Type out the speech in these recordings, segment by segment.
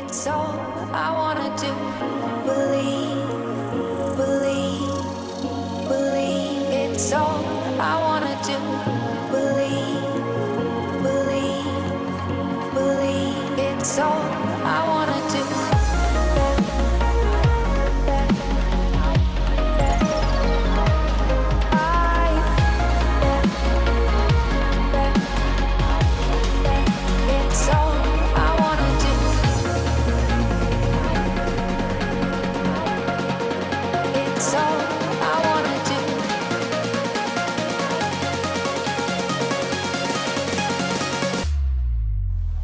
It's all I wanna do. Believe, believe, believe. It's all I wanna do. Believe, believe, believe. It's all I wanna do. It's all I wanna do. It's all I wanna do.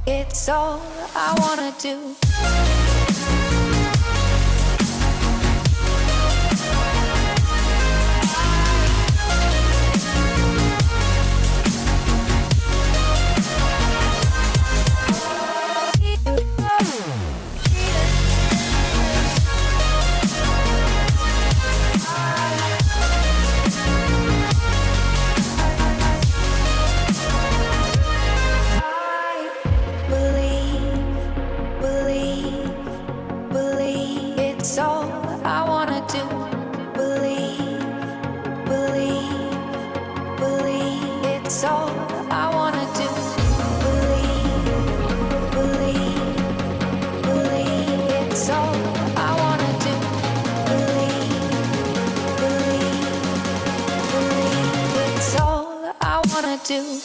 It's all I wanna do. It's all I wanna do. Believe, believe, believe. It's all I wanna do. Believe, believe, believe. It's all I wanna do. Believe, believe, believe. It's all I wanna do.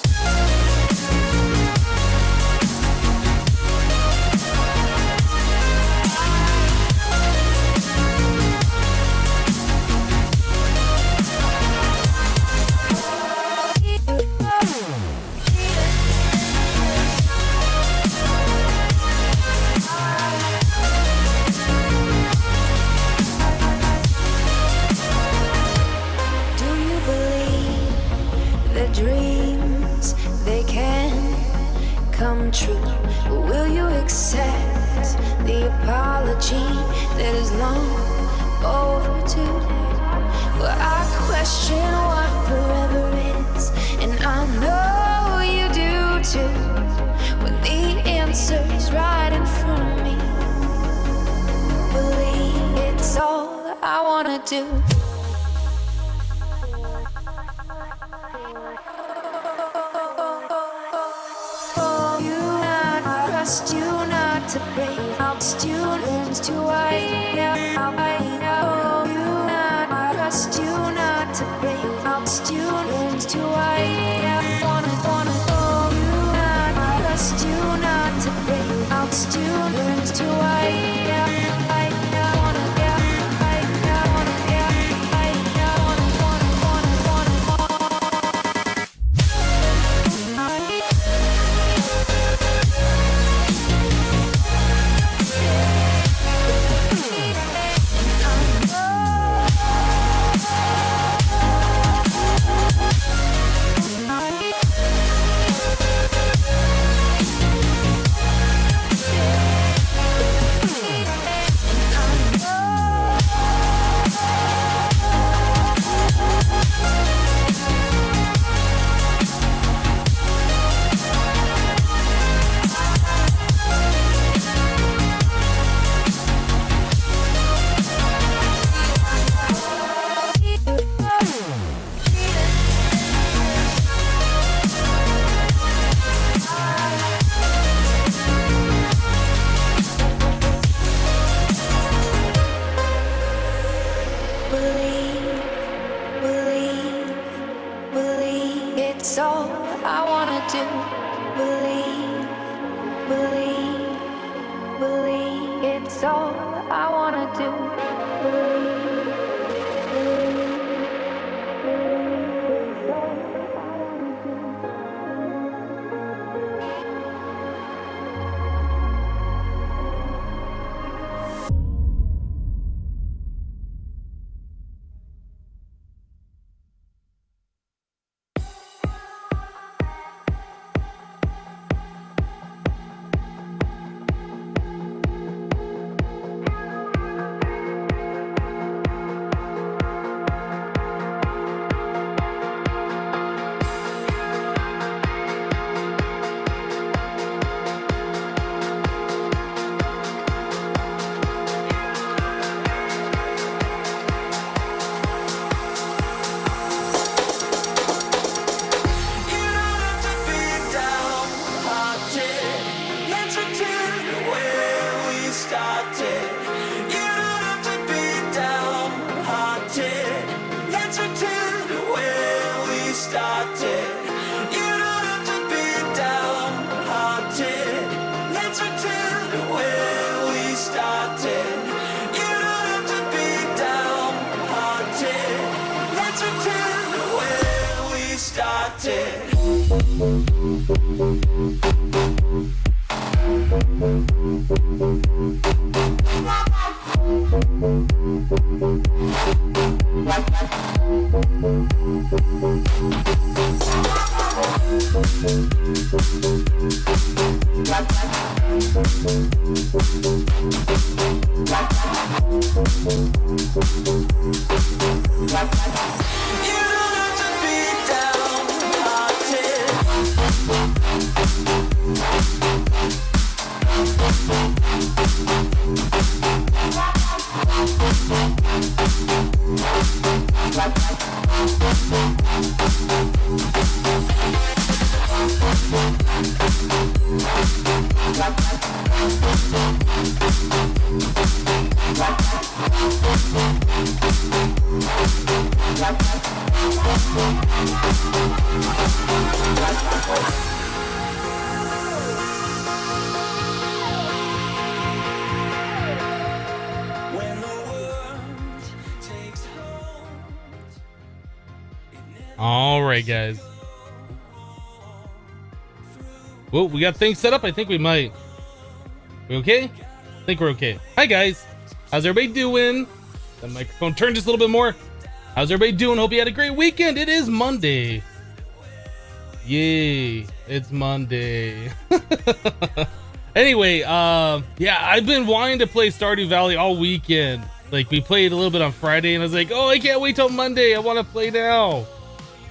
Dreams, they can come true. Will you accept the apology that is long overdue? Well, I question what forever is, and I know you do too. When the answer's right in front of me, believe it's all I wanna do. Trust you not to break. I'll students to wait. I know you not. I trust you not to break. I'll students to wait. Wanna know you not. I trust you not to break. I'll students to wait. It's all I wanna do. Believe, believe, believe. It's all I wanna do. Believe, believe, believe. It's all I wanna do. All right, guys. Well, we got things set up. I think we might. We okay? I think we're okay. Hi, guys. How's everybody doing? The microphone turned just a little bit more. How's everybody doing? Hope you had a great weekend. It is Monday. Yay. It's Monday. Anyway, yeah, I've been wanting to play Stardew Valley all weekend. Like, we played a little bit on Friday, and I was like, oh, I can't wait till Monday. I want to play now.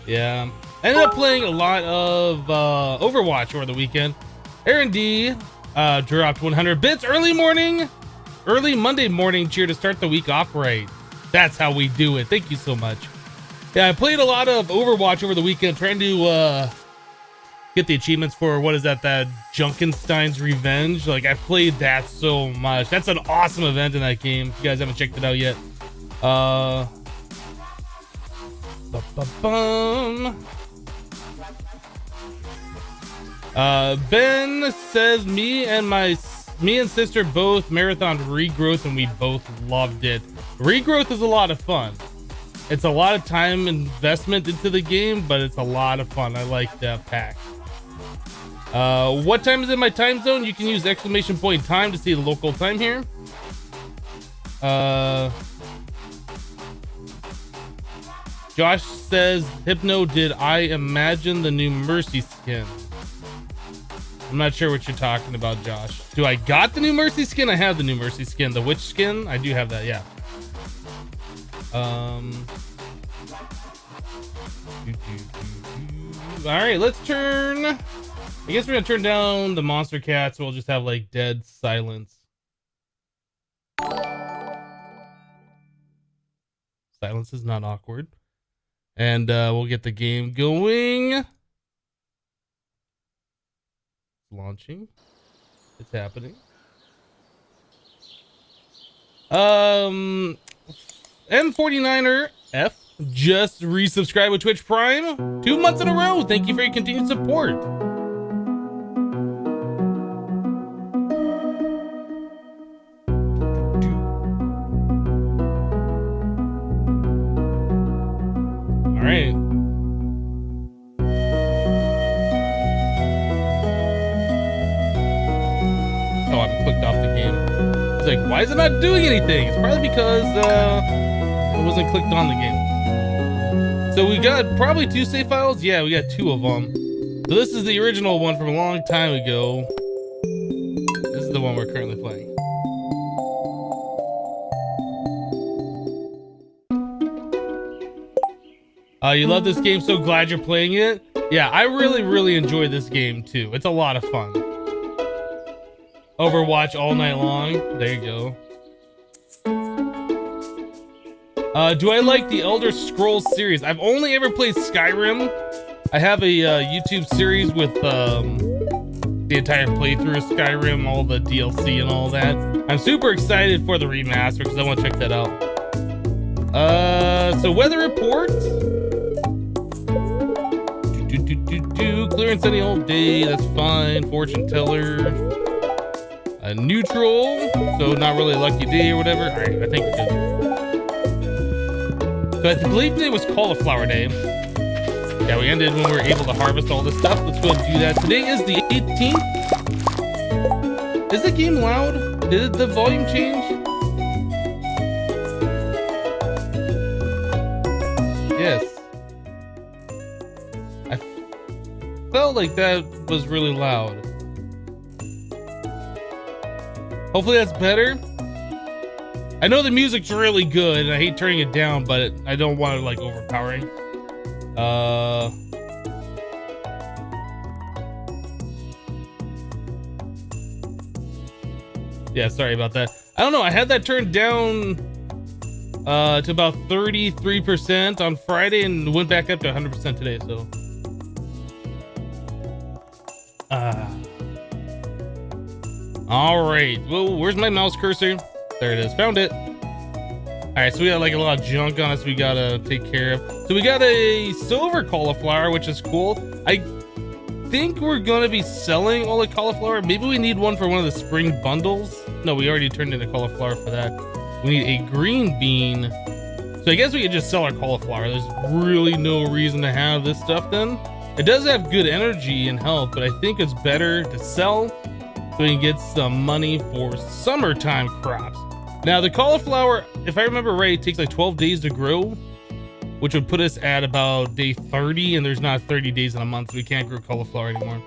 Yeah. I ended up playing a lot of Overwatch over the weekend. Aaron D dropped 100 bits early Monday morning cheer to start the week off right. That's how we do it. Thank you so much. Yeah, I played a lot of Overwatch over the weekend, trying to get the achievements for, what is that Junkenstein's Revenge. Like, I played that so much. That's an awesome event in that game. If you guys haven't checked it out yet. Ben says me and sister both marathoned Regrowth and we both loved it. Regrowth is a lot of fun. It's a lot of time investment into the game, but it's a lot of fun. I like that pack. What time is in my time zone? You can use ! time to see the local time here. Josh says, Hypno, did I imagine the new Mercy skin? I'm not sure what you're talking about, Josh. Do I got the new Mercy skin? I have the new Mercy skin. The witch skin? I do have that, yeah. Alright, let's turn. I guess we're gonna turn down the monster cat, so we'll just have like dead silence. Silence is not awkward. And we'll get the game going. Launching. It's happening. M49er F just resubscribed with Twitch Prime 2 months in a row. Thank you for your continued support. All right. Oh, I clicked off the game. It's like, why is it not doing anything? It's probably because it wasn't clicked on the game. So we got probably 2 save files. Yeah, we got 2 of them. So this is the original one from a long time ago. This is the one we're currently playing. You love this game, so glad you're playing it. Yeah, I really enjoy this game too. It's a lot of fun. Overwatch all night long. There you go. Do I like the Elder Scrolls series? I've only ever played Skyrim. I have a YouTube series with the entire playthrough of Skyrim, all the DLC and all that. I'm super excited for the remaster because I want to check that out. So weather report. Clear and sunny all day. That's fine. Fortune teller. Neutral. So not really a lucky day or whatever. All right, I think we're good. So I believe today was Cauliflower Day. Yeah, we ended when we were able to harvest all this stuff. Let's go ahead and do that. Today is the 18th. Is the game loud? Did the volume change? Yes. I felt like that was really loud. Hopefully that's better. I know the music's really good and I hate turning it down, but I don't want it like overpowering. Yeah, sorry about that. I don't know, I had that turned down to about 33% on Friday and went back up to 100% today, so. All right, well, where's my mouse cursor? There it is, found it. All right, so we got like a lot of junk on us we gotta take care of. So we got a silver cauliflower, which is cool. I think we're gonna be selling all the cauliflower. Maybe we need one for one of the spring bundles. No, we already turned in a cauliflower for that. We need a green bean. So I guess we could just sell our cauliflower. There's really no reason to have this stuff then. It does have good energy and health, but I think it's better to sell so we can get some money for summertime crops. Now the cauliflower, if I remember right, it takes like 12 days to grow, which would put us at about day 30, and there's not 30 days in a month, so we can't grow cauliflower anymore.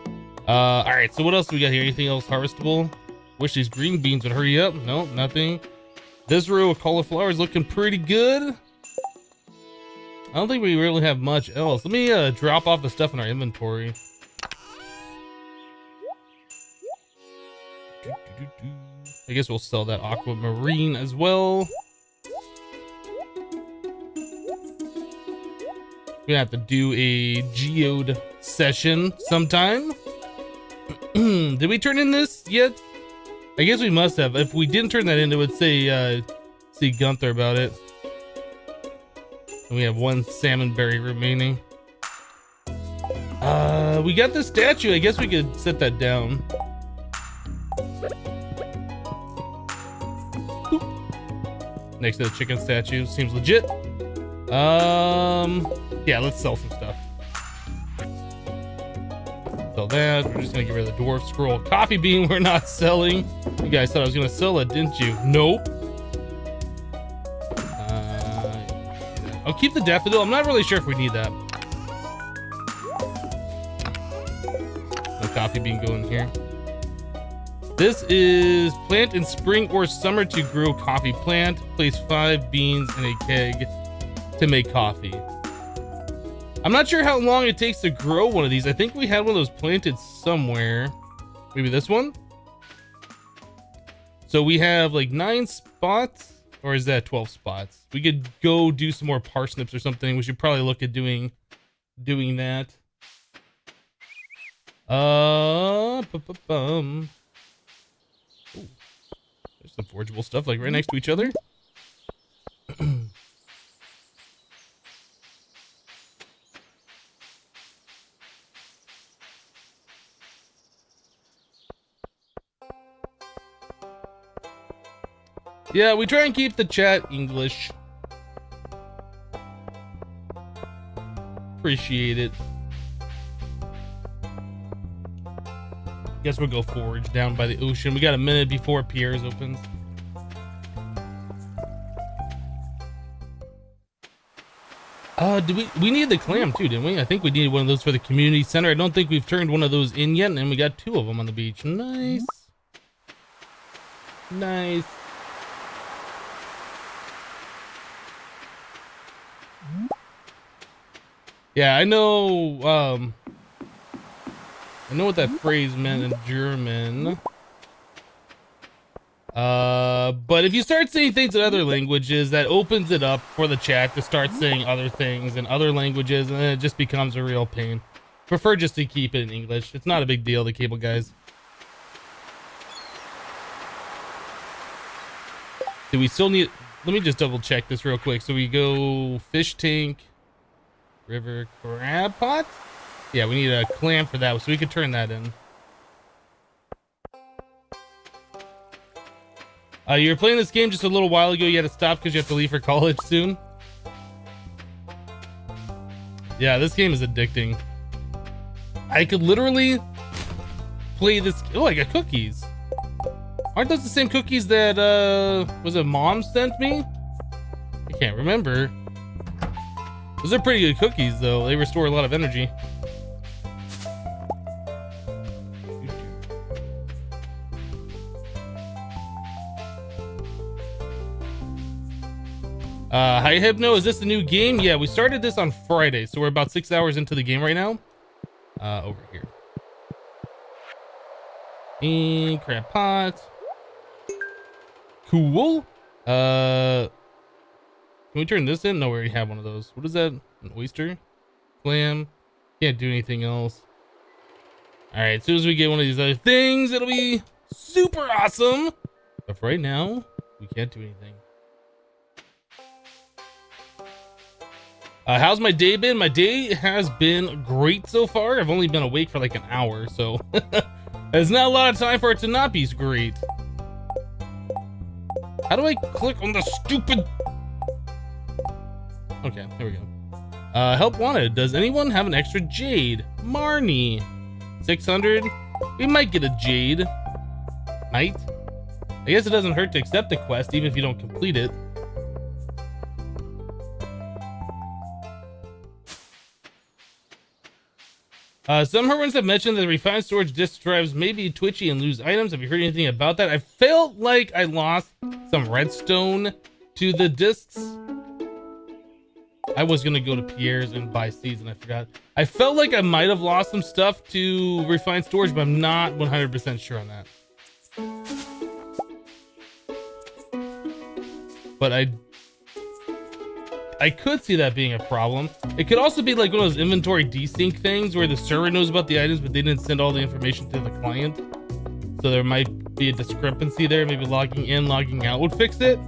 All right, so what else do we got here? Anything else harvestable? Wish these green beans would hurry up. Nope, nothing. This row of cauliflower is looking pretty good. I don't think we really have much else. Let me drop off the stuff in our inventory. I guess we'll sell that aquamarine as well. We're gonna have to do a geode session sometime. Did we turn in this yet? I guess we must have. If we didn't turn that in, it would say see Gunther about it. And we have one salmon berry remaining. We got the statue. I guess we could set that down. Boop. Next to the chicken statue. Seems legit. Yeah, let's sell some stuff. Sell that. We're just gonna get rid of the dwarf scroll. Coffee bean we're not selling. You guys thought I was gonna sell it, didn't you? Nope. I'll keep the daffodil. I'm not really sure if we need that. No coffee bean going here. This is plant in spring or summer to grow coffee plant. Place 5 beans in a keg to make coffee. I'm not sure how long it takes to grow one of these. I think we had one of those planted somewhere. Maybe this one? So we have like 9 spots. Or is that 12 spots? We could go do some more parsnips or something. We should probably look at doing that. Ooh, there's some forgeable stuff like right next to each other. Yeah, we try and keep the chat English. Appreciate it. Guess we'll go forage down by the ocean. We got a minute before Pierre's opens. We needed the clam too, didn't we? I think we needed one of those for the community center. I don't think we've turned one of those in yet, and we got 2 of them on the beach. Nice. Nice. Yeah, I know what that phrase meant in German. But if you start saying things in other languages, that opens it up for the chat to start saying other things in other languages, and then it just becomes a real pain. Prefer just to keep it in English. It's not a big deal, the cable guys. Do we still need... Let me just double check this real quick. So we go fish tank, river crab pot? Yeah, we need a clam for that, so we could turn that in. You were playing this game just a little while ago. You had to stop because you have to leave for college soon. Yeah, this game is addicting. I could literally play this. Oh, I got cookies. Aren't those the same cookies that was it Mom sent me? I can't remember. Those are pretty good cookies though. They restore a lot of energy. Hi Hypno, is this the new game? Yeah, we started this on Friday, so we're about 6 hours into the game right now. Over here. And crab pot. Cool. Can we turn this in? No, we already have one of those. What is that? An oyster? Clam? Can't do anything else. Alright, as soon as we get one of these other things, it'll be super awesome. But for right now, we can't do anything. How's my day been? My day has been great so far. I've only been awake for like an hour, so there's not a lot of time for it to not be great. How do I click on the stupid... Okay, here we go. Help wanted. Does anyone have an extra jade? Marnie. 600? We might get a jade. Might. I guess it doesn't hurt to accept the quest, even if you don't complete it. Some hermits have mentioned that the refined storage disk drives may be twitchy and lose items. Have you heard anything about that? I felt like I lost some redstone to the discs. I was gonna go to Pierre's and buy seeds and I forgot. I felt like I might have lost some stuff to refined storage, but I'm not 100% sure on that. But I could see that being a problem. It could also be like one of those inventory desync things where the server knows about the items, but they didn't send all the information to the client. So there might be a discrepancy there. Maybe logging in, logging out would fix it.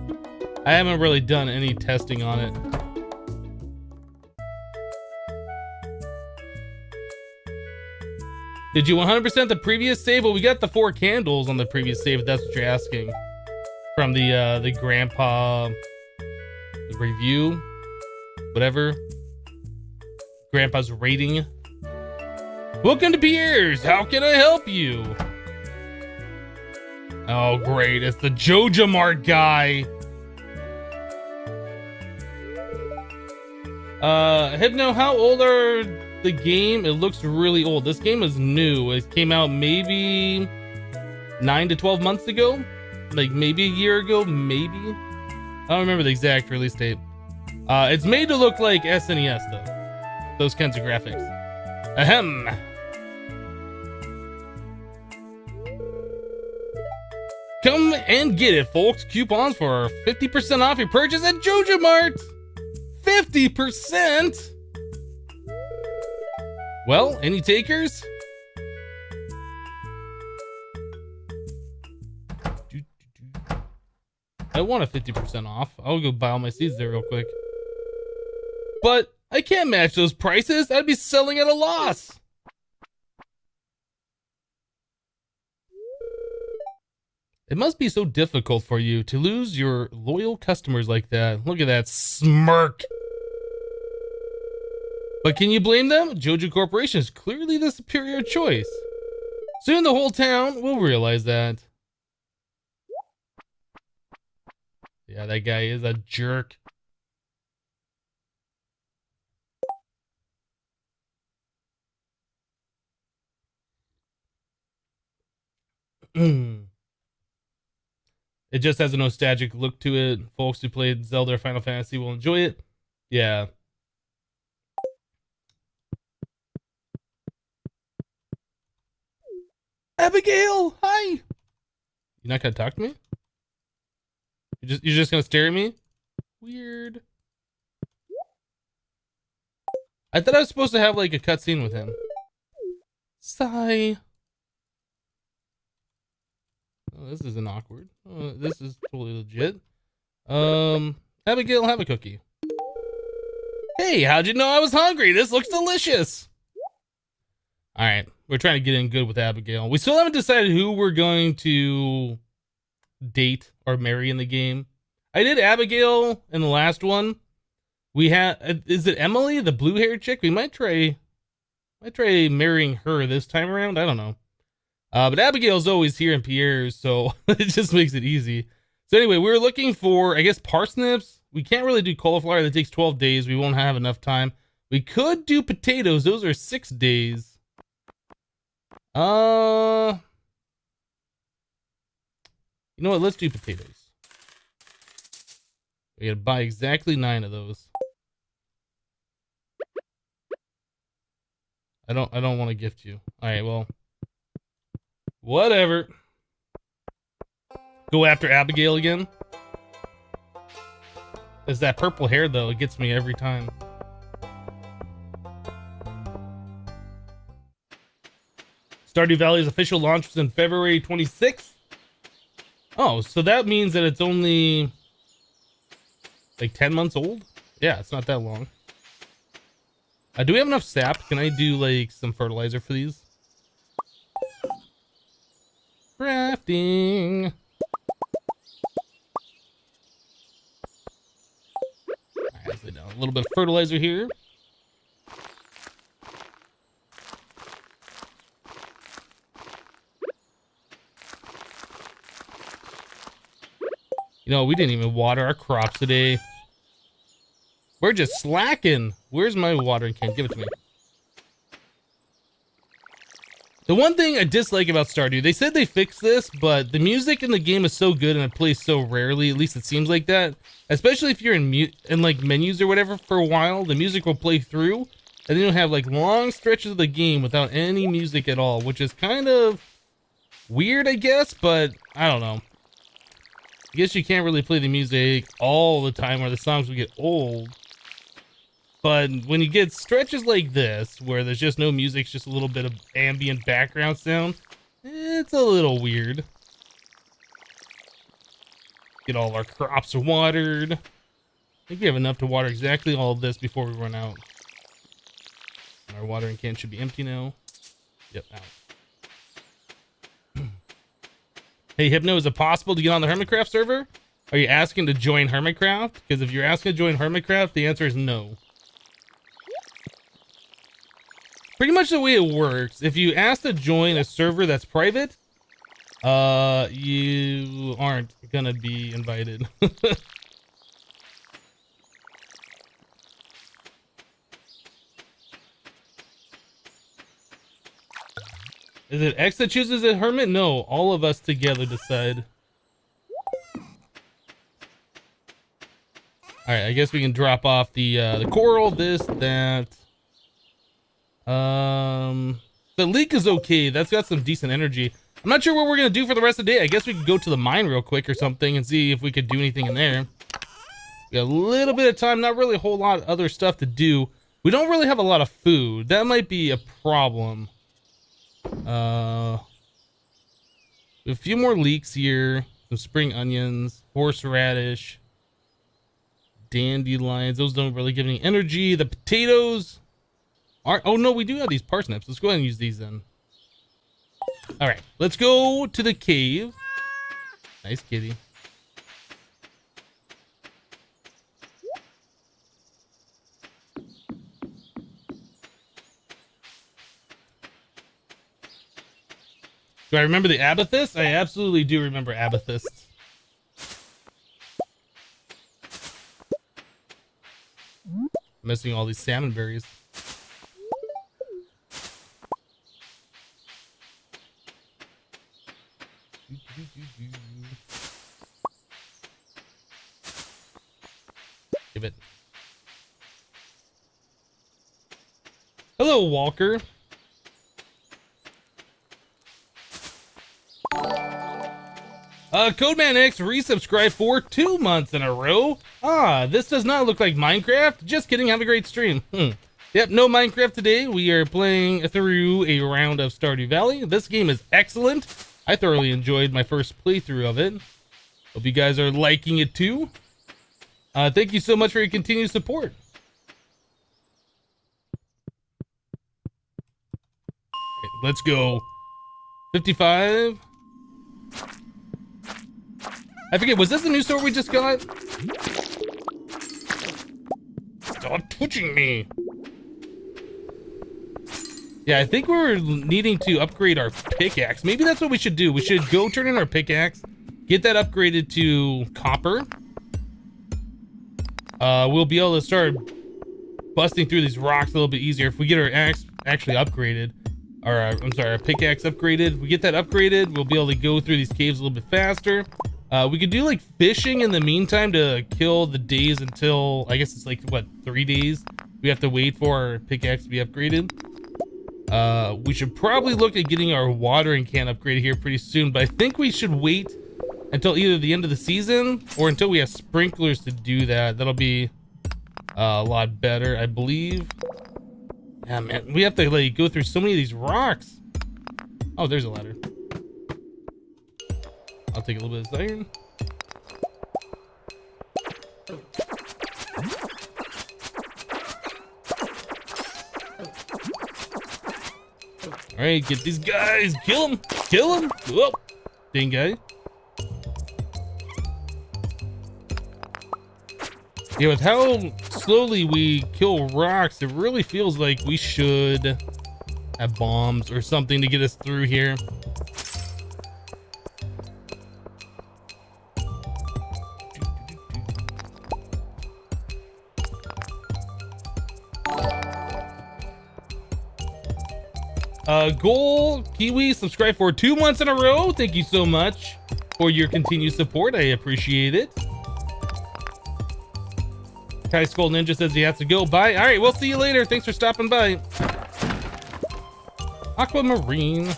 I haven't really done any testing on it. Did you 100% the previous save? Well, we got the 4 candles on the previous save, if that's what you're asking. From the grandpa review. Whatever. Grandpa's rating. Welcome to Pierre's. How can I help you? Oh, great. It's the Joja Mart guy. Hypno, how old are the game? It looks really old. This game is new. It came out maybe 9 to 12 months ago. Like maybe a year ago, maybe. I don't remember the exact release date. It's made to look like SNES though. Those kinds of graphics. Ahem. Come and get it, folks. Coupons for 50% off your purchase at Joja Mart. 50%? Well, any takers? I want a 50% off. I'll go buy all my seeds there real quick. But I can't match those prices. I'd be selling at a loss. It must be so difficult for you to lose your loyal customers like that. Look at that smirk. But can you blame them? Joja Corporation is clearly the superior choice. Soon the whole town will realize that. Yeah, that guy is a jerk. It just has a nostalgic look to it. Folks who played Zelda or Final Fantasy will enjoy it. Yeah. Abigail, hi. You not gonna talk to me? You're just gonna stare at me? Weird. I thought I was supposed to have like a cutscene with him. Sigh. Oh, this isn't awkward. Oh, this is totally legit. Abigail, have a cookie. Hey, how'd you know I was hungry? This looks delicious. All right, we're trying to get in good with Abigail. We still haven't decided who we're going to date or marry in the game. I did Abigail in the last one, We have, is it Emily, the blue haired chick? We might try marrying her this time around. I don't know. But Abigail's always here in Pierre's, so it just makes it easy. So anyway, we were looking for, I guess, parsnips. We can't really do cauliflower. That takes 12 days. We won't have enough time. We could do potatoes. Those are 6 days. You know what? Let's do potatoes. We gotta buy exactly 9 of those. I don't want to gift you. All right, well, whatever. Go after Abigail again. It's that purple hair though. It gets me every time. Stardew Valley's official launch was in February 26th. Oh, so that means that it's only like 10 months old? Yeah, it's not that long. Do we have enough sap? Can I do like some fertilizer for these? Crafting. Alright, let's lay down a little bit of fertilizer here. You know, we didn't even water our crops today. We're just slacking. Where's my watering can? Give it to me. The one thing I dislike about Stardew, they said they fixed this, but the music in the game is so good and it plays so rarely. At least it seems like that. Especially if you're in like menus or whatever for a while, the music will play through, and then you'll have like long stretches of the game without any music at all, which is kind of weird, I guess. But I don't know. I guess you can't really play the music all the time, or the songs will get old. But when you get stretches like this, where there's just no music, just a little bit of ambient background sound, it's a little weird. Get all our crops watered. I think we have enough to water exactly all of this before we run out. Our watering can should be empty now. Yep, out. Hey, Hypno, is it possible to get on the Hermitcraft server? Are you asking to join Hermitcraft? Because if you're asking to join Hermitcraft, the answer is no. Pretty much the way it works, if you ask to join a server that's private, you aren't gonna be invited. Is it X that chooses a hermit? No, all of us together decide. All right, I guess we can drop off the coral, this, that. The leak is okay. That's got some decent energy. I'm not sure what we're gonna do for the rest of the day. I guess we could go to the mine real quick or something and see if we could do anything in there. We got a little bit of time, not really a whole lot of other stuff to do. We don't really have a lot of food. That might be a problem. We have a few more leeks here. Some spring onions, horseradish, dandelions. Those don't really give any energy. The potatoes are... Oh no, we do have these parsnips. Let's go ahead and use these then. All right, let's go to the cave. Nice kitty. Do I remember the amethyst? I absolutely do remember amethysts. Missing all these salmon berries. Give it. Hello, Walker. Codeman X resubscribed for 2 months in a row. Ah, this does not look like Minecraft. Just kidding, have a great stream. Yep, no Minecraft today. We are playing through a round of Stardew Valley. This game is excellent. I thoroughly enjoyed my first playthrough of it. Hope you guys are liking it too. Thank you so much for your continued support. Okay, let's go. 55. I forget, was this the new store we just got? Stop touching me. Yeah, I think we're needing to upgrade our pickaxe. Maybe that's what we should do. We should go turn in our pickaxe, get that upgraded to copper. We'll be able to start busting through these rocks a little bit easier if we get our axe actually upgraded. Or, I'm sorry, our pickaxe upgraded. If we get that upgraded, we'll be able to go through these caves a little bit faster. We could do like fishing in the meantime to kill the days until, I guess it's like, what, 3 days? We have to wait for our pickaxe to be upgraded. We should probably look at getting our watering can upgraded here pretty soon, but I think we should wait until either the end of the season or until we have sprinklers to do that. That'll be a lot better, I believe. Yeah, man, we have to like go through so many of these rocks. Oh, there's a ladder. I'll take a little bit of this iron. All right, get these guys. Kill them. Kill them. Whoa, dang guy. Yeah, with how slowly we kill rocks, it really feels like we should have bombs or something to get us through here. Goal Kiwi subscribe for 2 months in a row. Thank you so much for your continued support. I appreciate it. Kai Skull Ninja says he has to go. Bye. All right, we'll see you later. Thanks for stopping by. Aquamarine.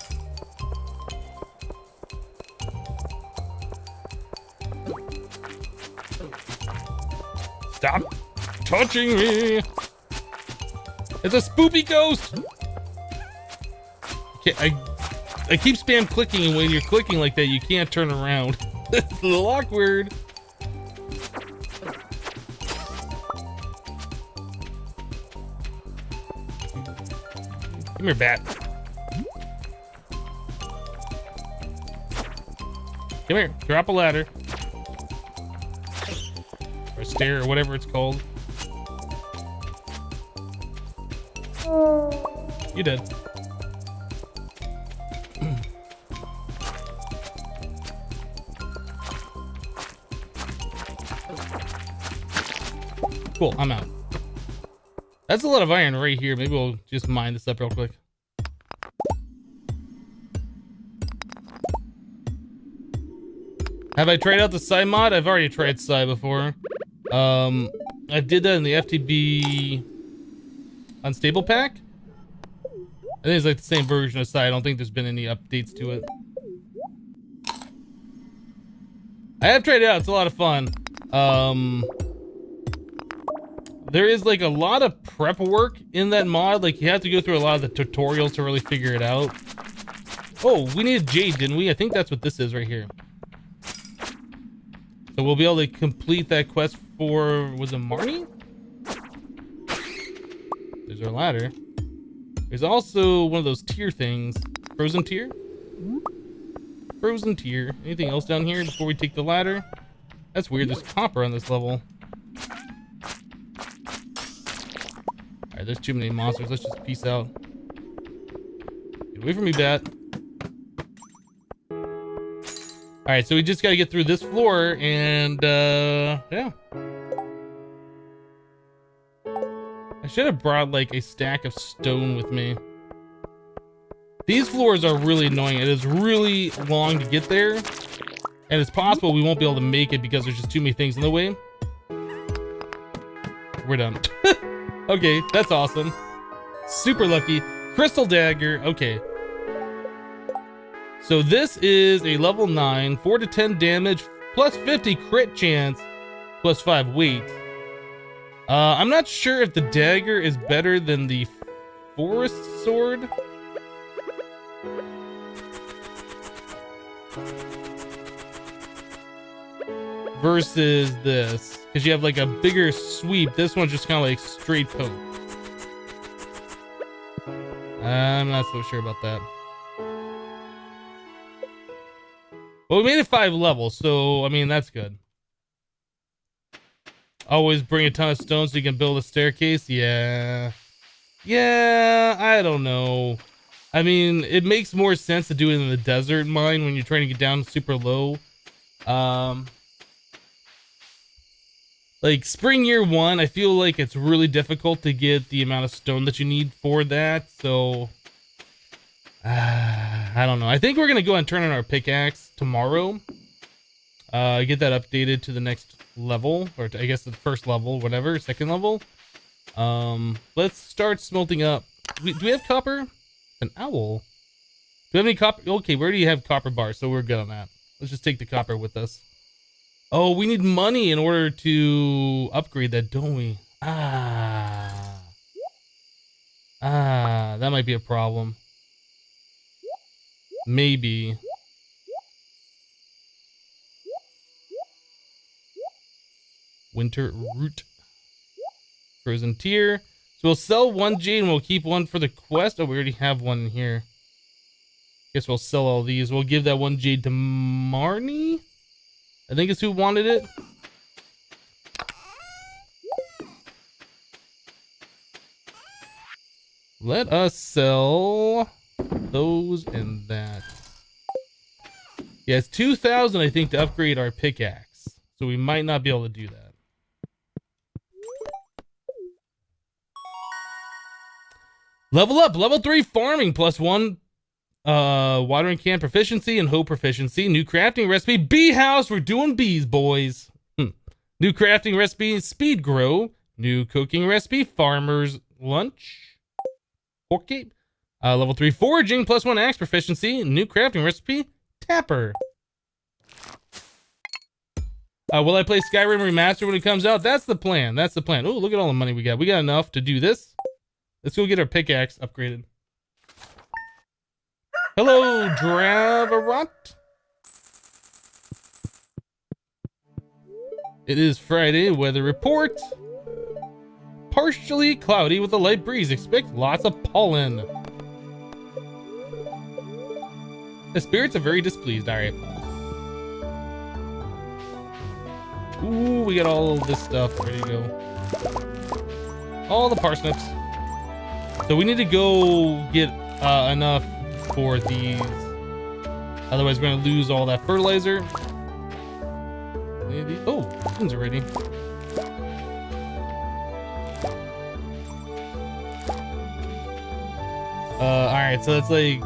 Stop touching me. It's a spoopy ghost. I keep spam clicking, and when you're clicking like that, you can't turn around. It's a little awkward. Come here, bat. Come here, drop a ladder. Or a stair, or whatever it's called. You did. Cool, I'm out. That's a lot of iron right here. Maybe we'll just mine this up real quick. Have I tried out the Psy mod? I've already tried Psy before. I did that in the FTB Unstable pack. I think it's like the same version of Psy. I don't think there's been any updates to it. I have tried it out. It's a lot of fun. There is like a lot of prep work in that mod. Like you have to go through a lot of the tutorials to really figure it out. Oh, we needed jade, didn't we? I think that's what this is right here. So we'll be able to complete that quest for, was it Marnie? There's our ladder. There's also one of those tier things. Frozen tier? Frozen tier. Anything else down here before we take the ladder? That's weird, there's copper on this level. Alright, there's too many monsters. Let's just peace out. Get away from me, bat. Alright, so we just gotta get through this floor and, yeah. I should have brought, like, a stack of stone with me. These floors are really annoying. It is really long to get there. And it's possible we won't be able to make it because there's just too many things in the way. We're done. Okay, that's awesome. Super lucky. Crystal dagger. Okay. So this is a level 9, 4 to 10 damage, plus 50 crit chance, plus 5 weight. I'm not sure if the dagger is better than the forest sword. Versus this, because you have like a bigger sweep. This one's just kind of like straight poke. I'm not so sure about that. Well, we made it 5 levels, so I mean that's good. Always bring a ton of stones so you can build a staircase. Yeah. Yeah, I don't know. I mean, it makes more sense to do it in the desert mine when you're trying to get down super low. Um, like spring year one, I feel like it's really difficult to get the amount of stone that you need for that. So, I don't know. I think we're going to go and turn on our pickaxe tomorrow. Get that updated to the next level, or I guess the first level, whatever, second level. Let's start smelting up. Do we have copper? An owl. Do we have any copper? Okay, we already have copper bars, so we're good on that. Let's just take the copper with us. Oh, we need money in order to upgrade that, don't we? That might be a problem. Maybe. Winter root. Frozen tier. So we'll sell one jade and we'll keep one for the quest. Oh, we already have one in here. Guess we'll sell all these. We'll give that one jade to Marnie. I think it's who wanted it. Let us sell those and that. Yeah, it's 2,000, I think, to upgrade our pickaxe. So we might not be able to do that. Level up, level 3 farming, +1 watering can proficiency and hoe proficiency. New crafting recipe, bee house. We're doing bees, boys. New crafting recipe, speed grow. New cooking recipe, farmer's lunch. Pork cape. Level 3 foraging, +1 axe proficiency. New crafting recipe, tapper. Will I play Skyrim Remastered when it comes out? That's the plan. That's the plan. Oh, look at all the money we got. We got enough to do this. Let's go get our pickaxe upgraded. Hello, Dravarot. It is Friday. Weather report. Partially cloudy with a light breeze. Expect lots of pollen. The spirits are very displeased. All right. Ooh, we got all this stuff ready to go. All the parsnips. So we need to go get enough for these. Otherwise, we're going to lose all that fertilizer. Maybe. Oh, things are ready. Alright, so that's like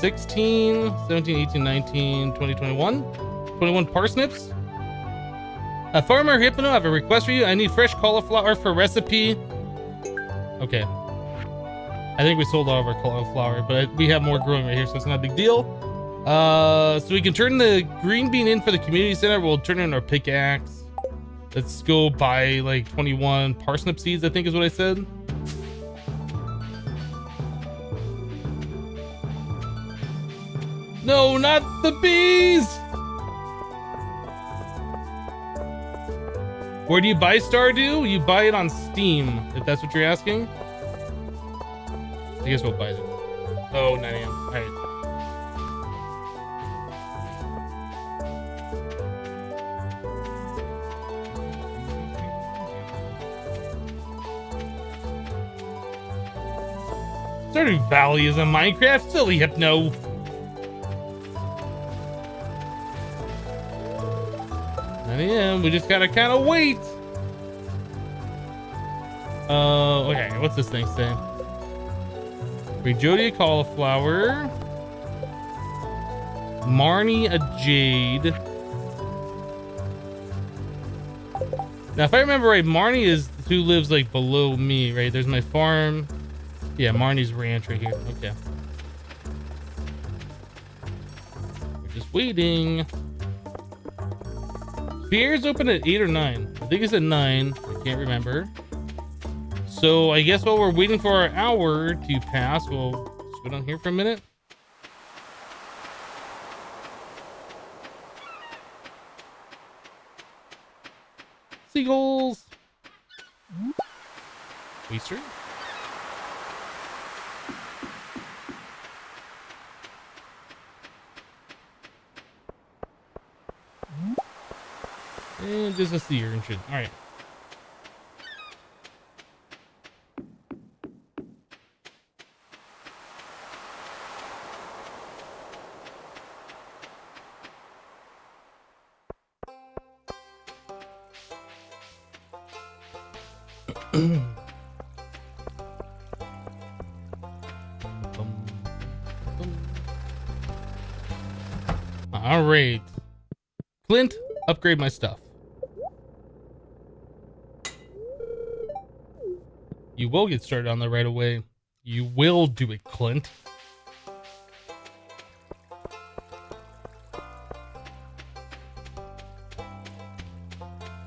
16, 17, 18, 19, 20, 21. 21 parsnips. Farmer Hypno, I have a request for you. I need fresh cauliflower for recipe. Okay. I think we sold all of our cauliflower, but we have more growing right here, so it's not a big deal. So we can turn the green bean in for the community center. We'll turn in our pickaxe. Let's go buy like 21 parsnip seeds, I think is what I said. No, not the bees! Where do you buy Stardew? You buy it on Steam, if that's what you're asking. I guess we'll buy it. Oh, 9 a.m. All right. Stardew Valley is a Minecraft, silly Hypno. Yeah, we just gotta kind of wait. Okay, what's this thing say? Bring Jody a cauliflower. Marnie a jade. Now, if I remember right, Marnie is who lives like below me, right? There's my farm. Yeah, Marnie's ranch right here. Okay. We're just waiting. Beer's open at 8 or 9. I think it's at 9. I can't remember. So I guess while we're waiting for our hour to pass, we'll just go down here for a minute. Seagulls. Waster. And just a sea urchin. All right. All right. Clint, upgrade my stuff. You will get started on that right away. You will do it, Clint.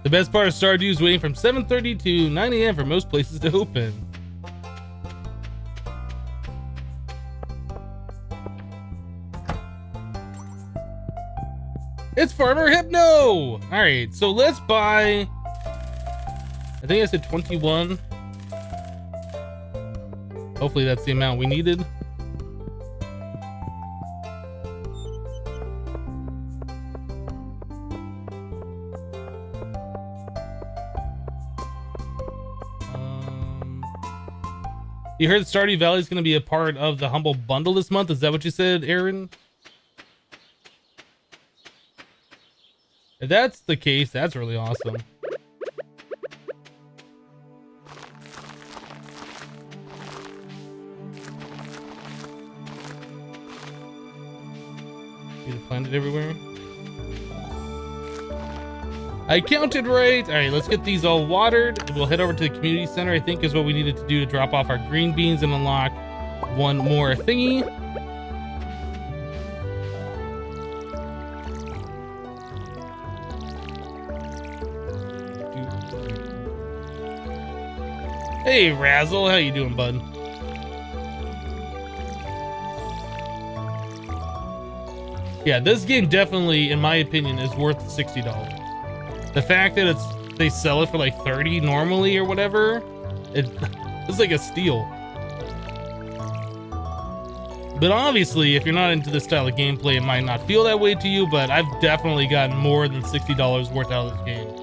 The best part of Stardew is waiting from 7:30 to 9 a.m. for most places to open. It's Farmer Hypno! Alright, so let's buy... I think I said 21. Hopefully that's the amount we needed. You heard Stardew Valley is going to be a part of the Humble Bundle this month. Is that what you said, Aaron? If that's the case, that's really awesome. Need to plant it everywhere. I counted right. All right, let's get these all watered. We'll head over to the community center, I think is what we needed to do to drop off our green beans and unlock one more thingy. Hey, Razzle, how you doing, bud? Yeah, this game definitely, in my opinion, is worth $60. The fact that they sell it for like 30 normally or whatever, it's like a steal. But obviously, if you're not into this style of gameplay, it might not feel that way to you, but I've definitely gotten more than $60 worth out of this game.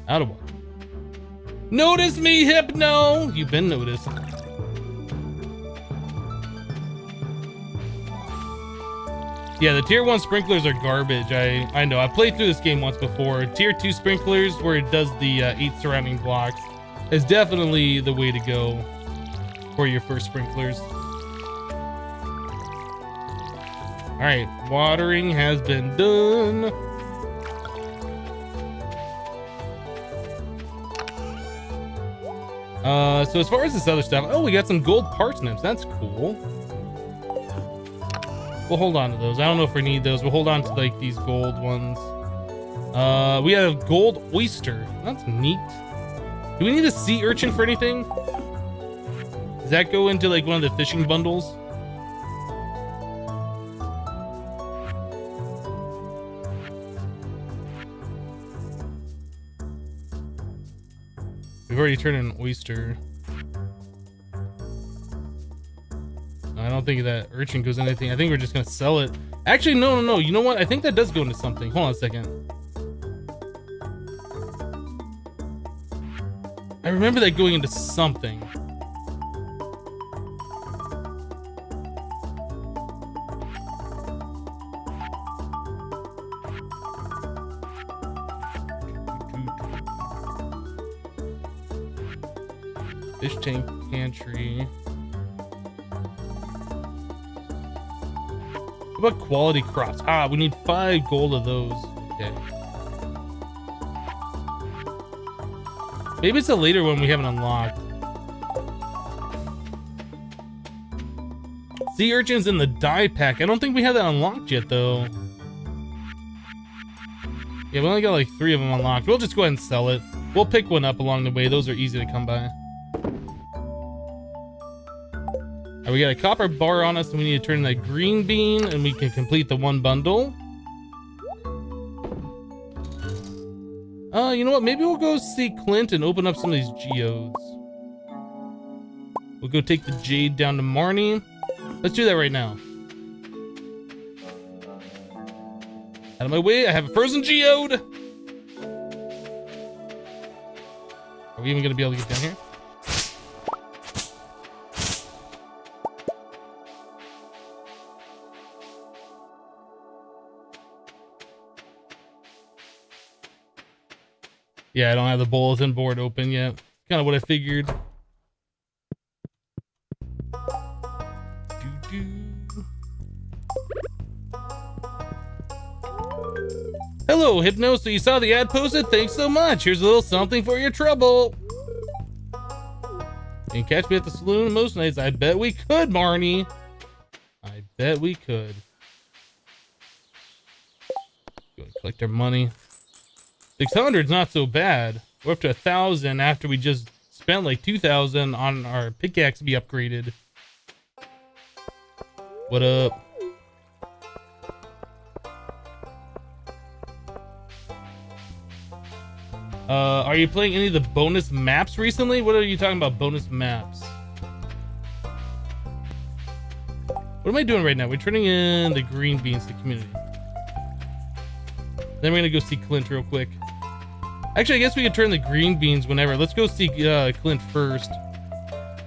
Out of one. Notice me, Hypno! You've been noticed. Yeah, the tier 1 sprinklers are garbage. I know. I played through this game once before. Tier 2 sprinklers, where it does the 8 surrounding blocks, is definitely the way to go for your first sprinklers. Alright, watering has been done. So as far as this other stuff, oh, we got some gold parsnips. That's cool. We'll hold on to those. I don't know if we need those. We'll hold on to like these gold ones. We have a gold oyster. That's neat. Do we need a sea urchin for anything? Does that go into like one of the fishing bundles? We've already turned an oyster. I don't think that urchin goes into anything. I think we're just gonna sell it. Actually, no. You know what? I think that does go into something. Hold on a second. I remember that going into something. Fish tank pantry. What about quality crops? Ah, we need 5 gold of those. Okay. Maybe it's a later one we haven't unlocked. Sea urchins in the dye pack. I don't think we have that unlocked yet, though. Yeah, we only got like 3 of them unlocked. We'll just go ahead and sell it. We'll pick one up along the way. Those are easy to come by. Right, we got a copper bar on us, and we need to turn that green bean, and we can complete the 1 bundle. You know what? Maybe we'll go see Clint and open up some of these geodes. We'll go take the jade down to Marnie. Let's do that right now. Out of my way, I have a frozen geode. Are we even gonna be able to get down here? Yeah, I don't have the bulletin board open yet. Kind of what I figured. Hello, Hypno. So you saw the ad posted? Thanks so much. Here's a little something for your trouble. You can catch me at the saloon most nights. I bet we could, Marnie. I bet we could. Go and collect our money. 600's not so bad. We're up to 1,000 after we just spent like 2,000 on our pickaxe to be upgraded. What up? Are you playing any of the bonus maps recently? What are you talking about, bonus maps? What am I doing right now? We're turning in the green beans to community. Then we're gonna go see Clint real quick. Actually, I guess we could turn the green beans whenever. Let's go see Clint first.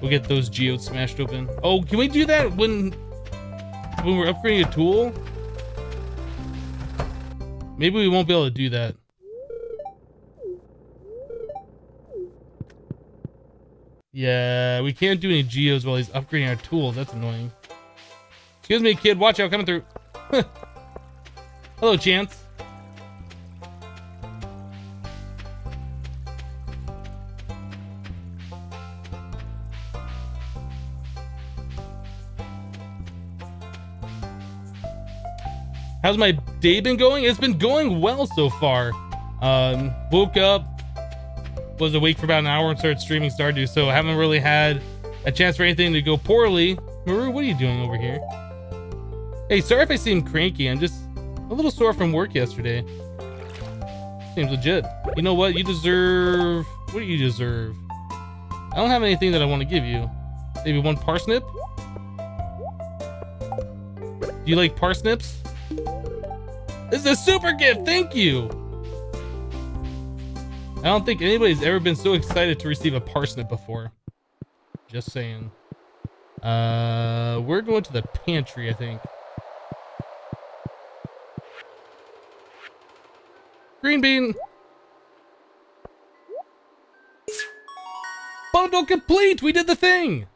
We'll get those geodes smashed open. Oh, can we do that when we're upgrading a tool? Maybe we won't be able to do that. Yeah, we can't do any geodes while he's upgrading our tools. That's annoying. Excuse me, kid. Watch out, coming through. Hello, Chance. How's my day been going? It's been going well so far. Woke up, was awake for about an hour and started streaming Stardew, so I haven't really had a chance for anything to go poorly. Maru, what are you doing over here? Hey, sorry if I seem cranky. I'm just a little sore from work yesterday. Seems legit. You know what? You deserve... What do you deserve? I don't have anything that I want to give you. Maybe one parsnip? Do you like parsnips? This is a super gift! Thank you! I don't think anybody's ever been so excited to receive a parsnip before. Just saying. We're going to the pantry, I think. Green bean! Bundle complete! We did the thing!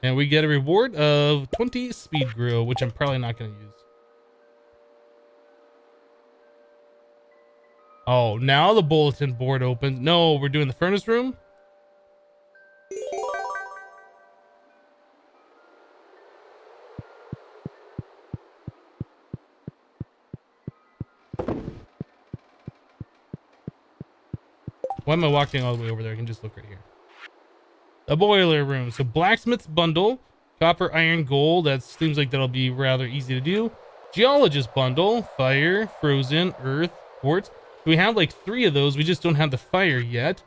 And we get a reward of 20 speed grill, which I'm probably not going to use. Oh, now the bulletin board opens. No, we're doing the furnace room? Why am I walking all the way over there? I can just look right here. The boiler room. So blacksmith's bundle, copper, iron, gold. That seems like that'll be rather easy to do. Geologist bundle, fire, frozen, earth, quartz. We have like 3 of those. We just don't have the fire yet.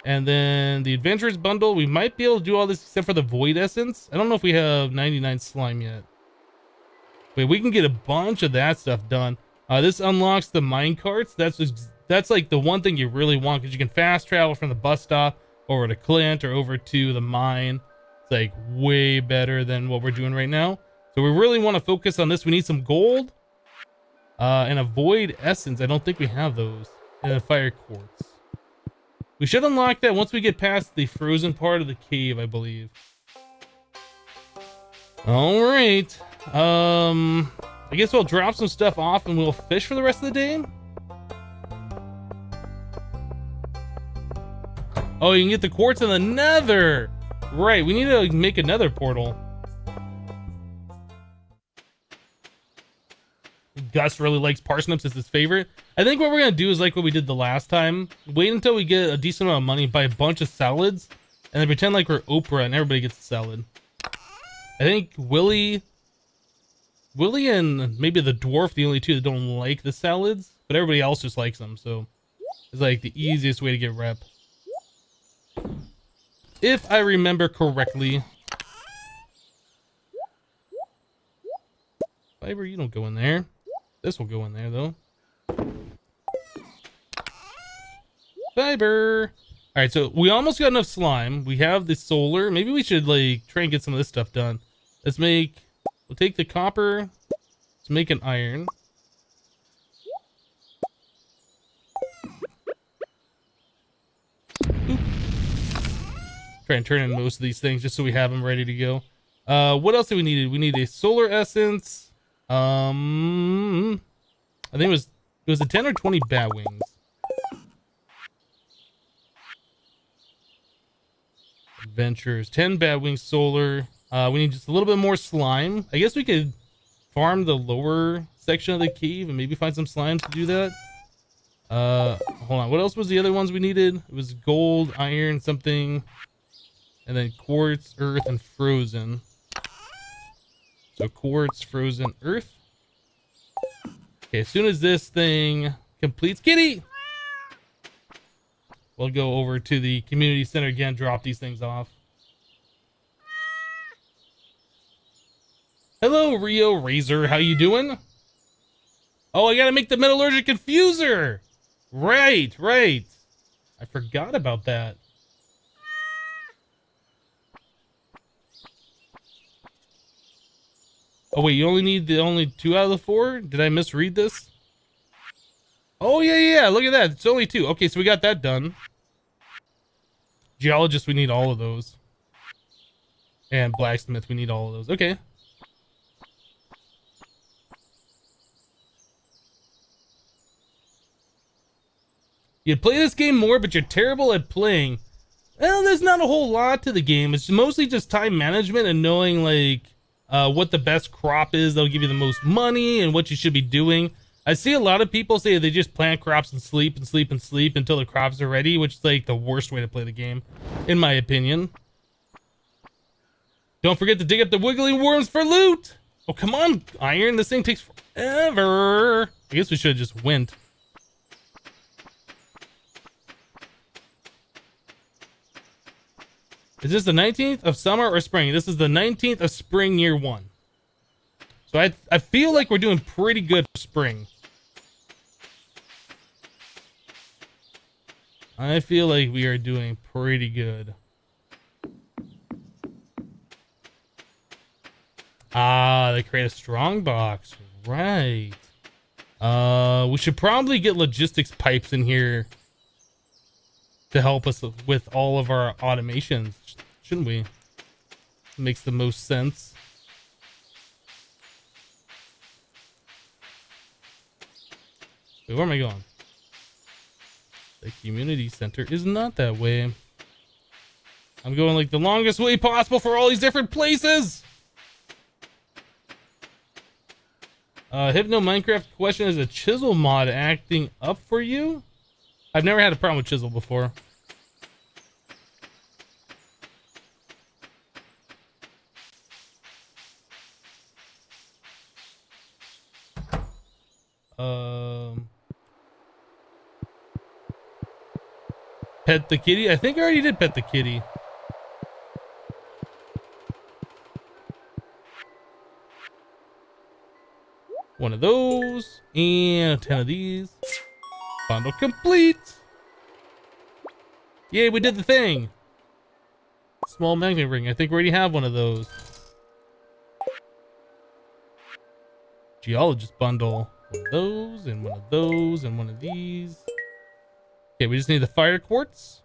And then the adventurers bundle. We might be able to do all this except for the void essence. I don't know if we have 99 slime yet. But we can get a bunch of that stuff done. This unlocks the mine carts. That's like the one thing you really want, because you can fast travel from the bus stop over to Clint or over to the mine. It's like way better than what we're doing right now. So we really want to focus on this. We need some gold and a void essence. I don't think we have those. And a fire quartz. We should unlock that once we get past the frozen part of the cave, I believe. All right. I guess we'll drop some stuff off and we'll fish for the rest of the day. Oh, you can get the quartz in the nether. Right, we need to make another portal. Gus really likes parsnips. It's his favorite. I think what we're going to do is like what we did the last time. Wait until we get a decent amount of money, buy a bunch of salads, and then pretend like we're Oprah and everybody gets a salad. I think Willie and maybe the dwarf, the only 2 that don't like the salads, but everybody else just likes them. So it's like the easiest way to get rep. if I remember correctly. Fiber, you don't go in there. This will go in there though. Fiber. All right, so we almost got enough slime. We have the solar. Maybe we should like try and get some of this stuff done. Let's make. We'll take the copper. Let's make an iron. Oop. Try and turn in most of these things just so we have them ready to go. What else do we need? We need a solar essence. I think it was a 10 or 20 bat wings. Adventures, 10 bat wings solar. We need just a little bit more slime. I guess we could farm the lower section of the cave and maybe find some slimes to do that. Hold on. What else was the other ones we needed? It was gold, iron, something, and then quartz, earth, and frozen. So quartz, frozen, earth. Okay, as soon as this thing completes, kitty, we'll go over to the community center again, drop these things off. Hello, Rio Razor. How you doing? Oh, I gotta make the metallurgic infuser. Right. I forgot about that. Oh wait, you only need the only 2 out of the 4? Did I misread this? Oh yeah, look at that. It's only 2. Okay, so we got that done. Geologist, we need all of those. And blacksmith, we need all of those. Okay. You'd play this game more, but you're terrible at playing. Well, there's not a whole lot to the game. It's mostly just time management and knowing like what the best crop is that'll give you the most money and what you should be doing. I see a lot of people say they just plant crops and sleep until the crops are ready, which is like the worst way to play the game, in my opinion. Don't forget to dig up the wiggling worms for loot. Oh, come on, iron. This thing takes forever. I guess we should have just went. Is this the 19th of summer or spring? This is the 19th of spring, year 1. So I feel like we're doing pretty good for spring. I feel like we are doing pretty good. Ah, they create a strong box. Right. We should probably get logistics pipes in here to help us with all of our automations, shouldn't we? Makes the most sense. Wait, where am I going? The community center is not that way. I'm going like the longest way possible for all these different places. Hypno Minecraft question, is a chisel mod acting up for you? I've never had a problem with chisel before. Pet the kitty? I think I already did pet the kitty. One of those and 10 of these. Bundle complete. Yay, we did the thing. Small magnet ring. I think we already have one of those. Geologist bundle. One of those and one of those and one of these. Okay, we just need the fire quartz.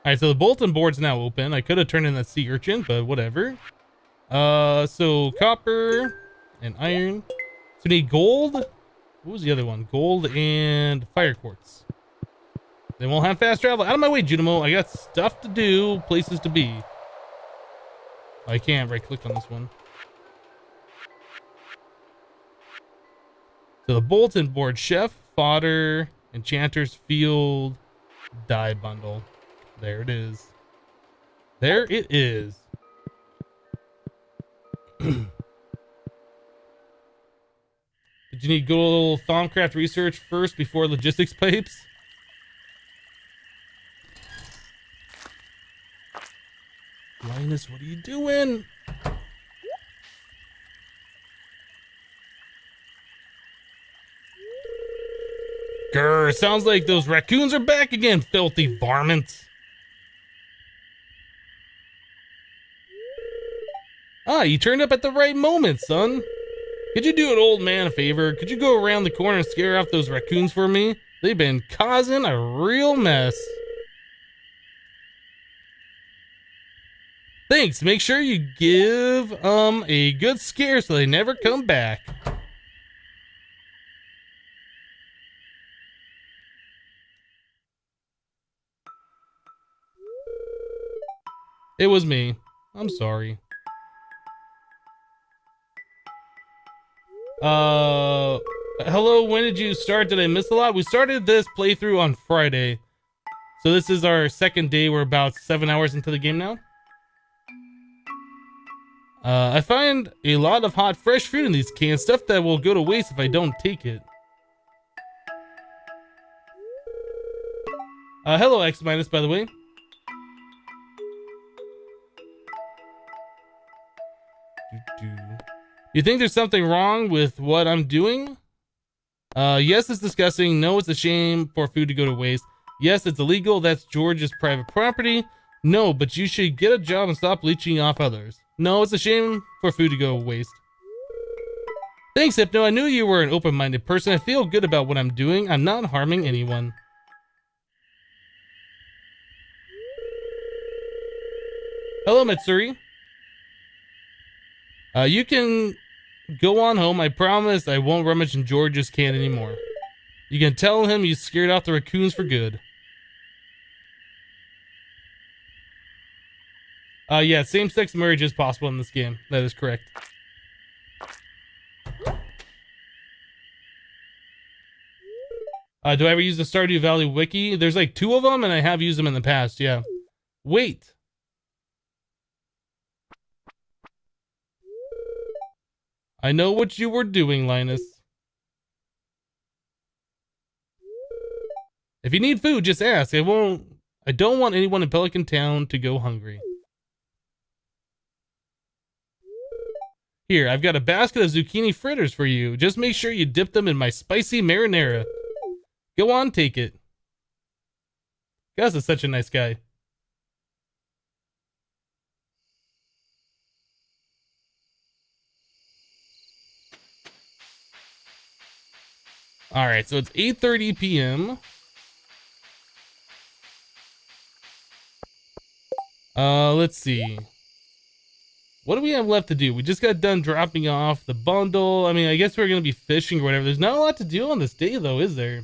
Alright, so the bulletin board's now open. I could have turned in that sea urchin, but whatever. So copper and iron. So we need gold. What was the other one? Gold and fire quartz. Then we'll have fast travel. Out of my way, Junimo. I got stuff to do, places to be. I can't right click on this one. So the bulletin board, chef, fodder, enchanter's field, dye bundle. There it is. There it is. Did you need good old Thaumcraft research first before logistics pipes? Linus, what are you doing? Grr, sounds like those raccoons are back again, filthy varmints. Ah, you turned up at the right moment, son. Could you do an old man a favor? Could you go around the corner and scare off those raccoons for me? They've been causing a real mess. Thanks, make sure you give a good scare so they never come back. It was me. I'm sorry. Hello, when did you start? Did I miss a lot? We started this playthrough on Friday. So this is our second day. We're about 7 hours into the game now. I find a lot of hot, fresh fruit in these cans. Stuff that will go to waste if I don't take it. Hello, X minus, by the way. You think there's something wrong with what I'm doing? Yes, it's disgusting. No, it's a shame for food to go to waste. Yes, it's illegal. That's George's private property. No, but you should get a job and stop leeching off others. No, it's a shame for food to go to waste. Thanks, Hypno. I knew you were an open-minded person. I feel good about what I'm doing. I'm not harming anyone. Hello, Mitsuri. You can go on home. I promise I won't rummage in George's can anymore. You can tell him you scared off the raccoons for good. Yeah, same-sex marriage is possible in this game. That is correct. Do I ever use the Stardew Valley wiki? There's like 2 of them, and I have used them in the past, yeah. Wait. I know what you were doing, Linus. If you need food, just ask. I don't want anyone in Pelican Town to go hungry. Here, I've got a basket of zucchini fritters for you. Just make sure you dip them in my spicy marinara. Go on, take it. Gus is such a nice guy. Alright, so it's 8:30 p.m. Let's see. What do we have left to do? We just got done dropping off the bundle. I mean, I guess we're going to be fishing or whatever. There's not a lot to do on this day, though, is there?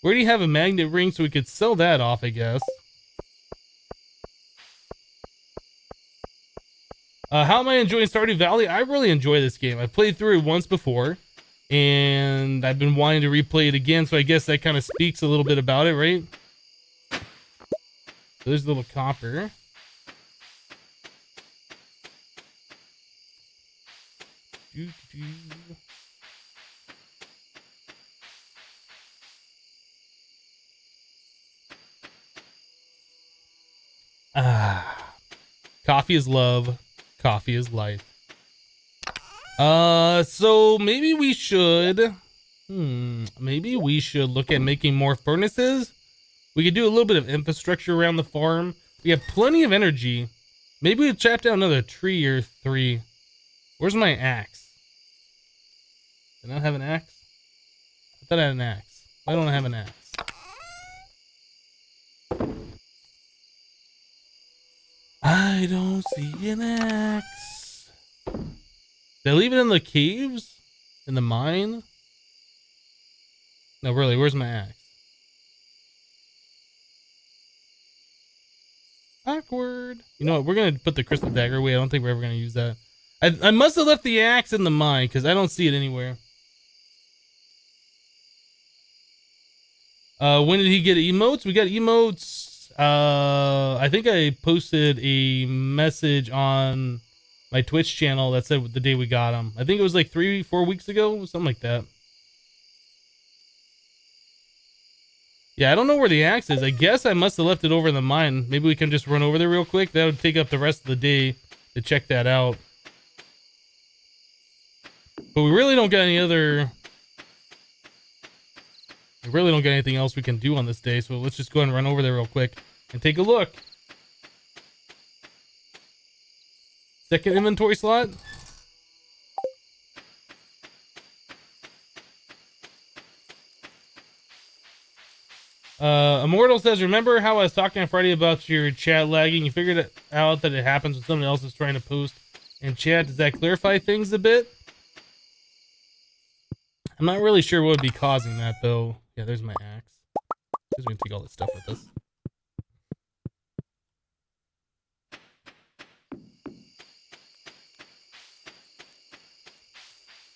We already have a magnet ring, so we could sell that off, I guess. How am I enjoying Stardew Valley? I really enjoy this game. I've played through it once before, and I've been wanting to replay it again, so I guess that kind of speaks a little bit about it, right? So there's a little copper. Coffee is love. Coffee is life. So maybe we should look at making more furnaces. We could do a little bit of infrastructure around the farm. We have plenty of energy. Maybe we chop down another tree or 3. Where's my axe? Did I not have an axe? I thought I had an axe. Why don't I have an axe? I don't see an axe. Did I leave it in the caves? In the mine? No, really, where's my axe? Awkward. You know what? We're going to put the crystal dagger away. I don't think we're ever going to use that. I must have left the axe in the mine because I don't see it anywhere. When did he get emotes? We got emotes. I think I posted a message on my Twitch channel that said the day we got them. I think it was like 3-4 weeks ago, something like that. Yeah, I don't know where the axe is. I guess I must have left it over in the mine. Maybe we can just run over there real quick. That would take up the rest of the day to check that out. But we really don't got any other... We really don't got anything else we can do on this day, so let's just go ahead and run over there real quick and take a look. Second inventory slot. Immortal says, remember how I was talking on Friday about your chat lagging? You figured it out that it happens when someone else is trying to post in chat. Does that clarify things a bit? I'm not really sure what would be causing that, though. Yeah, there's my axe. Just gonna take all this stuff with us.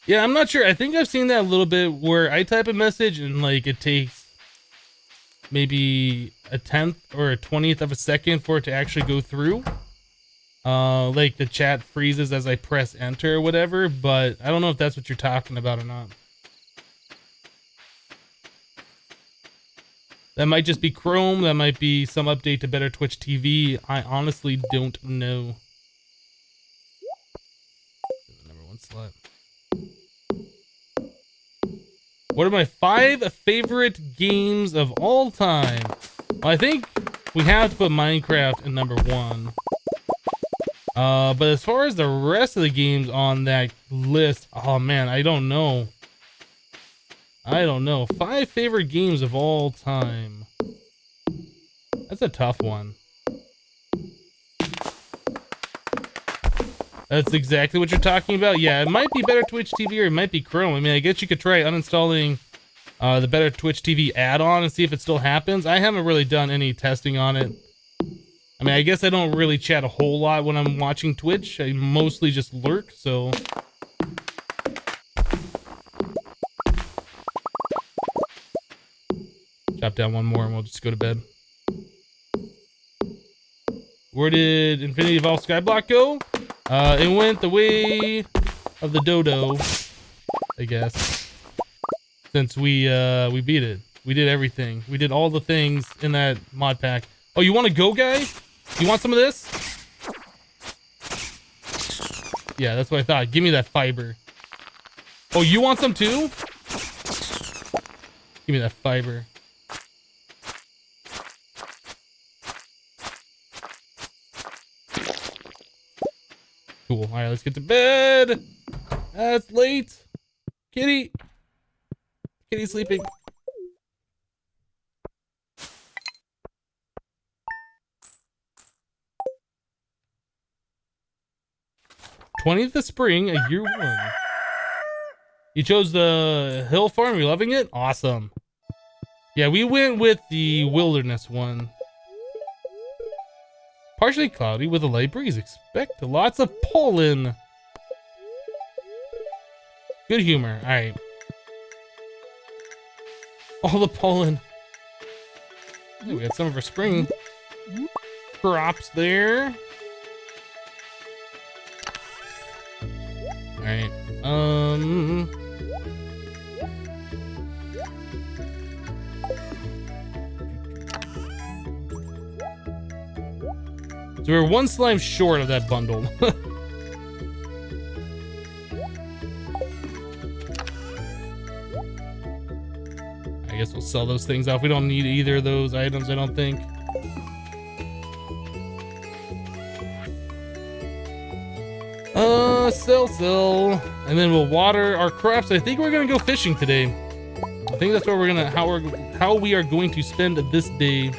Yeah, I'm not sure. I think I've seen that a little bit where I type a message and like it takes maybe a 10th or a 20th of a second for it to actually go through. Like the chat freezes as I press enter or whatever, but I don't know if that's what you're talking about or not. That might just be Chrome. That might be some update to Better Twitch TV. I honestly don't know. Number 1 slot. What are my 5 favorite games of all time? Well, I think we have to put Minecraft in number 1. But as far as the rest of the games on that list, oh man, I don't know. 5 favorite games of all time. That's a tough one. That's exactly what you're talking about. Yeah, it might be Better Twitch TV or it might be Chrome. I mean, I guess you could try uninstalling the Better Twitch TV add-on and see if it still happens. I haven't really done any testing on it. I mean, I guess I don't really chat a whole lot when I'm watching Twitch. I mostly just lurk, so... Chop down one more and we'll just go to bed. Where did Infinity Evolve Skyblock go? It went the way of the dodo, I guess. Since we beat it. We did everything. We did all the things in that mod pack. Oh, you want to go, guy? You want some of this? Yeah, that's what I thought. Give me that fiber. Oh, you want some too? Give me that fiber. Cool. All right, let's get to bed. It's late. Kitty. Kitty's sleeping. '20th of spring, a year 1. You chose the hill farm. You're loving it? Awesome. Yeah, we went with the wilderness one. Partially cloudy with a light breeze. Expect lots of pollen. Good humor. All right. All the pollen. Hey, we got some of our spring crops there. All right. So we're 1 slime short of that bundle. I guess we'll sell those things off. We don't need either of those items, I don't think. Sell. And then we'll water our crops. I think we're gonna go fishing today. I think that's what we're gonna, how we are going to spend this day.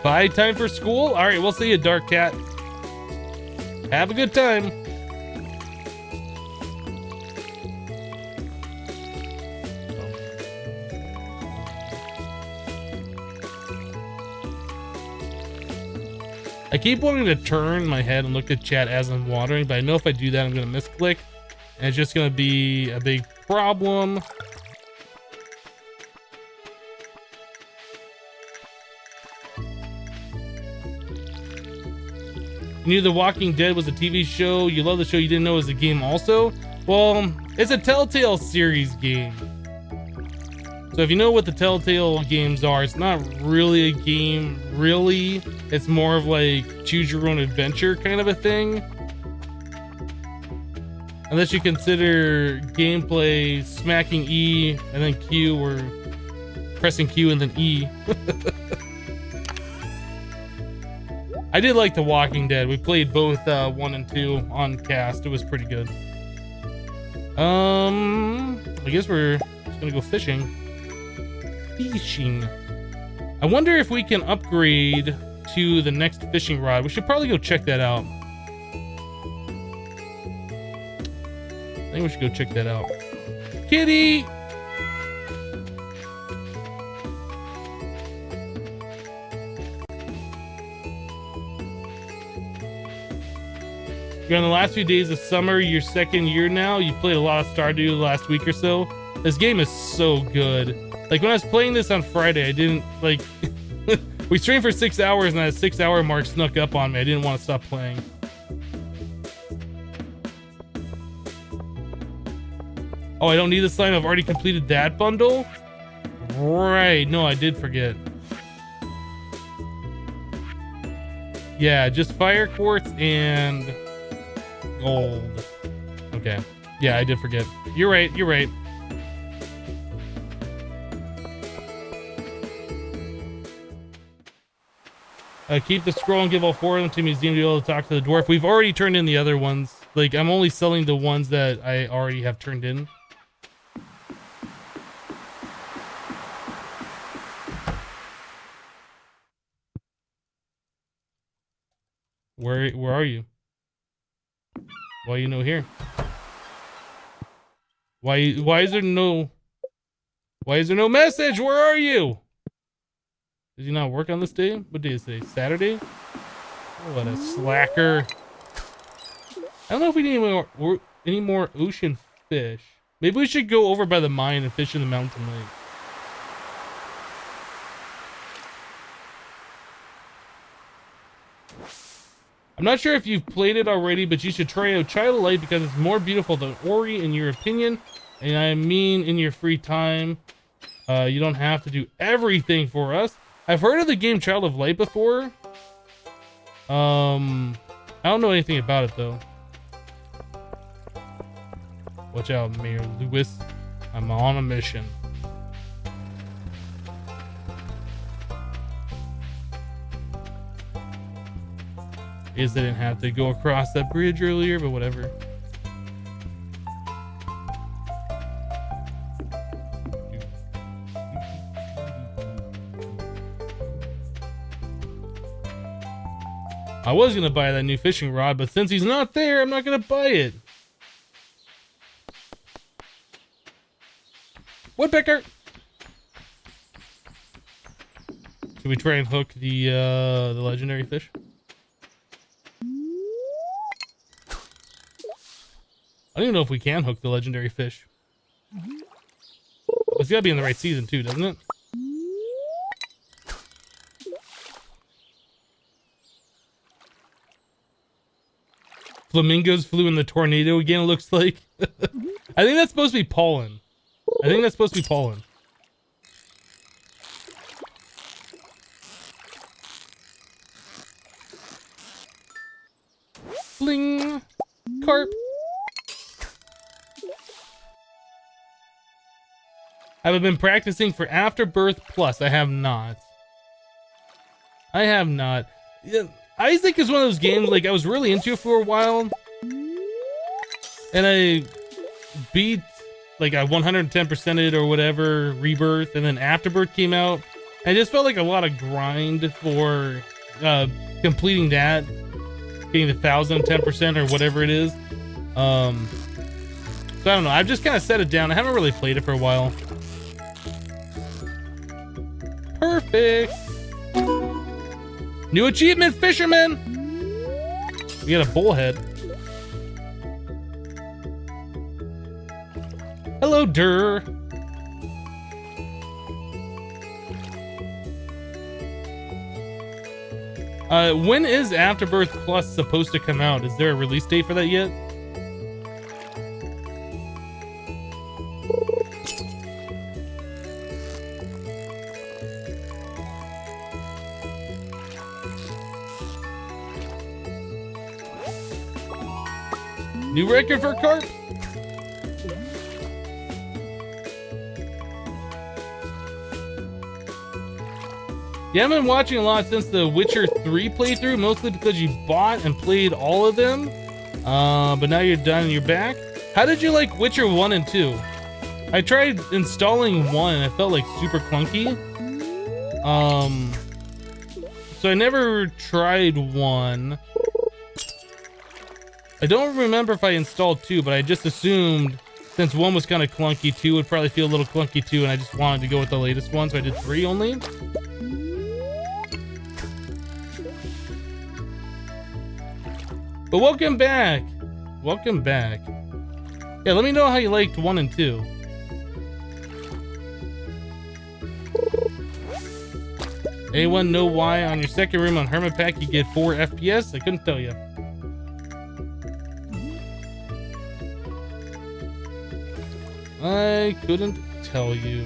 Bye, time for school? Alright, we'll see you, Dark Cat. Have a good time. I keep wanting to turn my head and look at chat as I'm watering, but I know if I do that, I'm going to misclick. And it's just going to be a big problem. You knew The Walking Dead was a TV show. You love the show. You didn't know it was a game also. Well, it's a Telltale series game. So if you know what the Telltale games are, it's not really a game, really. It's more of like choose your own adventure kind of a thing. Unless you consider gameplay smacking E and then Q, or pressing Q and then E. I did like The Walking Dead. We played both 1 and 2 on cast. It was pretty good. I guess we're just gonna go fishing. I wonder if we can upgrade to the next fishing rod. We should probably go check that out. I think we should go check that out. Kitty! You're on the last few days of summer, your second year now. You played a lot of Stardew the last week or so. This game is so good. Like when I was playing this on Friday, I didn't like we streamed for 6 hours and that 6 hour mark snuck up on me. I didn't want to stop playing. Oh, I don't need the slime. I've already completed that bundle. Right. No, I did forget. Yeah, just fire quartz and gold. Okay. Yeah, I did forget. You're right. You're right. Keep the scroll and give all 4 of them to museum to be able to talk to the dwarf. We've already turned in the other ones. Like, I'm only selling the ones that I already have turned in. Where are you? Why are you no here? Why is there no message? Where are you? Did you not work on this day? What day is today? Saturday? Oh, what a slacker. I don't know if we need any more ocean fish. Maybe we should go over by the mine and fish in the mountain lake. I'm not sure if you've played it already, but you should try out Child of Light because it's more beautiful than Ori in your opinion. And I mean in your free time. You don't have to do everything for us. I've heard of the game Child of Light before. I don't know anything about it though. Watch out, Mayor Lewis. I'm on a mission. I guess I didn't have to go across that bridge earlier, but whatever. I was gonna buy that new fishing rod, but since he's not there, I'm not gonna buy it. Woodpecker! Should we try and hook the legendary fish? I don't even know if we can hook the legendary fish. It's gotta be in the right season too, doesn't it? Flamingos flew in the tornado again, it looks like. I think that's supposed to be pollen. I think that's supposed to be pollen. Bling! Carp! Have I been practicing for Afterbirth Plus? I have not. I have not. Yeah, Isaac is one of those games, like, I was really into it for a while. And I beat, like, I 110%ed or whatever, Rebirth, and then Afterbirth came out. And I just felt like a lot of grind for completing that. Getting the 1010% or whatever it is. So I don't know, I've just kind of set it down. I haven't really played it for a while. Perfect. New achievement, fisherman. We got a bullhead. Hello, Durr. When is Afterbirth Plus supposed to come out? Is there a release date for that yet? New record for carp? Yeah, I've been watching a lot since the Witcher 3 playthrough, mostly because you bought and played all of them. But now you're done and you're back. How did you like Witcher 1 and 2? I tried installing 1 and it felt like super clunky. So I never tried 1. I don't remember if I installed 2, but I just assumed since 1 was kind of clunky, 2 would probably feel a little clunky too, and I just wanted to go with the latest one, so I did 3 only. But welcome back. Welcome back. Yeah, let me know how you liked 1 and 2. Anyone know why on your second room on Hermit Pack you get 4 FPS? I couldn't tell you. I couldn't tell you.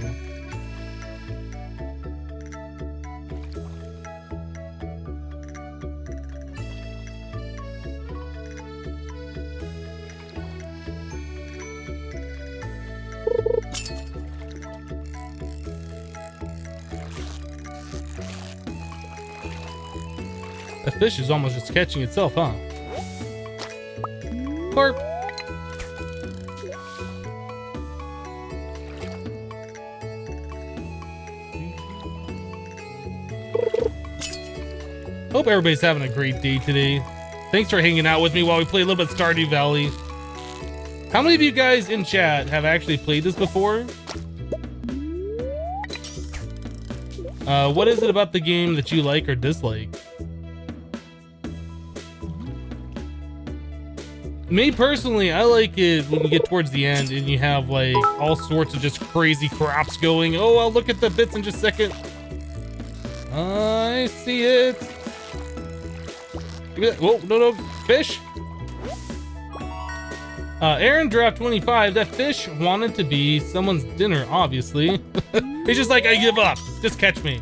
That fish is almost just catching itself, huh? Carp. Hope everybody's having a great day today. Thanks for hanging out with me while we play a little bit of Stardew Valley. How many of you guys in chat have actually played this before? What is it about the game that you like or dislike? Me personally, I like it when you get towards the end and you have like all sorts of just crazy crops going. Oh, I'll look at the bits in just a second. I see it. Give me that. Whoa, no, fish. Aaron dropped 25. That fish wanted to be someone's dinner, obviously. He's just like, I give up. Just catch me.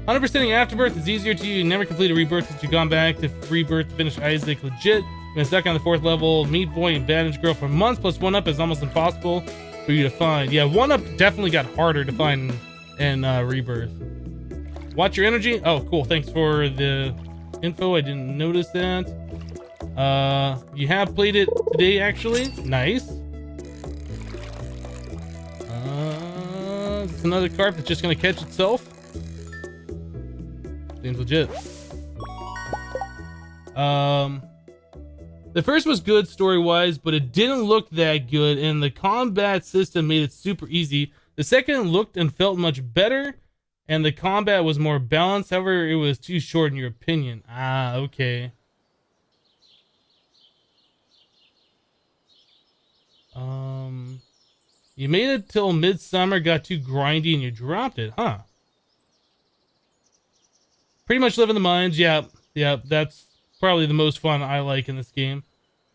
100%ing Afterbirth is easier to you. You never complete a rebirth since you've gone back to rebirth to finish Isaac. Legit. Been stuck on the 4th level. Meat Boy and Bandage Girl for months. Plus 1-up is almost impossible for you to find. Yeah, 1-up definitely got harder to find in rebirth. Watch your energy. Oh, cool. Thanks for the info. I didn't notice that. You have played it today, actually. Nice. It's another carp that's just gonna catch itself. Seems legit. The first was good story-wise, but it didn't look that good, and the combat system made it super easy. The second looked and felt much better, and the combat was more balanced. However, it was too short in your opinion. Ah, okay. You made it till midsummer, got too grindy, and you dropped it, huh? Pretty much living the mines. Yeah, that's probably the most fun I like in this game.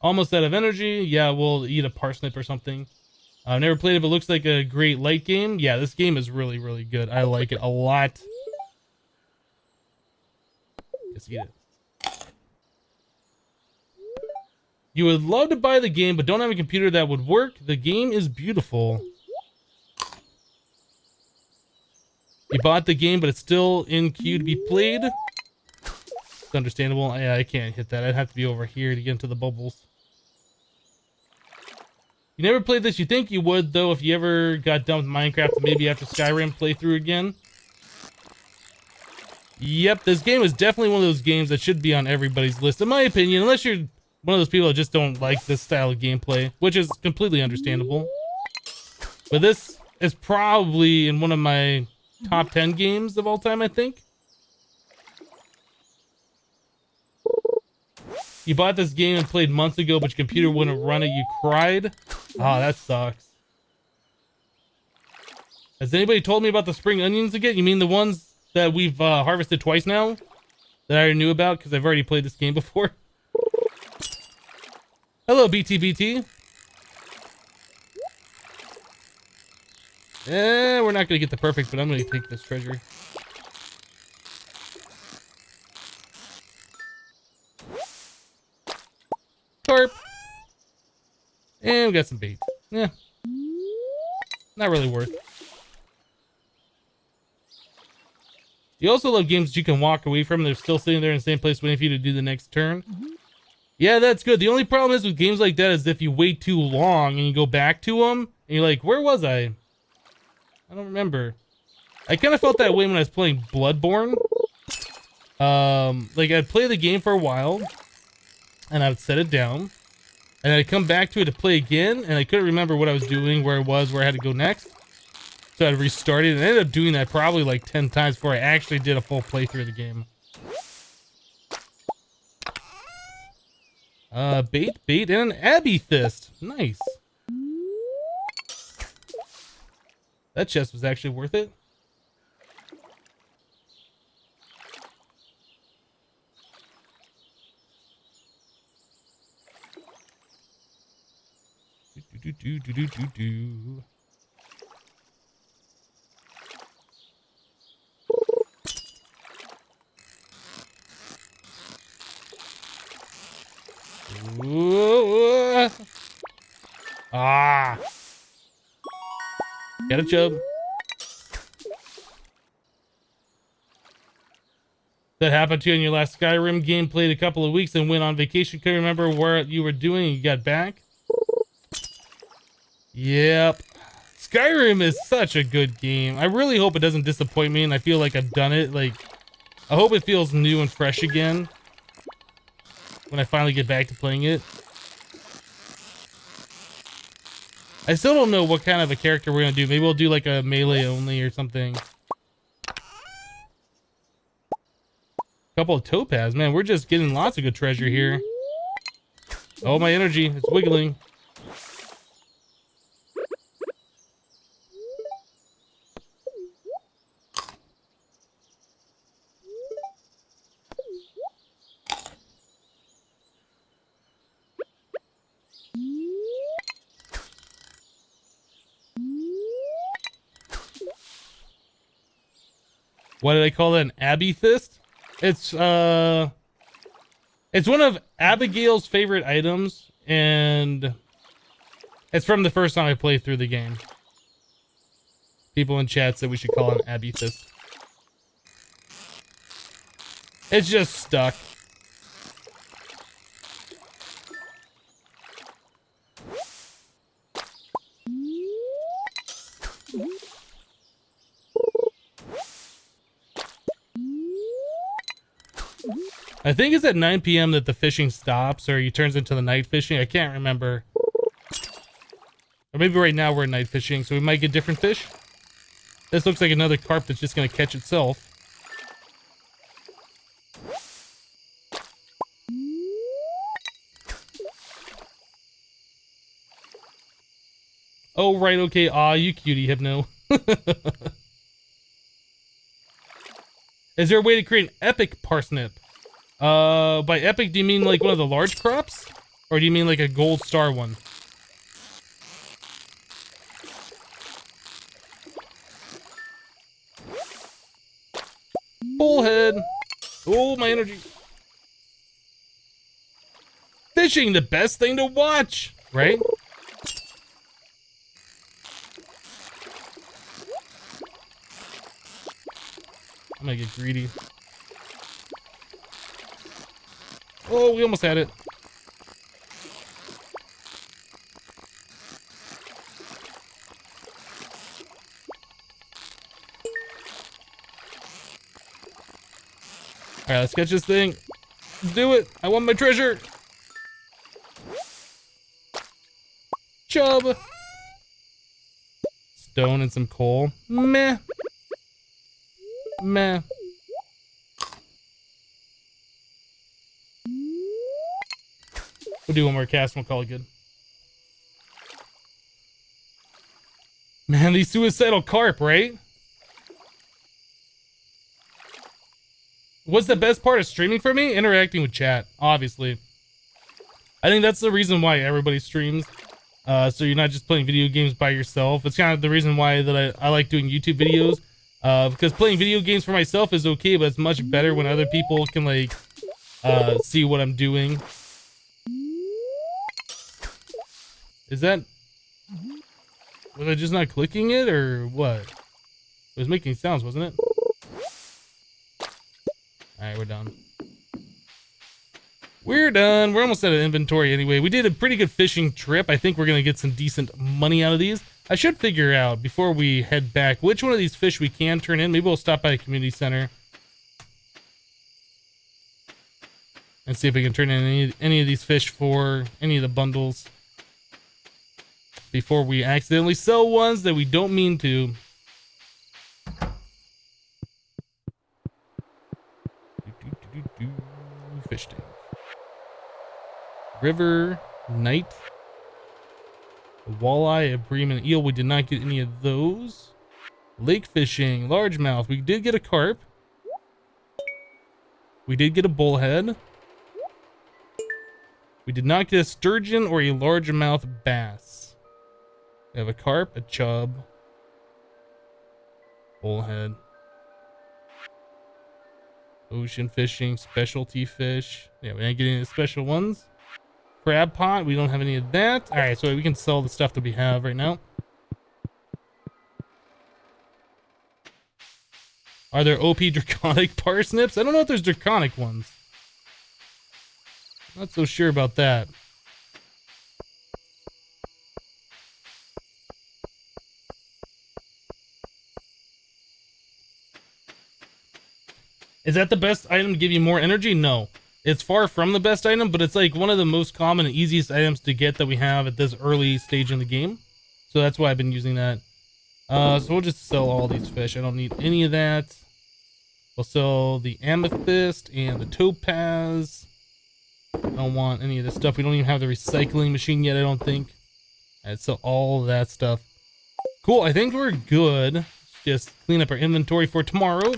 Almost out of energy. Yeah, we'll eat a parsnip or something. I've never played it, but looks like a great light game. Yeah, this game is really, really good. I like it a lot. Let's eat it. You would love to buy the game, but don't have a computer that would work. The game is beautiful. You bought the game, but it's still in queue to be played. It's understandable. Yeah, I can't hit that. I'd have to be over here to get into the bubbles. You never played this. You think you would, though, if you ever got done with Minecraft, maybe after Skyrim playthrough again. Yep, this game is definitely one of those games that should be on everybody's list, in my opinion, unless you're one of those people that just don't like this style of gameplay, which is completely understandable. But this is probably in one of my top 10 games of all time, I think. You bought this game and played months ago, but your computer wouldn't run it. You cried. Oh, that sucks. Has anybody told me about the spring onions again? You mean the ones that we've harvested twice now? that I already knew about because I've already played this game before. Hello, BTBT. We're not gonna get the perfect, but I'm gonna take this treasure. Carp. And we got some bait. Yeah. Not really worth. You also love games that you can walk away from. They're still sitting there in the same place waiting for you to do the next turn. Yeah, that's good. The only problem is with games like that is if you wait too long and you go back to them, and you're like, where was I? I don't remember. I kind of felt that way when I was playing Bloodborne. Like I'd play the game for a while, and I'd set it down, and I'd come back to it to play again, and I couldn't remember what I was doing, where I was, where I had to go next. So I'd restart it, and I ended up doing that probably like 10 times before I actually did a full playthrough of the game. Bait, and an amethyst. Nice. That chest was actually worth it. Do. Ooh. Ah. Get a chub. That happened to you in your last Skyrim game. Played a couple of weeks and went on vacation. Couldn't remember what you were doing and you got back. Yep. Skyrim is such a good game. I really hope it doesn't disappoint me and I feel like I've done it. Like, I hope it feels new and fresh again when I finally get back to playing it. I still don't know what kind of a character we're gonna do. Maybe we'll do like a melee only or something. Couple of topaz, man. We're just getting lots of good treasure here. Oh, my energy, it's wiggling. What did I call it? An amethyst? It's one of Abigail's favorite items, and it's from the first time I played through the game. People in chat said we should call it an amethyst. It's just stuck. I think it's at 9 p.m. that the fishing stops, or he turns into the night fishing. I can't remember. Or maybe right now we're night fishing, so we might get different fish. This looks like another carp that's just gonna catch itself. Oh, right, okay. Aw, you cutie, Hypno. Is there a way to create an epic parsnip? By epic, do you mean like one of the large crops? Or do you mean like a gold star one? Bullhead. Oh, my energy. Fishing, the best thing to watch, right? I'm gonna get greedy. Oh, we almost had it. Alright, let's catch this thing. Let's do it. I want my treasure. Chub. Stone and some coal. Meh. Meh. We'll do one more cast and we'll call it good. Man, these suicidal carp, right? What's the best part of streaming for me? Interacting with chat, obviously. I think that's the reason why everybody streams. So you're not just playing video games by yourself. It's kind of the reason why that I like doing YouTube videos. Because playing video games for myself is okay, but it's much better when other people can like see what I'm doing. Is that... Was I just not clicking it or what? It was making sounds, wasn't it? Alright, we're done. We're done. We're almost out of inventory anyway. We did a pretty good fishing trip. I think we're going to get some decent money out of these. I should figure out before we head back which one of these fish we can turn in. Maybe we'll stop by a community center and see if we can turn in any of these fish for any of the bundles before we accidentally sell ones that we don't mean to. Fish tank. River, night, a walleye, a bream, and an eel. We did not get any of those. Lake fishing, largemouth. We did get a carp. We did get a bullhead. We did not get a sturgeon or a largemouth bass. We have a carp, a chub, bullhead. Ocean fishing, specialty fish. Yeah, we didn't get any of the special ones. Crab pot, we don't have any of that. Alright, so we can sell the stuff that we have right now. Are there OP draconic parsnips? I don't know if there's draconic ones. Not so sure about that. Is that the best item to give you more energy? No. It's far from the best item, but it's like one of the most common and easiest items to get that we have at this early stage in the game. So that's why I've been using that. So we'll just sell all these fish. I don't need any of that. We'll sell the amethyst and the topaz. I don't want any of this stuff. We don't even have the recycling machine yet, I don't think. Alright, so all that stuff. Cool, I think we're good. Just clean up our inventory for tomorrow.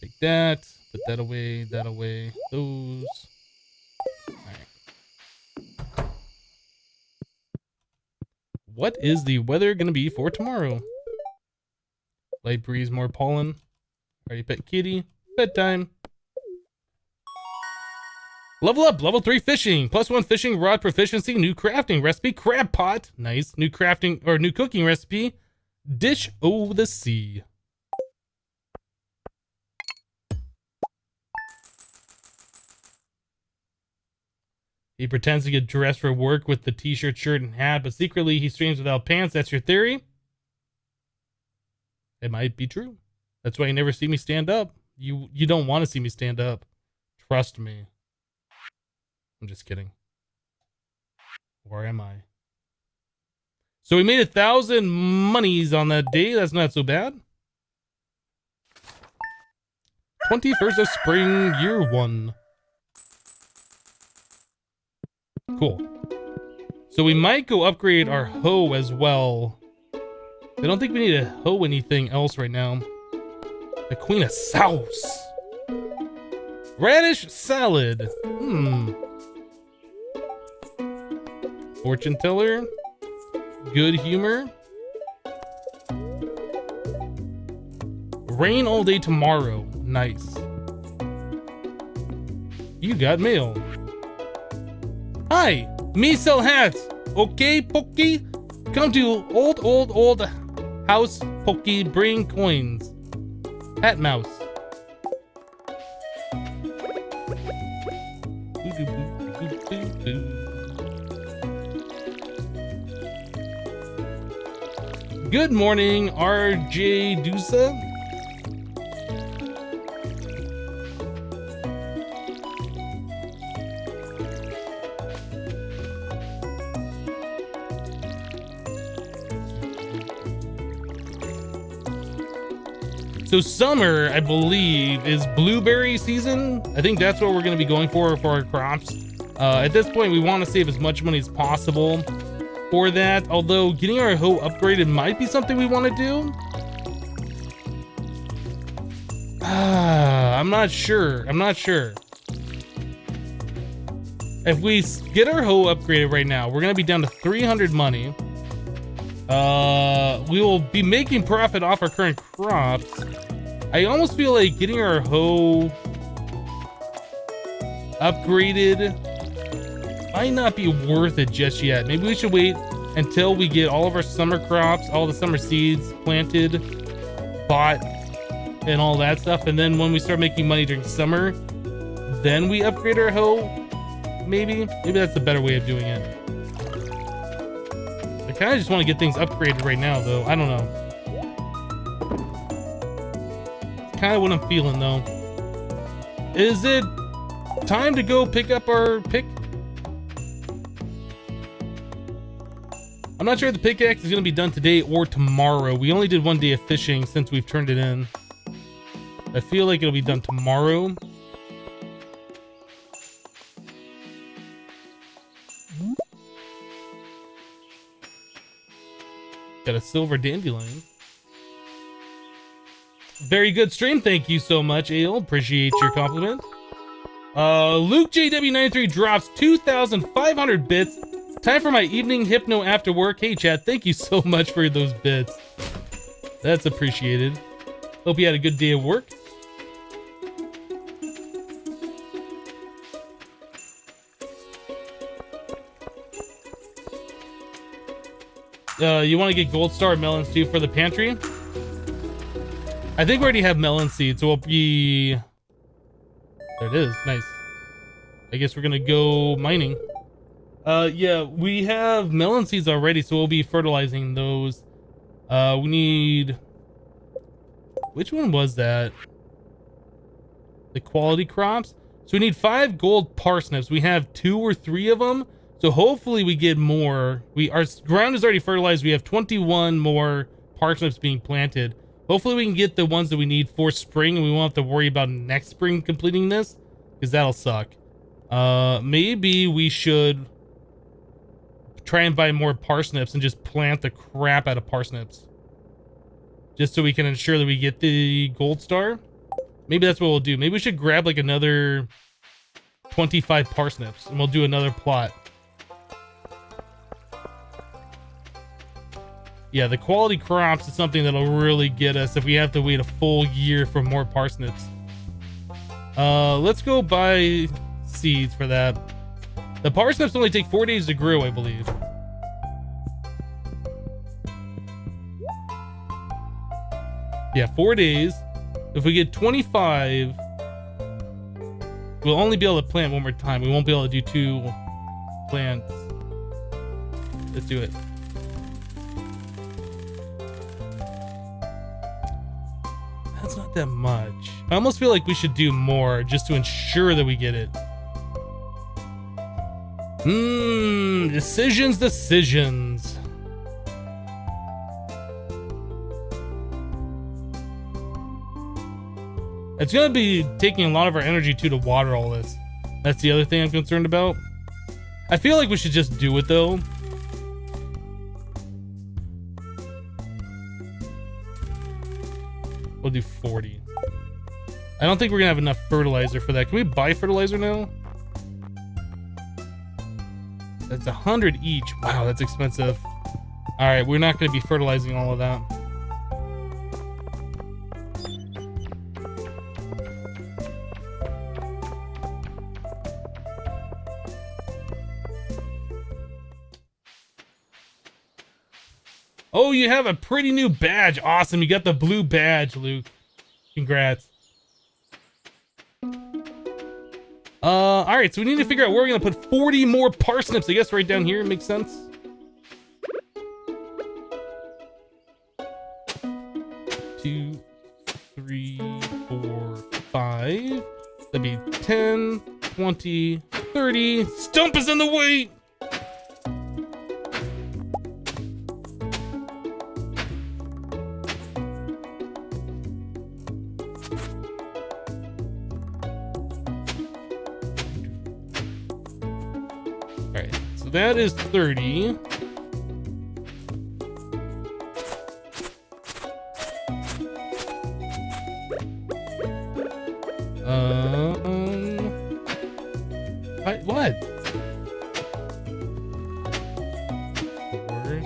Take that, put that away, those. Alright. What is the weather gonna be for tomorrow? Light breeze, more pollen. Already pet kitty. Bedtime. Level up, level 3 fishing. +1 fishing rod proficiency, new crafting recipe, crab pot. Nice. New crafting or new cooking recipe. Dish o' the sea. He pretends to get dressed for work with the t-shirt, shirt, and hat, but secretly he streams without pants. That's your theory? It might be true. That's why you never see me stand up. You don't want to see me stand up. Trust me. I'm just kidding. Where am I? So we made 1,000 monies on that day. That's not so bad. 21st of spring, year 1. Cool. So we might go upgrade our hoe as well. I don't think we need to hoe anything else right now. The queen of sauce. Radish salad. Fortune teller. Good humor. Rain all day tomorrow. Nice. You got mail. Hi, me sell hats. Okay, Pokey? Come to old house Pokey, bring coins. Hat mouse. Good morning, RJ Dusa. So summer, I believe, is blueberry season. I think that's what we're going to be going for our crops. At this point, we want to save as much money as possible for that. Although getting our hoe upgraded might be something we want to do. I'm not sure. If we get our hoe upgraded right now, we're gonna be down to 300 money. We will be making profit off our current crops. I almost feel like getting our hoe upgraded might not be worth it just yet. Maybe we should wait until we get all of our summer crops, all the summer seeds planted, bought, and all that stuff. And then when we start making money during summer, then we upgrade our hoe. Maybe that's the better way of doing it. I kind of just want to get things upgraded right now, though. I don't know. Kind of what I'm feeling, though. Is it time to go pick up our pick? I'm not sure if the pickaxe is going to be done today or tomorrow. We only did 1 day of fishing since we've turned it in. I feel like it'll be done tomorrow. Got a silver dandelion. Very good stream. Thank you so much, Ale. Appreciate your compliment. Luke JW93 drops 2,500 bits. Time for my evening hypno after work. Hey, chat. Thank you so much for those bits. That's appreciated. Hope you had a good day of work. You want to get gold star melons too for the pantry? I think we already have melon seeds, so we'll be... There it is. Nice. I guess we're gonna go mining. Yeah, we have melon seeds already, so we'll be fertilizing those. We need... Which one was that? The quality crops? So we need 5 gold parsnips. We have 2 or 3 of them. So hopefully we get more. Our ground is already fertilized. We have 21 more parsnips being planted. Hopefully we can get the ones that we need for spring, and we won't have to worry about next spring completing this, because that'll suck. Maybe we should try and buy more parsnips and just plant the crap out of parsnips, just so we can ensure that we get the gold star. Maybe that's what we'll do. Maybe we should grab like another 25 parsnips, and we'll do another plot. Yeah, the quality crops is something that'll really get us if we have to wait a full year for more parsnips. Let's go buy seeds for that. The parsnips only take 4 days to grow, I believe. Yeah, 4 days. If we get 25, we'll only be able to plant one more time. We won't be able to do 2 plants. Let's do it. That's not that much. I almost feel like we should do more just to ensure that we get it. Decisions. It's gonna be taking a lot of our energy too to water all this. That's the other thing I'm concerned about. I feel like we should just do it though. We'll do 40. I don't think we're gonna have enough fertilizer for that. Can we buy fertilizer now? That's 100 each. Wow, that's expensive. All right, we're not gonna be fertilizing all of that. Oh, you have a pretty new badge. Awesome. You got the blue badge, Luke. Congrats. All right, so we need to figure out where we're gonna put 40 more parsnips. I guess right down here makes sense. Two, 3, 4, 5. That'd be 10, 20, 30. Stump is in the way. That is 30.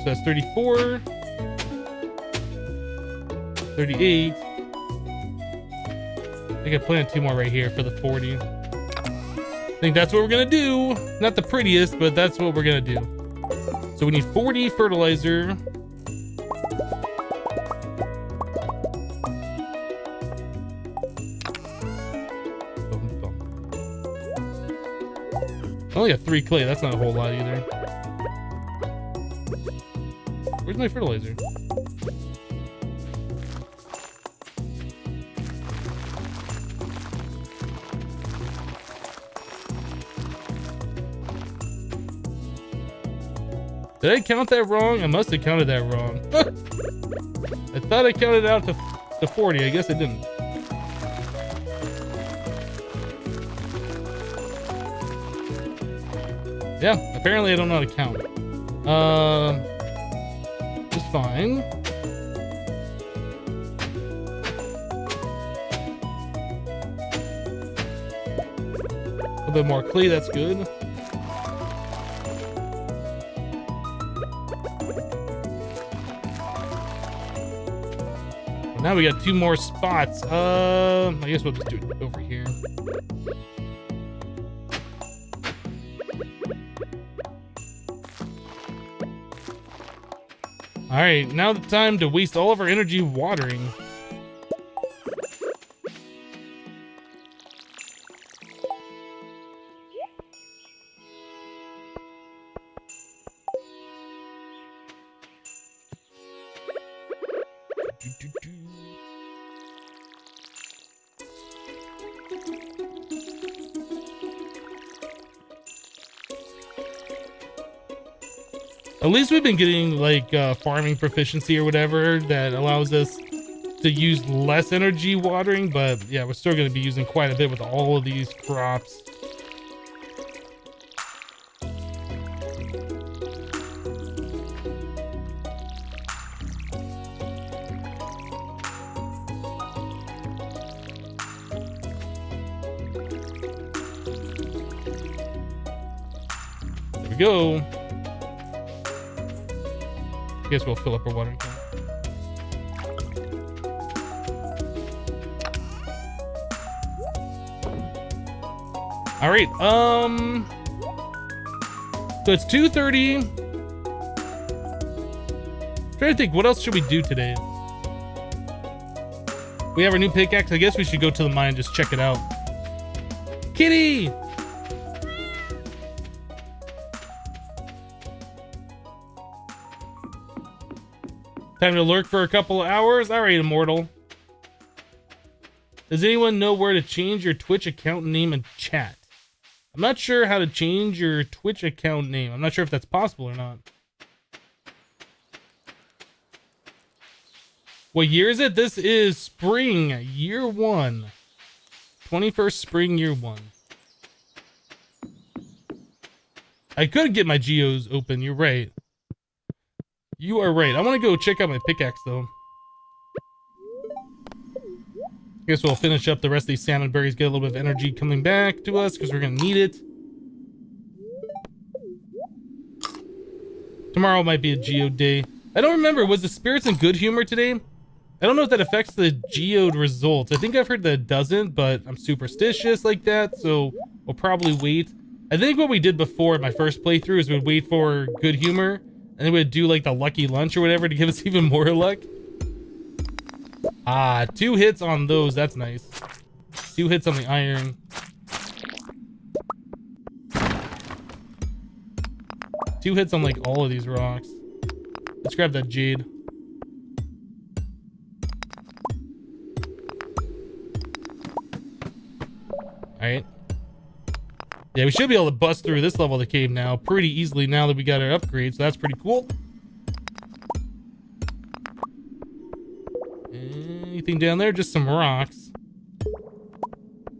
So that's 34. 38. I think I planted 2 more right here for the 40. I think that's what we're gonna do. Not the prettiest, but that's what we're gonna do. So we need 40 fertilizer. I only got 3 clay. That's not a whole lot either. Where's my fertilizer? Did I count that wrong? I must have counted that wrong. I thought I counted out to 40. I guess I didn't. Yeah, apparently I don't know how to count. Just fine. A little bit more clay, that's good. Now we got 2 more spots. I guess we'll just do it over here. All right, now the time to waste all of our energy watering. At least we've been getting like farming proficiency or whatever that allows us to use less energy watering, but yeah, we're still going to be using quite a bit with all of these crops. There we go. I guess we'll fill up our watering tank. All right, so it's 2:30. Trying to think, what else should we do today? We have our new pickaxe. I guess we should go to the mine and just check it out. Kitty! Time to lurk for a couple of hours? Alright, Immortal. Does anyone know where to change your Twitch account name in chat? I'm not sure how to change your Twitch account name. I'm not sure if that's possible or not. What year is it? This is spring, year 1. 21st spring, year 1. I could get my geos open, you're right. You are right. I want to go check out my pickaxe, though. I guess we'll finish up the rest of these salmon berries, get a little bit of energy coming back to us, because we're going to need it. Tomorrow might be a geode day. I don't remember. Was the spirits in good humor today? I don't know if that affects the geode results. I think I've heard that it doesn't, but I'm superstitious like that, so we'll probably wait. I think what we did before my first playthrough is we'd wait for good humor, and then we'd do like the lucky lunch or whatever to give us even more luck. Ah, 2 hits on those. That's nice. 2 hits on the iron. 2 hits on like all of these rocks. Let's grab that jade. Alright. Yeah, we should be able to bust through this level of the cave now pretty easily now that we got our upgrade, so that's pretty cool. Anything down there? Just some rocks.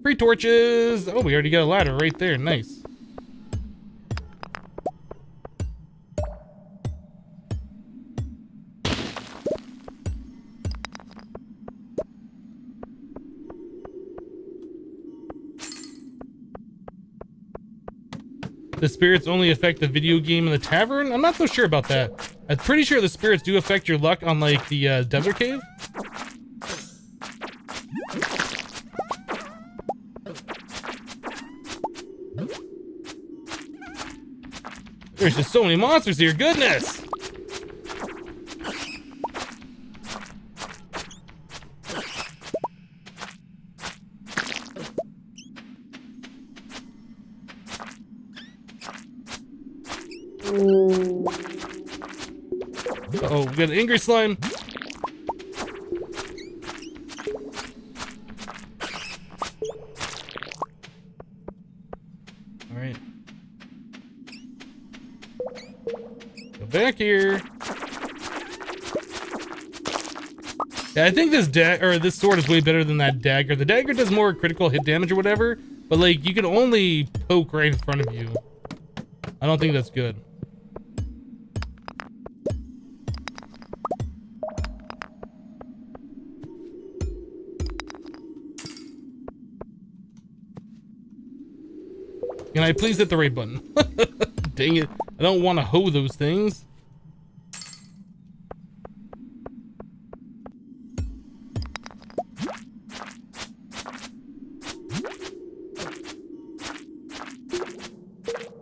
Free torches! Oh, we already got a ladder right there. Nice. the spirits only affect the video game and the tavern? I'm not so sure about that. I'm pretty sure the spirits do affect your luck on like the desert cave. There's just so many monsters here, goodness! Uh-oh, we got an angry slime. Alright. Go back here. Yeah, I think this sword is way better than that dagger. The dagger does more critical hit damage or whatever, but like you can only poke right in front of you. I don't think that's good. Can I please hit the right button? Dang it. I don't want to hoe those things.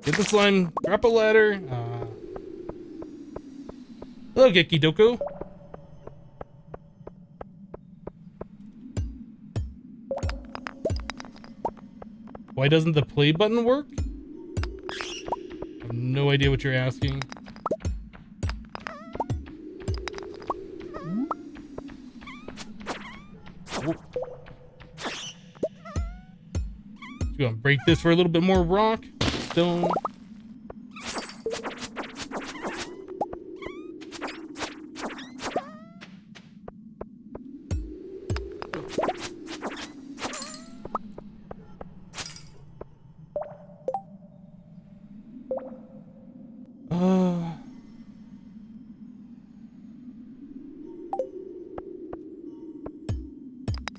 Get the slime. Drop a ladder. Hello, Gekidoko. Why doesn't the play button work? I have no idea what you're asking. Oh. Just gonna break this for a little bit more rock, stone.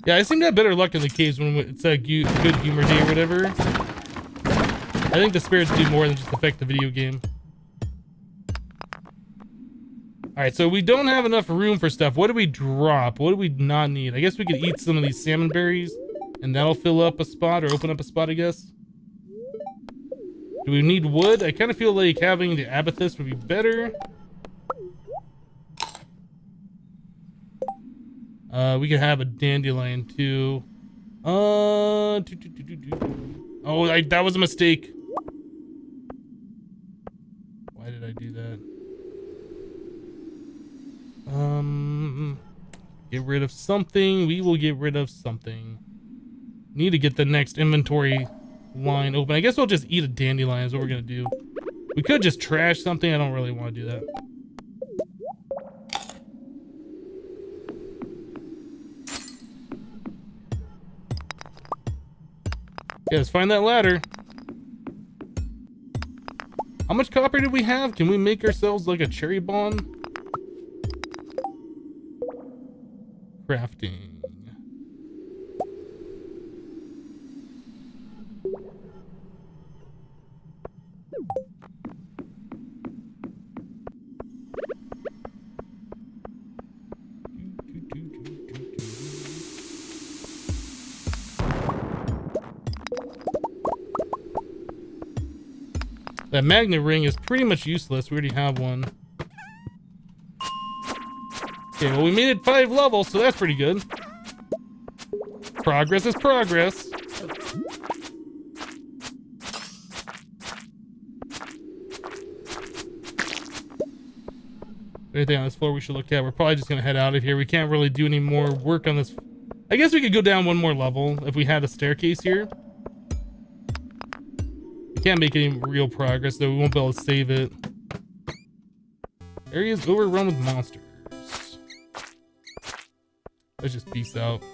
Yeah, I seem to have better luck in the caves when it's a good humor day or whatever. I think the spirits do more than just affect the video game. Alright, so we don't have enough room for stuff. What do we drop? What do we not need? I guess we could eat some of these salmon berries, and that'll fill up a spot, or open up a spot, I guess. Do we need wood? I kind of feel like having the amethyst would be better. We could have a dandelion too. Oh, that was a mistake. Why did I do that? Get rid of something. We will get rid of something. Need to get the next inventory line open. I guess we'll just eat a dandelion is what we're gonna do. We could just trash something. I don't really want to do that. Yeah, let's find that ladder. How much copper did we have? Can we make ourselves like a cherry bomb? Crafting. That magnet ring is pretty much useless. We already have one. Okay, well, we made it 5 levels, so that's pretty good. Progress is progress. Anything on this floor we should look at? We're probably just gonna head out of here. We can't really do any more work on this. I guess we could go down one more level if we had a staircase here. Can't make any real progress, though. We won't be able to save it. Area's overrun with monsters. Let's just peace out.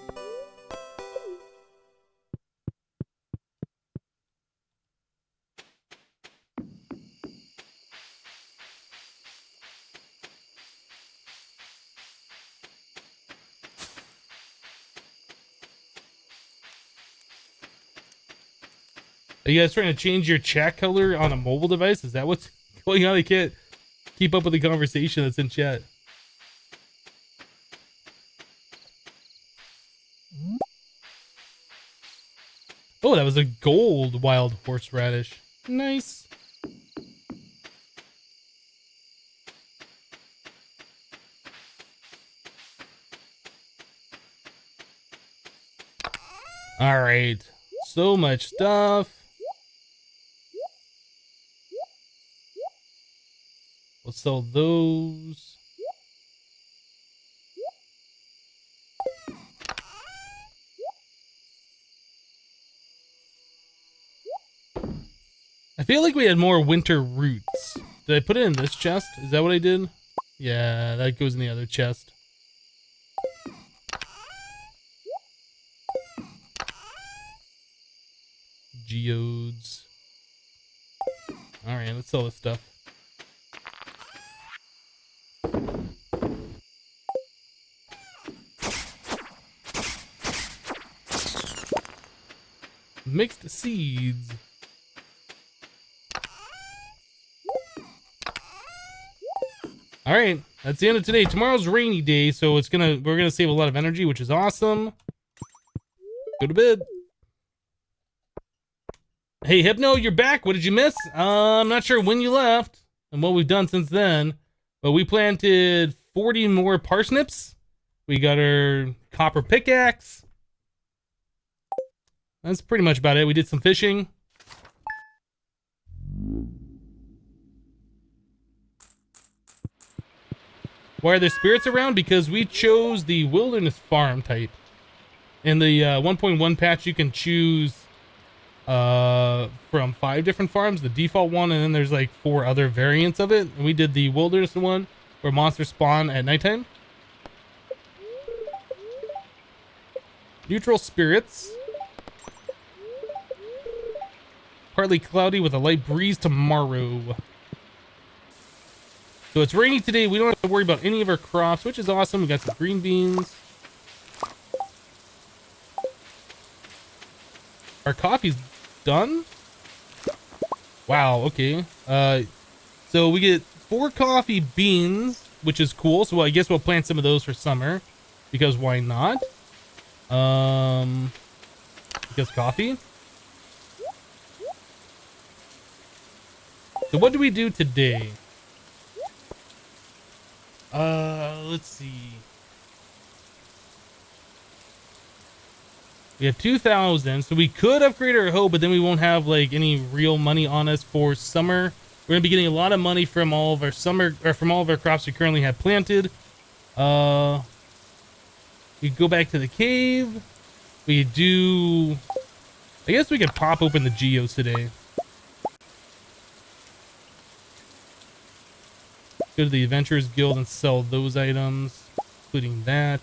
Are you guys trying to change your chat color on a mobile device? Is that what's going on? I can't keep up with the conversation that's in chat. Oh, that was a gold wild horseradish. Nice. All right. So much stuff. Let's sell those. I feel like we had more winter roots. Did I put it in this chest? Is that what I did? Yeah, that goes in the other chest. Geodes. Alright, let's sell this stuff. Mixed seeds. All right, that's the end of today. Tomorrow's rainy day, so we're gonna save a lot of energy, which is awesome. Go to bed. Hey Hypno, you're back. What did you miss? I'm not sure when you left and what we've done since then, but we planted 40 more parsnips. We got our copper pickaxe. That's pretty much about it. We did some fishing. Why are there spirits around? Because we chose the wilderness farm type. In the 1.1 patch, you can choose from 5 different farms, the default one, and then there's like 4 other variants of it. And we did the wilderness one, where monsters spawn at nighttime. Neutral spirits. Partly cloudy with a light breeze tomorrow. So it's rainy today. We don't have to worry about any of our crops, which is awesome. We got some green beans. Our coffee's done? Wow, okay. So we get 4 coffee beans, which is cool. So I guess we'll plant some of those for summer. Because why not? Because coffee. So what do we do today? Let's see. We have 2,000, so we could upgrade our hoe, but then we won't have like any real money on us for summer. We're gonna be getting a lot of money from all of our from all of our crops we currently have planted. We go back to the cave. We do. I guess we could pop open the geos today. Go to the Adventurers Guild and sell those items, including that.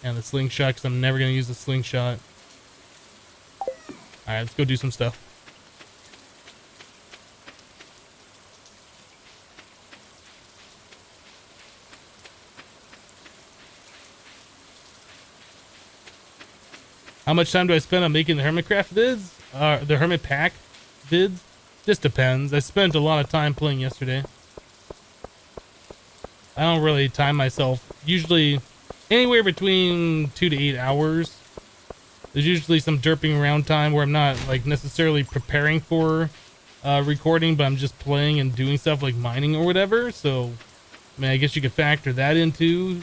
And the slingshot, because I'm never going to use the slingshot. Alright, let's go do some stuff. How much time do I spend on making the Hermitcraft vids? The Hermit Pack vids? Just depends. I spent a lot of time playing yesterday. I don't really time myself. Usually anywhere between 2 to 8 hours. There's usually some derping around time where I'm not like necessarily preparing for recording, but I'm just playing and doing stuff like mining or whatever. So, I mean, I guess you could factor that into.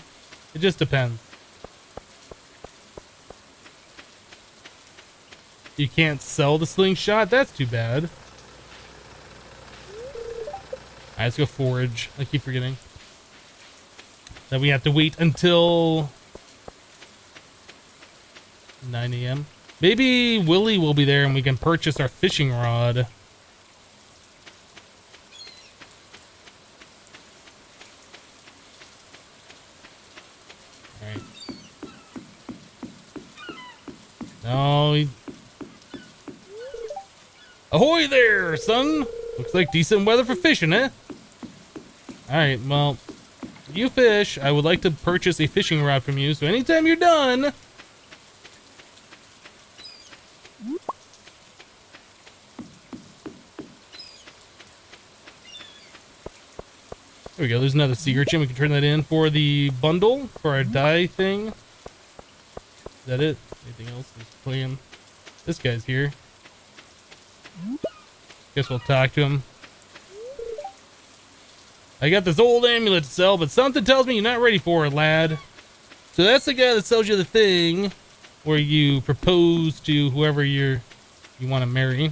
It just depends. You can't sell the slingshot? That's too bad. Alright, let's go forage. I keep forgetting. Then we have to wait until 9 a.m. Maybe Willie will be there and we can purchase our fishing rod. Alright. No. Ahoy there, son! Looks like decent weather for fishing, eh? Alright, well, you fish. I would like to purchase a fishing rod from you, so anytime you're done, There we go. There's another sea urchin. We can turn that in for the bundle for our dye thing. Is that it? Anything else? Let's play him. This guy's here. Guess we'll talk to him. I got this old amulet to sell, but something tells me you're not ready for it, lad. So that's the guy that sells you the thing where you propose to whoever you want to marry.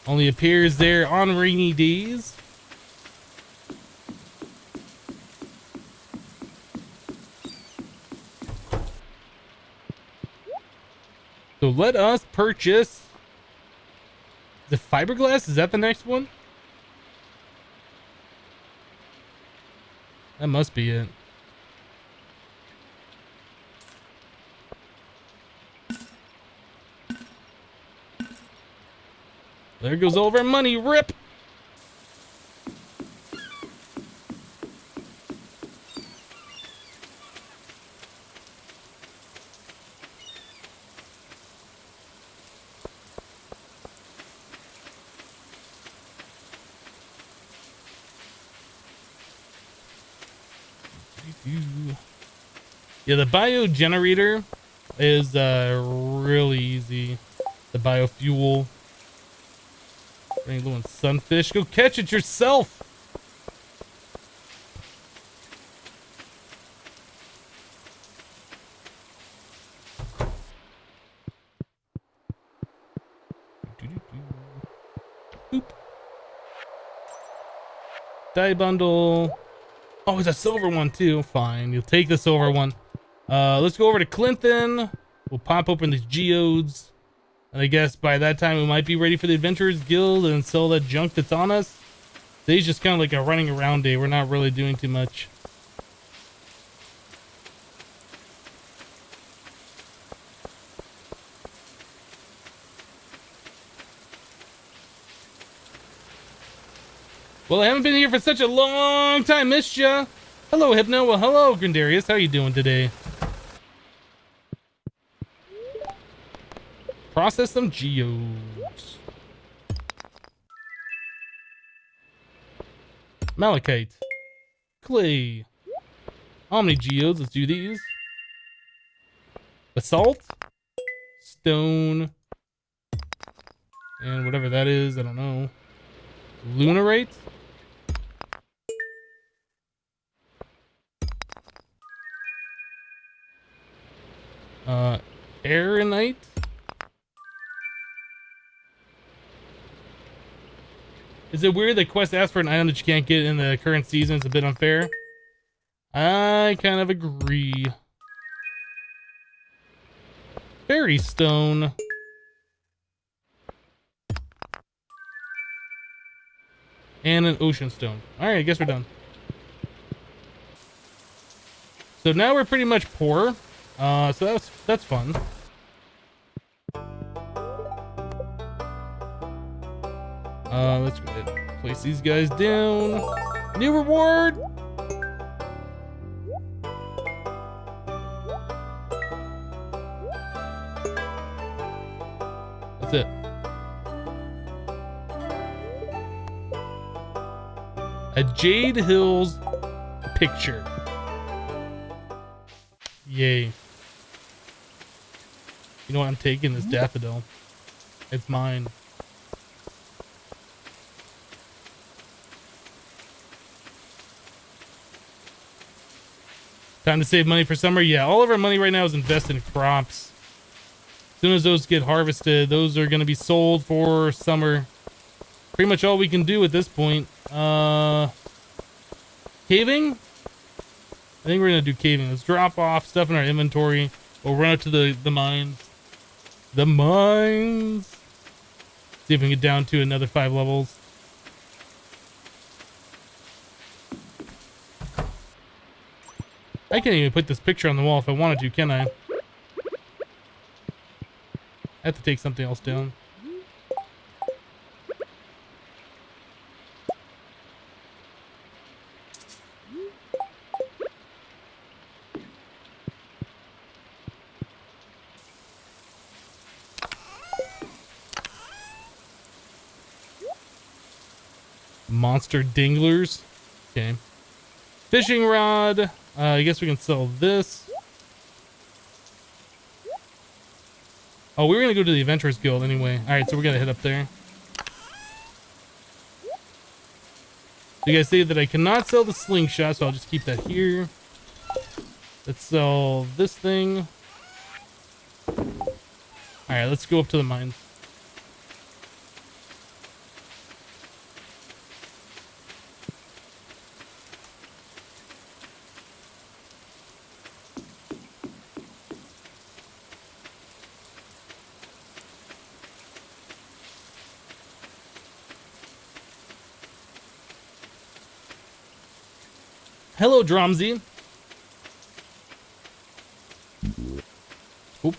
Only appears there on rainy days. So let us purchase the fiberglass. Is that the next one? That must be it. There goes all of our money. Rip. Yeah, the bio generator is really easy. The biofuel. Any little sunfish. Go catch it yourself. Boop. Dye bundle. Oh, it's a silver one too. Fine, you'll take the silver one. Let's go over to Clinton. We'll pop open these geodes. And I guess by that time we might be ready for the Adventurers Guild and sell that junk that's on us. Today's just kind of like a running around day. We're not really doing too much. Well, I haven't been here for such a long time. Missed ya. Hello, Hypno. Well, hello, Grindarius. How you doing today? Process some geodes. Malachite. Clay. How many geodes? Let's do these. Basalt. Stone. And whatever that is, I don't know. Lunarite. Aeronite. Is it weird that Quest asks for an item that you can't get in the current season? It's a bit unfair. I kind of agree. Fairy stone. And an ocean stone. Alright, I guess we're done. So now we're pretty much poor. So that's fun. Let's go ahead and place these guys down. New reward! That's it. A Jade Hills picture. Yay. You know what? I'm taking this daffodil. It's mine. Time to save money for summer? Yeah, all of our money right now is invested in crops. As soon as those get harvested, those are going to be sold for summer. Pretty much all we can do at this point. Caving? I think we're going to do caving. Let's drop off stuff in our inventory. We'll run out to the mines. The mines! See if we can get down to another 5 levels. I can't even put this picture on the wall if I wanted to, can I? I have to take something else down. Monster dinglers. Okay. Fishing rod. I guess we can sell this. Oh, we were gonna go to the Adventurers Guild anyway. Alright, so we're gonna head up there. You guys say that I cannot sell the slingshot, so I'll just keep that here. Let's sell this thing. Alright, let's go up to the mines. Hello, Dromsy. Oop.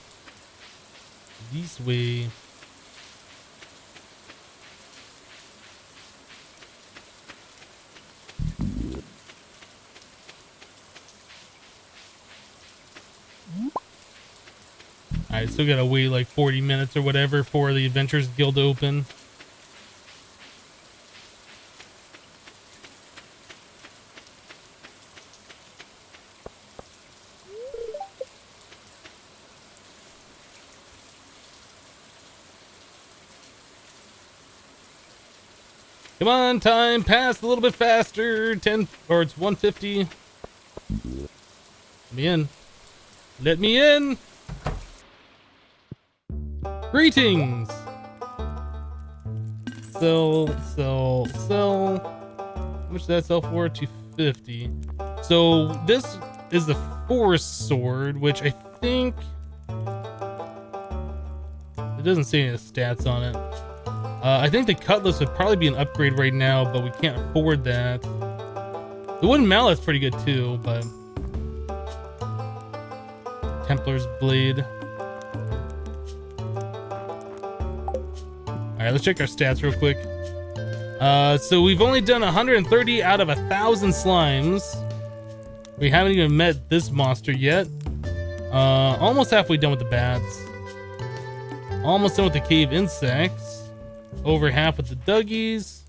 This way. Alright, still gotta wait like 40 minutes or whatever for the Adventurers Guild to open. Come on, time passed a little bit faster. 10 or it's 150. Let me in. Let me in. Greetings. Sell. How much did that sell for? 250. So this is the forest sword, which I think it doesn't say any stats on it. I think the cutlass would probably be an upgrade right now, but we can't afford that. The wooden mallet's pretty good too, but Templar's blade. All right, let's check our stats real quick. So we've only done 130 out of 1,000 slimes. We haven't even met this monster yet. Almost halfway done with the bats. Almost done with the cave insects. Over half with the duggies.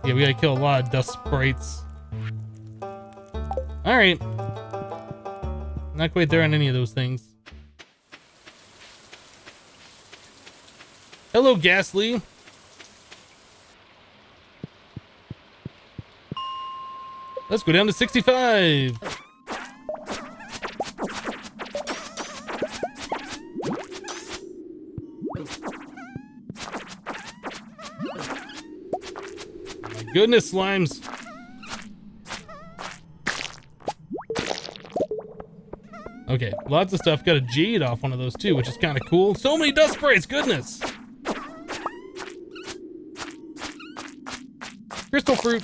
Yeah, we gotta kill a lot of dust sprites. Alright. Not quite there on any of those things. Hello, Ghastly. Let's go down to 65. Goodness, slimes. Okay, lots of stuff. Got a jade off one of those too, which is kind of cool. So many dust sprites, goodness. Crystal fruit.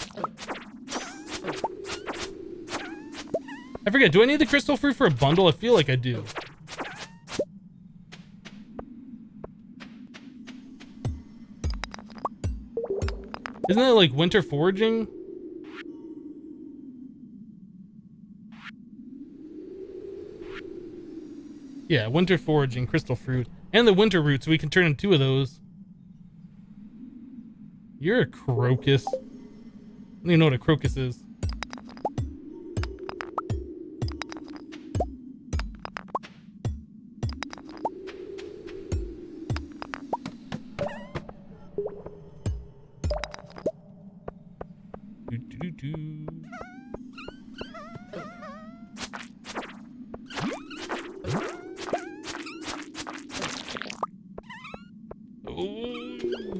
I forget, do I need the crystal fruit for a bundle? I feel like I do. Isn't that like winter foraging? Yeah, winter foraging, crystal fruit, and the winter root, so we can turn in 2 of those. You're a crocus. I don't even know what a crocus is.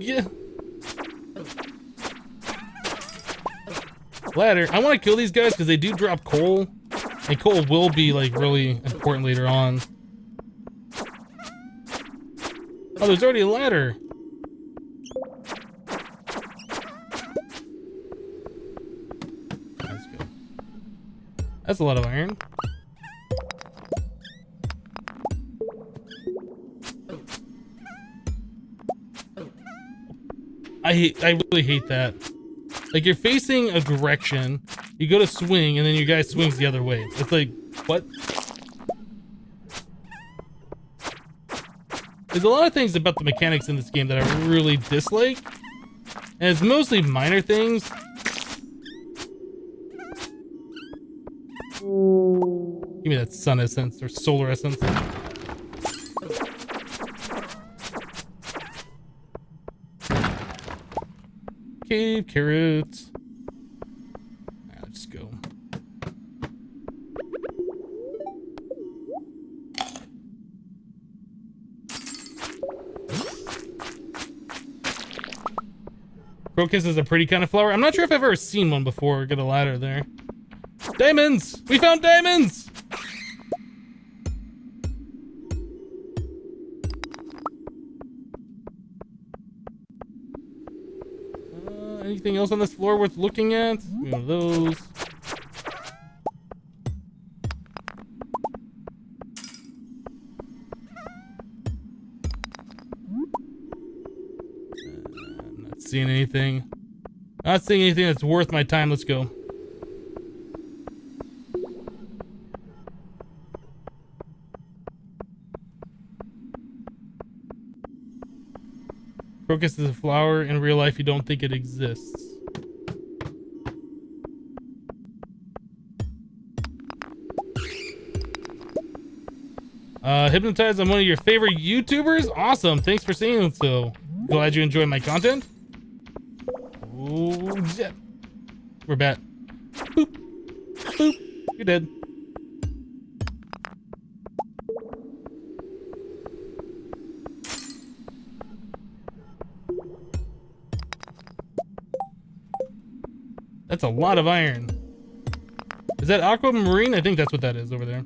Yeah. Ladder. I want to kill these guys because they do drop coal, and coal will be like really important later on. Oh, there's already a ladder. Let's go. That's a lot of iron. I really hate that. Like, you're facing a direction, you go to swing, and then your guy swings the other way. It's like, what? There's a lot of things about the mechanics in this game that I really dislike. And it's mostly minor things. Give me that sun essence or solar essence. Cave carrots. Alright, let's just go. Crocus is a pretty kind of flower. I'm not sure if I've ever seen one before. Get a ladder there. Diamonds! We found diamonds! Anything else on this floor worth looking at? One of those. Not seeing anything. Not seeing anything that's worth my time. Let's go. Crocus is a flower. In real life, you don't think it exists. Hypnotized, I'm one of your favorite YouTubers? Awesome, thanks for saying so. Glad you enjoy my content. Oh, yeah. We're back. Boop. Boop. You're dead. That's a lot of iron. Is that aquamarine? I think that's what that is over there.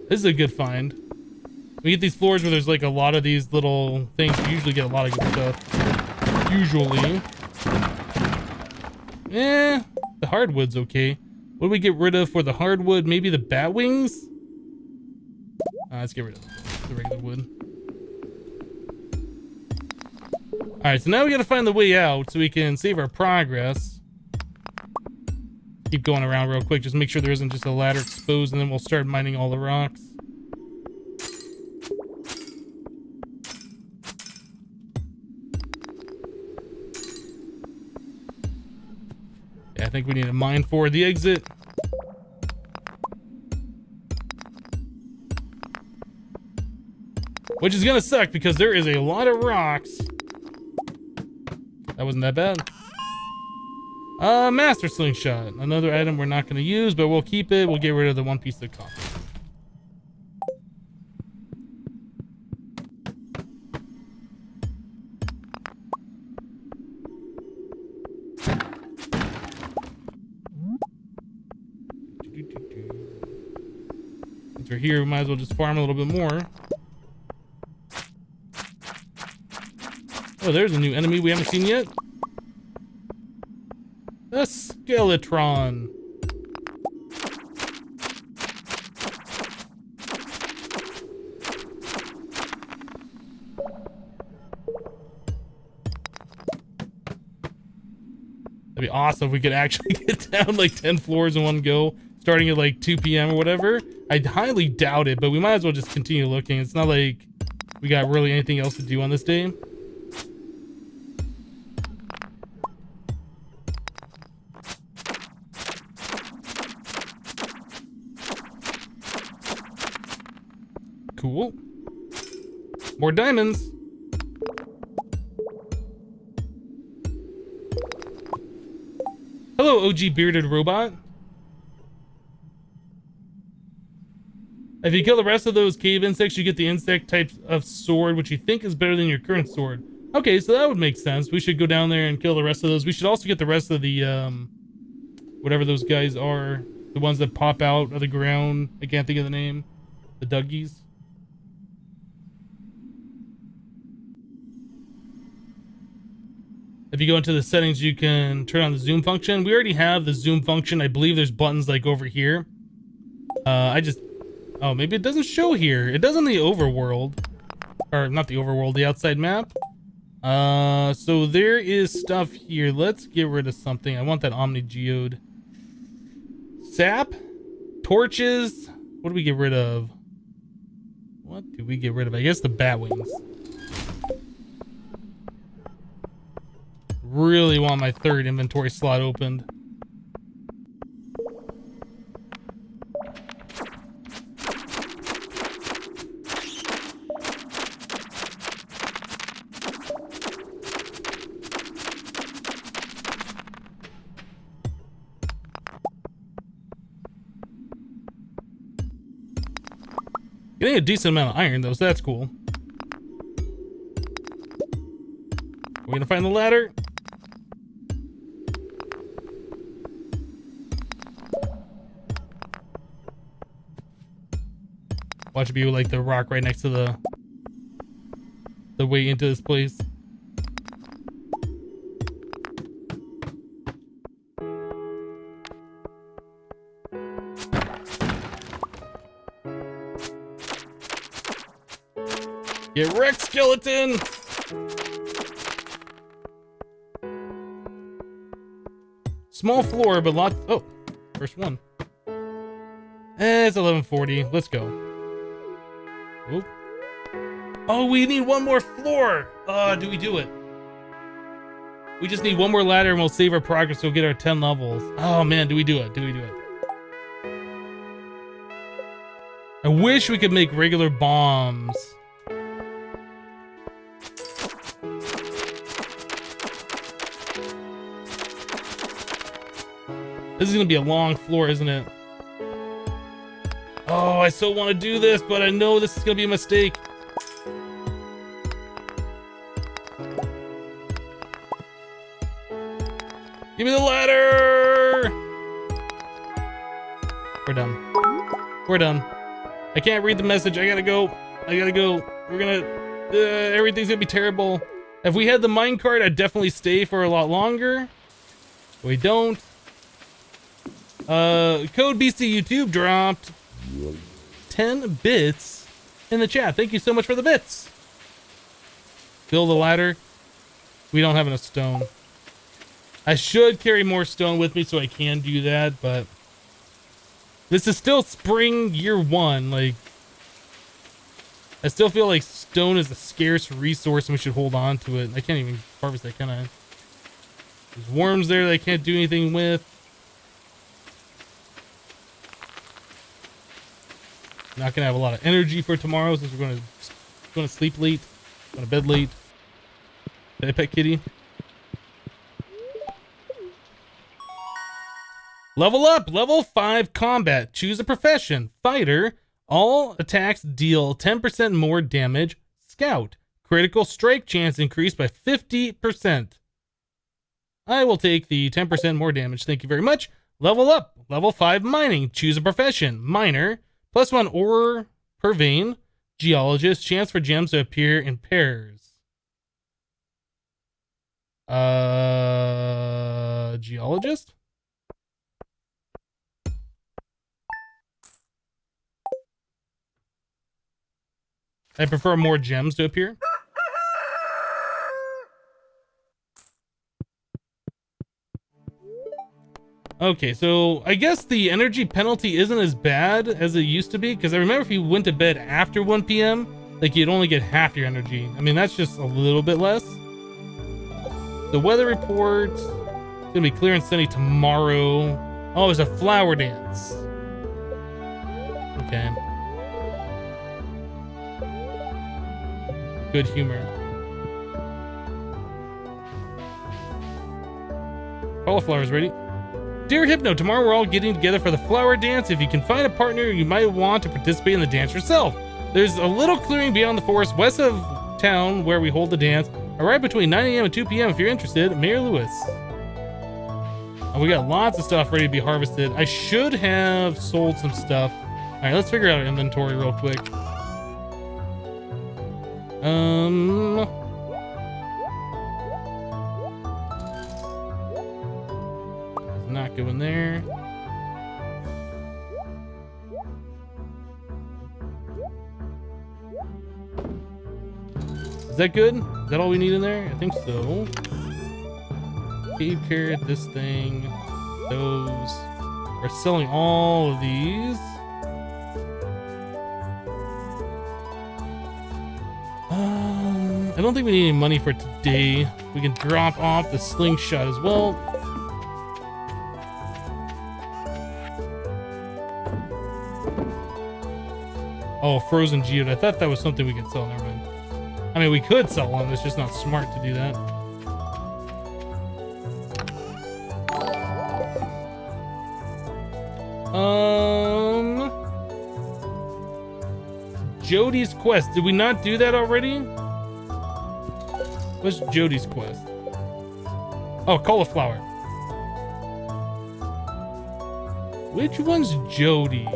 This is a good find. We get these floors where there's like a lot of these little things. We usually get a lot of good stuff. Usually. The hardwood's okay. What do we get rid of for the hardwood? Maybe the bat wings? Let's get rid of the regular wood. Alright, so now we gotta find the way out so we can save our progress. Keep going around real quick, just make sure there isn't just a ladder exposed, and then we'll start mining all the rocks. Yeah, I think we need to mine for the exit. Which is gonna suck because there is a lot of rocks. That wasn't that bad. Master slingshot. Another item we're not going to use, but we'll keep it. We'll get rid of the one piece of copper. Since we're here, we might as well just farm a little bit more. Oh, there's a new enemy we haven't seen yet. The Skeletron. That'd be awesome if we could actually get down like 10 floors in one go, starting at like 2 p.m. or whatever. I highly doubt it, but we might as well just continue looking. It's not like we got really anything else to do on this day. Cool. More diamonds. Hello, OG bearded robot. If you kill the rest of those cave insects, you get the insect type of sword, which you think is better than your current sword. Okay, so that would make sense. We should go down there and kill the rest of those. We should also get the rest of the, whatever those guys are. The ones that pop out of the ground. I can't think of the name. The Duggies. If you go into the settings, you can turn on the zoom function. We already have the zoom function. I believe there's buttons like over here. Oh, maybe it doesn't show here. It does on the overworld. Or not the overworld, the outside map. So there is stuff here. Let's get rid of something. I want that Omni Geode. Sap? Torches? What do we get rid of? What do we get rid of? I guess the bat wings. Really want my third inventory slot opened. Getting a decent amount of iron though, so that's cool. We're gonna find the ladder. Watch it be like the rock right next to the way into this place. Get wrecked, skeleton! Small floor, but lots. Oh, first one. It's 11:40. Let's go. Oop. Oh, we need one more floor. Do we do it? We just need one more ladder and we'll save our progress. So we'll get our 10 levels. Oh man, do we do it? Do we do it? I wish we could make regular bombs. This is gonna be a long floor, isn't it? Oh, I so want to do this, but I know this is gonna be a mistake. Give me the ladder! We're done. We're done. I can't read the message. I gotta go. I gotta go. We're gonna... everything's gonna be terrible. If we had the minecart, I'd definitely stay for a lot longer. We don't. Code BC YouTube dropped 10 bits in the chat. Thank you so much for the bits. Build a ladder. We don't have enough stone. I should carry more stone with me so I can do that, but this is still spring year one. Like, I still feel like stone is a scarce resource and we should hold on to it. I can't even harvest that, can I? There's worms there that I can't do anything with. Not gonna have a lot of energy for tomorrow since we're going to sleep late, going to bed late. Did I pet kitty? Level up, level 5 combat. Choose a profession. Fighter. All attacks deal 10% more damage. Scout. Critical strike chance increased by 50%. I will take the 10% more damage. Thank you very much. Level up, level 5 mining. Choose a profession. Miner. +1 ore per vein. Geologist. Chance for gems to appear in pairs. Geologist? I prefer more gems to appear. Okay, so I guess the energy penalty isn't as bad as it used to be, because I remember if you went to bed after 1 p.m., like you'd only get half your energy. I mean, that's just a little bit less. The weather report, it's gonna be clear and sunny tomorrow. Oh, there's a flower dance. Okay. Good humor. Cauliflower's ready. Dear Hypno, tomorrow we're all getting together for the flower dance. If you can find a partner, you might want to participate in the dance yourself. There's a little clearing beyond the forest west of town where we hold the dance. Arrive between 9 a.m. and 2 p.m. if you're interested. Mayor Lewis. We got lots of stuff ready to be harvested. I should have sold some stuff. All right, let's figure out our inventory real quick. Not going there. Is that good? Is that all we need in there? I think so. Cave carrot, this thing, those. We're selling all of these. I don't think we need any money for today. We can drop off the slingshot as well. Oh, frozen geode. I thought that was something we could sell. Never mind. I mean, we could sell one. It's just not smart to do that. Jody's quest. Did we not do that already? What's Jody's quest? Oh, cauliflower. Which one's Jody?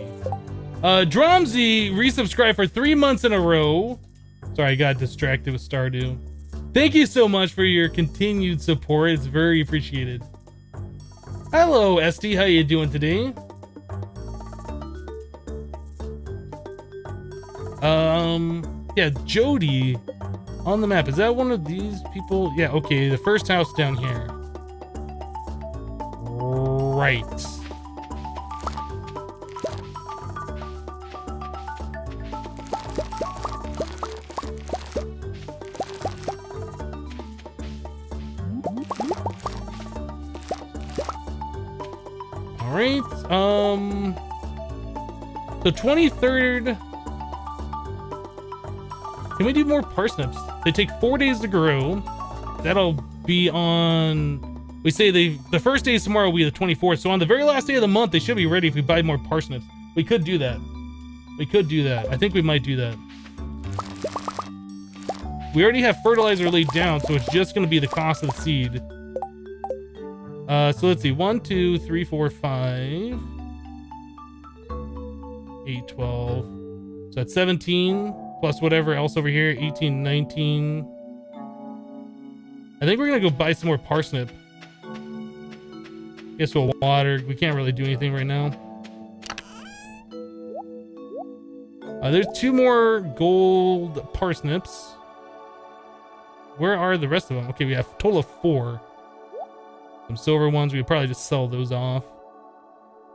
Drumsy resubscribed for 3 months in a row. Sorry, I got distracted with Stardew. Thank you so much for your continued support. It's very appreciated. Hello, Esty. How you doing today? Yeah, Jody on the map. Is that one of these people? Yeah, okay. The first house down here. Right. All right. So 23rd. Can we do more parsnips? They take 4 days to grow. That'll be on... We say the first day is tomorrow will be the 24th. So on the very last day of the month, they should be ready if we buy more parsnips. We could do that. We could do that. I think we might do that. We already have fertilizer laid down, so it's just going to be the cost of the seed. So let's see. 1, 2, 3, 4, 5. 8, 12. So that's 17. Plus whatever else over here, 18, 19. I think we're gonna go buy some more parsnip. Guess we'll water. We can't really do anything right now. There's 2 more gold parsnips. Where are the rest of them? Okay, we have a total of 4. Some silver ones, we could probably just sell those off.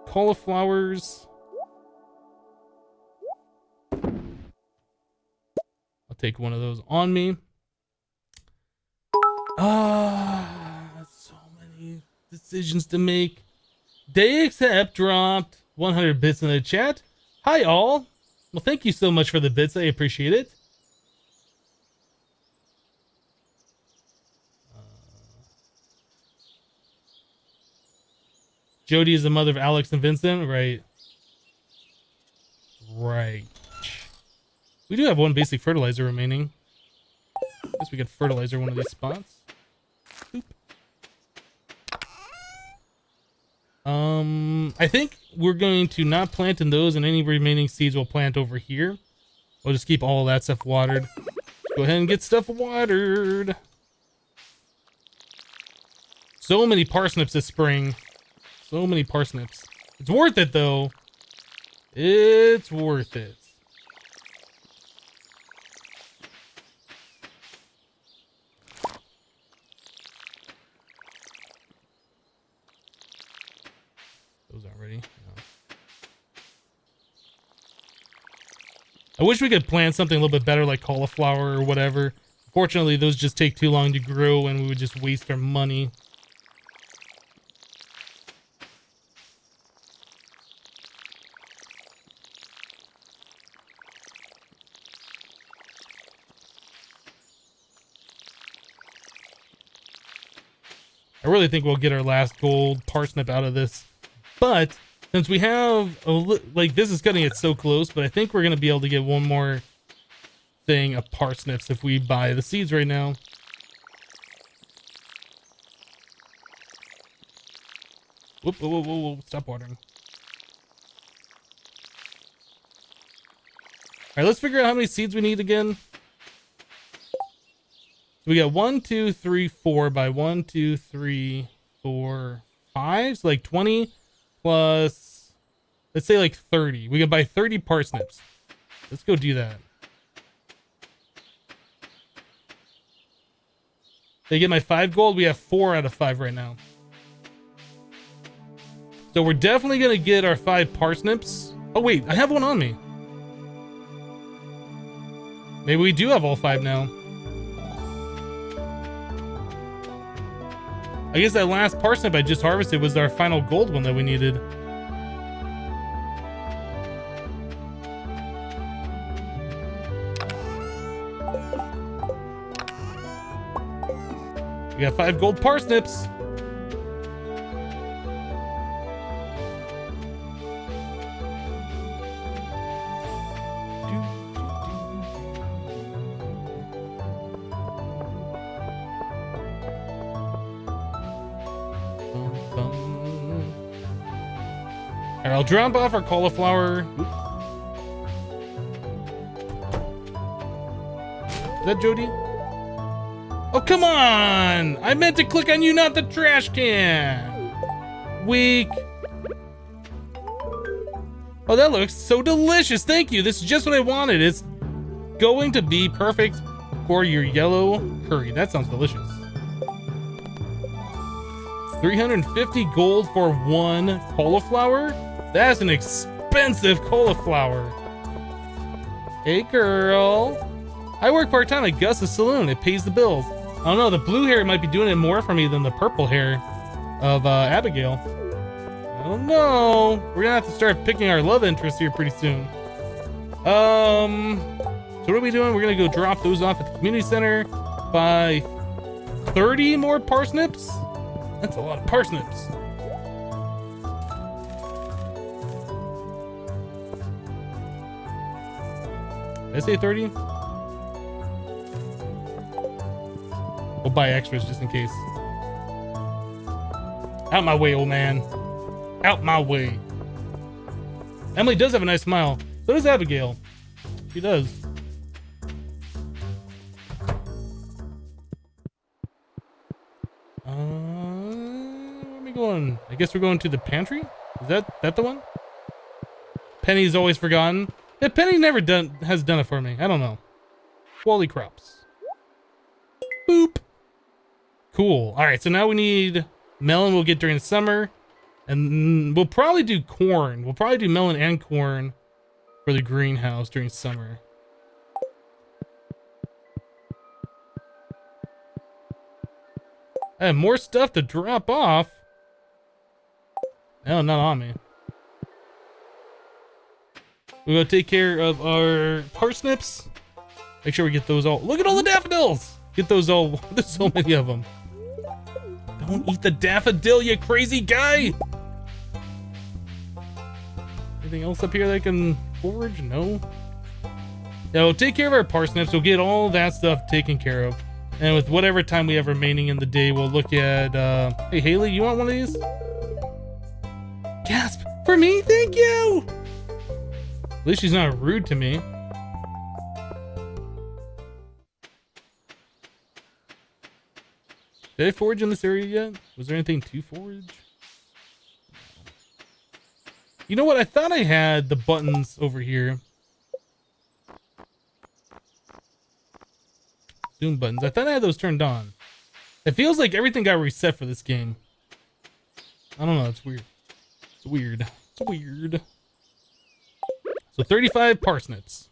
Cauliflowers. Take one of those on me. So many decisions to make. Day Accept dropped 100 bits in the chat. Hi all. Well, thank you so much for the bits. I appreciate it. Jody is the mother of Alex and Vincent, right? Right. We do have 1 basic fertilizer remaining. Guess we could fertilizer one of these spots. Boop. I think we're going to not plant in those, and any remaining seeds we'll plant over here. We'll just keep all that stuff watered. Go ahead and get stuff watered. So many parsnips this spring. So many parsnips. It's worth it though. It's worth it. Those aren't ready. No. I wish we could plant something a little bit better like cauliflower or whatever. Fortunately, those just take too long to grow and we would just waste our money. I really think we'll get our last gold parsnip out of this. But since we have like this is cutting it so close, but I think we're gonna be able to get one more thing of parsnips if we buy the seeds right now. Whoop, whoa, whoa, whoa, whoa. Stop watering. Alright, let's figure out how many seeds we need again. So we got 1, 2, 3, 4 by 1, 2, 3, 4, 5. So like 20 plus, let's say like 30. We can buy 30 parsnips. Let's go do that. They get my 5 gold. We have 4 out of 5 right now. So we're definitely going to get our 5 parsnips. Oh wait, I have one on me. Maybe we do have all 5 now. I guess that last parsnip I just harvested was our final gold one that we needed. We got 5 gold parsnips. Alright, I'll drop off our cauliflower. Is that Jody? Oh, come on! I meant to click on you, not the trash can! Weak. Oh, that looks so delicious. Thank you. This is just what I wanted. It's going to be perfect for your yellow curry. That sounds delicious. 350 gold for 1 cauliflower? That's an expensive cauliflower. Hey, girl. I work part-time at Gus's saloon. It pays the bills. I don't know, the blue hair might be doing it more for me than the purple hair of Abigail. I don't know. We're gonna have to start picking our love interest here pretty soon. So what are we doing? We're gonna go drop those off at the community center. Buy 30 more parsnips? That's a lot of parsnips. Did I say 30? We'll buy extras just in case. Out my way, old man. Out my way. Emily does have a nice smile. So does Abigail. She does. Where are we going? I guess we're going to the pantry? Is that the one? Penny's always forgotten. Yeah, Penny never has done it for me. I don't know. Quality crops. Boop. Cool. All right, so now we need melon. We'll get during the summer, and we'll probably do corn. We'll probably do melon and corn for the greenhouse during summer. I have more stuff to drop off. No, not on me. We're gonna take care of our parsnips. Make sure we get those all. Look at all the daffodils. Get those all. There's so many of them. Don't eat the daffodil, you crazy guy! Anything else up here that I can forage? No. Yeah, we'll take care of our parsnips. We'll get all that stuff taken care of. And with whatever time we have remaining in the day, we'll look at, hey, Haley, you want one of these? Gasp! For me? Thank you! At least she's not rude to me. Did I forage in this area yet? Was there anything to forage? You know what? I thought I had the buttons over here. Zoom buttons. I thought I had those turned on. It feels like everything got reset for this game. I don't know. It's weird. It's weird. It's weird. So 35 parsnips.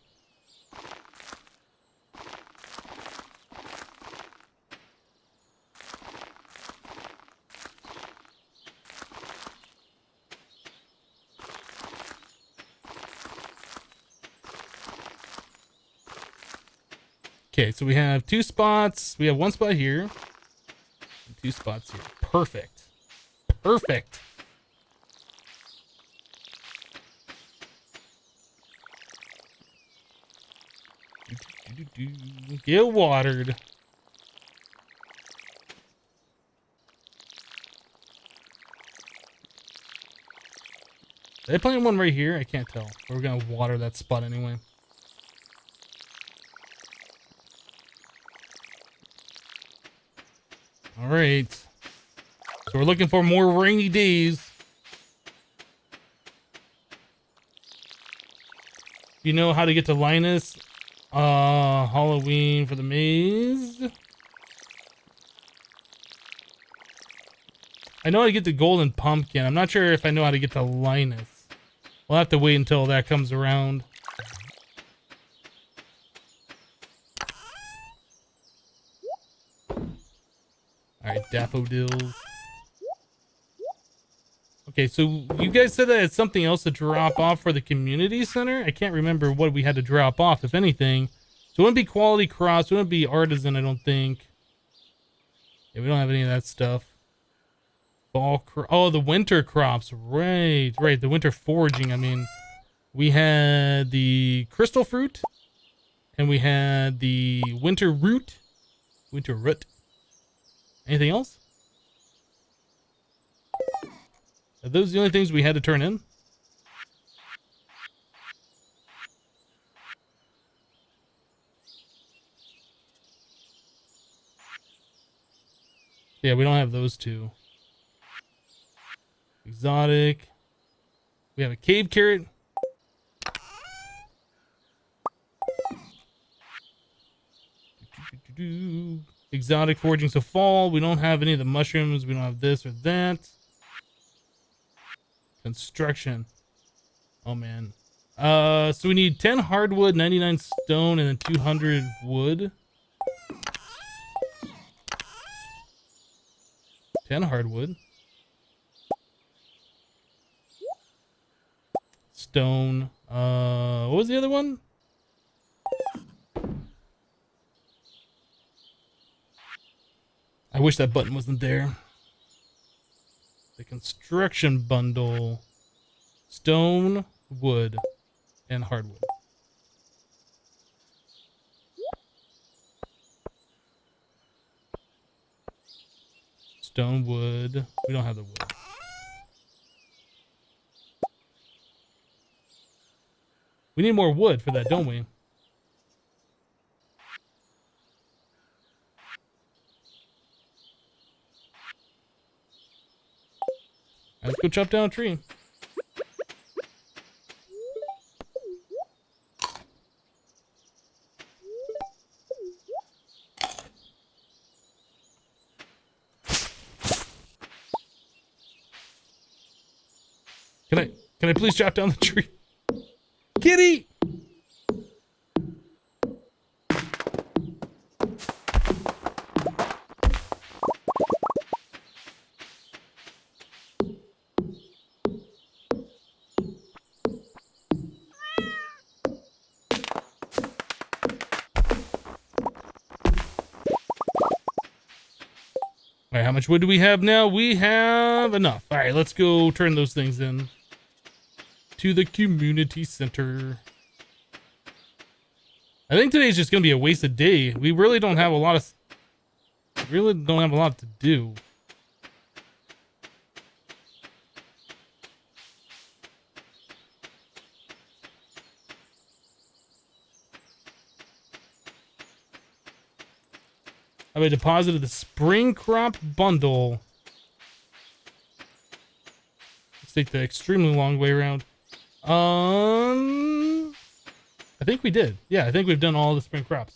Okay, so we have 2 spots. We have 1 spot here. And 2 spots here. Perfect. Perfect. Get watered. Did I plant one right here? I can't tell. We're gonna water that spot anyway. All right. So we're looking for more rainy days. You know how to get to Linus? Halloween for the maze. I know how to get the golden pumpkin. I'm not sure if I know how to get to Linus. We'll have to wait until that comes around. Alright, daffodils. Okay, so you guys said that it's something else to drop off for the community center. I can't remember what we had to drop off, if anything. So it wouldn't be quality crops. It wouldn't be artisan, I don't think. Yeah, we don't have any of that stuff. Oh, the winter crops. Right. The winter foraging. I mean, we had the crystal fruit. And we had the winter root. Winter root. Anything else? Are those the only things we had to turn in? Yeah, we don't have those two. Exotic. We have a cave carrot. Exotic foraging. So fall. We don't have any of the mushrooms. We don't have this or that. Construction. Oh man. So we need 10 hardwood, 99 stone, and then 200 wood. 10 hardwood. Stone. What was the other one? I wish that button wasn't there. The construction bundle. Stone, wood, and hardwood. Stone, wood. We don't have the wood. We need more wood for that, don't we? Let's go chop down a tree. Can I please chop down the tree? Kitty! Alright, how much wood do we have now? We have enough. Alright, let's go turn those things in to the community center. I think today's just gonna be a wasted day. We really don't have a lot to do. I deposited the spring crop bundle. Let's take the extremely long way around. I think we did. Yeah, I think we've done all the spring crops.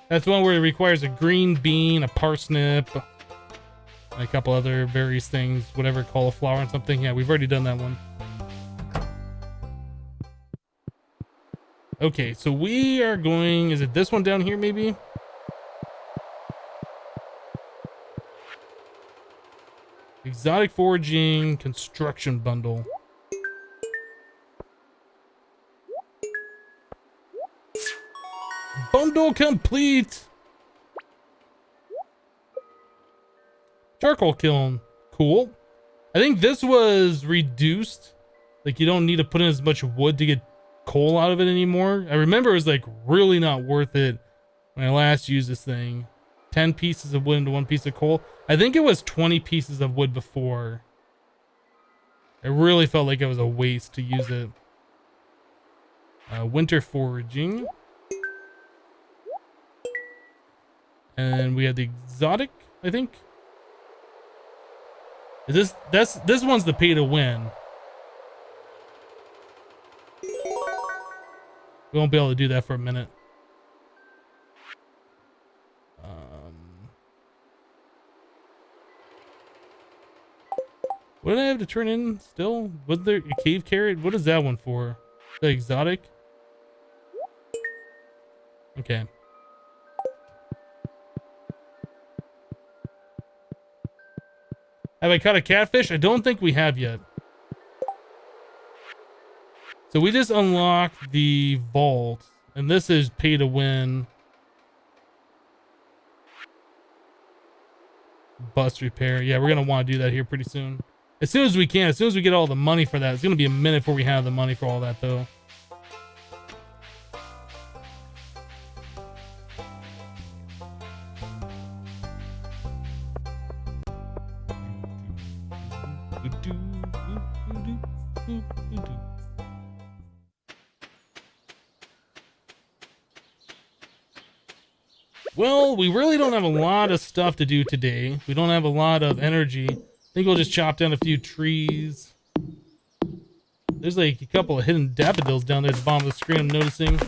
That's one where it requires a green bean, a parsnip, and a couple other various things, whatever, cauliflower and something. Yeah, we've already done that one. Okay, so we are going... Is it this one down here, maybe? Exotic foraging construction bundle. Bundle complete! Charcoal kiln. Cool. I think this was reduced. Like, you don't need to put in as much wood to get coal out of it anymore. I remember it was like really not worth it when I last used this thing. 10 pieces of wood into 1 piece of coal. I think it was 20 pieces of wood before. It really felt like it was a waste to use it. Winter foraging. And we have the exotic, I think. This one's the pay to win. We won't be able to do that for a minute. What did I have to turn in still? Was there a cave carrot? What is that one for? The exotic? Okay. Have I caught a catfish? I don't think we have yet. So we just unlocked the vault, and this is pay to win. Bus repair. Yeah, we're gonna want to do that here pretty soon. As soon as we can, as soon as we get all the money for that. It's gonna be a minute before we have the money for all that though. Well, we really don't have a lot of stuff to do today. We don't have a lot of energy. I think we'll just chop down a few trees. There's like a couple of hidden daffodils down there at the bottom of the screen I'm noticing.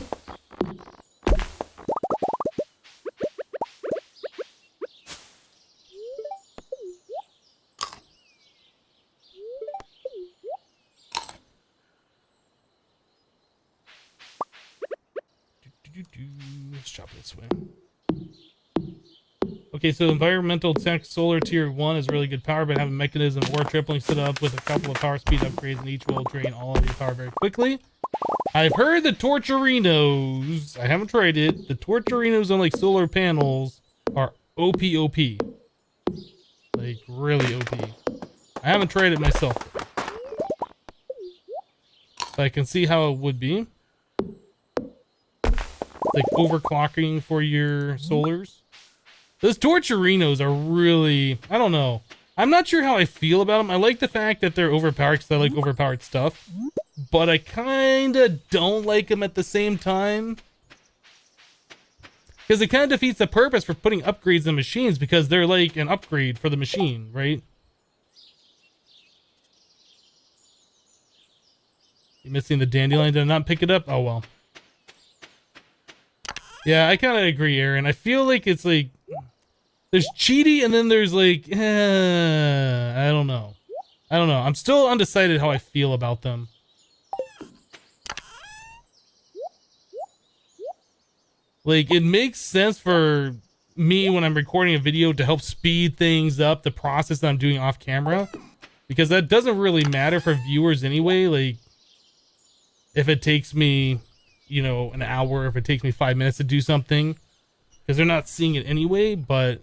Let's chop this way. Okay, so environmental tech solar tier 1 is really good power, but have a mechanism or tripling set up with a couple of power speed upgrades, and each will drain all of your power very quickly. I've heard the Torcherinos, I haven't tried it, the Torcherinos on like solar panels are OP. Like really OP. I haven't tried it myself, but I can see how it would be. Like overclocking for your solars. Those Torcherinos are really, I don't know. I'm not sure how I feel about them. I like the fact that they're overpowered because I like overpowered stuff. But I kind of don't like them at the same time. Because it kind of defeats the purpose for putting upgrades in machines because they're like an upgrade for the machine, right? You missing the dandelion? Did I not pick it up? Oh well. Yeah, I kind of agree, Aaron. I feel like it's like there's cheaty and then there's like I don't know. I'm still undecided how I feel about them. Like it makes sense for me when I'm recording a video to help speed things up, the process that I'm doing off camera, because that doesn't really matter for viewers anyway. Like if it takes me, you know, an hour, if it takes me 5 minutes to do something, because they're not seeing it anyway. But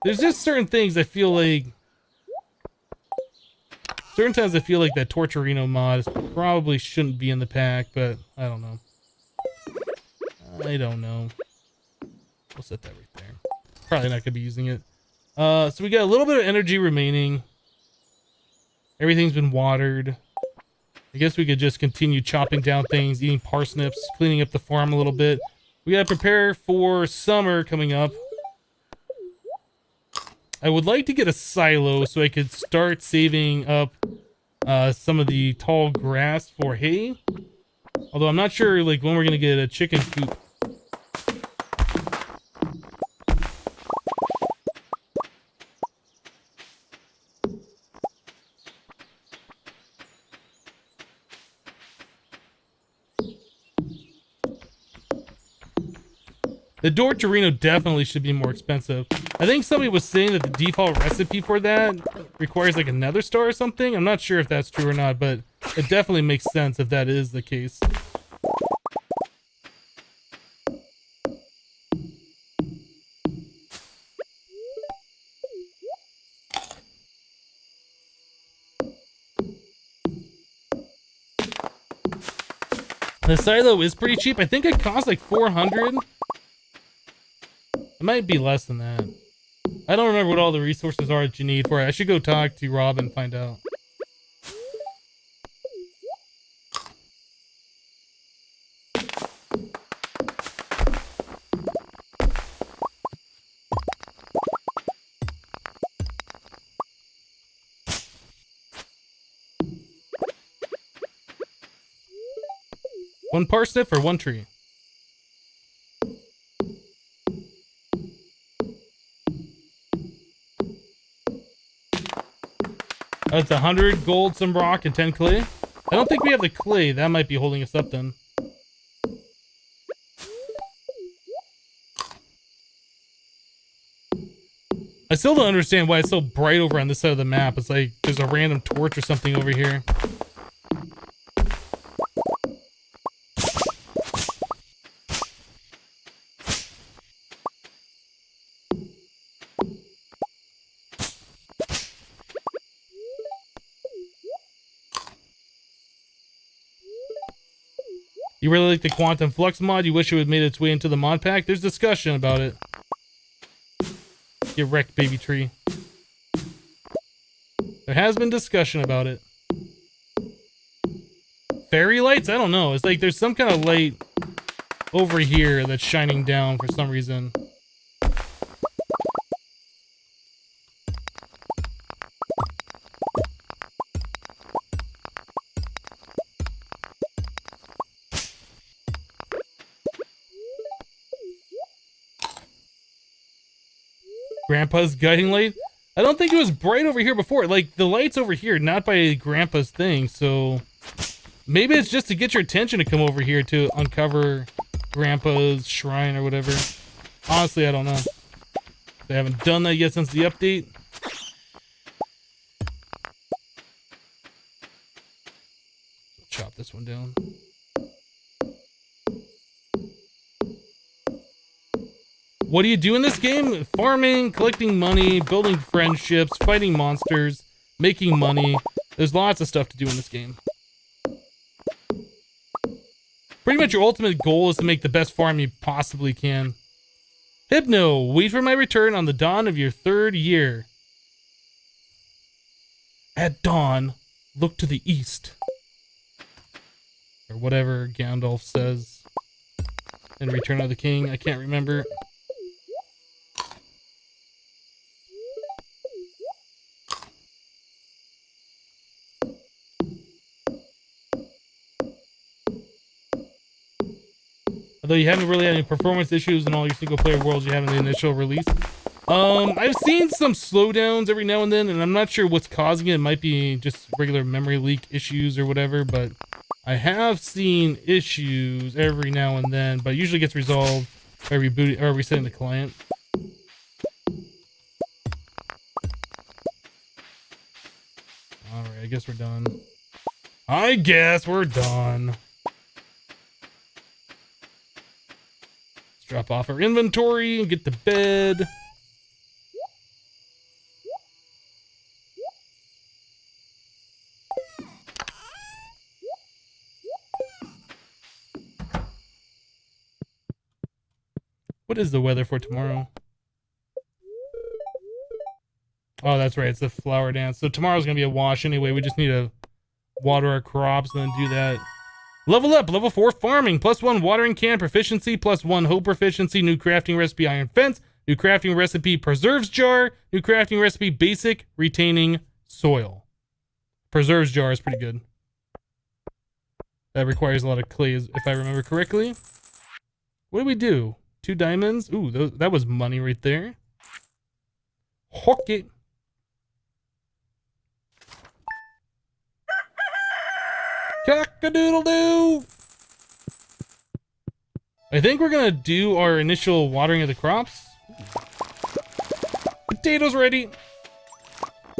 there's just certain things I feel like, certain times I feel like that Torcherino mod probably shouldn't be in the pack, but I don't know. We'll set that right there. Probably not gonna be using it. So we got a little bit of energy remaining. Everything's been watered. I guess we could just continue chopping down things, eating parsnips, cleaning up the farm a little bit. We gotta prepare for summer coming up. I would like to get a silo so I could start saving up some of the tall grass for hay. Although I'm not sure like when we're gonna get a chicken coop. The Torcherino definitely should be more expensive. I think somebody was saying that the default recipe for that requires like another star or something. I'm not sure if that's true or not, but it definitely makes sense if that is the case. The silo is pretty cheap. I think it costs like 400. It might be less than that. I don't remember what all the resources are that you need for it. I should go talk to Rob and find out. One parsnip or one tree? That's 100 gold, some rock, and 10 clay. I don't think we have the clay. That might be holding us up then. I still don't understand why it's so bright over on this side of the map. It's like there's a random torch or something over here. You really like the Quantum Flux mod? You wish it would have made its way into the mod pack? There's discussion about it. Get wrecked, baby tree. There has been discussion about it. Fairy lights? I don't know. It's like there's some kind of light over here that's shining down for some reason. Grandpa's guiding light? I don't think it was bright over here before. Like, the light's over here, not by Grandpa's thing, so... Maybe it's just to get your attention to come over here to uncover Grandpa's shrine or whatever. Honestly, I don't know. They haven't done that yet since the update. Chop this one down. What do you do in this game? Farming, collecting money, building friendships, fighting monsters, making money. There's lots of stuff to do in this game. Pretty much your ultimate goal is to make the best farm you possibly can. Hypno, wait for my return on the dawn of your 3rd year. At dawn, look to the east. Or whatever Gandalf says in Return of the King. I can't remember. Although you haven't really had any performance issues in all your single player worlds you have in the initial release. I've seen some slowdowns every now and then, and I'm not sure what's causing it. It might be just regular memory leak issues or whatever, but I have seen issues every now and then, but it usually gets resolved by rebooting or resetting the client. Alright, I guess we're done. I guess we're done. Drop off our inventory and get to bed. What is the weather for tomorrow? Oh, that's right. It's the flower dance. So tomorrow's going to be a wash anyway. We just need to water our crops and then do that. Level up, level 4 farming, +1 watering can proficiency, +1 hoe proficiency, new crafting recipe iron fence, new crafting recipe preserves jar, new crafting recipe basic retaining soil. Preserves jar is pretty good. That requires a lot of clay, if I remember correctly. What do we do? 2 diamonds? Ooh, that was money right there. Hook it. Cock-a-doodle-doo! I think we're gonna do our initial watering of the crops. Potatoes ready.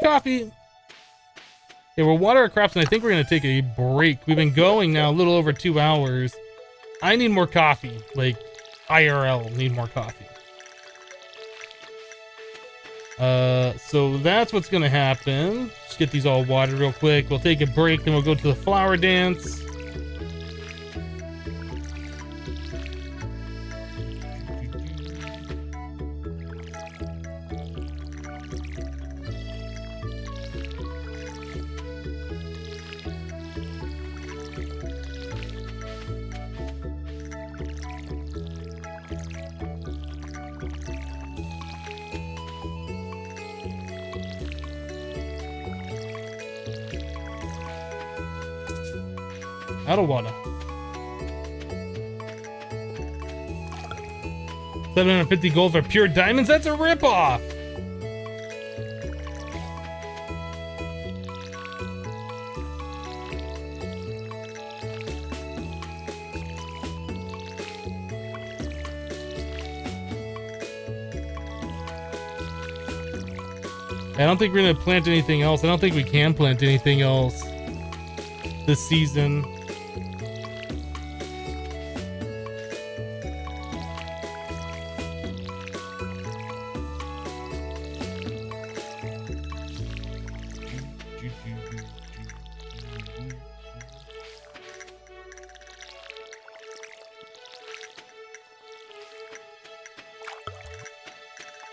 Coffee. Okay, we'll water our crops and I think we're gonna take a break. We've been going now a little over 2 hours. I need more coffee. Like, IRL, need more coffee. So that's what's gonna happen. Just get these all watered real quick. We'll take a break, then we'll go to the flower dance. Out of water. 750 gold for pure diamonds? That's a ripoff! I don't think we're gonna plant anything else. I don't think we can plant anything else this season.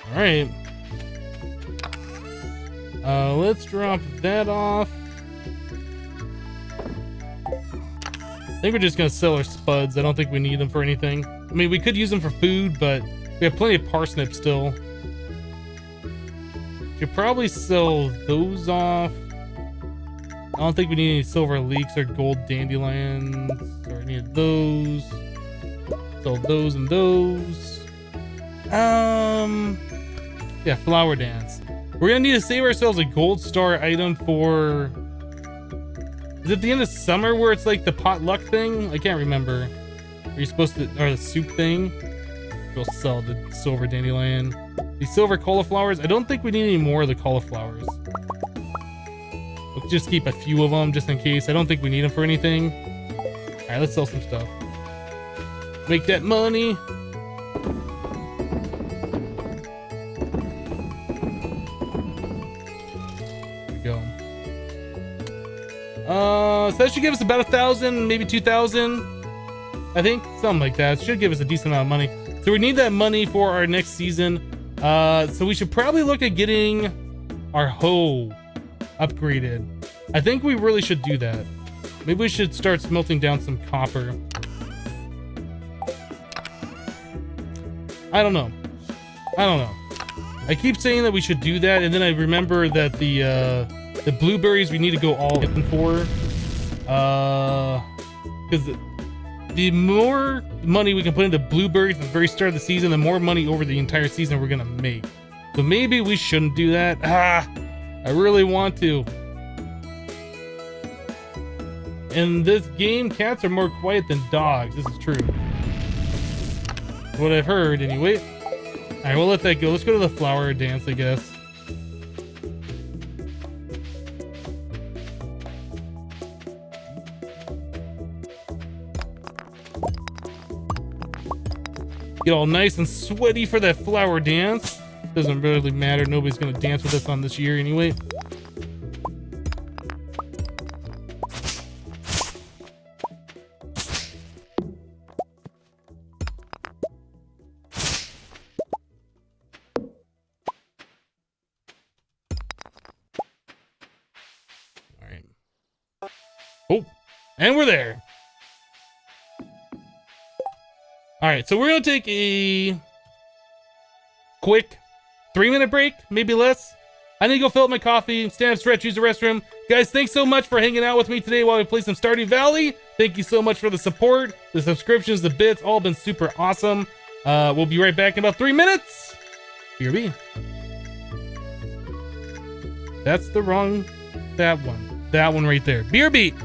All right. Let's drop that off. I think we're just gonna sell our spuds. I don't think we need them for anything. I mean, we could use them for food, but we have plenty of parsnips still. Should probably sell those off. I don't think we need any silver leeks or gold dandelions or any of those. Sell those and those. Yeah, flower dance. We're gonna need to save ourselves a gold star item for... Is it the end of summer where it's like the potluck thing? I can't remember. Are you supposed to... Or the soup thing? We'll sell the silver dandelion. The silver cauliflowers. I don't think we need any more of the cauliflowers. We'll just keep a few of them just in case. I don't think we need them for anything. Alright, let's sell some stuff. Make that money. So that should give us about 1,000, maybe 2,000. I think something like that. It should give us a decent amount of money. So we need that money for our next season. So we should probably look at getting our hoe upgraded. I think we really should do that. Maybe we should start smelting down some copper. I don't know. I keep saying that we should do that, and then I remember that the blueberries we need to go all in for. Because the more money we can put into blueberries at the very start of the season, the more money over the entire season we're gonna make. So maybe we shouldn't do that. I really want to. In this game, cats are more quiet than dogs. This is true. What I've heard, anyway. Alright, we'll let that go. Let's go to the flower dance, I guess. Get all nice and sweaty for that flower dance. Doesn't really matter. Nobody's gonna dance with us on this year anyway. All right. Oh, and we're there. All right, so we're gonna take a quick 3-minute break, maybe less. I need to go fill up my coffee, stand up, stretch, use the restroom. Guys, thanks so much for hanging out with me today while we play some Stardew Valley. Thank you so much for the support, the subscriptions, the bits, all been super awesome. We'll be right back in about 3 minutes. BRB. That's the wrong, that one right there. BRB.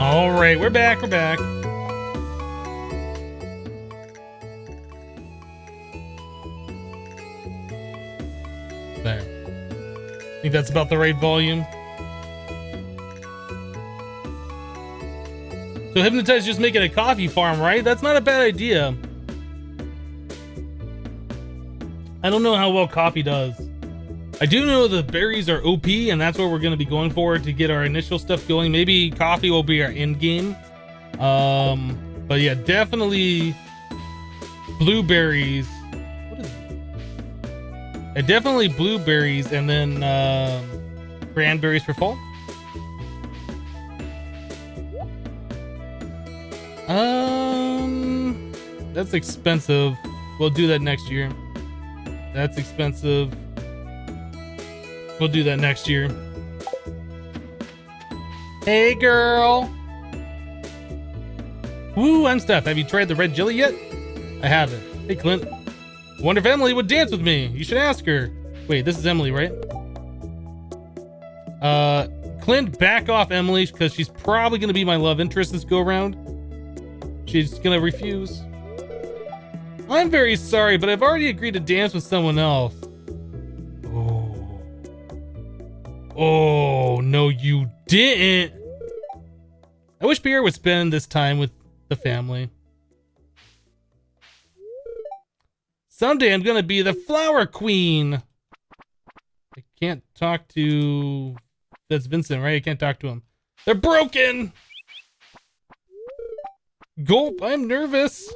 All right, we're back. We're back. There. I think that's about the right volume. So Hypnotize just making a coffee farm, right? That's not a bad idea. I don't know how well coffee does. I do know the berries are OP, and that's what we're going to be going for to get our initial stuff going. Maybe coffee will be our end game. But yeah, definitely blueberries. What is it? Yeah, definitely blueberries, and then cranberries for fall. That's expensive. We'll do that next year. That's expensive. We'll do that next year. Hey, girl. Woo, I'm Steph. Have you tried the red jelly yet? I haven't. Hey, Clint. Wonder if Emily would dance with me. You should ask her. Wait, this is Emily, right? Clint, back off Emily, because she's probably going to be my love interest this go around. She's going to refuse. I'm very sorry, but I've already agreed to dance with someone else. Oh. Oh, no, you didn't. I wish Pierre would spend this time with the family. Someday I'm gonna be the flower queen. I can't talk to... That's Vincent, right? I can't talk to him. They're broken! Gulp, I'm nervous.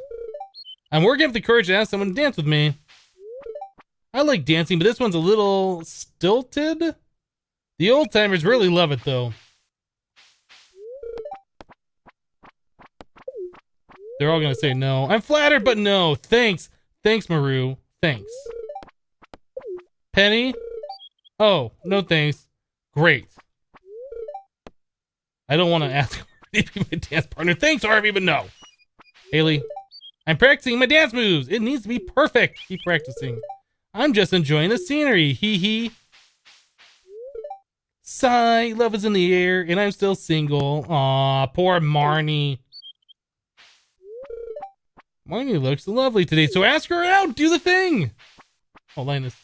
I'm working up the courage to ask someone to dance with me. I like dancing, but this one's a little stilted. The old timers really love it, though. They're all gonna say no. I'm flattered, but no. Thanks. Thanks, Maru. Thanks. Penny? Oh, no thanks. Great. I don't want to ask her to be my dance partner. Thanks, Harvey, but no. Haley? I'm practicing my dance moves. It needs to be perfect. Keep practicing. I'm just enjoying the scenery. Hee hee. Sigh. Love is in the air, and I'm still single. Aw, poor Marnie. Marnie looks lovely today, so ask her out. Do the thing. Oh, Linus.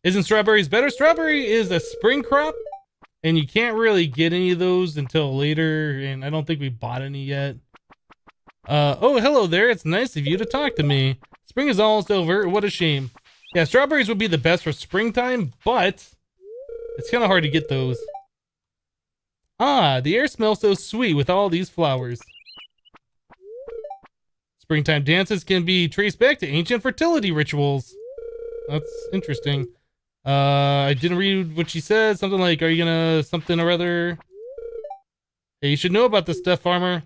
Isn't strawberries better? Strawberry is a spring crop, and you can't really get any of those until later, and I don't think we bought any yet. Oh, hello there. It's nice of you to talk to me. Spring is almost over. What a shame. Yeah, strawberries would be the best for springtime, but it's kind of hard to get those. Ah, the air smells so sweet with all these flowers. Springtime dances can be traced back to ancient fertility rituals. That's interesting. I didn't read what she said. Something like, are you gonna something or other? Hey, you should know about this stuff, farmer.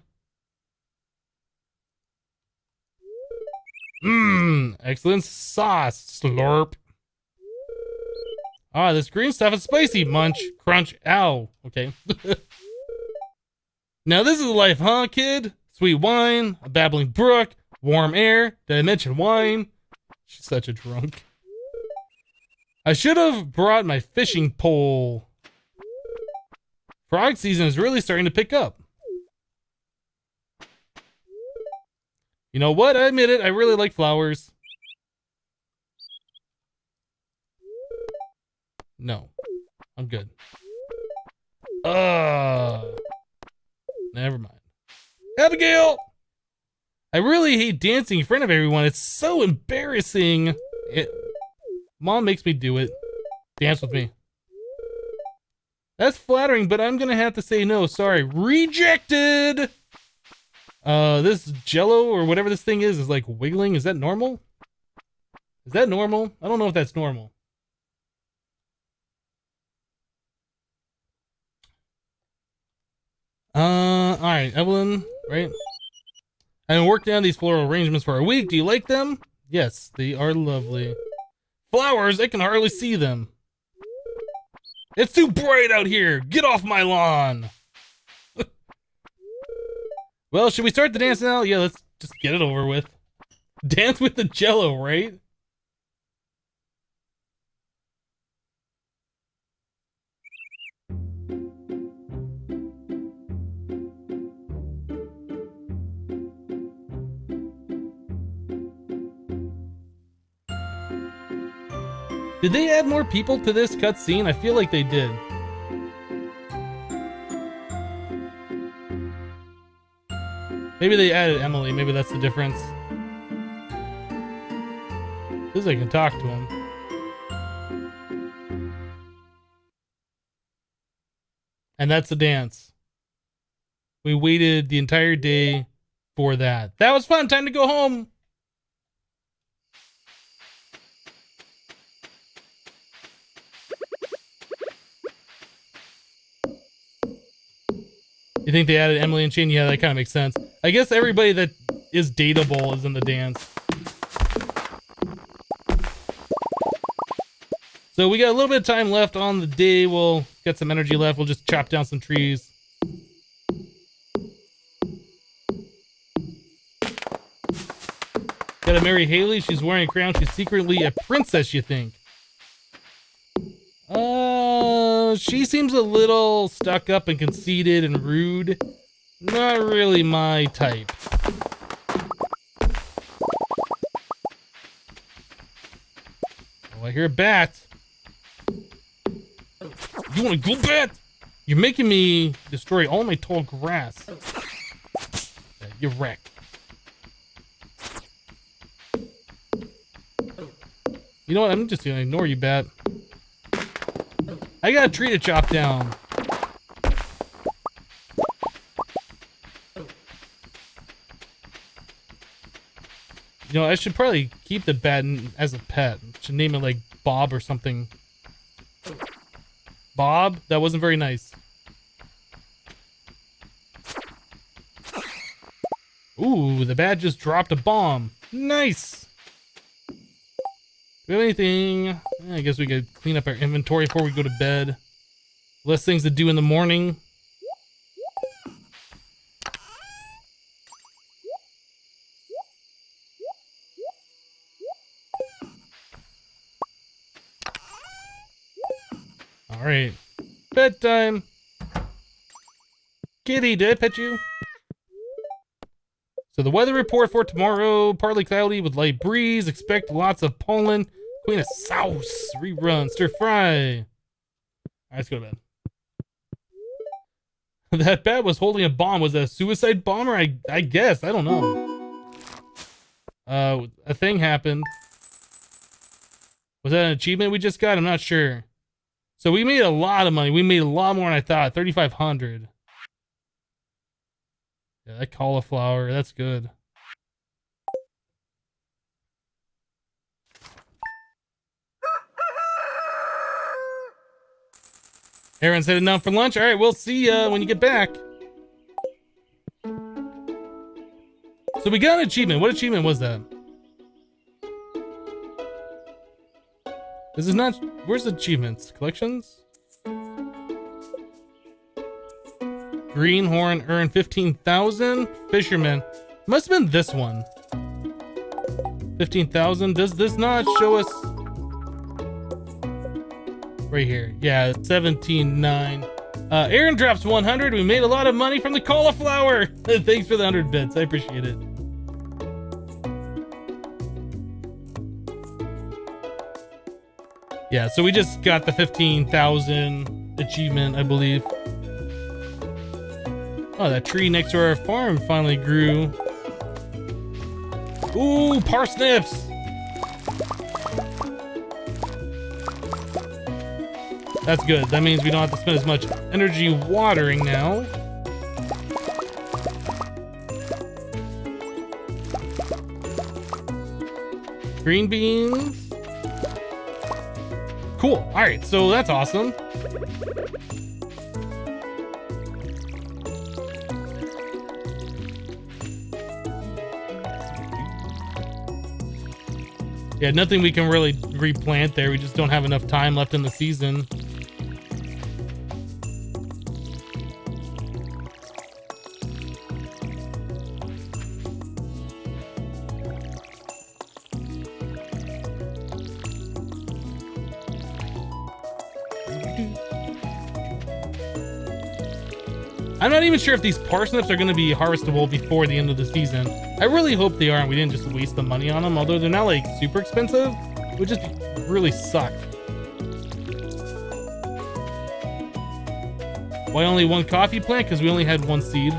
Mmm, excellent sauce, slurp. Ah, this green stuff is spicy, munch, crunch, ow. Okay. Now this is life, huh, kid? Sweet wine, a babbling brook, warm air. Did I mention wine? She's such a drunk. I should have brought my fishing pole. Frog season is really starting to pick up. You know what? I admit it. I really like flowers. No. I'm good. Never mind. Abigail! I really hate dancing in front of everyone. It's so embarrassing. Mom makes me do it. Dance with me. That's flattering, but I'm gonna have to say no. Sorry. Rejected! This jello or whatever this thing is like wiggling. Is that normal? Is that normal? I don't know if that's normal. Alright, Evelyn, right? I've been working on these floral arrangements for a week. Do you like them? Yes, they are lovely. Flowers, I can hardly see them. It's too bright out here. Get off my lawn. Well, should we start the dance now? Yeah, let's just get it over with. Dance with the jello, right? Did they add more people to this cutscene? I feel like they did. Maybe they added Emily. Maybe that's the difference. At least I can talk to him. And that's the dance. We waited the entire day for that. That was fun. Time to go home. You think they added Emily and Shane? Yeah, that kind of makes sense. I guess everybody that is dateable is in the dance. So we got a little bit of time left on the day. We'll get some energy left. We'll just chop down some trees. Gotta marry Haley. She's wearing a crown. She's secretly a princess, you think? She seems a little stuck up and conceited and rude. Not really my type. Oh, I hear a bat. You wanna go, bat? You're making me destroy all my tall grass. Yeah, you're wrecked. You know what? I'm just gonna ignore you, bat. I got a tree to chop down. You know, I should probably keep the bat as a pet. Should name it like Bob or something. Bob? That wasn't very nice. Ooh, the bat just dropped a bomb. Nice! Do we have anything? I guess we could clean up our inventory before we go to bed. Less things to do in the morning. Alright. Bedtime. Kitty, did I pet you? So the weather report for tomorrow, partly cloudy with light breeze. Expect lots of pollen. Queen of sauce. Rerun. Stir fry. Alright, let's go to bed. That bat was holding a bomb. Was that a suicide bomber? I guess. I don't know. A thing happened. Was that an achievement we just got? I'm not sure. So we made a lot of money. We made a lot more than I thought. 3,500. Yeah, that cauliflower, that's good. Aaron's headed down for lunch. All right, we'll see ya when you get back. So we got an achievement. What achievement was that? This is not... Where's the achievements? Collections? Greenhorn earned 15,000. Fisherman. Must have been this one. 15,000. Does this not show us... Right here. Yeah, 17,900. Aaron drops 100. We made a lot of money from the cauliflower. Thanks for the 100 bits. I appreciate it. Yeah, so we just got the 15,000 achievement, I believe. Oh, that tree next to our farm finally grew. Ooh, parsnips! That's good. That means we don't have to spend as much energy watering now. Green beans. Cool. All right, so that's awesome. Yeah, nothing we can really replant there. We just don't have enough time left in the season. I'm not even sure if these parsnips are going to be harvestable before the end of the season. I really hope they are and we didn't just waste the money on them, although they're not like super expensive. It would just really suck. Why only one coffee plant? Because we only had one seed.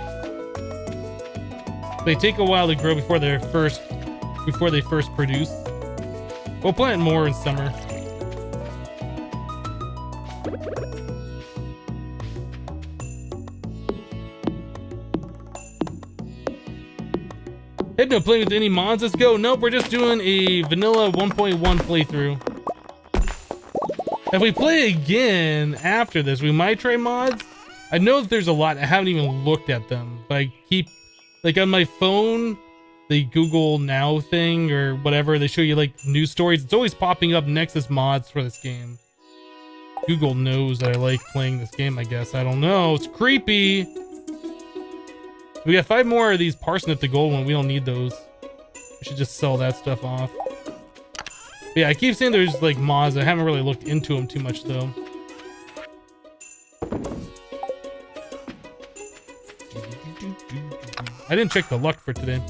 They take a while to grow before they first produce. We'll plant more in summer. Hey, no playing with any mods. Let's go. Nope, we're just doing a vanilla 1.1 playthrough. If we play again after this, we might try mods. I know that there's a lot. I haven't even looked at them, but I keep, like on my phone, the Google Now thing or whatever, they show you like news stories. It's always popping up Nexus mods for this game. Google knows that I like playing this game, I guess. I don't know. It's creepy. We got 5 more of these parsnip, the gold one. We don't need those. We should just sell that stuff off. But yeah, I keep saying there's like mods. I haven't really looked into them too much though. I didn't check the luck for today.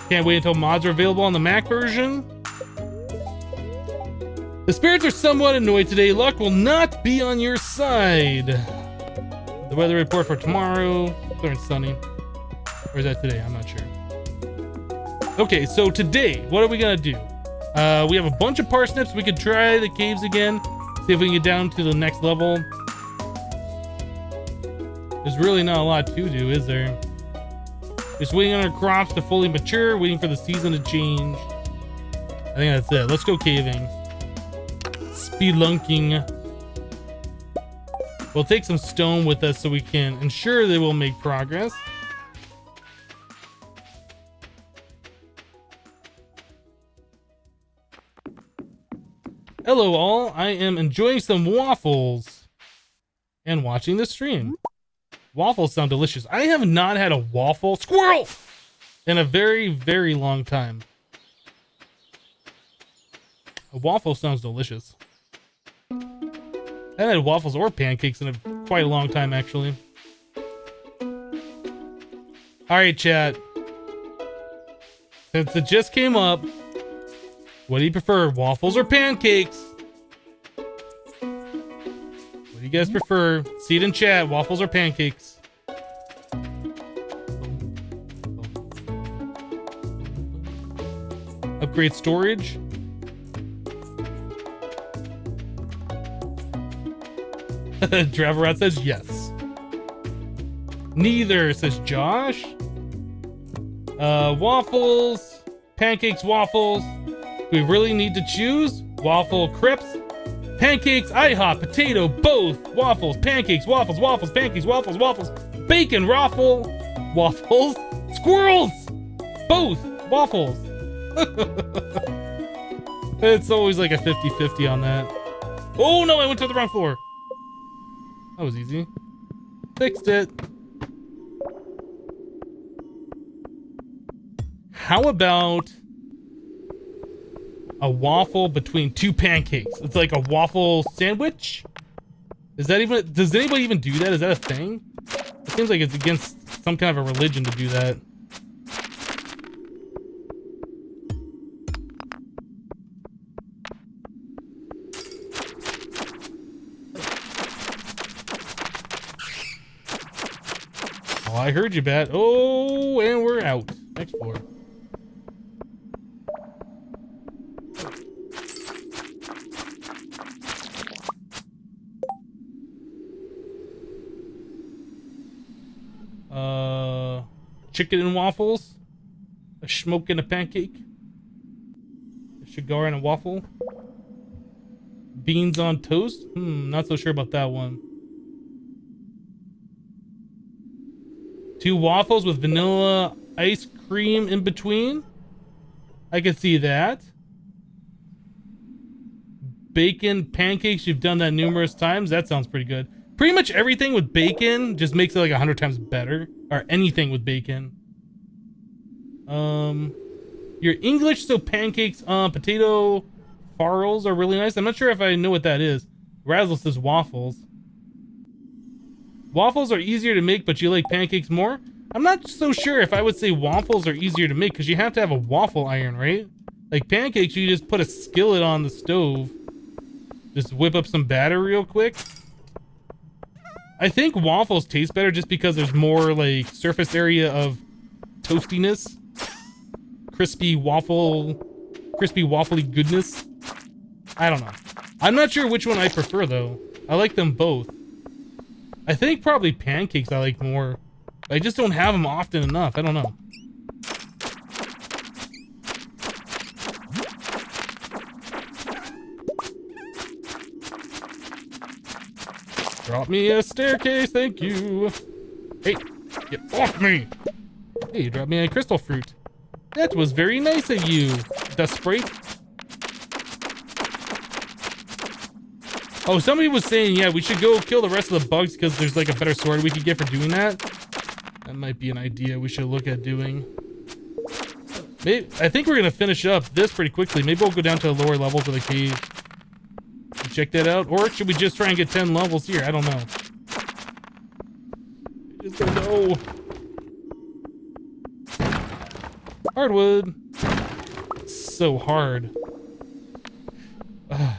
Can't wait until mods are available on the Mac version. The spirits are somewhat annoyed today. Luck will not be on your side. The weather report for tomorrow, clear and sunny. Or is that today? I'm not sure. Okay, so today, what are we gonna do? We have a bunch of parsnips. We could try the caves again. See if we can get down to the next level. There's really not a lot to do, is there? Just waiting on our crops to fully mature, waiting for the season to change. I think that's it. Let's go caving. Spelunking. We'll take some stone with us so we can ensure that we'll make progress. Hello all, I am enjoying some waffles and watching the stream. Waffles sound delicious. I have not had a waffle squirrel in a very, very long time. A waffle sounds delicious. I haven't had waffles or pancakes in quite a long time, actually. Alright, chat. Since it just came up, what do you prefer, waffles or pancakes? What do you guys prefer? See it in chat, waffles or pancakes? Upgrade storage. Draverat says yes. Neither, says Josh. Waffles, pancakes, waffles. We really need to choose waffle crepes, pancakes, IHOP, potato, both, waffles, pancakes, waffles, waffles, pancakes, waffles, waffles, bacon, waffle, waffles, squirrels, both, waffles. It's always like a 50-50 on that. Oh no, I went to the wrong floor. That was easy. Fixed it. How about a waffle between 2 pancakes? It's like a waffle sandwich? Is that even, does anybody even do that? Is that a thing? It seems like it's against some kind of a religion to do that. Oh, I heard you, Bat. Oh, and we're out. Next floor. Chicken and waffles, a smoke and a pancake, a cigar and a waffle, beans on toast. Not so sure about that one. 2 waffles with vanilla ice cream in between. I can see that. Bacon pancakes, you've done that numerous times. That sounds pretty good. Pretty much everything with bacon just makes it like 100 times better. Or anything with bacon. Your English, so pancakes, potato farls are really nice. I'm not sure if I know what that is. Razzle says waffles. Waffles are easier to make, but you like pancakes more? I'm not so sure if I would say waffles are easier to make, because you have to have a waffle iron, right? Like pancakes, you just put a skillet on the stove. Just whip up some batter real quick. I think waffles taste better just because there's more like surface area of toastiness. Crispy waffly goodness. I don't know. I'm not sure which one I prefer though. I like them both. I think probably pancakes I like more. I just don't have them often enough. I don't know. Drop me a staircase, thank you. Hey, get off me. Hey, you dropped me a crystal fruit. That was very nice of you, Dust Sprite. Oh, somebody was saying, yeah, we should go kill the rest of the bugs because there's like a better sword we could get for doing that. That might be an idea we should look at doing. Maybe, I think we're gonna finish up this pretty quickly. Maybe we'll go down to the lower levels of the cave. Check that out, or should we just try and get 10 levels here? I don't know. I just don't know. Hardwood. It's so hard. Ugh.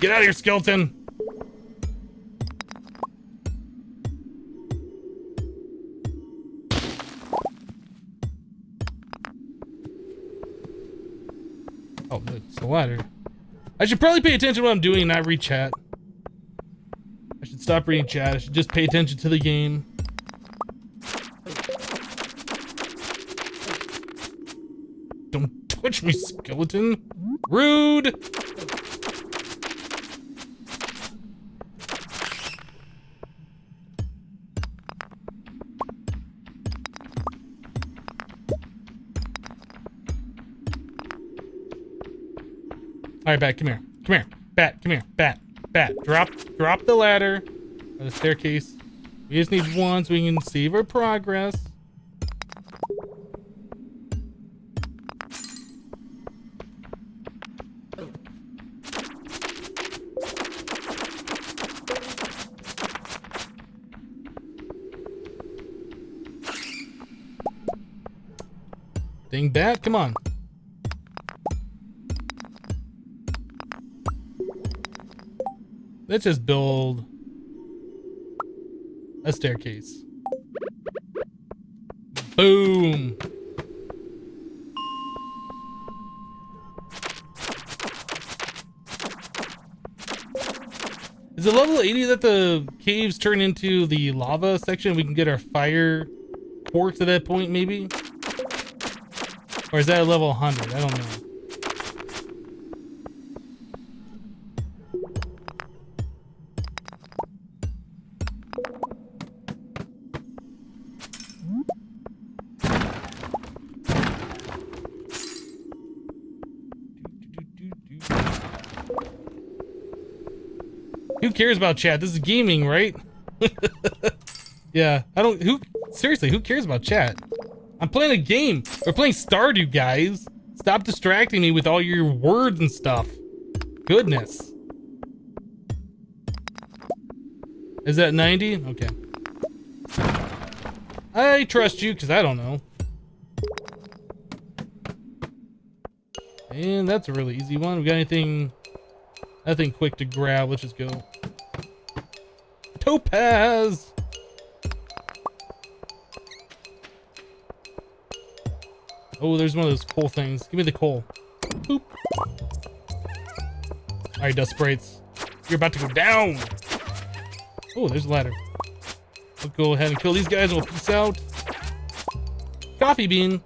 Get out of here, skeleton! Oh, it's the ladder. I should probably pay attention to what I'm doing and not read chat. I should stop reading chat. I should just pay attention to the game. Don't touch me, skeleton. Rude! All right, Bat, come here. Come here. Bat, come here. Bat. Bat. Drop the ladder. Or the staircase. We just need one so we can save our progress. Dang Bat, come on. Let's just build a staircase. Boom. Is it level 80 that the caves turn into the lava section? We can get our fire quartz at that point, maybe? Or is that a level 100? I don't know. Who cares about chat? This is gaming, right? Yeah, seriously, who cares about chat? I'm playing a game. We're playing Stardew, guys. Stop distracting me with all your words and stuff. Goodness. Is that 90? Okay. I trust you because I don't know. And that's a really easy one. We got anything... Nothing quick to grab. Let's just go. Topaz! Oh, there's one of those coal things. Give me the coal. Boop. Alright, dust sprites. You're about to go down! Oh, there's a ladder. I'll go ahead and kill these guys and we'll peace out. Coffee bean.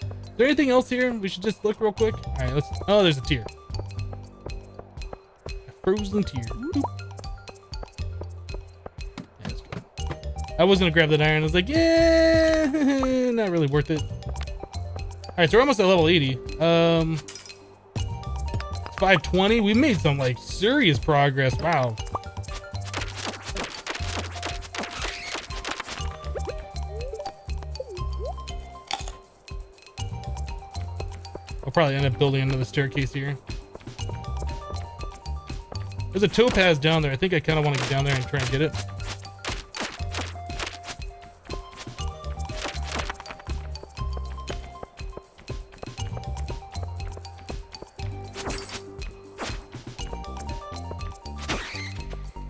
Is there anything else here? We should just look real quick. Alright, let's... Oh, there's a tear. A frozen tear. Boop. Yeah, let's go. I was gonna grab that iron. I was like, yeah, not really worth it. Alright, so we're almost at level 80. It's 520. We made some, like, serious progress. Wow. I'll probably end up building another staircase here. There's a topaz down there. I think I kind of want to get down there and try and get it.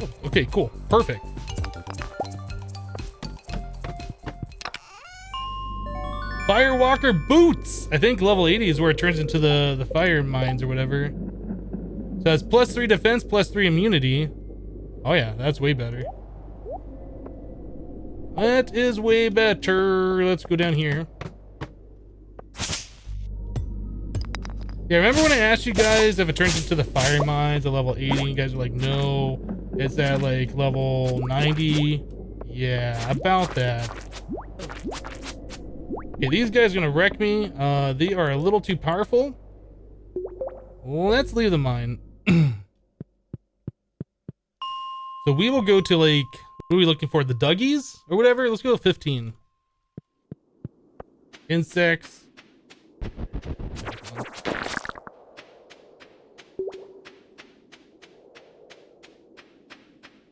Oh, okay, cool. Perfect. Firewalker boots! I think level 80 is where it turns into the fire mines or whatever. So it's +3 defense, +3 immunity. Oh yeah, that's way better. That is way better. Let's go down here. Yeah, remember when I asked you guys if it turns into the fire mines at level 80? You guys were like, no, it's at like level 90. Yeah, about that. Okay, these guys are gonna wreck me. They are a little too powerful. Let's leave the mine. So we will go to like, what are we looking for? The Duggies or whatever? Let's go to 15. Insects.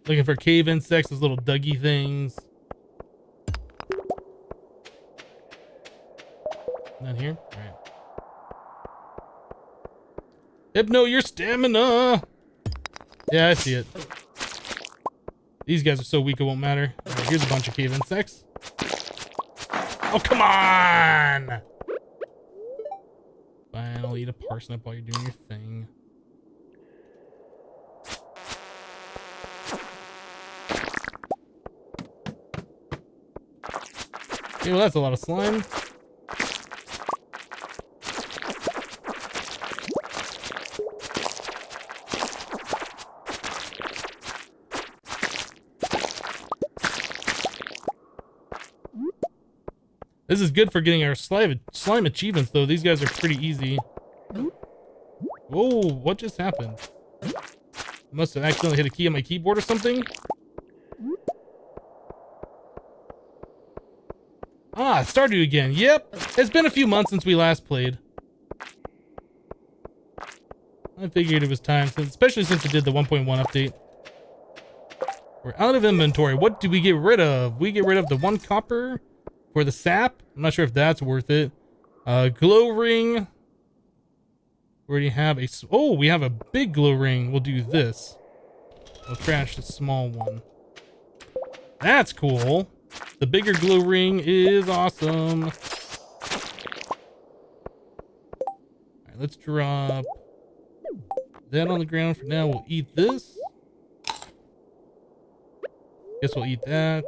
Looking for cave insects, those little Dougie things. Down here? Alright. Hypno, your stamina! Yeah, I see it. These guys are so weak it won't matter. Right, here's a bunch of cave insects. Oh, come on! Fine, I'll eat a parsnip while you're doing your thing. Okay, well, that's a lot of slime. This is good for getting our slime achievements, though. These guys are pretty easy. Whoa, what just happened? I must have accidentally hit a key on my keyboard or something. Ah, Stardew again. Yep, it's been a few months since we last played. I figured it was time, especially since it did the 1.1 update. We're out of inventory. What do we get rid of? We get rid of the 1 copper for the sap. I'm not sure if that's worth it. Glow ring. We already have a... Oh, we have a big glow ring. We'll do this. We'll trash the small one. That's cool. The bigger glow ring is awesome. All right, let's drop that on the ground for now. We'll eat this. Guess we'll eat that.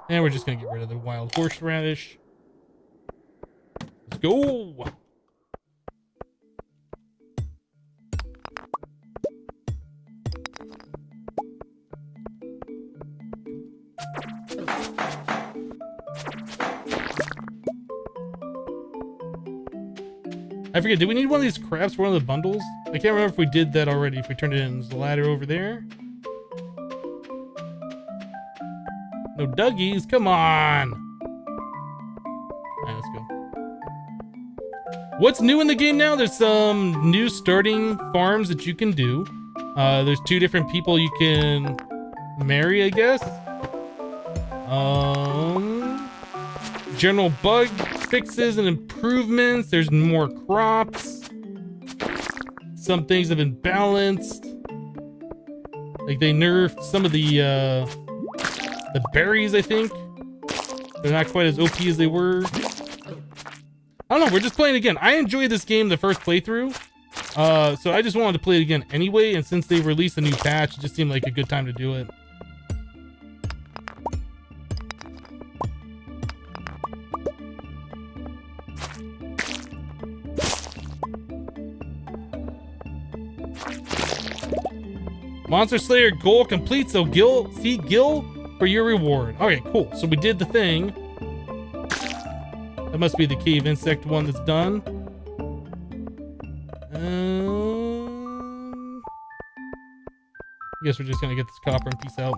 And we're just gonna get rid of the wild horseradish. Let's go. I forget, did we need one of these crabs for one of the bundles? I can't remember if we did that already, if we turned it in. There's the ladder over there. No Duggies, come on! Alright, let's go. What's new in the game now? There's some new starting farms that you can do. There's 2 different people you can marry, I guess. General bug fixes and improvements. There's more crops. Some things have been balanced. Like they nerfed some of the berries, I think. They're not quite as OP as they were. I don't know, we're just playing again. I enjoyed this game the first playthrough. So I just wanted to play it again anyway, and since they released a new patch, it just seemed like a good time to do it. Monster Slayer goal complete, so see Gil for your reward. Okay, cool. So we did the thing. That must be the cave insect one that's done. I guess we're just gonna get this copper and peace out.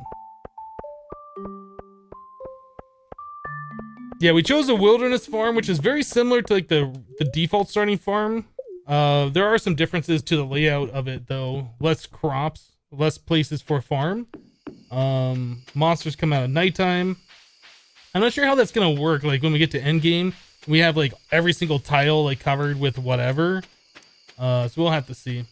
Yeah, we chose a wilderness farm, which is very similar to like the default starting farm. There are some differences to the layout of it though. Less crops, less places for a farm. Monsters come out at nighttime. I'm not sure how that's gonna work. Like when we get to end game, we have like every single tile like covered with whatever. So we'll have to see.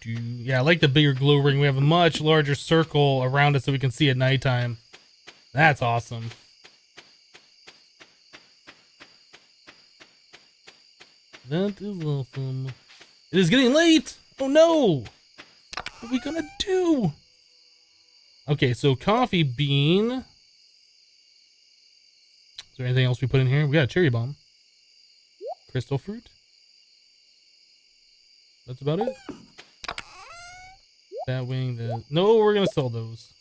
Yeah, I like the bigger glow ring. We have a much larger circle around us so we can see at nighttime. That's awesome. That is awesome. It is getting late. Oh no. What are we gonna do? Okay, so coffee bean. Is there anything else we put in here? We got a cherry bomb. Crystal fruit. That's about it. Bat wing. No, we're gonna sell those.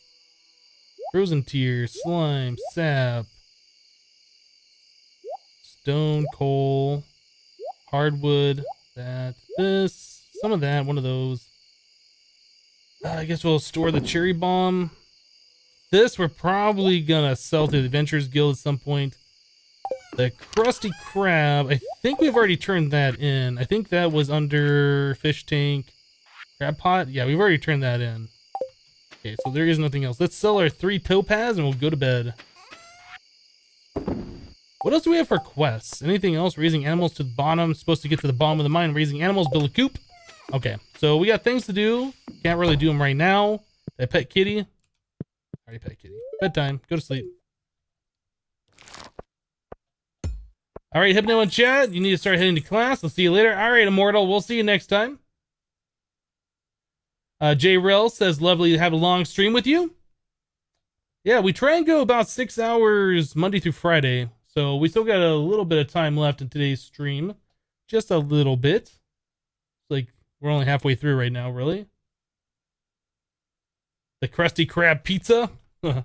Frozen tear, slime, sap, stone, coal, hardwood. This, some of that, one of those. I guess we'll store the cherry bomb. This we're probably gonna sell to the Adventurers Guild at some point. The Krusty Krab, I think we've already turned that in. I think that was under fish tank. Crab pot? Yeah, we've already turned that in. Okay, so there is nothing else. Let's sell our 3 topaz and we'll go to bed. What else do we have for quests? Anything else? Raising animals to the bottom. Supposed to get to the bottom of the mine. Raising animals, build a coop. Okay, so we got things to do. Can't really do them right now. Did I pet kitty? Already pet kitty. Bedtime. Go to sleep. All right, Hypno and chat. You need to start heading to class. I'll see you later. All right, Immortal. We'll see you next time. J Rel says, lovely to have a long stream with you. Yeah, we try and go about 6 hours Monday through Friday. So we still got a little bit of time left in today's stream. Just a little bit. It's like we're only halfway through right now, really. The Krusty Krab pizza. Alright,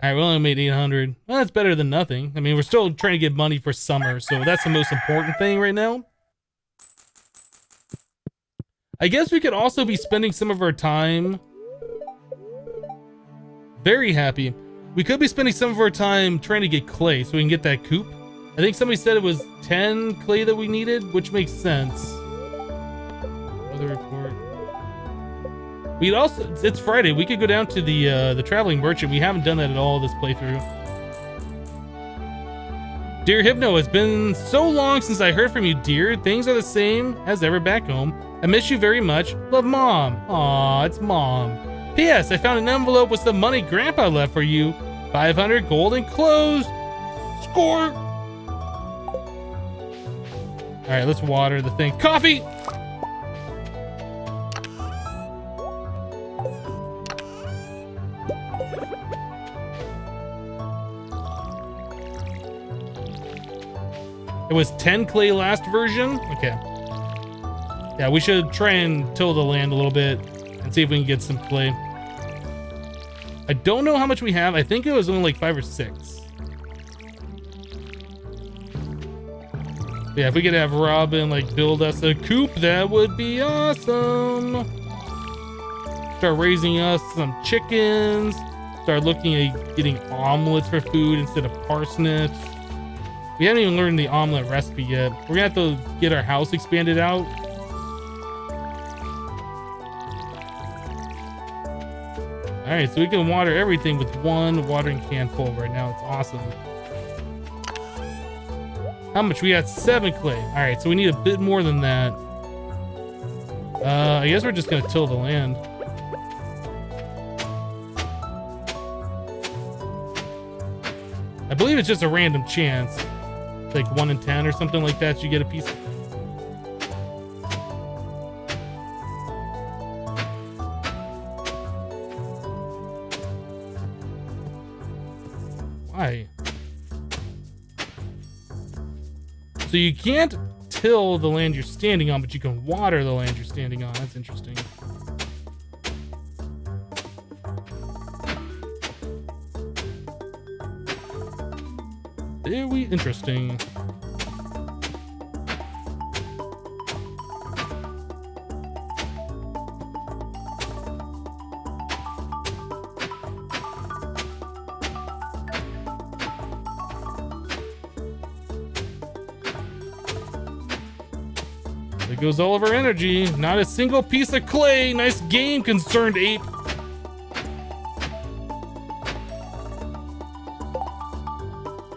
we only made 800. Well, that's better than nothing. I mean, we're still trying to get money for summer, so that's the most important thing right now. I guess we could also be spending some of our time... Very happy. We could be spending some of our time trying to get clay so we can get that coop. I think somebody said it was 10 clay that we needed, which makes sense. Weather report. We'd also, it's Friday. We could go down to the traveling merchant. We haven't done that at all this playthrough. Dear Hypno, it's been so long since I heard from you, dear. Things are the same as ever back home. I miss you very much. Love, Mom. Aw, it's Mom. P.S. I found an envelope with some money Grandpa left for you. 500 gold and clothes. Score. All right, let's water the thing. Coffee. It was 10 clay last version? Okay. Yeah, we should try and till the land a little bit and see if we can get some clay. I don't know how much we have. I think it was only like 5 or 6. Yeah, if we could have Robin like build us a coop, that would be awesome. Start raising us some chickens. Start looking at getting omelets for food instead of parsnips. We haven't even learned the omelet recipe yet. We're gonna have to get our house expanded out. All right, so we can water everything with one watering can full right now. It's awesome. How much? We got 7 clay. All right, so we need a bit more than that. I guess we're just gonna till the land. I believe it's just a random chance. Like 1 in 10 or something like that, you get a piece. Why? So you can't till the land you're standing on, but you can water the land you're standing on. That's interesting. Very interesting. There goes all of our energy. Not a single piece of clay. Nice game, concerned ape.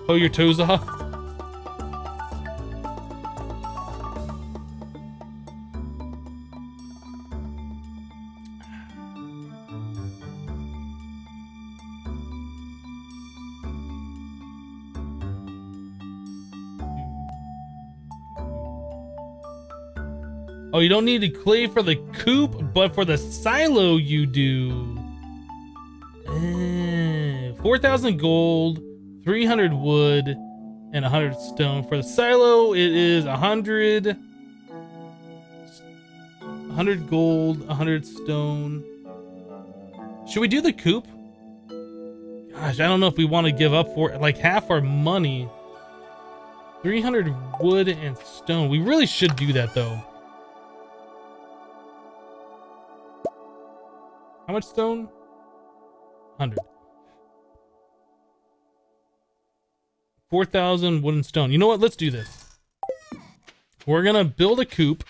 Pull your toes off. Oh, you don't need the clay for the coop, but for the silo you do. 4,000 gold, 300 wood, and 100 stone. For the silo, it is 100 gold, 100 stone. Should we do the coop? Gosh, I don't know if we want to give up for like half our money. 300 wood and stone. We really should do that though. How much stone? 100. 4,000 wood and stone. You know what? Let's do this. We're gonna build a coop.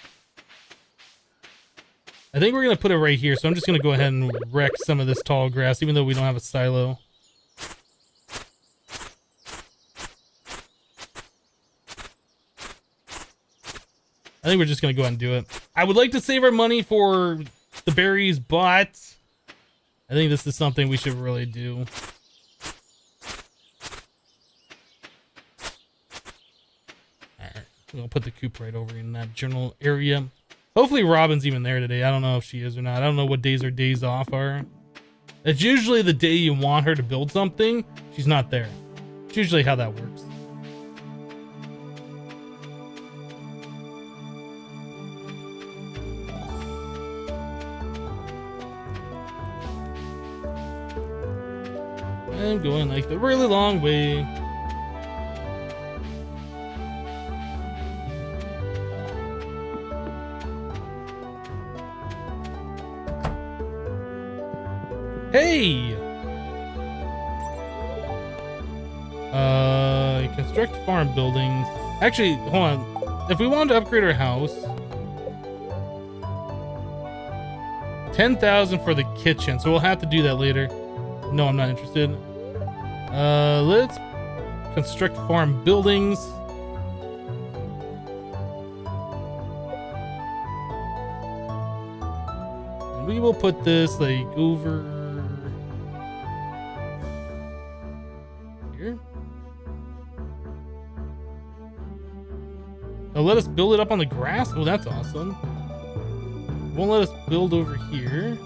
I think we're gonna put it right here, so I'm just gonna go ahead and wreck some of this tall grass, even though we don't have a silo. I think we're just gonna go ahead and do it. I would like to save our money for the berries, but I think this is something we should really do. Alright, we'll put the coop right over in that general area. Hopefully Robin's even there today. I don't know if she is or not. I don't know what days her days off are. It's usually the day you want her to build something, she's not there. It's usually how that works. I'm going like the really long way. Hey! Construct farm buildings. Actually, hold on. If we wanted to upgrade our house, 10,000 for the kitchen, so we'll have to do that later. No, I'm not interested. Let's construct farm buildings. And we will put this like over here. Oh, let us build it up on the grass. Oh, that's awesome. Won't let us build over here.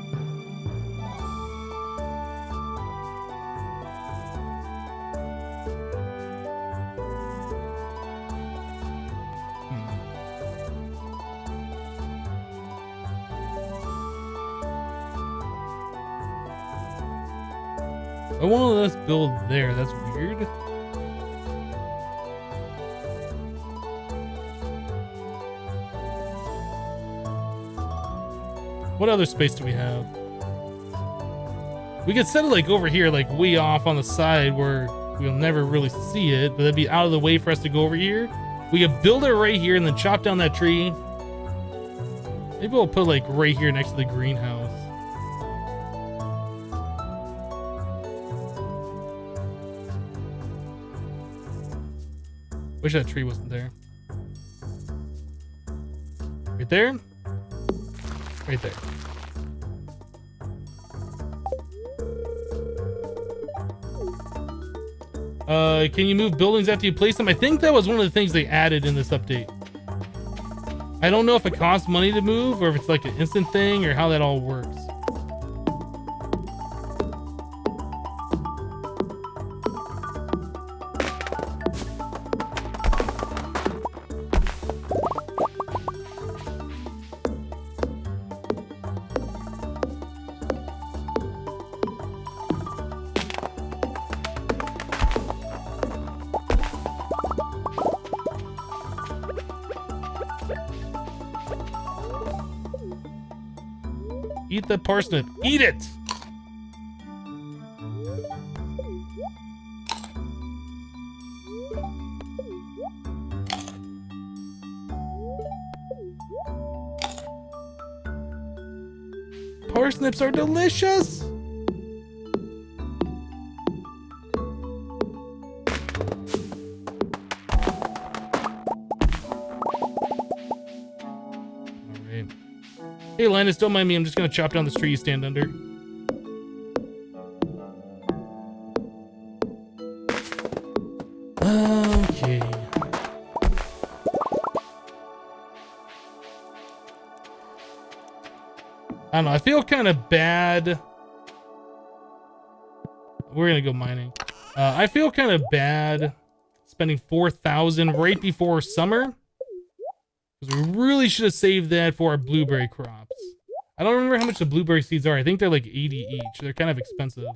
I won't let us build there. That's weird. What other space do we have? We could set it like over here, like way off on the side where we'll never really see it, but that'd be out of the way for us to go over here. We could build it right here and then chop down that tree. Maybe we'll put like right here next to the greenhouse. Wish that tree wasn't there. Right there? Right there. Can you move buildings after you place them? I think that was one of the things they added in this update. I don't know if it costs money to move or if it's like an instant thing or how that all works. Eat the parsnip. Eat it! Parsnips are delicious! Hey Linus, don't mind me. I'm just gonna chop down this tree you stand under. Okay. don't know. I feel kind of bad. We're gonna go mining. I feel kind of bad spending 4,000 right before summer, because we really should have saved that for our blueberry crops. I don't remember how much the blueberry seeds are. I think they're like 80 each. They're kind of expensive.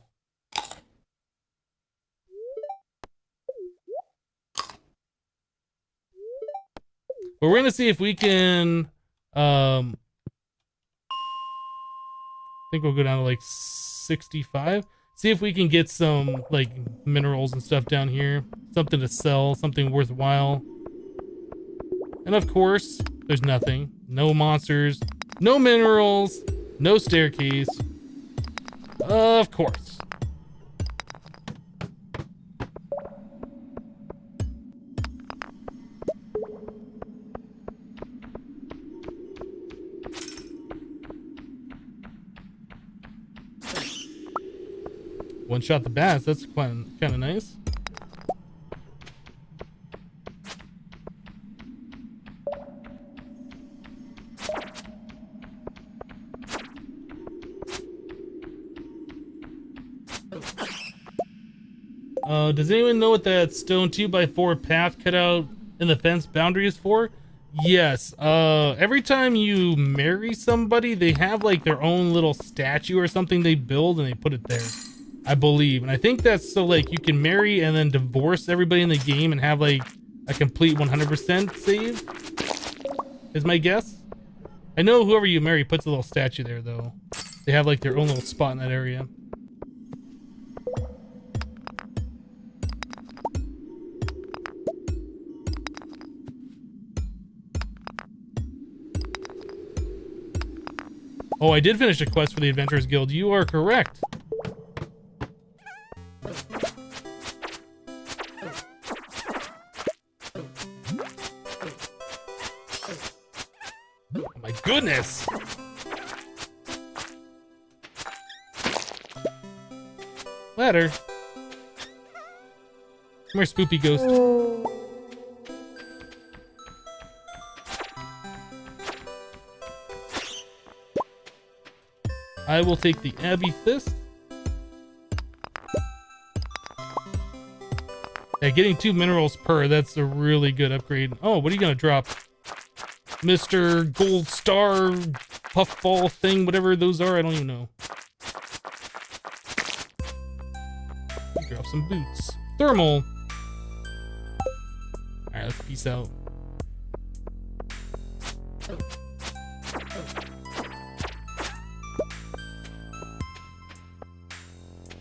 But we're gonna see if we can. I think we'll go down to like 65. See if we can get some like minerals and stuff down here. Something to sell, something worthwhile. And of course, there's nothing. No monsters, no minerals, no staircase. Of course. One shot the bats, that's kind of nice. Does anyone know what that stone 2x4 path cut out in the fence boundary is for? Yes. Every time you marry somebody, they have like their own little statue or something they build and they put it there, I believe. And I think that's so like you can marry and then divorce everybody in the game and have like a complete 100% save, is my guess. I know whoever you marry puts a little statue there though. They have like their own little spot in that area. Oh, I did finish a quest for the Adventurers Guild. You are correct. Oh my goodness! Ladder. Come here, spoopy ghost. I will take the Abbey Fist. Yeah, getting 2 minerals per, that's a really good upgrade. Oh, what are you gonna drop? Mr. Gold Star Puffball thing, whatever those are, I don't even know. Drop some boots. Thermal. Alright, let's peace out.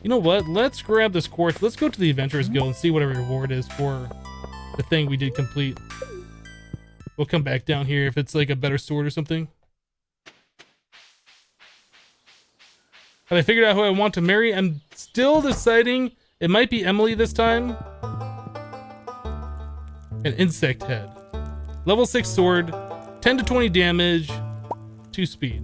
You know what? Let's grab this quartz. Let's go to the Adventurers Guild and see whatever reward is for the thing we did complete. We'll come back down here if it's like a better sword or something. Have I figured out who I want to marry? I'm still deciding. It might be Emily this time. An insect head. Level 6 sword. 10 to 20 damage. 2 speed.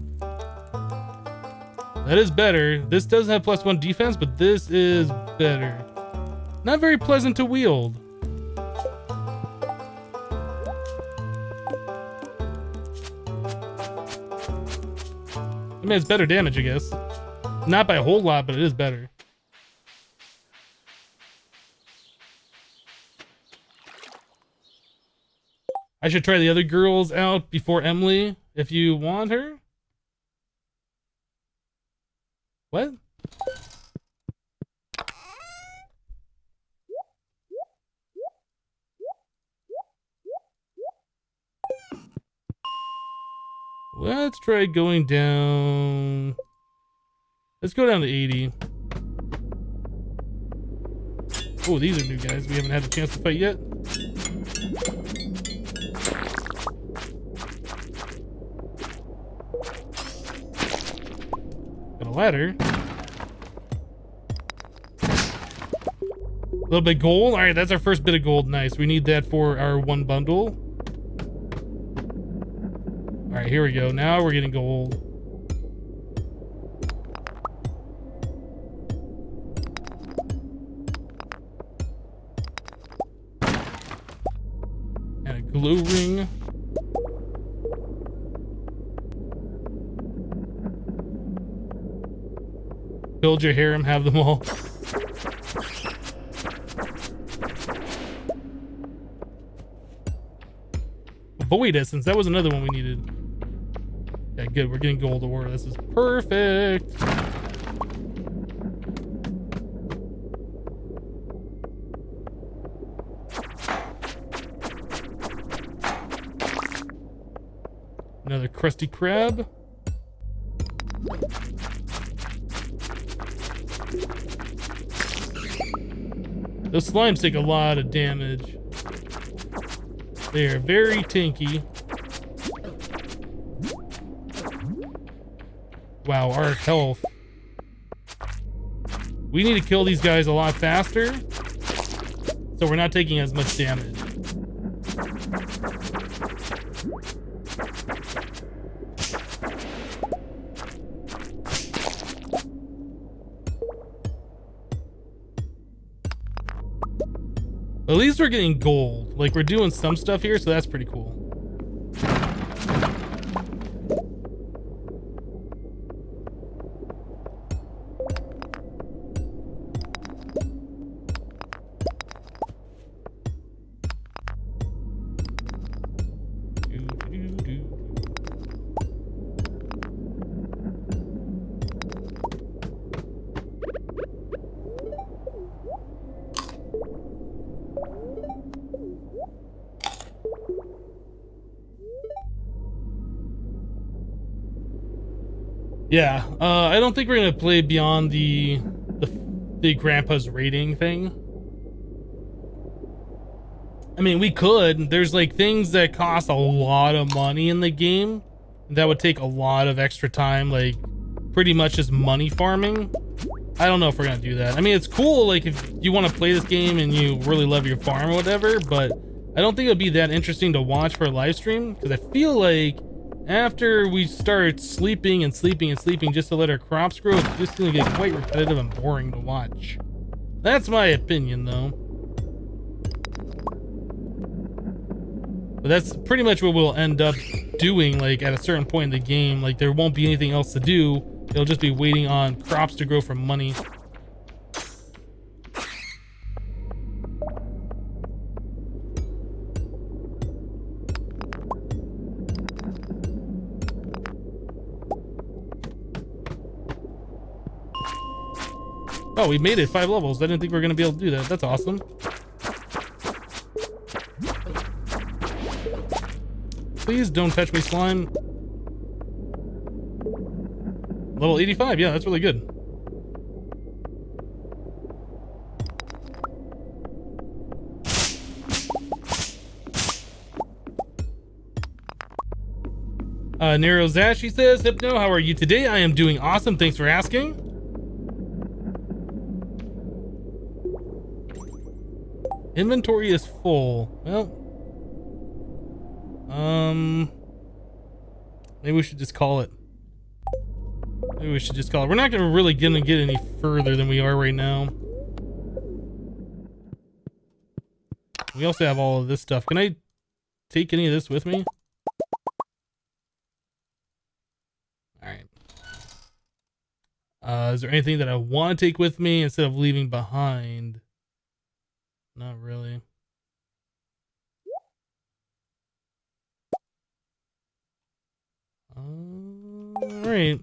That is better. This does have +1 defense, but this is better. Not very pleasant to wield. I mean, it's better damage, I guess. Not by a whole lot, but it is better. I should try the other girls out before Emily, if you want her. What? Let's try going down. Let's go down to 80. Oh, these are new guys we haven't had a chance to fight yet. Got a ladder. A little bit of gold. All right, that's our first bit of gold. Nice. We need that for our 1 bundle. All right, here we go. Now we're getting gold. And a glow ring. build your harem, have them all. Void essence, that was another one we needed. Yeah, good, we're getting gold ore. This is perfect. Another crusty crab. Those slimes take a lot of damage. They are very tanky. Wow, our health. We need to kill these guys a lot faster, so we're not taking as much damage. At least we're getting gold. Like, we're doing some stuff here, so that's pretty cool. Yeah, I don't think we're gonna play beyond the grandpa's rating thing. I mean, we could. There's like things that cost a lot of money in the game that would take a lot of extra time, like pretty much just money farming. I don't know if we're gonna do that. I mean, it's cool, like if you want to play this game and you really love your farm or whatever, but I don't think it would be that interesting to watch for a live stream, because I feel like after we start sleeping and sleeping and sleeping just to let our crops grow, it's just gonna get quite repetitive and boring to watch. That's my opinion, though. But that's pretty much what we'll end up doing, like at a certain point in the game. Like there won't be anything else to do. It'll just be waiting on crops to grow for money. Oh, we made it 5 levels. I didn't think we were going to be able to do that. That's awesome. Please don't touch me, slime. Level 85. Yeah, that's really good. Nero Zashi says, Hypno, how are you today? I am doing awesome. Thanks for asking. Inventory is full. Well, maybe we should just call it. Maybe we should just call it. We're not gonna really get any further than we are right now. We also have all of this stuff. Can I take any of this with me? All right. Is there anything that I want to take with me instead of leaving behind? Not really. All right.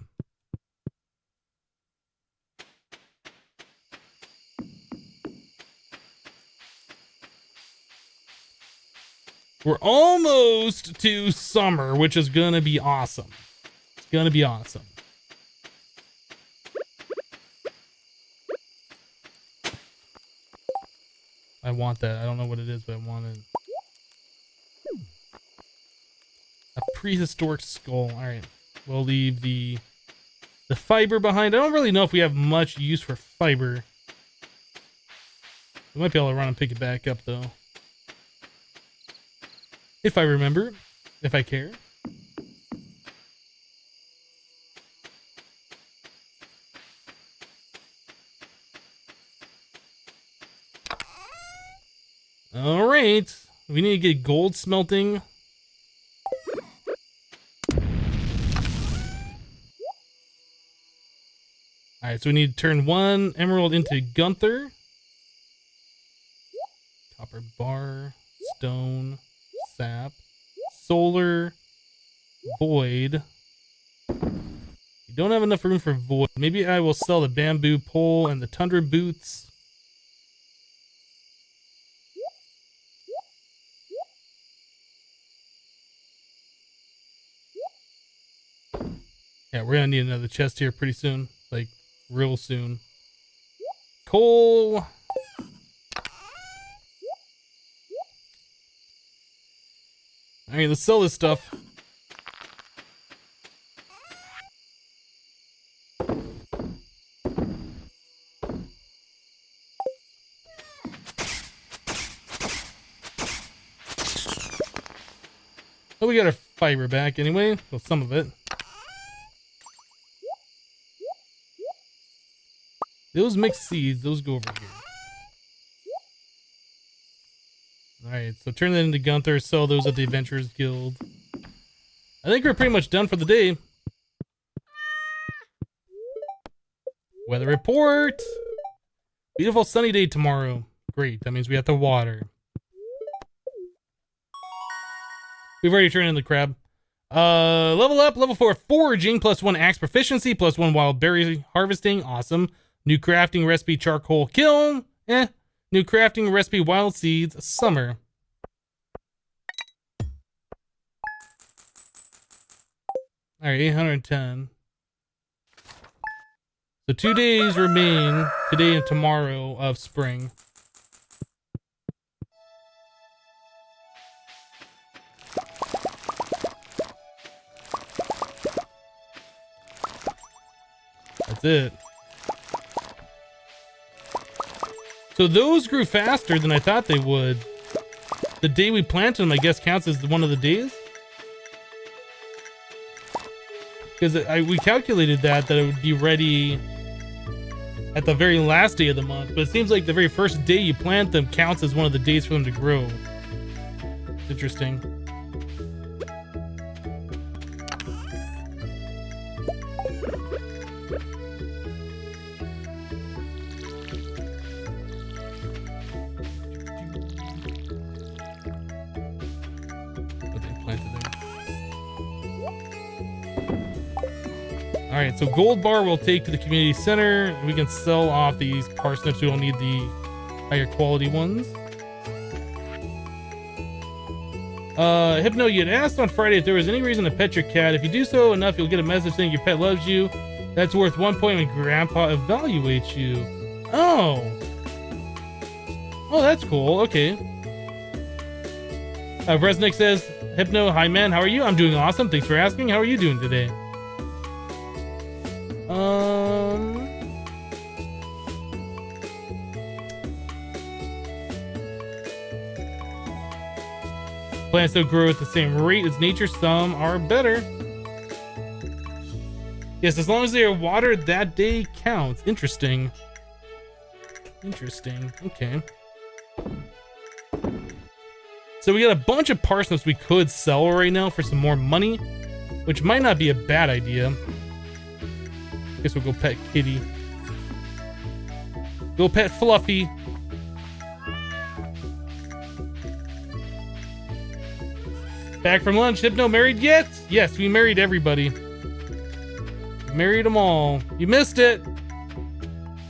We're almost to summer, which is gonna be awesome. It's gonna be awesome. I want that. I don't know what it is, but I want it. A prehistoric skull. All right. We'll leave the fiber behind. I don't really know if we have much use for fiber. We might be able to run and pick it back up, though. If I remember. If I care. All right. We need to get gold smelting. All Alright, so we need to turn 1 emerald into Gunther. Copper bar, stone, sap, solar, void. You don't have enough room for void. Maybe I will sell the bamboo pole and the tundra boots. Yeah, we're gonna need another chest here pretty soon. Like, real soon. Coal. Alright, let's sell this stuff. Oh, we got our fiber back anyway. Well, some of it. Those mixed seeds, those go over here. Alright, so turn that into Gunther, sell those at the Adventurers Guild. I think we're pretty much done for the day. Weather report! Beautiful sunny day tomorrow. Great, that means we have the water. We've already turned in the crab. Level up, level 4, foraging, +1 axe proficiency, +1 wild berry harvesting, awesome. New crafting recipe, charcoal kiln, New crafting recipe, wild seeds, summer. Alright, 810. So 2 days remain, today and tomorrow, of spring. That's it. So those grew faster than I thought they would. The day we planted them, I guess, counts as one of the days. Because we calculated that it would be ready at the very last day of the month. But it seems like the very first day you plant them counts as one of the days for them to grow. It's interesting. Alright, so gold bar we'll take to the community center. We can sell off these parsnips. We don't need the higher quality ones. Hypno, you had asked on Friday if there was any reason to pet your cat. If you do so enough, you'll get a message saying your pet loves you. That's worth 1 point when Grandpa evaluates you. Oh. Oh, that's cool. Okay. Resnick says, Hypno, hi man, how are you? I'm doing awesome. Thanks for asking. How are you doing today? Plants don't grow at the same rate as nature. Some are better. Yes, as long as they are watered that day counts. Interesting. Interesting. Okay. So we got a bunch of parsnips we could sell right now for some more money, which might not be a bad idea. Guess we'll go pet Kitty. Go pet Fluffy. Back from lunch. Hypno married yet? Yes, we married everybody. Married them all. You missed it.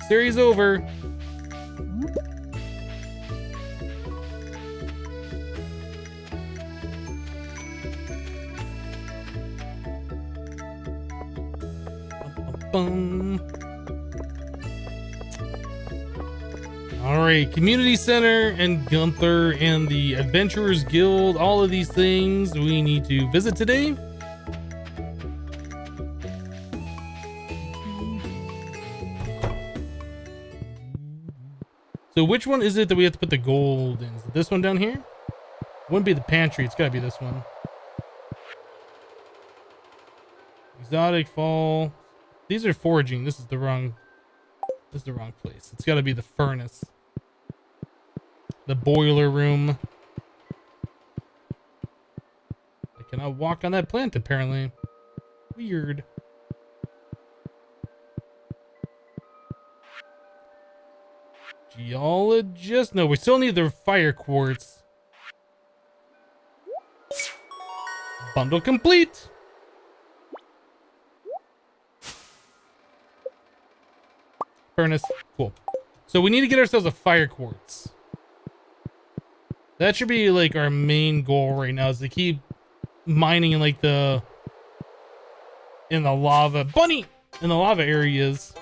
Series over. Alright, community center and Gunther and the Adventurers Guild, all of these things we need to visit today. So which one is it that we have to put the gold in? Is it this one down here? Wouldn't be the pantry, it's gotta be this one. Exotic fall. These are foraging. This is the wrong place. It's gotta be the furnace. The boiler room. I cannot walk on that plant apparently. Weird. Geologist? No, we still need the fire quartz. Bundle complete. Furnace. Cool. So we need to get ourselves a fire quartz. That should be like our main goal right now, is to keep mining in like the lava areas.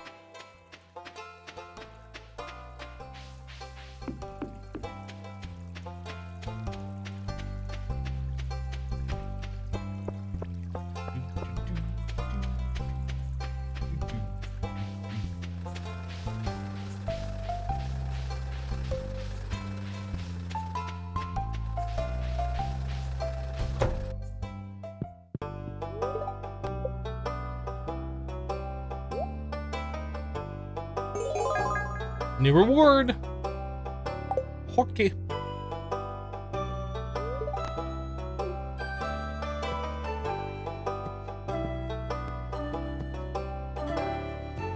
New reward. Okay.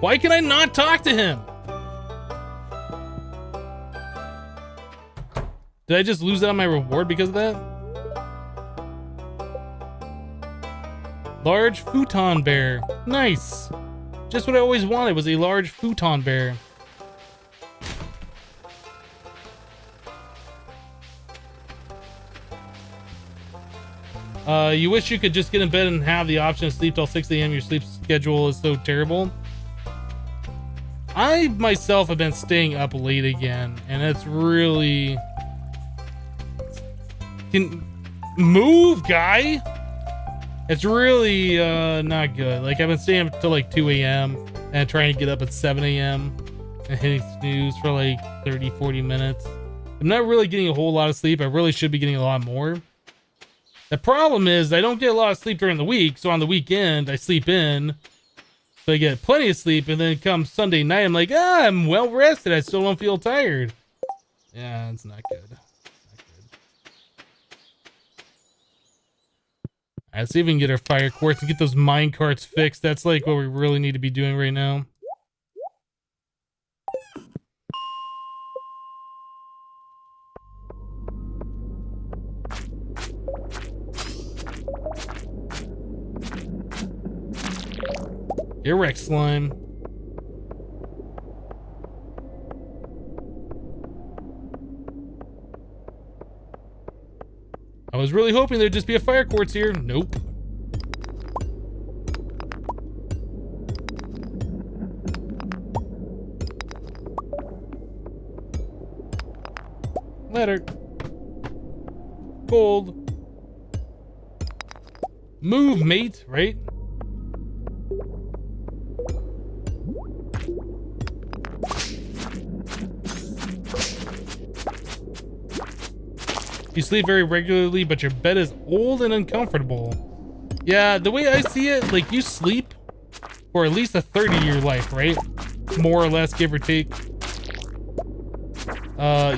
Why can I not talk to him? Did I just lose out on my reward because of that? Large futon bear. Nice. Just what I always wanted was a large futon bear. You wish you could just get in bed and have the option to sleep till 6 a.m. Your sleep schedule is so terrible. I myself have been staying up late again, and it's really... Can move, guy. It's really not good. Like, I've been staying up till like 2 a.m. and trying to get up at 7 a.m. and hitting snooze for like 30-40 minutes. I'm not really getting a whole lot of sleep. I really should be getting a lot more. The problem is I don't get a lot of sleep during the week, so on the weekend I sleep in, so I get plenty of sleep, and then come Sunday night I'm like, I'm well rested, I still don't feel tired. Yeah, it's not good. Alright, let's see if we can get our fire quartz and get those mine carts fixed. That's like what we really need to be doing right now. Erect slime. I was really hoping there'd just be a fire quartz here. Nope. Letter. Gold. Move, mate, right? You sleep very regularly, but your bed is old and uncomfortable. Yeah, the way I see it, like, you sleep for at least a 30-year life, right? More or less, give or take.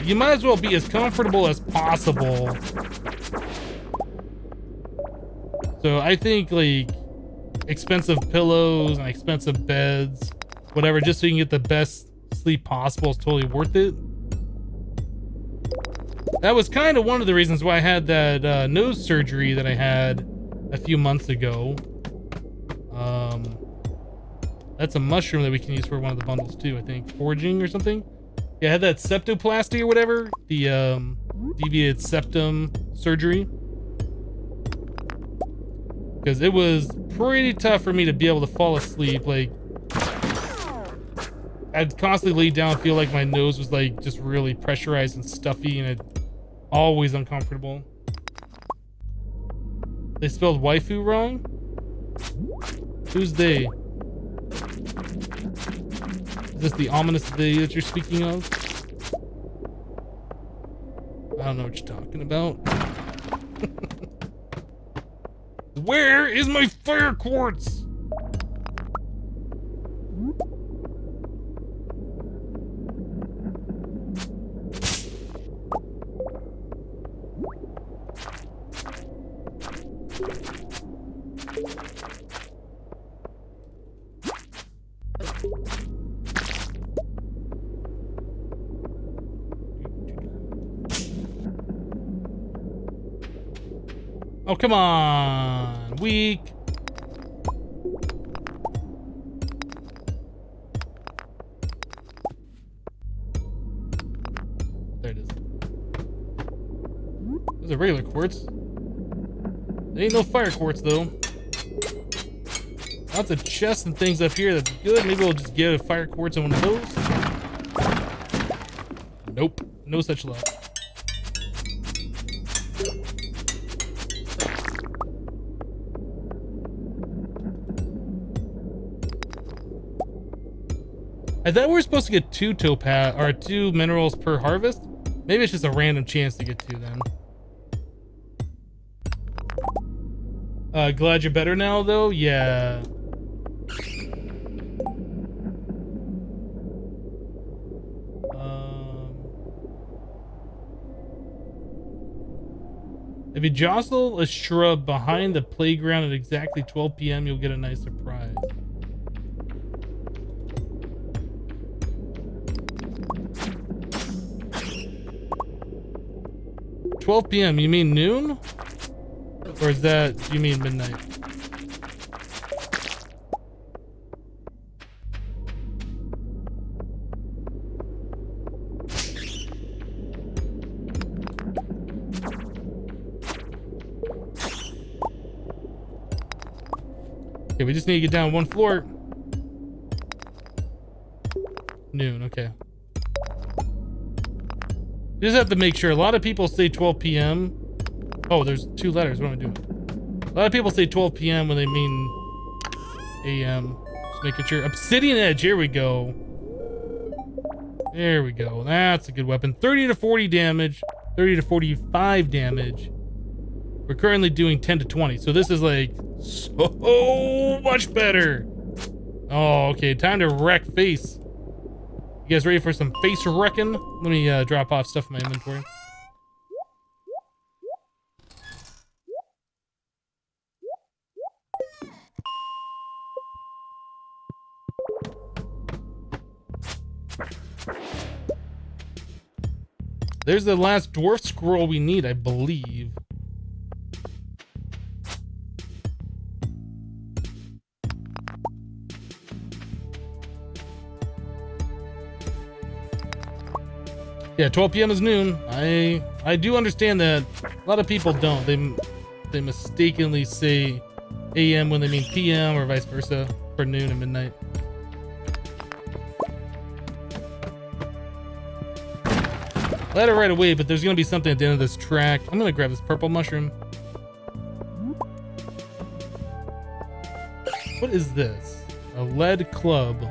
You might as well be as comfortable as possible. So I think, like, expensive pillows and expensive beds, whatever, just so you can get the best sleep possible is totally worth it. That was kind of one of the reasons why I had that nose surgery that I had a few months ago. That's a mushroom that we can use for one of the bundles too, I think. Foraging or something? Yeah, I had that septoplasty or whatever. The deviated septum surgery. Because it was pretty tough for me to be able to fall asleep. Like, I'd constantly lay down and feel like my nose was like just really pressurized and stuffy, and it always uncomfortable. They spelled waifu wrong? Who's they? Is this the ominous they that you're speaking of? I don't know what you're talking about. Where is my fire quartz? Oh, come on. Weak. There it is. There's a regular quartz. There ain't no fire quartz, though. Lots of chests and things up here. That's good. Maybe we'll just get a fire quartz on one of those. Nope. No such luck. I thought we were supposed to get 2 topaz or 2 minerals per harvest. Maybe it's just a random chance to get 2 then. Glad you're better now though. Yeah. If you jostle a shrub behind the playground at exactly 12 p.m., you'll get a nice surprise. "12 p.m. You mean noon? Or is that, you mean midnight?" Okay, we just need to get down 1 floor. Noon, okay. You just have to make sure. A lot of people say 12 p.m. Oh, there's 2 letters. What am I doing? A lot of people say 12 p.m. when they mean a.m. Just making sure. Obsidian edge. Here we go. There we go. That's a good weapon. 30 to 40 damage. 30 to 45 damage. We're currently doing 10 to 20. So this is like so much better. Oh, okay. Time to wreck face. You guys ready for some face wrecking? Let me drop off stuff in my inventory. There's the last dwarf scroll we need, I believe. Yeah, 12 p.m. is noon. I do understand that a lot of people don't. They mistakenly say a.m. when they mean p.m. or vice versa for noon and midnight. Ladder right away, but there's gonna be something at the end of this track. I'm gonna grab this purple mushroom. What is this? A lead club.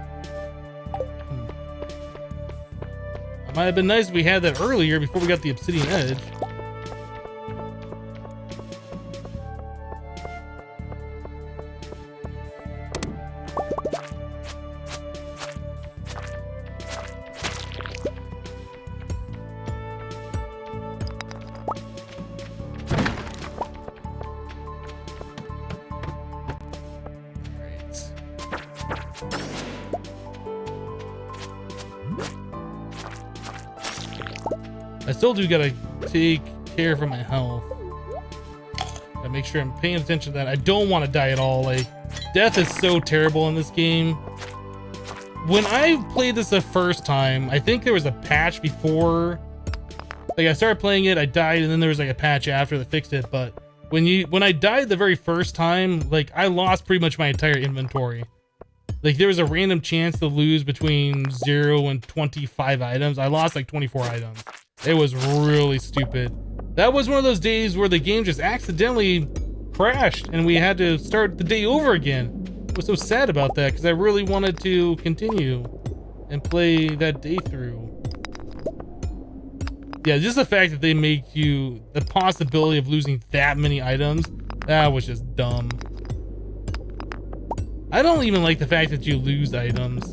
It might have been nice if we had that earlier before we got the obsidian edge. I still do gotta take care of my health. Gotta make sure I'm paying attention to that. I don't want to die at all. Like, death is so terrible in this game. When I played this the first time, I think there was a patch before. Like, I started playing it, I died, and then there was like a patch after that fixed it. But when I died the very first time, like, I lost pretty much my entire inventory. Like, there was a random chance to lose between 0 and 25 items. I lost like 24 items. It was really stupid. That was one of those days where the game just accidentally crashed and we had to start the day over again. I was so sad about that because I really wanted to continue and play that day through. Yeah, just the fact that they make you the possibility of losing that many items, that was just dumb. I don't even like the fact that you lose items.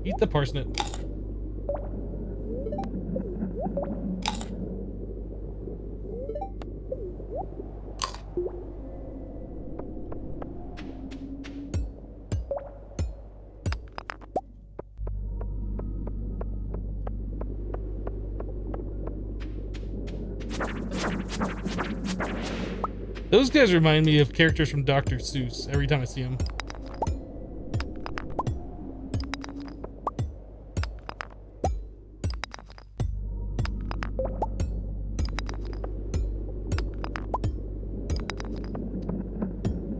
Eat the parsnip. Those guys remind me of characters from Dr. Seuss every time I see them.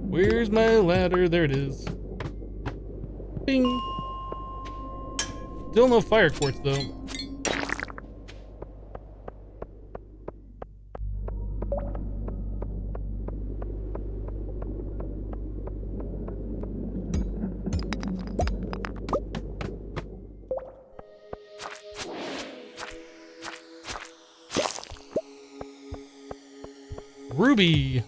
Where's my ladder? There it is. Bing. Still no fire quartz though. Ruby.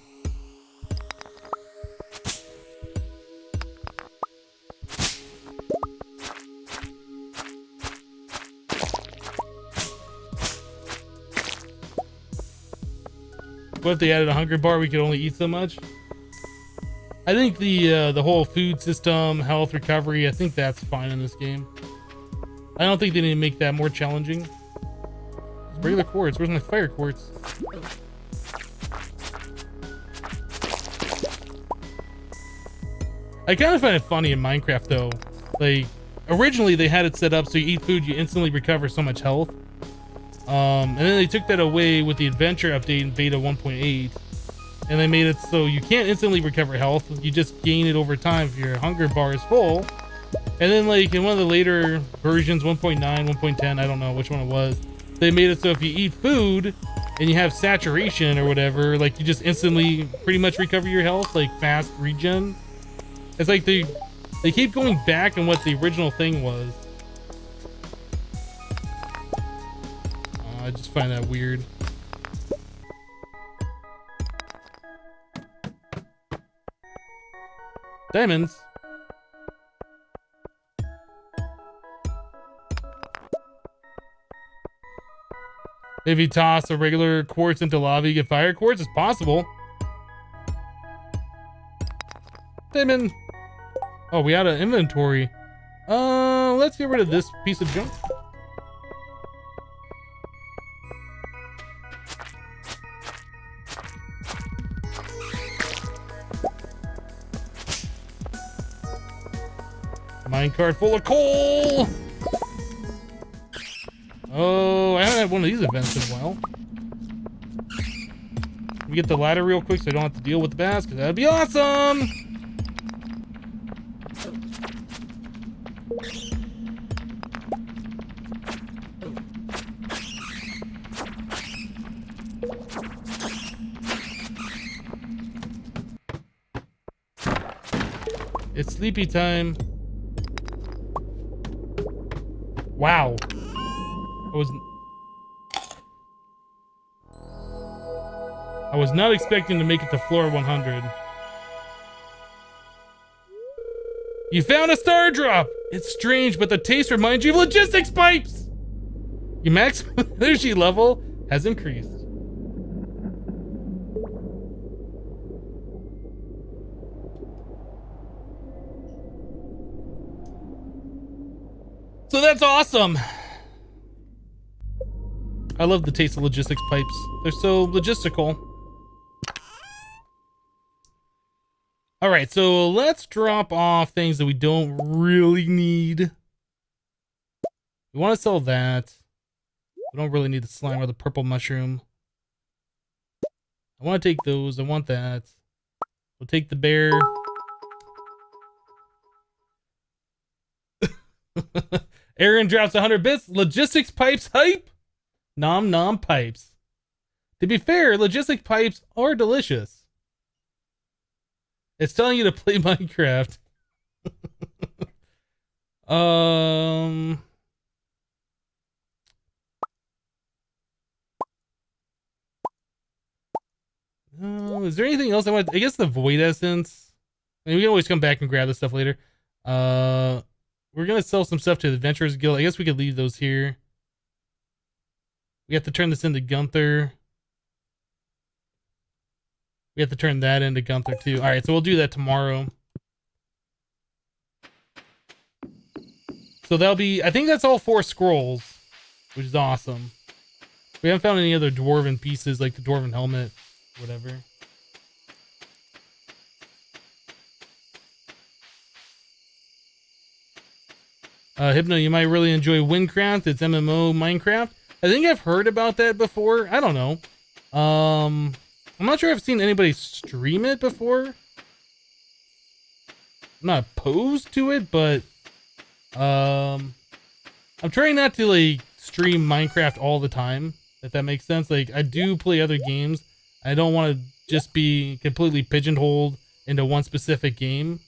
What if they added a hunger bar? We could only eat so much. I think the whole food system, health recovery, I think that's fine in this game. I don't think they need to make that more challenging. It's regular quartz. Where's my fire quartz? I kind of find it funny in Minecraft though. Like originally they had it set up so you eat food, you instantly recover so much health. And then they took that away with the adventure update in beta 1.8, and they made it so you can't instantly recover health. You just gain it over time if your hunger bar is full. And then like in one of the later versions, 1.9, 1.10, I don't know which one it was, they made it so if you eat food and you have saturation or whatever, like you just instantly pretty much recover your health, like fast regen. It's like they keep going back on what the original thing was. I just find that weird. Diamonds. If you toss a regular quartz into lava, you get fire quartz. It's possible. Diamond. Oh, we out of inventory. Let's get rid of this piece of junk. Minecart full of coal. Oh, I haven't had one of these events in a while. Let me get the ladder real quick so I don't have to deal with the bass, because that'd be awesome. It's sleepy time. Wow. I was not expecting to make it to floor 100. You found a star drop! It's strange, but the taste reminds you of logistics pipes! Your maximum energy level has increased. So that's awesome. I love the taste of logistics pipes. They're so logistical. All right, so let's drop off things that we don't really need. We want to sell that. We don't really need the slime or the purple mushroom. I want to take those. I want that. We'll take the bear. Aaron drops 100 bits. Logistics pipes hype. Nom nom pipes. To be fair, logistic pipes are delicious. It's telling you to play Minecraft. Is there anything else I want? I guess the void essence. I mean, we can always come back and grab this stuff later. We're gonna sell some stuff to the Adventurers Guild. I guess we could leave those here. We have to turn this into Gunther. We have to turn that into Gunther too. All right, so we'll do that tomorrow. So that'll be, I think that's all 4 scrolls, which is awesome. We haven't found any other dwarven pieces like the dwarven helmet, whatever. Hypno, you might really enjoy Windcraft. It's MMO Minecraft. I think I've heard about that before. I don't know. I'm not sure I've seen anybody stream it before. I'm not opposed to it, but I'm trying not to like stream Minecraft all the time, if that makes sense. Like, I do play other games. I don't want to just be completely pigeonholed into one specific game.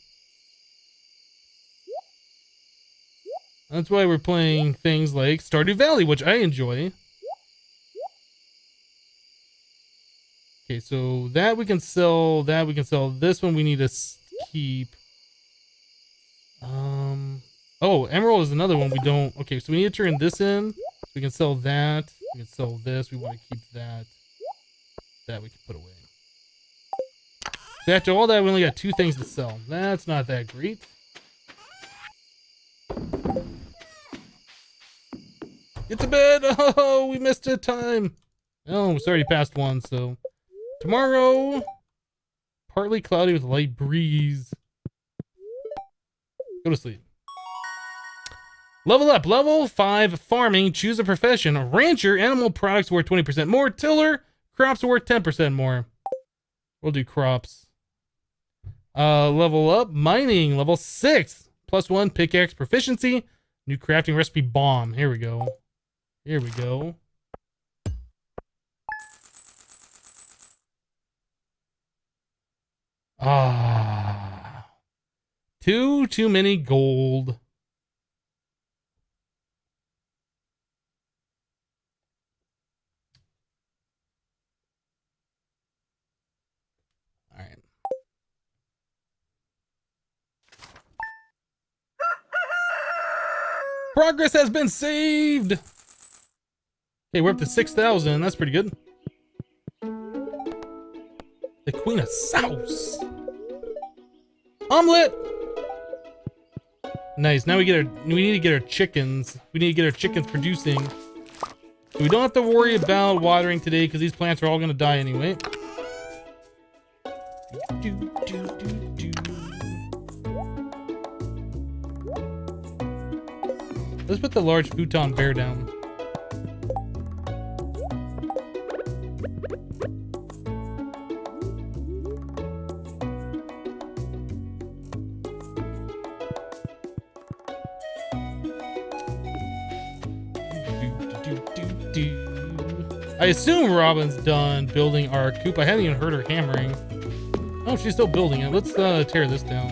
That's why we're playing things like Stardew Valley, which I enjoy. Okay, so that we can sell, that we can sell. This one we need to keep. Oh, Emerald is another one we don't. Okay, so we need to turn this in. We can sell that. We can sell this. We want to keep that. That we can put away. So after all that, we only got 2 things to sell. That's not that great. Get to bed! Oh, we missed a time. Oh, it's already past 1, so tomorrow, partly cloudy with a light breeze. Go to sleep. Level up. Level 5 farming. Choose a profession. Rancher. Animal products worth 20% more. Tiller. Crops are worth 10% more. We'll do crops. Level up. Mining. Level 6. +1 pickaxe proficiency. New crafting recipe bomb. Here we go. Here we go. Ah. Too many gold. All right. Progress has been saved. Okay, we're up to 6,000. That's pretty good. The Queen of Sauce. Omelet. Nice. Now we need to get our chickens. We need to get our chickens producing. So we don't have to worry about watering today because these plants are all gonna die anyway. Let's put the large futon bear down. I assume Robin's done building our coop. I haven't even heard her hammering. Oh, she's still building it. Let's tear this down.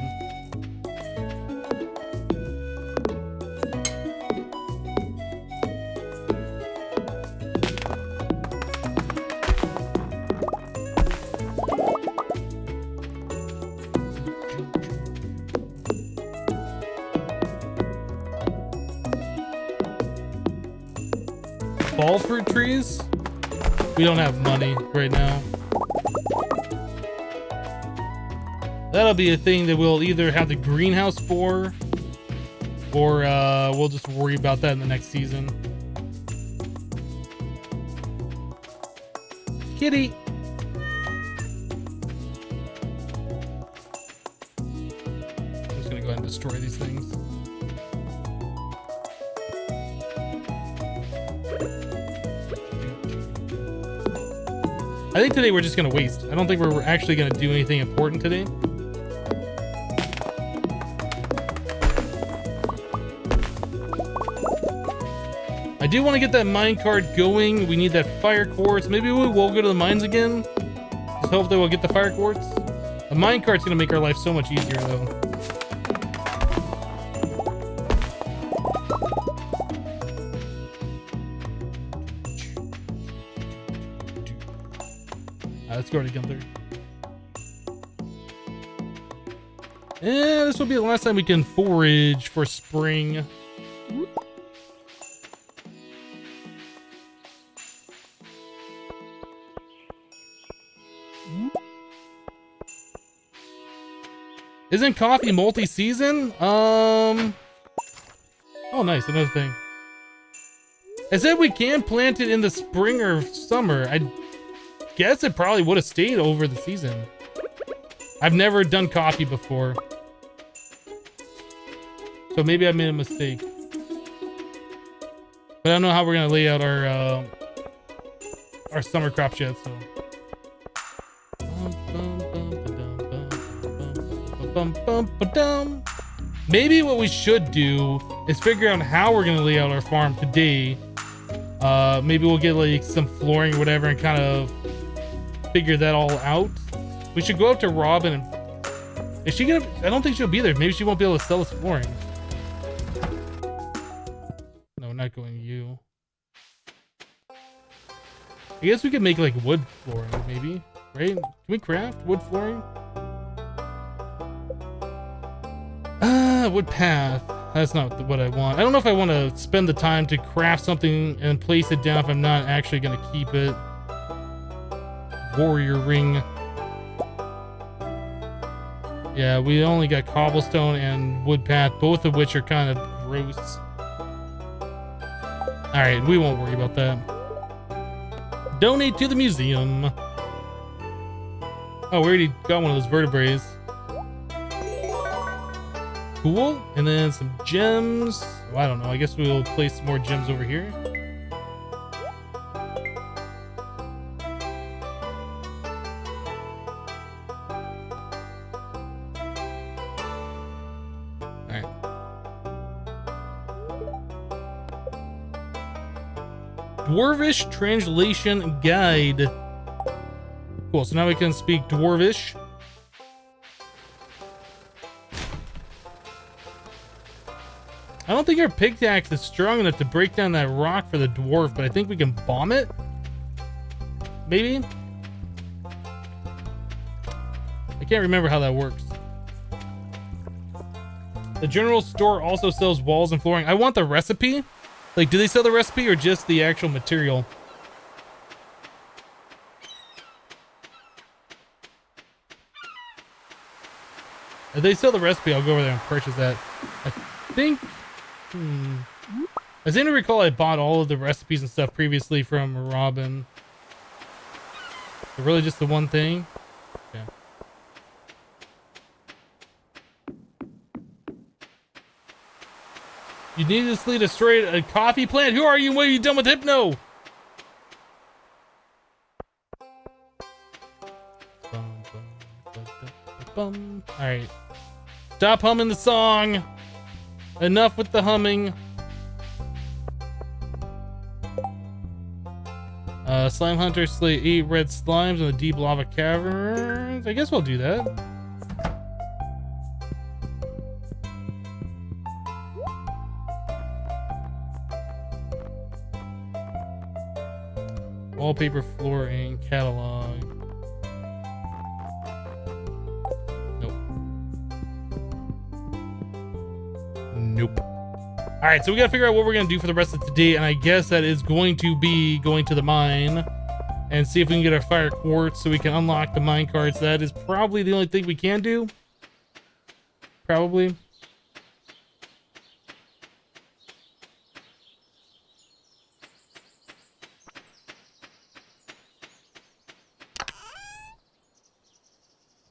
Fall fruit trees? We don't have money right now. That'll be a thing that we'll either have the greenhouse for, or we'll just worry about that in the next season. Kitty! I'm just gonna go ahead and destroy these things. I think today we're just gonna waste. I don't think we're actually gonna do anything important today. I do want to get that minecart going. We need that fire quartz. Maybe we will go to the mines again. Just hope that we'll get the fire quartz. The minecart's gonna make our life so much easier though. Let's go to Gunther. And this will be the last time we can forage for spring. Isn't coffee multi-season? Oh nice, another thing. I said we can plant it in the spring or summer. I guess it probably would have stayed over the season. I've never done coffee before, so maybe I made a mistake. But I don't know how we're gonna lay out our summer crops yet, so. Maybe what we should do is figure out how we're gonna lay out our farm today. Maybe we'll get like some flooring or whatever and kind of figure that all out. We should go up to Robin and is she gonna? I don't think she'll be there. Maybe she won't be able to sell us flooring. No, not going to you. I guess we could make like wood flooring, maybe, right? Can we craft wood flooring? Wood path. That's not what I want. I don't know if I want to spend the time to craft something and place it down if I'm not actually going to keep it. Warrior ring. Yeah, we only got cobblestone and wood path, both of which are kind of gross. Alright, we won't worry about that. Donate to the museum. Oh, we already got one of those vertebrae. Cool. And then some gems. Well, I don't know. I guess we'll place some more gems over here. Alright. Dwarvish Translation Guide. Cool. So now we can speak Dwarvish. I don't think our pickaxe is strong enough to break down that rock for the dwarf, but I think we can bomb it? Maybe? I can't remember how that works. The general store also sells walls and flooring. I want the recipe. Like, do they sell the recipe or just the actual material? If they sell the recipe, I'll go over there and purchase that. I think... I seem to recall I bought all of the recipes and stuff previously from Robin. But really just the one thing? Yeah. You needlessly destroyed a coffee plant? Who are you and what have you done with Hypno? Alright. Stop humming the song. Enough with the humming. Slime Hunter slay 8 red slimes in the deep lava caverns. I guess we'll do that. Wallpaper, flooring, catalog. Nope. All right, so we gotta figure out what we're gonna do for the rest of today, and I guess that is going to be going to the mine and see if we can get our fire quartz so we can unlock the mine carts. That is probably the only thing we can do. Probably.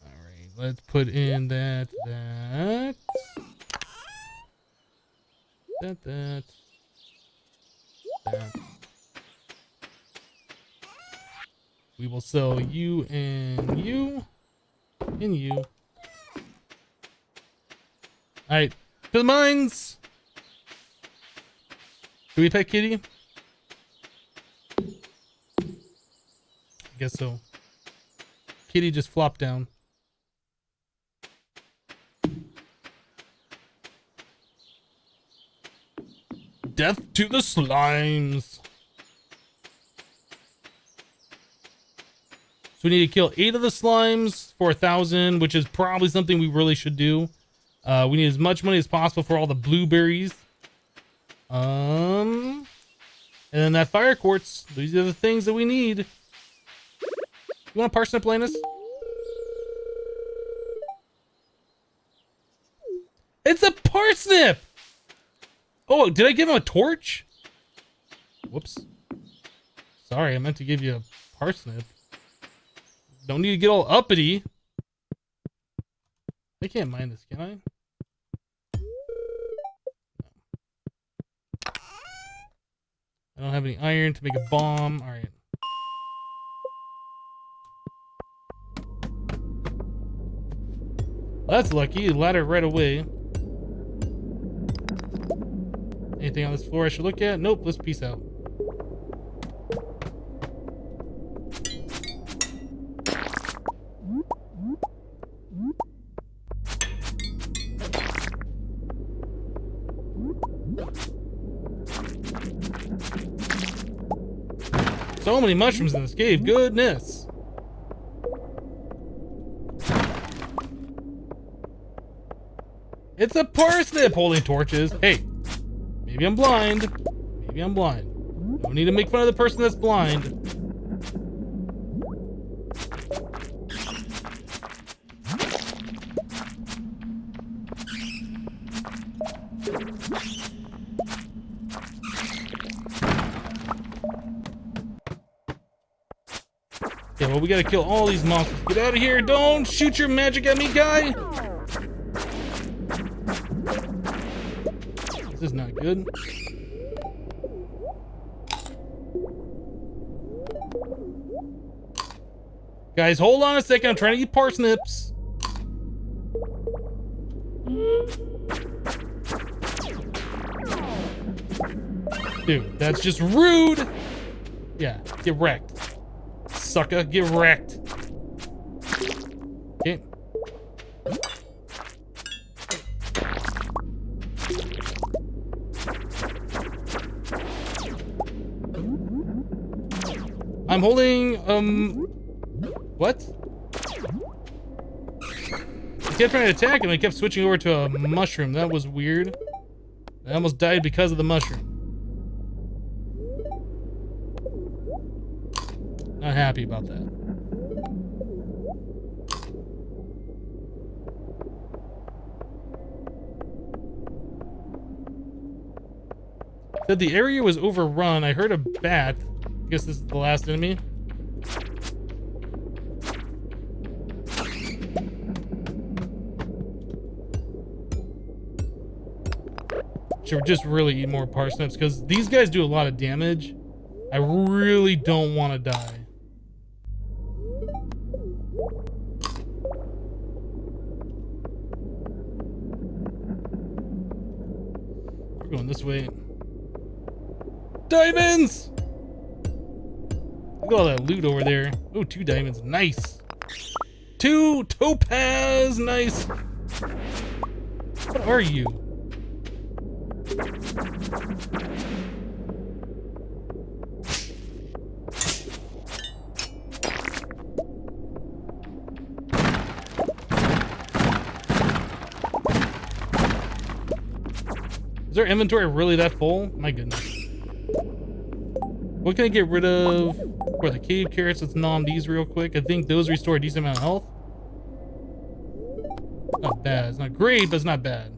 All right, let's put in that. That. We will sell you and you and you. All right, to the mines. Do we pet Kitty? I guess so. Kitty just flopped down. Death to the slimes. So we need to kill 8 of the slimes for 1,000, which is probably something we really should do. We need as much money as possible for all the blueberries. And then that fire quartz. These are the things that we need. You want a parsnip, Lanus? It's a parsnip! Oh, did I give him a torch? Whoops. Sorry, I meant to give you a parsnip. Don't need to get all uppity. I can't mine this, can I? I don't have any iron to make a bomb. Alright. Well, that's lucky. Ladder right away. Anything on this floor I should look at? Nope, let's peace out. So many mushrooms in this cave, goodness. It's a parsnip holding torches. Hey, maybe I'm blind. Maybe I'm blind. Don't need to make fun of the person that's blind. Okay, well, we gotta kill all these monsters. Get out of here! Don't shoot your magic at me, guy! This is not good. Guys, hold on a second. I'm trying to eat parsnips. Dude, that's just rude. Yeah, get wrecked. Sucker, get wrecked. Okay. I'm holding, what? I kept trying to attack him, I kept switching over to a mushroom. That was weird. I almost died because of the mushroom. Not happy about that. Said the area was overrun. I heard a bat. I guess this is the last enemy. Should just really eat more parsnips because these guys do a lot of damage. I really don't want to die. We're going this way. Diamonds! Look at all that loot over there. Oh, 2 diamonds. Nice. 2 topaz. Nice. What are you? Is our inventory really that full? My goodness. What can I get rid of? For the cave carrots, let's nom these real quick. I think those restore a decent amount of health. Not bad. It's not great, but it's not bad.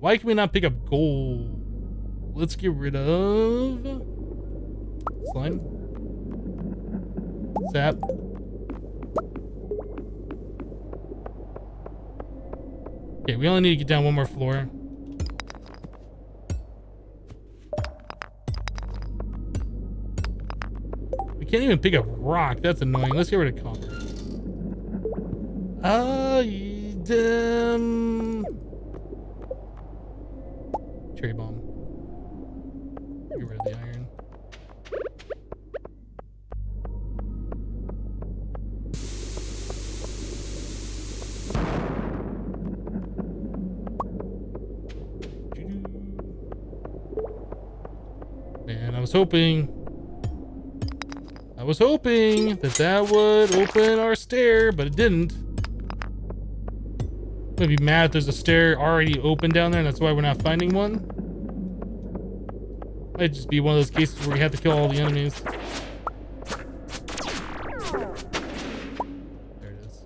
Why can we not pick up gold? Let's get rid of slime. Sap. Okay, we only need to get down one more floor. We can't even pick up rock. That's annoying. Let's get rid of copper. Cherry bomb. Get rid of the iron. Man, I was hoping that that would open our stair, but it didn't. I'm gonna be mad if there's a stair already open down there and that's why we're not finding one. Might just be one of those cases where we have to kill all the enemies. There it is.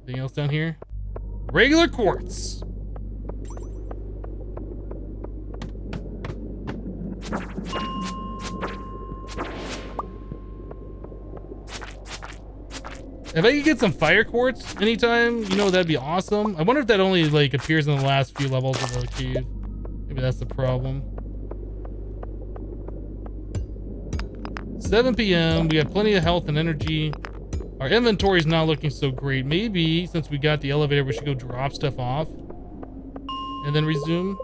Anything else down here? Regular quartz. If I could get some fire quartz anytime, you know, that'd be awesome. I wonder if that only like appears in the last few levels of the cave. Maybe that's the problem. 7 p.m. We got plenty of health and energy. Our inventory's not looking so great. Maybe since we got the elevator, we should go drop stuff off and then resume.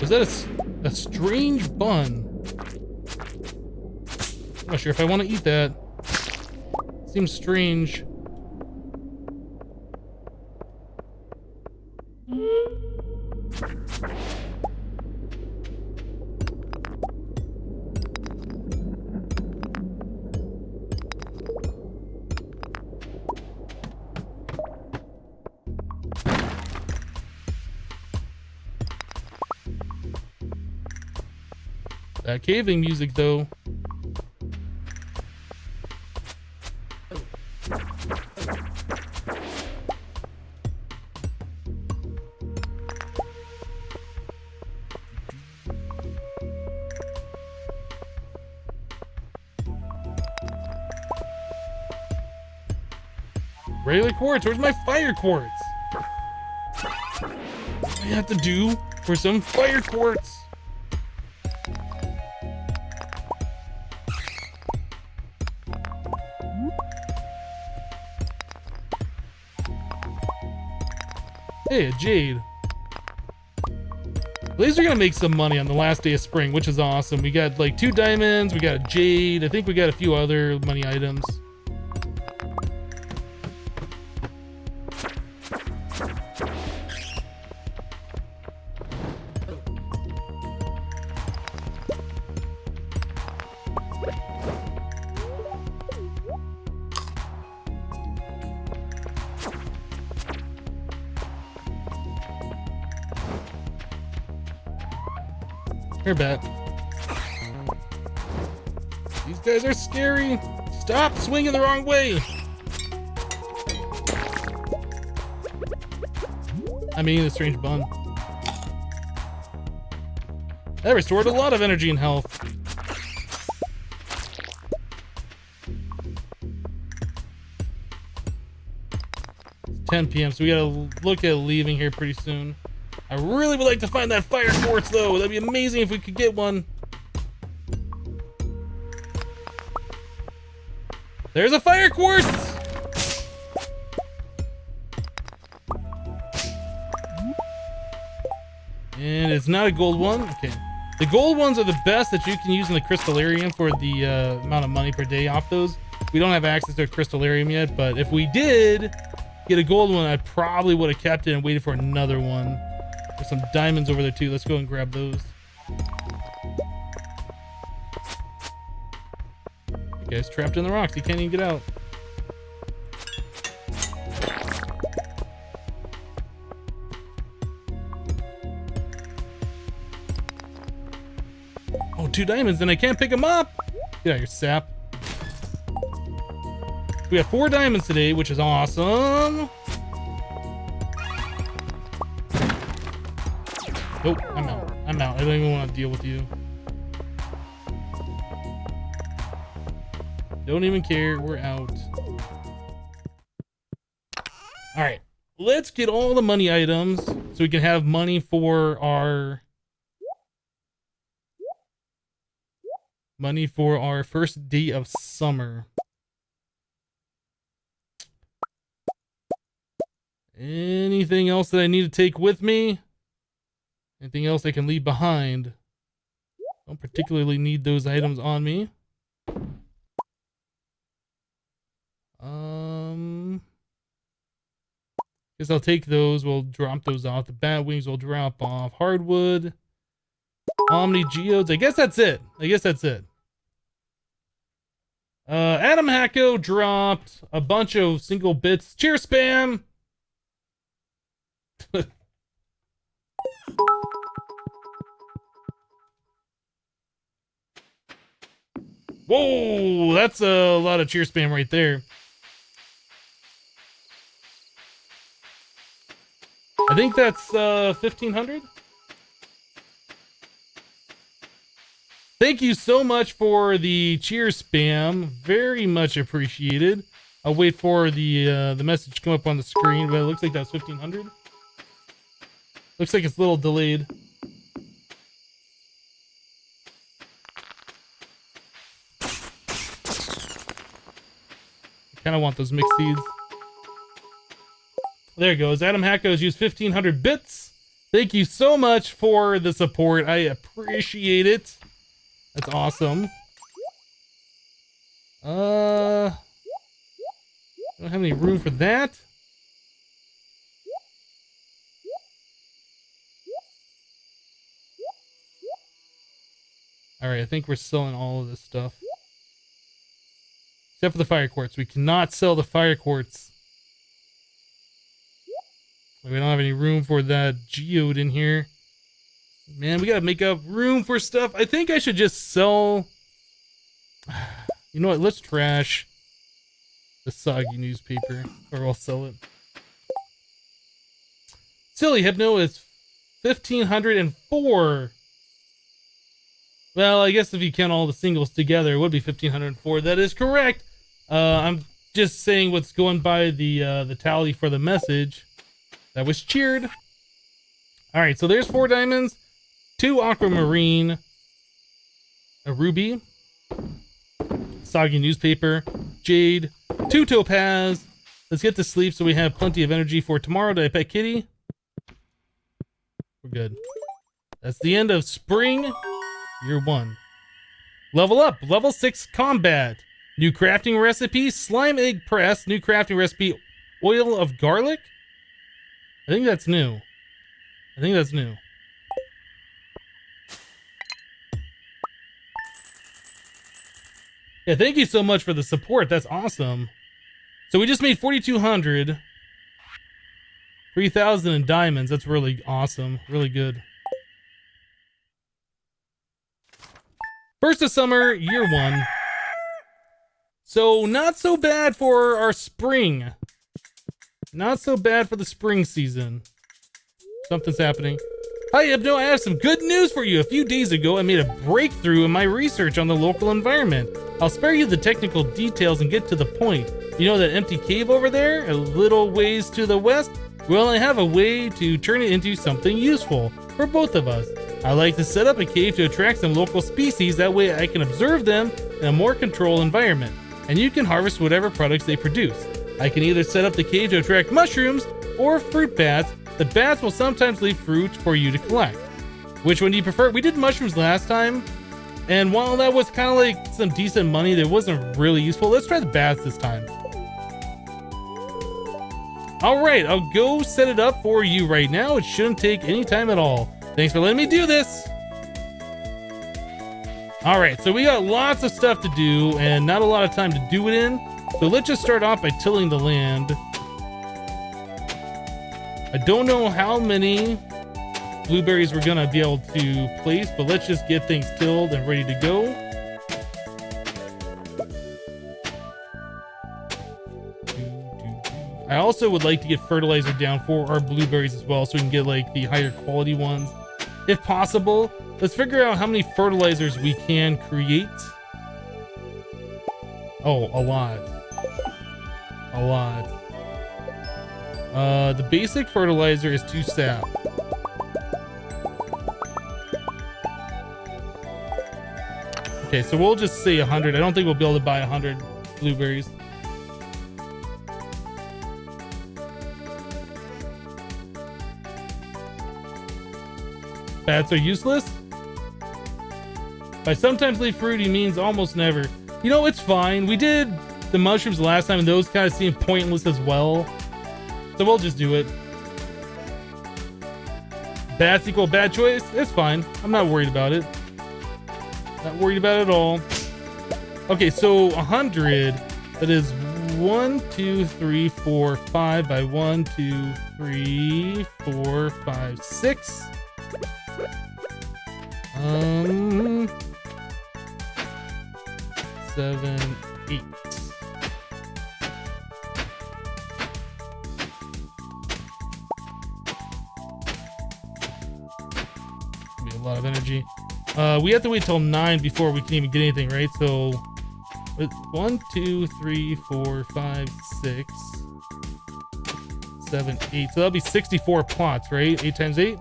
Is that a strange bun? I'm not sure if I want to eat that. Seems strange. That caving music, though. Regular quartz. Where's my fire quartz? What do I have to do for some fire quartz? Hey, a jade. At least we're gonna make some money on the last day of spring, which is awesome. We got like 2 diamonds, we got a jade. I think we got a few other money items. Here, bet. These guys are scary. Stop swinging the wrong way. I mean, a strange bun. That restored a lot of energy and health. It's 10 p.m., so we gotta look at leaving here pretty soon. I really would like to find that fire quartz, though. That'd be amazing if we could get one. There's a fire quartz! And it's not a gold one? Okay. The gold ones are the best that you can use in the crystallarium for the amount of money per day off those. We don't have access to a crystallarium yet, but if we did get a gold one, I probably would have kept it and waited for another one. There's some diamonds over there too. Let's go and grab those. The guy's trapped in the rocks. He can't even get out. Oh, 2 diamonds, and I can't pick them up. Get out, your sap. We have 4 diamonds today, which is awesome. Nope, I'm out. I'm out. I don't even want to deal with you. Don't even care. We're out. Alright. Let's get all the money items so we can have money for our... first day of summer. Anything else that I need to take with me? Anything else I can leave behind? Don't particularly need those items on me. Guess I'll take those. We'll drop those off. The bat wings will drop off. Hardwood. Omni geodes. I guess that's it. Adam Hacko dropped a bunch of single bits. Cheer spam! Whoa, that's a lot of cheer spam right there. I think that's 1,500. Thank you so much for the cheer spam. Very much appreciated. I'll wait for the message to come up on the screen, but it looks like that's 1,500. Looks like it's a little delayed. I kind of want those mixed seeds. There it goes. Adam Hackos used 1,500 bits. Thank you so much for the support. I appreciate it. That's awesome. I don't have any room for that. All right, I think we're selling all of this stuff. Except for the fire quartz. We cannot sell the fire quartz. We don't have any room for that geode in here. Man, we gotta make up room for stuff. I think I should just sell... You know what? Let's trash the soggy newspaper. Or I'll sell it. Silly Hypno is 1,504. Well, I guess if you count all the singles together, it would be 1,504. That is correct. I'm just saying what's going by the tally for the message. That was cheered. All right, so there's 4 diamonds, 2 aquamarine, a ruby, soggy newspaper, jade, 2 topaz. Let's get to sleep so we have plenty of energy for tomorrow. Did I pet kitty? We're good. That's the end of spring, year 1. Level up, level 6 combat. New crafting recipe, slime egg press. New crafting recipe, oil of garlic. I think that's new. Yeah, thank you so much for the support. That's awesome. So we just made 4,200. 3,000 in diamonds. That's really awesome. Really good. First of summer, year 1. So not so bad for our spring. Not so bad for the spring season. Something's happening. Hi, Hypno, I have some good news for you. A few days ago, I made a breakthrough in my research on the local environment. I'll spare you the technical details and get to the point. You know that empty cave over there, a little ways to the west? Well, I have a way to turn it into something useful for both of us. I like to set up a cave to attract some local species. That way I can observe them in a more controlled environment, and you can harvest whatever products they produce. I can either set up the cave to attract mushrooms or fruit bats. The bats will sometimes leave fruit for you to collect. Which one do you prefer? We did mushrooms last time, and while that was kind of like some decent money that wasn't really useful, let's try the bats this time. Alright, I'll go set it up for you right now. It shouldn't take any time at all. Thanks for letting me do this. Alright, so we got lots of stuff to do and not a lot of time to do it in. So let's just start off by tilling the land. I don't know how many blueberries we're gonna be able to place, but let's just get things tilled and ready to go. I also would like to get fertilizer down for our blueberries as well, so we can get like the higher quality ones if possible. Let's figure out how many fertilizers we can create. Oh, a lot. The basic fertilizer is 2 sap. Okay, so we'll just say 100. I don't think we'll be able to buy 100 blueberries. Bats are useless? By sometimes leave fruit, he means almost never. You know, it's fine. We did the mushrooms last time, and those kind of seem pointless as well. So we'll just do it. Bats equal bad choice? It's fine. I'm not worried about it. Not worried about it at all. Okay, so 100. That is 1, 2, 3, 4, 5 by 1, 2, 3, 4, 5, 6. 7, 8. Be a lot of energy. We have to wait till 9 before we can even get anything, right? So 1, 2, 3, 4, 5, 6, 7, 8. So that'll be 64 plots, right? 8 times 8.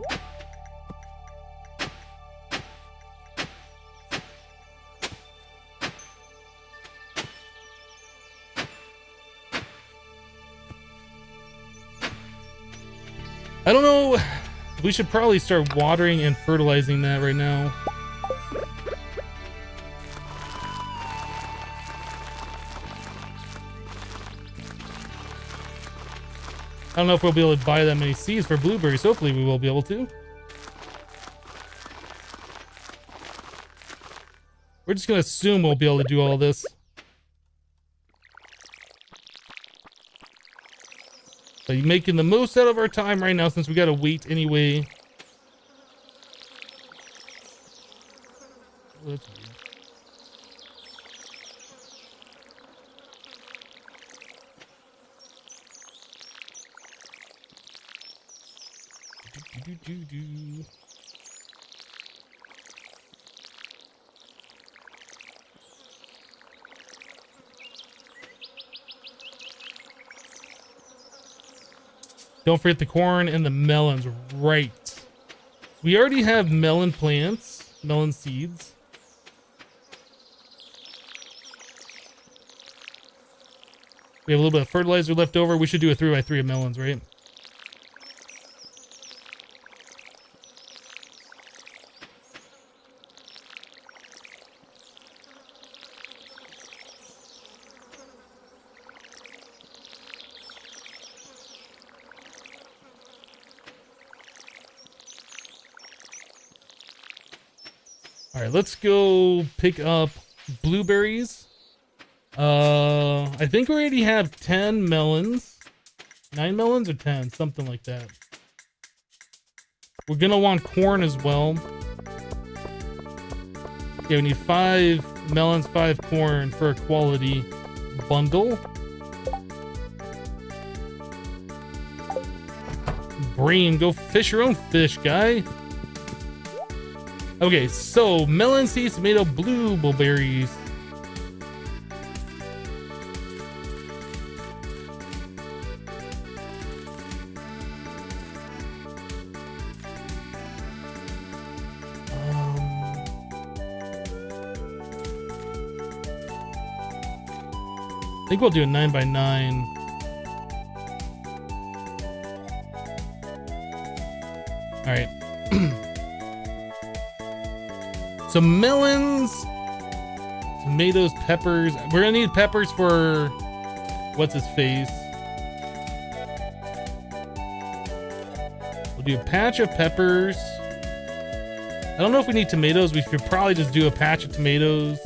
I don't know. We should probably start watering and fertilizing that right now. I don't know if we'll be able to buy that many seeds for blueberries. Hopefully we will be able to. We're just going to assume we'll be able to do all this. So you're making the most out of our time right now since we got to wait anyway. Oh, that's weird. Do. Don't forget the corn and the melons. Right. We already have melon plants, melon seeds. We have a little bit of fertilizer left over. We should do a 3x3 of melons, right? All right, let's go pick up blueberries. I think we already have 10 melons. 9 melons or 10, something like that. We're gonna want corn as well. Okay, we need 5 melons, 5 corn for a quality bundle. Brain, go fish your own fish, guy. Okay, so melon seeds, tomato, blueberries. I think we'll do a 9x9. All right. So melons, tomatoes, peppers. We're gonna need peppers for what's his face. We'll do a patch of peppers. I don't know if we need tomatoes. We should probably just do a patch of tomatoes.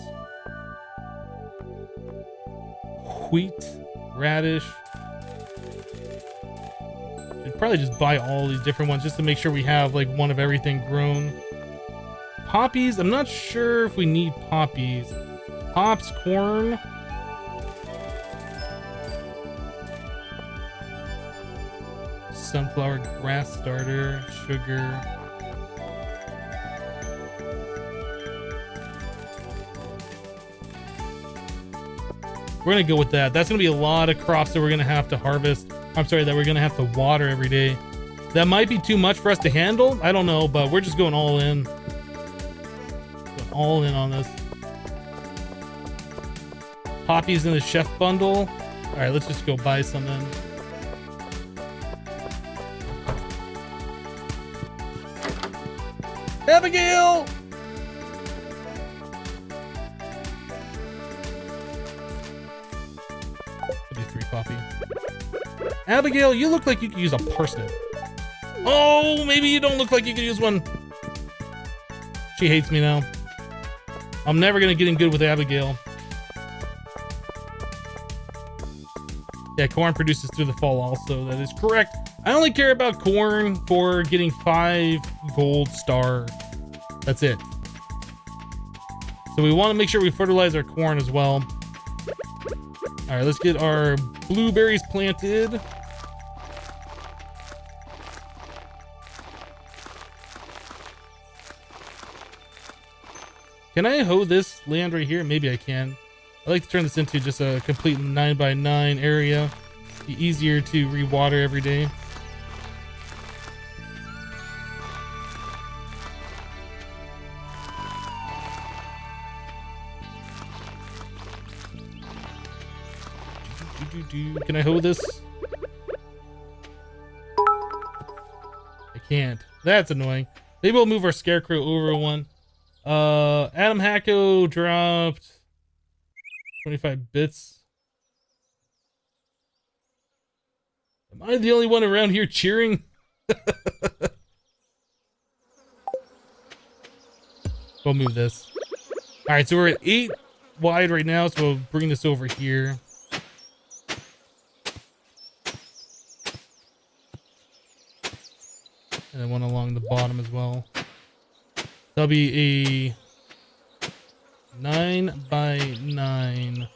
Wheat, radish. Should probably just buy all these different ones just to make sure we have like one of everything grown. Poppies, I'm not sure if we need poppies. Hops, corn. Sunflower, grass starter, sugar. We're gonna go with that. That's gonna be a lot of crops that we're gonna have to harvest. I'm sorry, that we're gonna have to water every day. That might be too much for us to handle. I don't know, but we're just going all in. All in on this. Poppies in the chef bundle. All right, let's just go buy some then. Abigail! I'll do 3 poppy. Abigail, you look like you could use a parsnip. Oh, maybe you don't look like you could use one. She hates me now. I'm never gonna get in good with Abigail. Yeah, corn produces through the fall also. That is correct. I only care about corn for getting 5 gold star. That's it. So we want to make sure we fertilize our corn as well. All right, let's get our blueberries planted. Can I hoe this land right here? Maybe I can. I like to turn this into just a complete 9x9 area. Be easier to rewater every day. Can I hoe this? I can't. That's annoying. Maybe we'll move our scarecrow over one. Adam Hacko dropped 25 bits. Am I the only one around here cheering? We'll move this. All right, so we're at 8 wide right now, so we'll bring this over here. And then one along the bottom as well. That'll be a 9x9.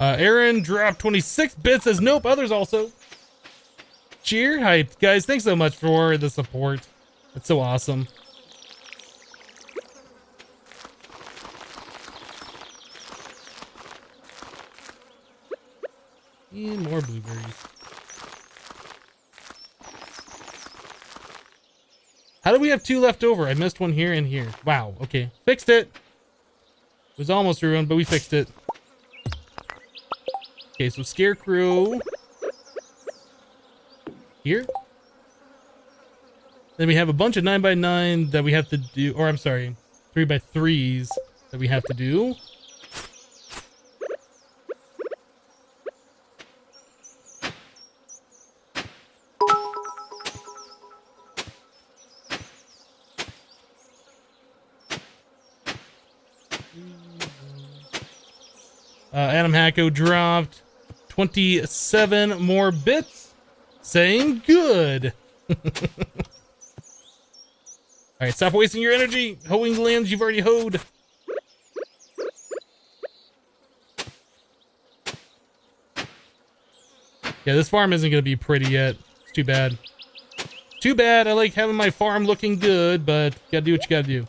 Aaron dropped 26 bits, says nope, others also. Cheer hype, guys, thanks so much for the support. That's so awesome. And more blueberries. How do we have 2 left over? I missed one here and here. Wow, okay. Fixed it. It was almost ruined, but we fixed it. Okay, so scarecrow here. Then we have a bunch of 9x9 that we have to do, or I'm sorry, 3x3s that we have to do. Adam Hacko dropped 27 more bits, saying good. All right, stop wasting your energy hoeing lands you've already hoed. Yeah, this farm isn't gonna be pretty yet. It's too bad. Too bad. I like having my farm looking good, but gotta do what you gotta do.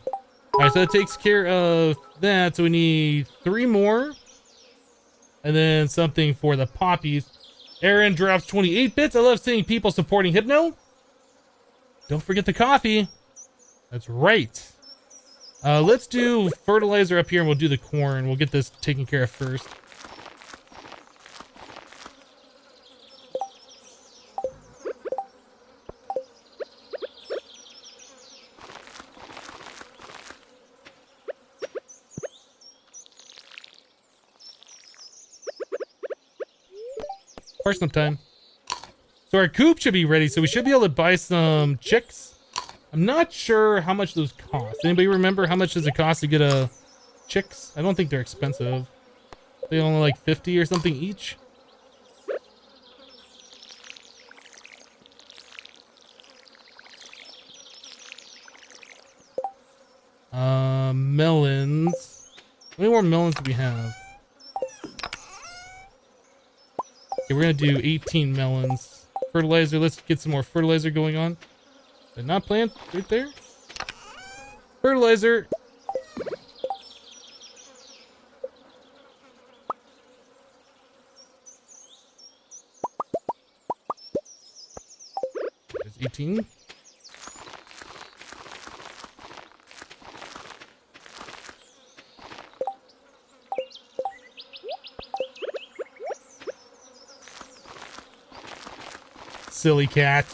All right, so that takes care of that. So we need 3 more. And then something for the poppies. Aaron drops 28 bits. I love seeing people supporting Hypno. Don't forget the coffee. That's right. Let's do fertilizer up here and we'll do the corn. We'll get this taken care of first. Parsnip time. So our coop should be ready, so we should be able to buy some chicks. I'm not sure how much those cost. Anybody remember how much does it cost to get a chicks? I don't think they're expensive. They only like 50 or something each. Melons. How many more melons do we have? Okay, we're gonna do 18 melons. Fertilizer, let's get some more fertilizer going on. Did I not plant right there? Fertilizer. There's 18. Silly cat.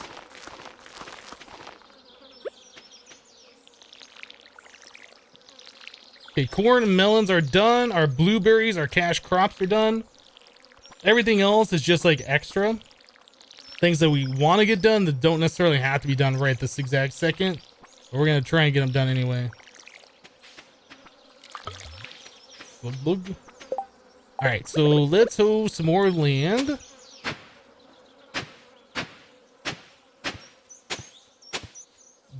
Okay, corn and melons are done. Our blueberries, our cash crops are done. Everything else is just like extra. Things that we want to get done that don't necessarily have to be done right this exact second. But we're gonna try and get them done anyway. All right, so let's hoe some more land.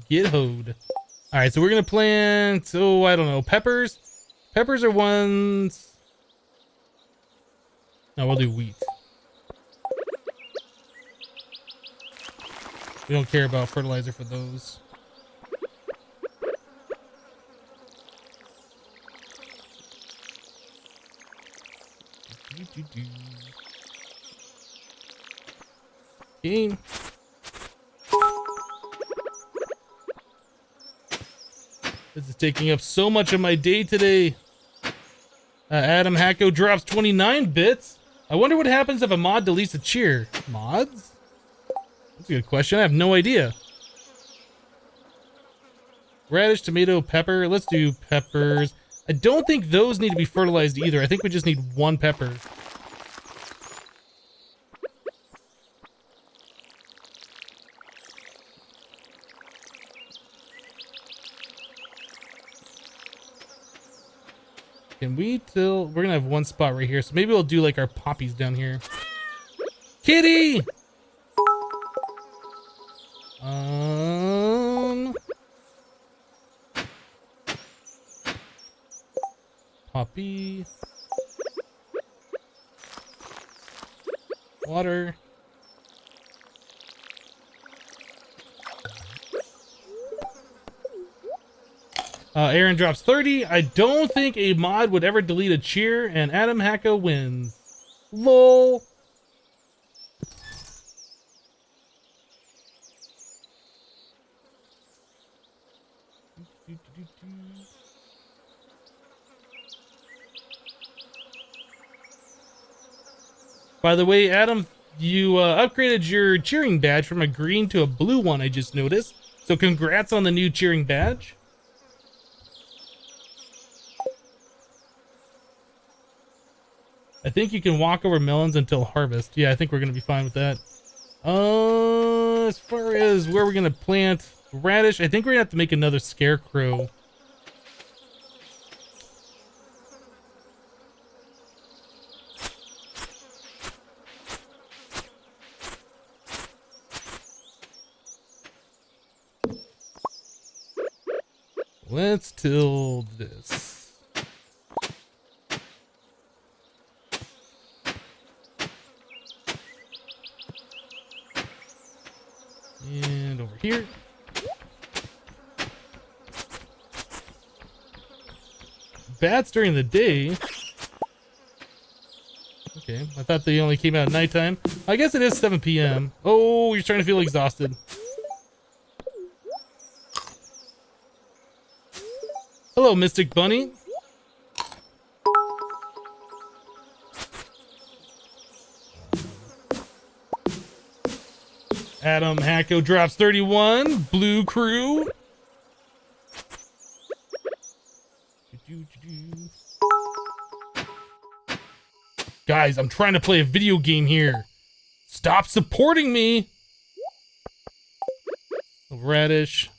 Get hoed. All right, so we're gonna plant, oh, I don't know, peppers. Peppers are ones. No, we'll do wheat. We don't care about fertilizer for those. Game. This is taking up so much of my day today. Adam Hacko drops 29 bits. I wonder what happens if a mod deletes a cheer. Mods? That's a good question. I have no idea. Radish, tomato, pepper. Let's do peppers. I don't think those need to be fertilized either. I think we just need one pepper. Can we till we're gonna have one spot right here, so maybe we'll do like our poppies down here. Kitty! Poppy. Water. Aaron drops 30. I don't think a mod would ever delete a cheer, and Adam Hacko wins. LOL. By the way, Adam, you upgraded your cheering badge from a green to a blue one, I just noticed. So congrats on the new cheering badge. I think you can walk over melons until harvest. Yeah, I think we're going to be fine with that. As far as where we're going to plant radish, I think we're going to have to make another scarecrow. Let's till this. And over here. Bats during the day. Okay, I thought they only came out at nighttime. I guess it is 7 p.m. Oh, you're starting to feel exhausted. Hello, Mystic Bunny. Adam Hacko drops 31. Blue Crew. Guys, I'm trying to play a video game here. Stop supporting me. Radish.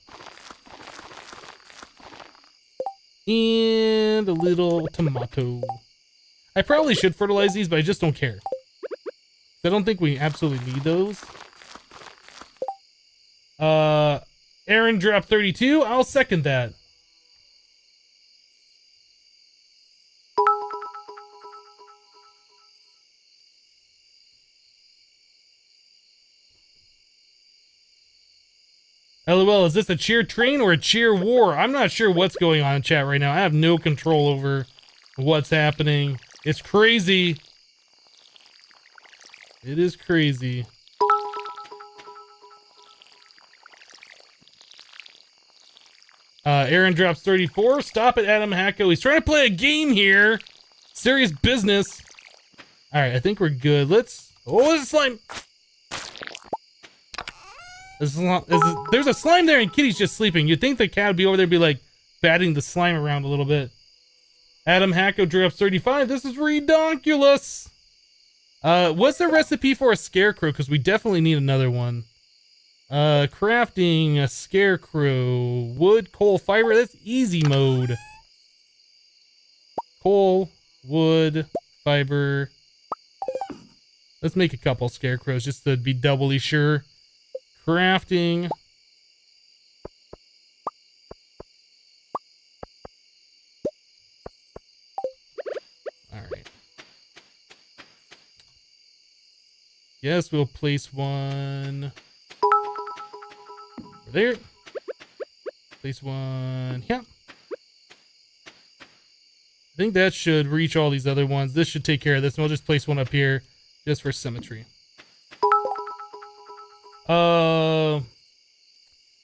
And a little tomato. I probably should fertilize these, but I just don't care. I don't think we absolutely need those. Aaron dropped 32. I'll second that. LOL, is this a cheer train or a cheer war? I'm not sure what's going on in chat right now. I have no control over what's happening. It's crazy. It is crazy. Aaron drops 34. Stop it, Adam Hacko. He's trying to play a game here. Serious business. All right, I think we're good. Let's... Oh, there's a slime. There's a slime there and Kitty's just sleeping. You'd think the cat would be over there be like batting the slime around a little bit. Adam Hacko drops 35. This is redonkulous. What's the recipe for a scarecrow? Because we definitely need another one. Crafting a scarecrow. Wood, coal, fiber. That's easy mode. Coal, wood, fiber. Let's make a couple scarecrows just to be doubly sure. Crafting. Alright. Yes, we'll place one over there. Place one. Yeah. I think that should reach all these other ones. This should take care of this. And we'll just place one up here just for symmetry. Mr.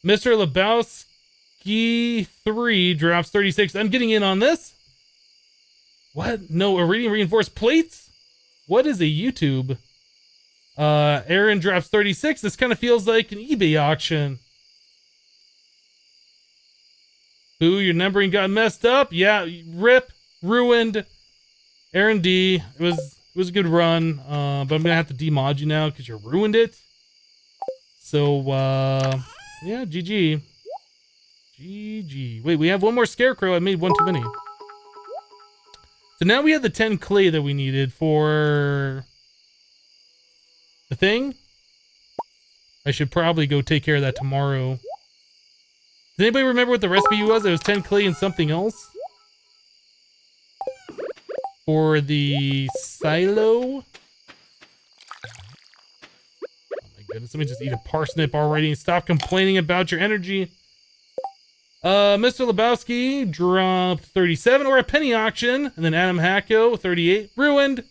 Lebowski 3 drops 36. I'm getting in on this. What? No, iridium reinforced plates? What is a YouTube? Aaron drops 36. This kind of feels like an eBay auction. Boo, your numbering got messed up. Yeah, rip, ruined. Aaron D, it was a good run, but I'm gonna have to demod you now because you ruined it. So, yeah, GG. GG. Wait, we have one more scarecrow. I made one too many. So now we have the 10 clay that we needed for the thing. I should probably go take care of that tomorrow. Does anybody remember what the recipe was? It was 10 clay and something else. For the silo. Oh my goodness, let me just eat a parsnip already and stop complaining about your energy. Mr. Lebowski dropped 37 or a penny auction. And then Adam Hacko, 38. Ruined.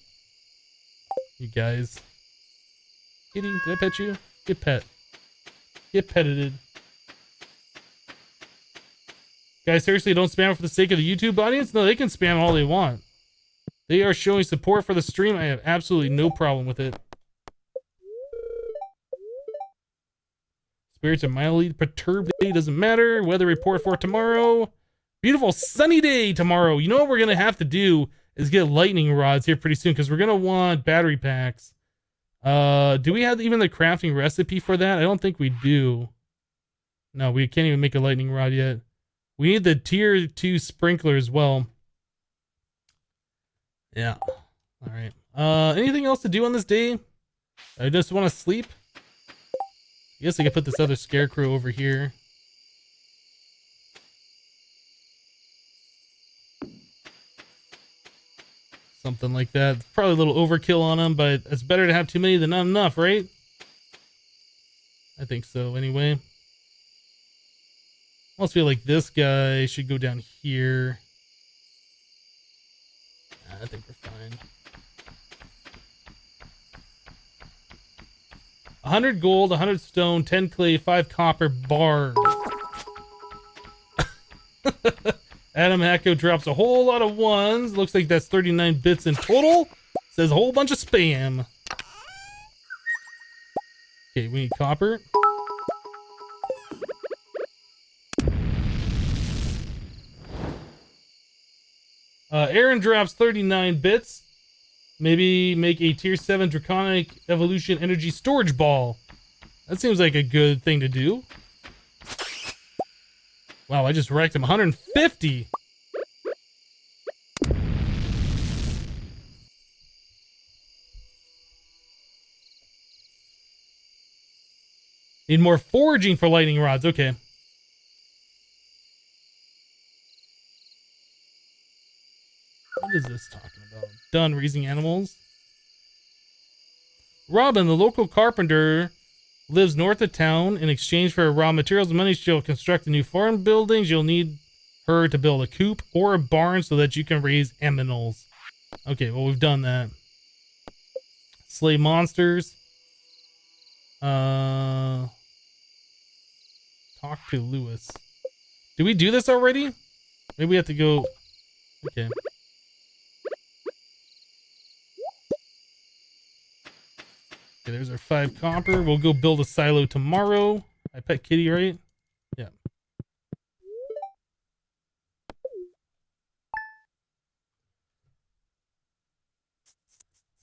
You guys. Kitty, did I pet you? Get pet. Get petted. Guys, seriously, don't spam for the sake of the YouTube audience? No, they can spam all they want. They are showing support for the stream. I have absolutely no problem with it. Spirits are mildly perturbed today. Doesn't matter. Weather report for tomorrow. Beautiful sunny day tomorrow. You know what we're going to have to do is get lightning rods here pretty soon because we're going to want battery packs. Do we have even the crafting recipe for that? I don't think we do. No, we can't even make a lightning rod yet. We need the tier 2 sprinkler as well. Yeah. All right. Anything else to do on this day? I just want to sleep. I guess I could put this other scarecrow over here. Something like that. Probably a little overkill on them, but it's better to have too many than not enough, right? I think so, anyway. I almost feel like this guy should go down here. I think we're fine. 100 gold, 100 stone, 10 clay, 5 copper bars. Adam Hacko drops a whole lot of ones. Looks like that's 39 bits in total. Says a whole bunch of spam. Okay, we need copper. Aaron drops 39 bits. Maybe make a tier 7 draconic evolution energy storage ball. That seems like a good thing to do. Wow, I just wrecked him. 150. Need more foraging for lightning rods. Okay. What is this talking about? Done raising animals. Robin, the local carpenter, lives north of town. In exchange for raw materials and money, she'll construct a new farm buildings. You'll need her to build a coop or a barn so that you can raise aminals. Okay, well, we've done that. Slay monsters. Talk to Lewis. Did we do this already? Maybe we have to go... Okay. Okay, there's our 5 copper. We'll go build a silo tomorrow. I pet Kitty, right? Yeah.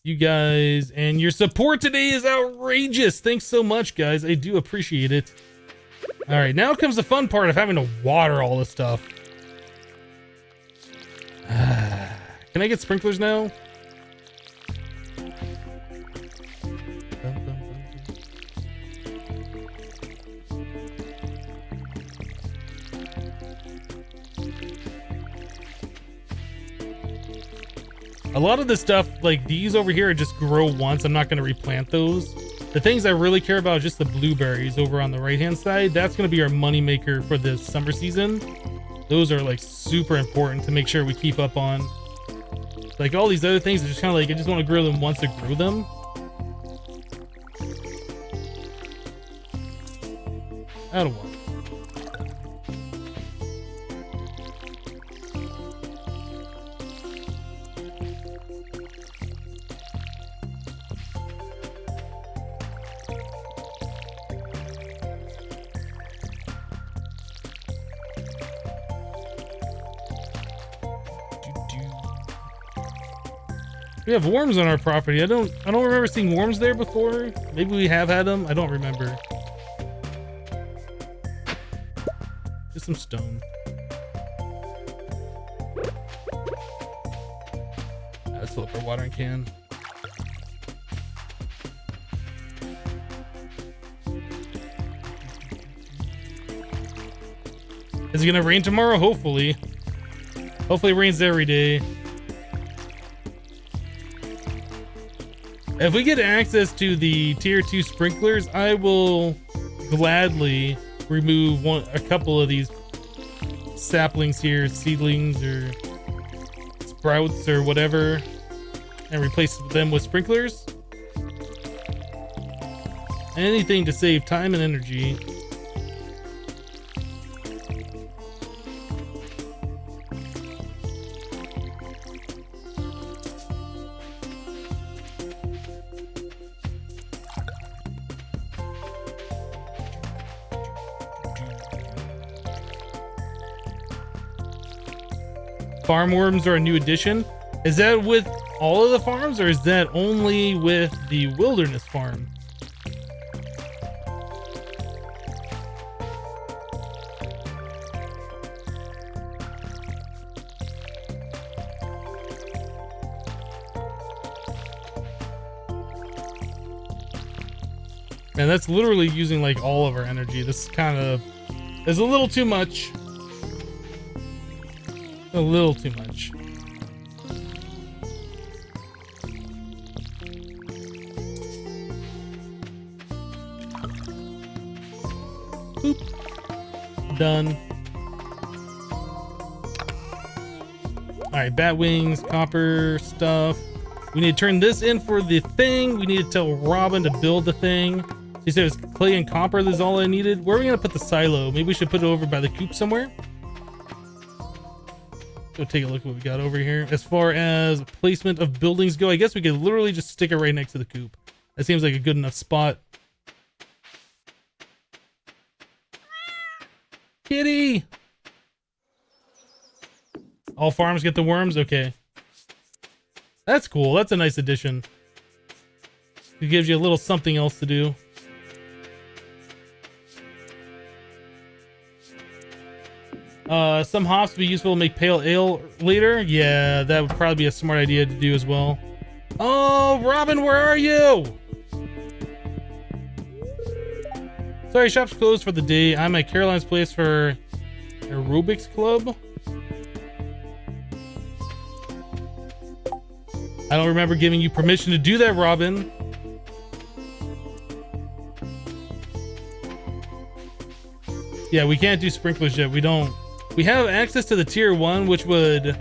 You guys, and your support today is outrageous. Thanks so much, guys. I do appreciate it. All right, now comes the fun part of having to water all this stuff. Can I get sprinklers now? A lot of the stuff, like these over here, just grow once. I'm not going to replant those. The things I really care about is just the blueberries over on the right-hand side. That's going to be our money maker for the summer season. Those are like super important to make sure we keep up on. Like all these other things are just kind of like, I just want to grow them once to grow them. Out of water. We have worms on our property. I don't remember seeing worms there before. Maybe we have had them. I don't remember. Just some stone. Let's fill up our watering can. Is it gonna rain tomorrow? Hopefully. Hopefully it rains every day. If we get access to the tier 2 sprinklers, I will gladly remove a couple of these saplings here, seedlings or sprouts or whatever, and replace them with sprinklers. Anything to save time and energy. Farm worms are a new addition. Is that with all of the farms, or is that only with the wilderness farm? Man, that's literally using like all of our energy. This kind of is a little too much. A little too much. Boop. Done. Alright, bat wings, copper stuff. We need to turn this in for the thing. We need to tell Robin to build the thing. She said it was clay and copper, that's all I needed. Where are we gonna put the silo? Maybe we should put it over by the coop somewhere. Go take a look at what we got over here. As far as placement of buildings go, I guess we could literally just stick it right next to the coop. That seems like a good enough spot. Kitty! All farms get the worms? Okay. That's cool. That's a nice addition. It gives you a little something else to do. Some hops would be useful to make pale ale later. Yeah, that would probably be a smart idea to do as well. Oh, Robin, where are you? Sorry, shop's closed for the day. I'm at Caroline's place for aerobics club. I don't remember giving you permission to do that, Robin. Yeah, we can't do sprinklers yet. We have access to the tier 1, which would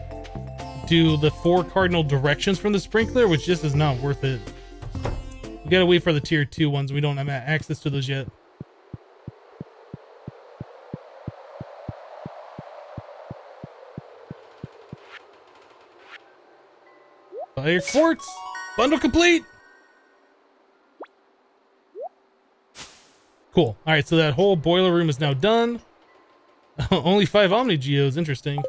do the 4 cardinal directions from the sprinkler, which just is not worth it. We gotta wait for the tier 2 ones. We don't have access to those yet. Fire quartz! Bundle complete! Cool. Alright, so that whole boiler room is now done. Only 5 Omni Geos, interesting.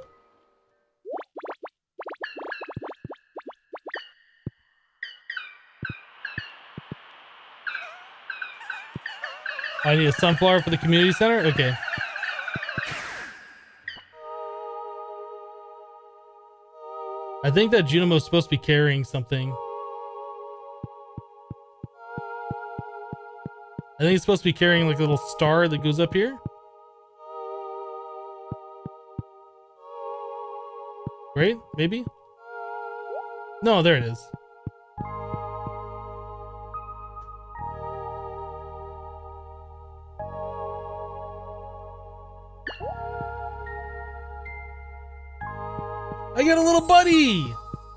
I need a sunflower for the community center? Okay. I think that Junomo's supposed to be carrying something. I think he's supposed to be carrying like a little star that goes up here. Right? Maybe? No, there it is. I got a little buddy!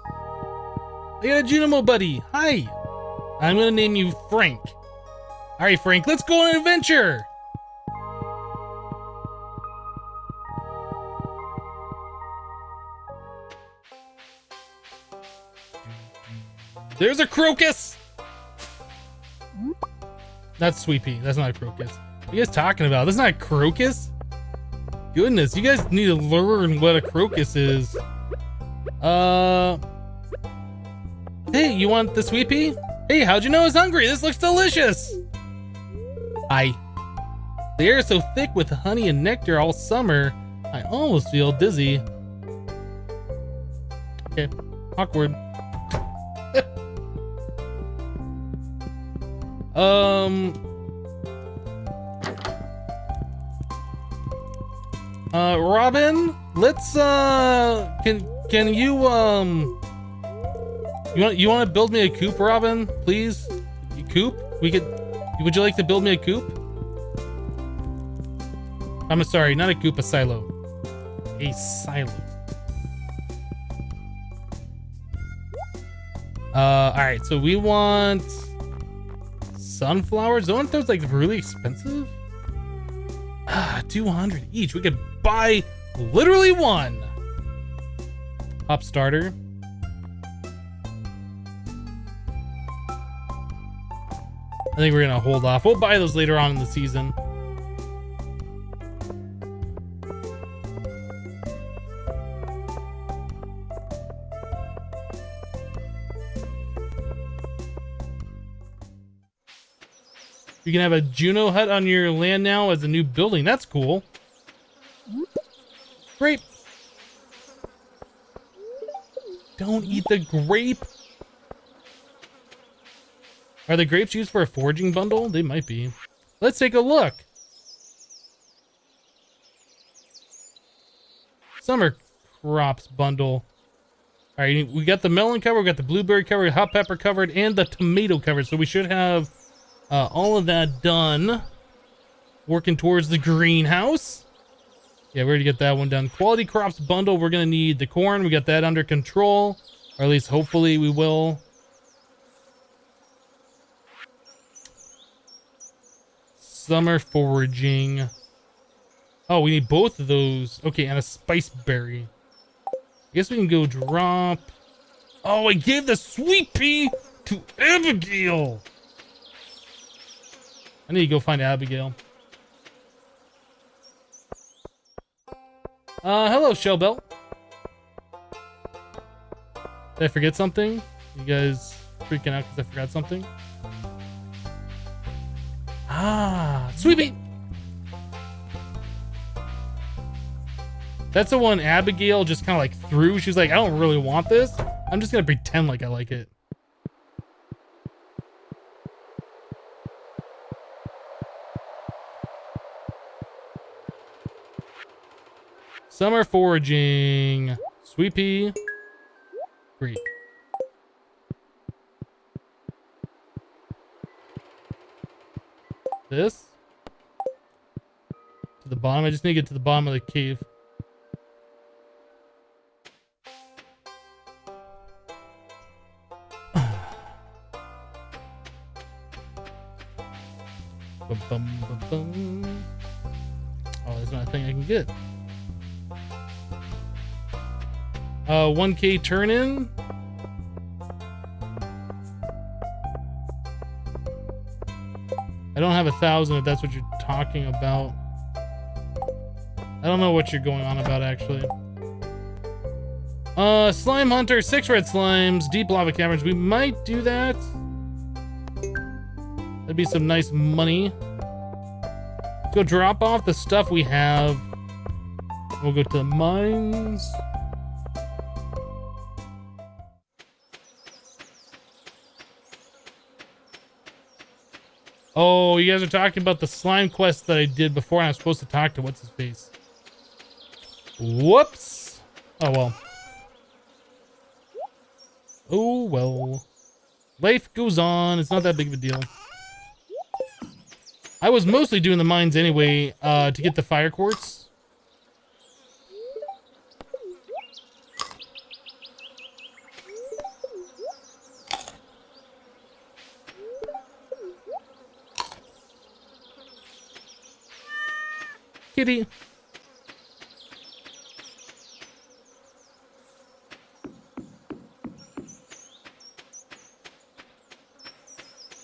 I got a Junomo buddy. Hi! I'm gonna name you Frank. Alright, Frank, let's go on an adventure! There's a crocus! That's Sweet Pea. That's not a crocus. What are you guys talking about? That's not a crocus? Goodness, you guys need to learn what a crocus is. Hey, you want the Sweet Pea? Hey, how'd you know I was hungry? This looks delicious! Hi. The air is so thick with honey and nectar all summer, I almost feel dizzy. Okay, awkward. Robin, let's can you you want to build me a coop, Robin, please? Coop? Would you like to build me a coop? I'm sorry, not a coop, a silo. A silo. Alright, so we want sunflowers. Don't those like really expensive? 200 each. We could buy literally one. Pop starter. I think we're gonna hold off. We'll buy those later on in the season. You can have a Juno hut on your land now as a new building. That's cool. Grape. Don't eat the grape. Are the grapes used for a foraging bundle? They might be. Let's take a look. Summer crops bundle. All right, we got the melon covered, we got the blueberry covered, hot pepper covered, and the tomato covered. So we should have all of that done. Working towards the greenhouse. Yeah, we already got that one done. Quality crops bundle. We're gonna need the corn. We got that under control, or at least hopefully we will. Summer foraging. Oh, we need both of those. Okay, and a spice berry. I guess we can go drop. Oh, I gave the Sweet Pea to Abigail. I need to go find Abigail. Hello, Shellbelt. Did I forget something? You guys freaking out because I forgot something? Ah, Sweet Pea. That's the one Abigail just kind of like threw. She's like, I don't really want this. I'm just gonna pretend like I like it. Summer foraging. Sweet Pea. Great. This. To the bottom. I just need to get to the bottom of the cave. Bum, bum, bum, bum. Oh, there's not a thing I can get. 1K turn in. I don't have 1,000 if that's what you're talking about. I don't know what you're going on about actually. Slime Hunter, 6 red slimes, deep lava caverns. We might do that. That'd be some nice money. go drop off the stuff we have. We'll go to the mines. Oh, you guys are talking about the slime quest that I did before, and I was supposed to talk to what's his face. Whoops. Oh well. Oh well. Life goes on. It's not that big of a deal. I was mostly doing the mines anyway, to get the fire quartz. Kitty.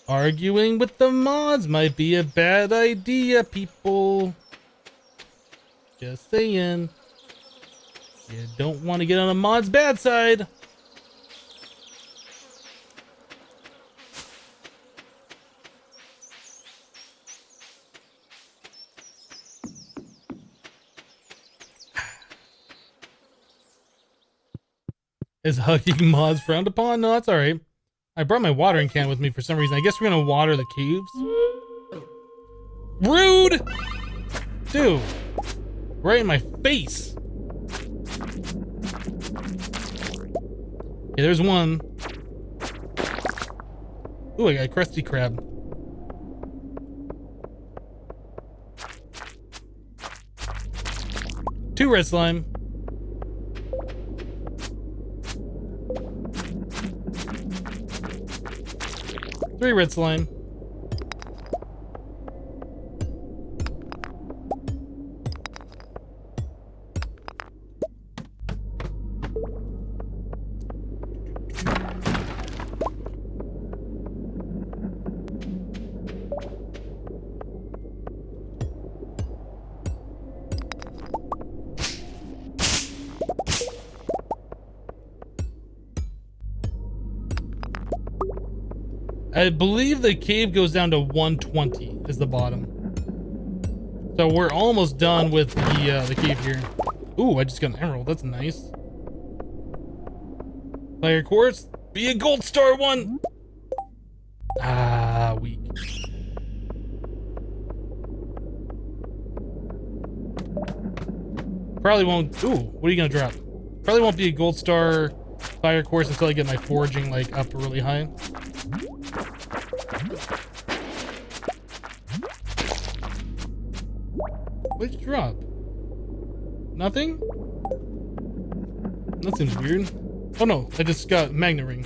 Arguing with the mods might be a bad idea, people. Just saying. You don't want to get on a mod's bad side. Is hugging mods frowned upon? No, that's alright. I brought my watering can with me for some reason. I guess we're gonna water the caves. Rude! Dude. Right in my face. Okay, there's one. Ooh, I got a crusty crab. Two red slime. Three red slime. I believe the cave goes down to 120 is the bottom. So we're almost done with the cave here. Ooh, I just got an emerald. That's nice. Fire quartz. Be a gold star one. Ah, weak. Probably won't. Ooh, what are you gonna drop? Probably won't be a gold star fire quartz until I get my foraging like up really high. What'd you drop? Nothing? That seems weird. Oh no, I just got magnet ring.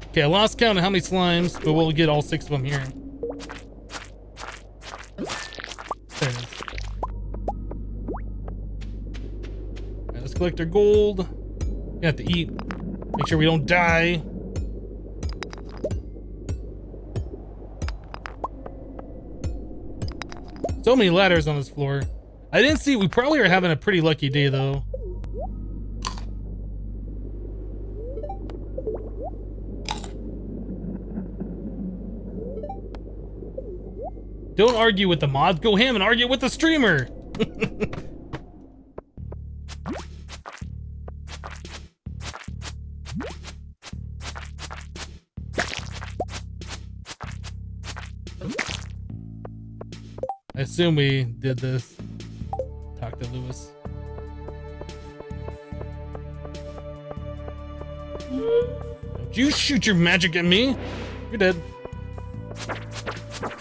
Okay, I lost count of how many slimes, but we'll get all 6 of them here. There it is. Alright, let's collect our gold. We have to eat. Make sure we don't die. So many ladders on this floor. I didn't see. We probably are having a pretty lucky day, though. Don't argue with the mods. Go ham and argue with the streamer. I assume we did this. Talk to Lewis. Don't you shoot your magic at me. You're dead.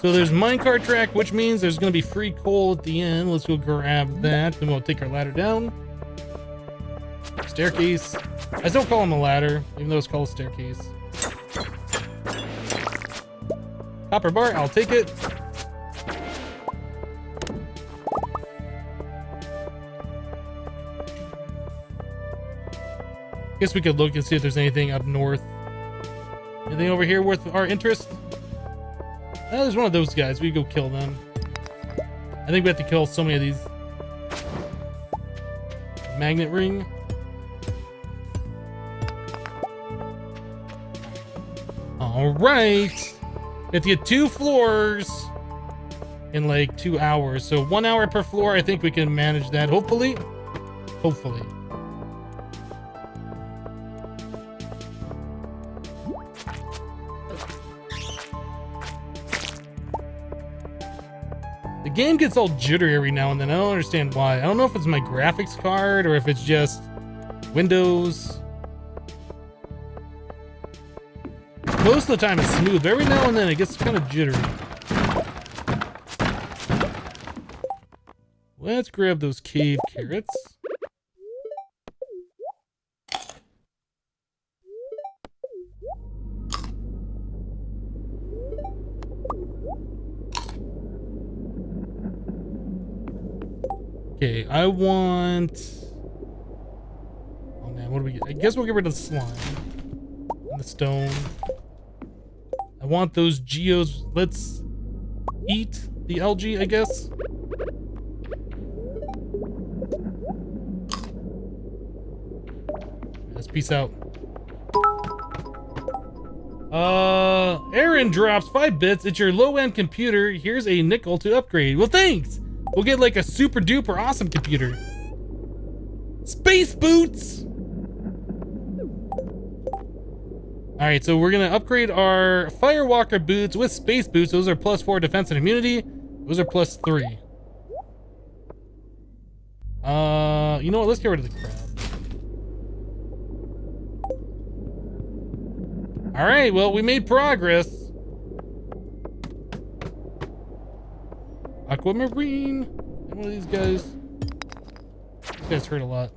So there's minecart track, which means there's going to be free coal at the end. Let's go grab that. Then we'll take our ladder down. Staircase. I still call him a ladder, even though it's called a staircase. Copper bar, I'll take it. Guess we could look and see if there's anything up north. Anything over here worth our interest? Oh, there's one of those guys. We go kill them. I think we have to kill so many of these. Magnet ring. All right. We have to get 2 floors. in like 2 hours. So 1 hour per floor, I think we can manage that. Hopefully. Hopefully. The game gets all jittery every now and then. I don't understand why. I don't know if it's my graphics card or if it's just Windows. Most of the time it's smooth, but every now and then it gets kind of jittery. Let's grab those cave carrots. Okay, I want... Oh man, what do we get? I guess we'll get rid of the slime. And the stone. I want those geos. Let's eat the algae, I guess. Let's peace out. Aaron drops 5 bits. It's your low-end computer. Here's a nickel to upgrade. Well, thanks. We'll get like a super duper awesome computer. Space boots. All right, so we're gonna upgrade our Firewalker boots with space boots. Those are +4 defense and immunity. Those are +3. You know what? Let's get rid of the crab. All right, well, we made progress. Aquamarine. And one of these guys. These guys hurt a lot.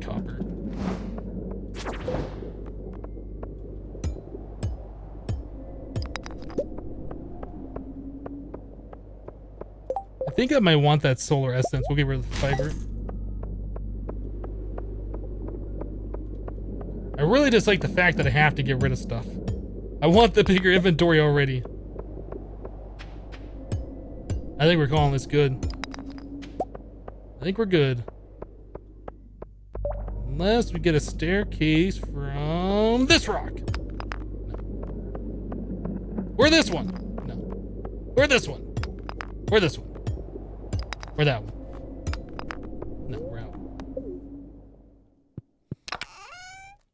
Copper. I think I might want that solar essence. We'll get rid of the fiber. I really just like the fact that I have to get rid of stuff. I want the bigger inventory already. I think we're calling this good. I think we're good. Unless we get a staircase from this rock. No. Or this one. No. Or this one. Or this one. Or that one. No, we're out.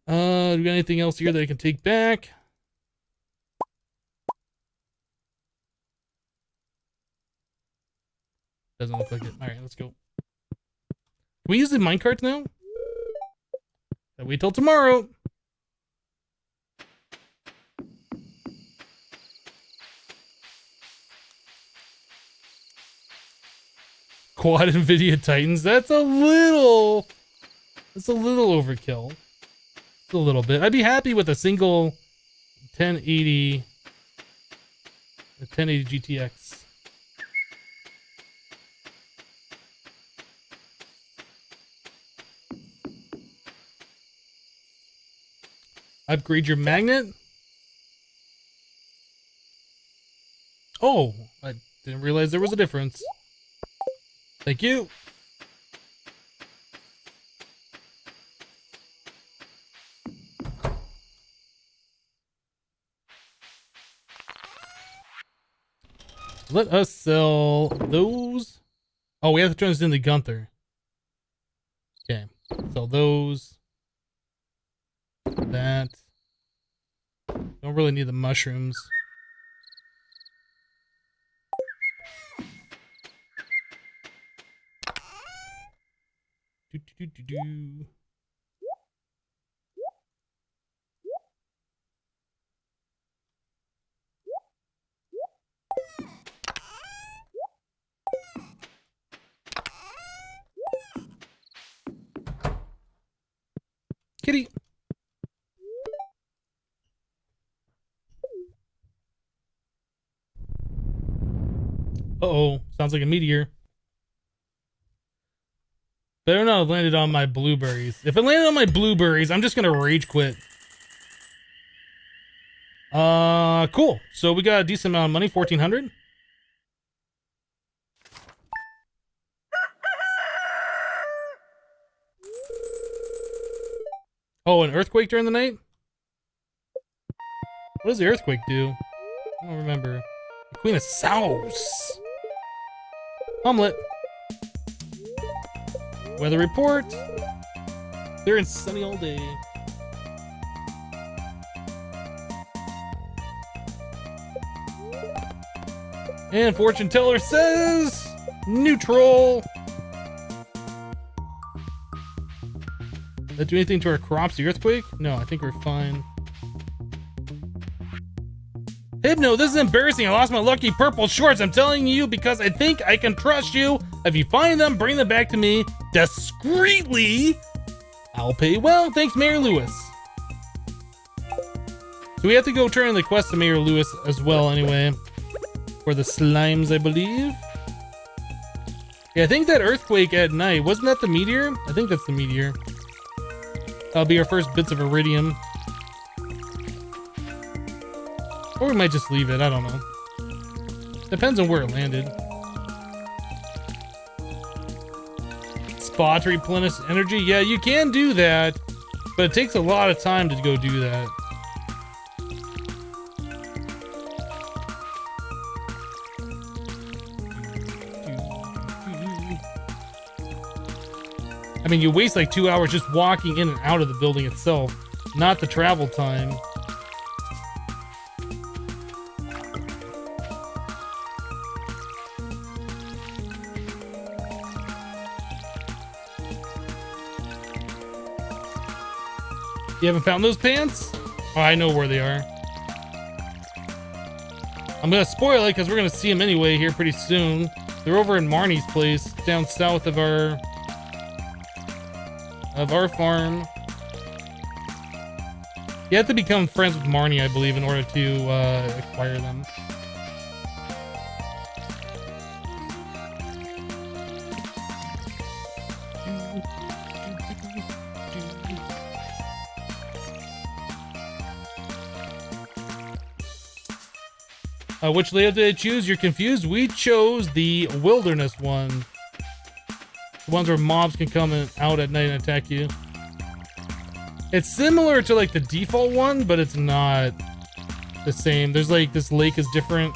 Do we got anything else here that I can take back? Doesn't look like it. Alright, let's go. Can we use the minecarts now? Wait till tomorrow. Quad NVIDIA Titans. That's a little overkill. Just a little bit. I'd be happy with a single 1080 GTX. Upgrade your magnet? Oh, I didn't realize there was a difference. Thank you. Let us sell those. Oh, we have to turn this into Gunther. Okay, sell those. That. Don't really need the mushrooms. Do. Kitty. Uh-oh, sounds like a meteor. Better not have landed on my blueberries. If it landed on my blueberries, I'm just gonna rage quit. Cool. So we got a decent amount of money, 1,400. Oh, an earthquake during the night? What does the earthquake do? I don't remember. The Queen of Souse. Omelet. Weather report. Clear and sunny all day. And fortune teller says neutral. Did that do anything to our crops? The earthquake? No, I think we're fine. Hypno, this is embarrassing. I lost my lucky purple shorts. I'm telling you because I think I can trust you. If you find them, bring them back to me discreetly. I'll pay well. Thanks, Mayor Lewis. So we have to go turn in the quest to Mayor Lewis as well anyway. For the slimes, I believe. Yeah, I think that earthquake at night, wasn't that the meteor? I think that's the meteor. That'll be our first bits of iridium. Or we might just leave it, I don't know. Depends on where it landed. Spa to replenish energy. Yeah, you can do that, but it takes a lot of time to go do that. I mean, you waste like 2 hours just walking in and out of the building itself, not the travel time. You haven't found those pants? Oh, I know where they are. I'm gonna spoil it because we're gonna see them anyway here pretty soon. They're over in Marnie's place, down south of our farm. You have to become friends with Marnie, I believe, in order to acquire them. Which layout did I choose? You're confused? We chose the wilderness one. The ones where mobs can come out at night and attack you. It's similar to like the default one, but it's not the same. There's like, this lake is different.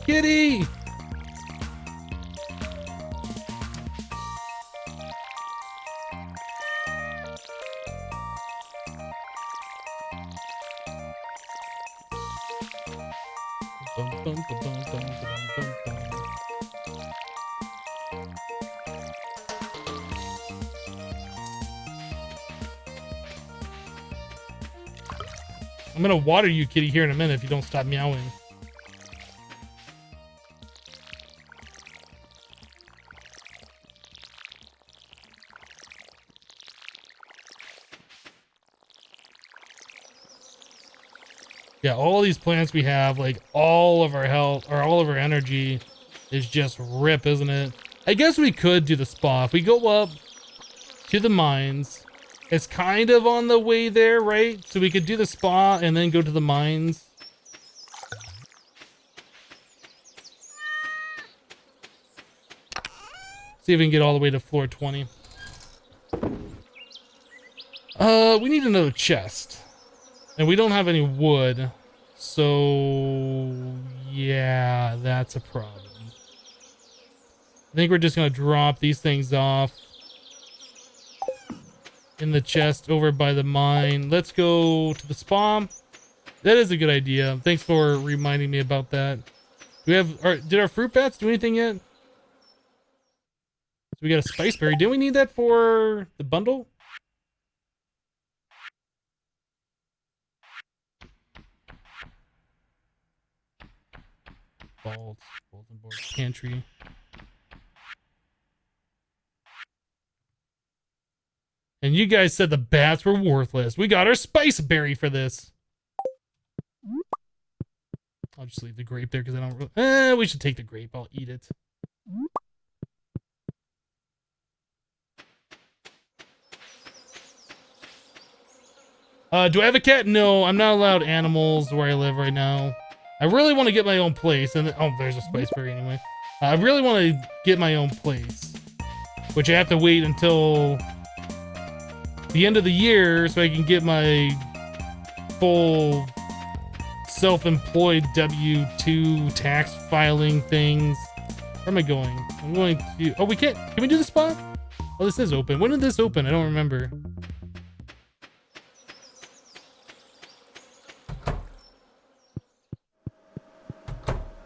Kitty! I'm gonna water you, kitty, here in a minute if you don't stop meowing. Yeah, all these plants we have, like all of our health or all of our energy is just rip, isn't it? I guess we could do the spa. If we go up to the mines, it's kind of on the way there, right? So we could do the spa and then go to the mines. See if we can get all the way to floor 20. We need another chest. And we don't have any wood. So, yeah, that's a problem. I think we're just going to drop these things off in the chest over by the mine. Let's go to the spa. That is a good idea. Thanks for reminding me about that. Do we have, did our fruit bats do anything yet? So we got a spice berry. Didn't we need that for the bundle? Vaults, bulletin board, pantry. And you guys said the bats were worthless. We got our spice berry for this. I'll just leave the grape there because I don't really... we should take the grape. I'll eat it. Do I have a cat? No, I'm not allowed animals where I live right now. I really want to get my own place, and oh, there's a spice berry anyway. I really want to get my own place, which I have to wait until the end of the year so I can get my full self-employed W-2 tax filing things. Where am I going? I'm going to... Oh, we can't... Can we do the spot? Oh, this is open. When did this open? I don't remember.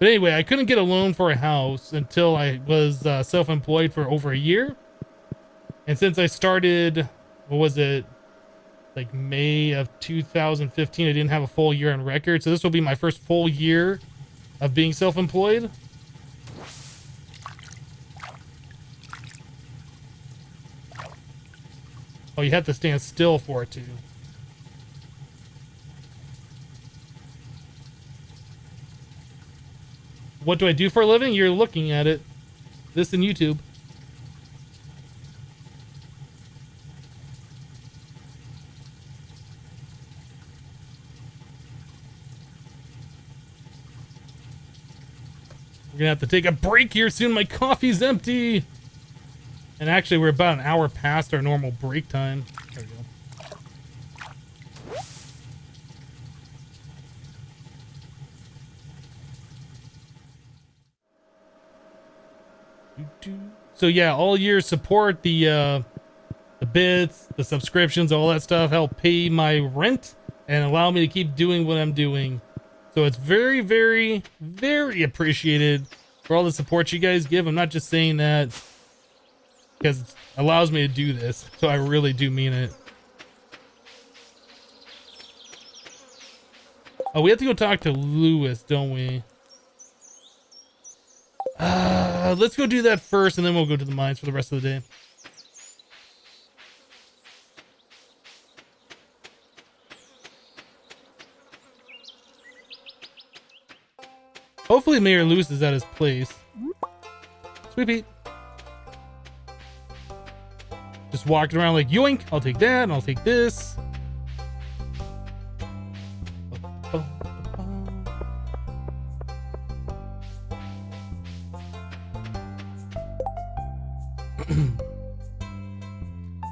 But anyway, I couldn't get a loan for a house until I was self-employed for over a year. And since I started, what was it? Like May of 2015, I didn't have a full year on record. So this will be my first full year of being self-employed. Oh, you have to stand still for it too. What do I do for a living? You're looking at it. This in YouTube. We're gonna have to take a break here soon. My coffee's empty. And actually, we're about an hour past our normal break time. There we go. So yeah, all your support, the bits, the subscriptions, all that stuff help pay my rent and allow me to keep doing what I'm doing. So it's very, very, very appreciated for all the support you guys give. I'm not just saying that because it allows me to do this. So I really do mean it. Oh, we have to go talk to Lewis, don't we? Let's go do that first, and then we'll go to the mines for the rest of the day. Hopefully Mayor Lewis is at his place. Sweet Pete. Just walking around like, yoink, I'll take that, and I'll take this.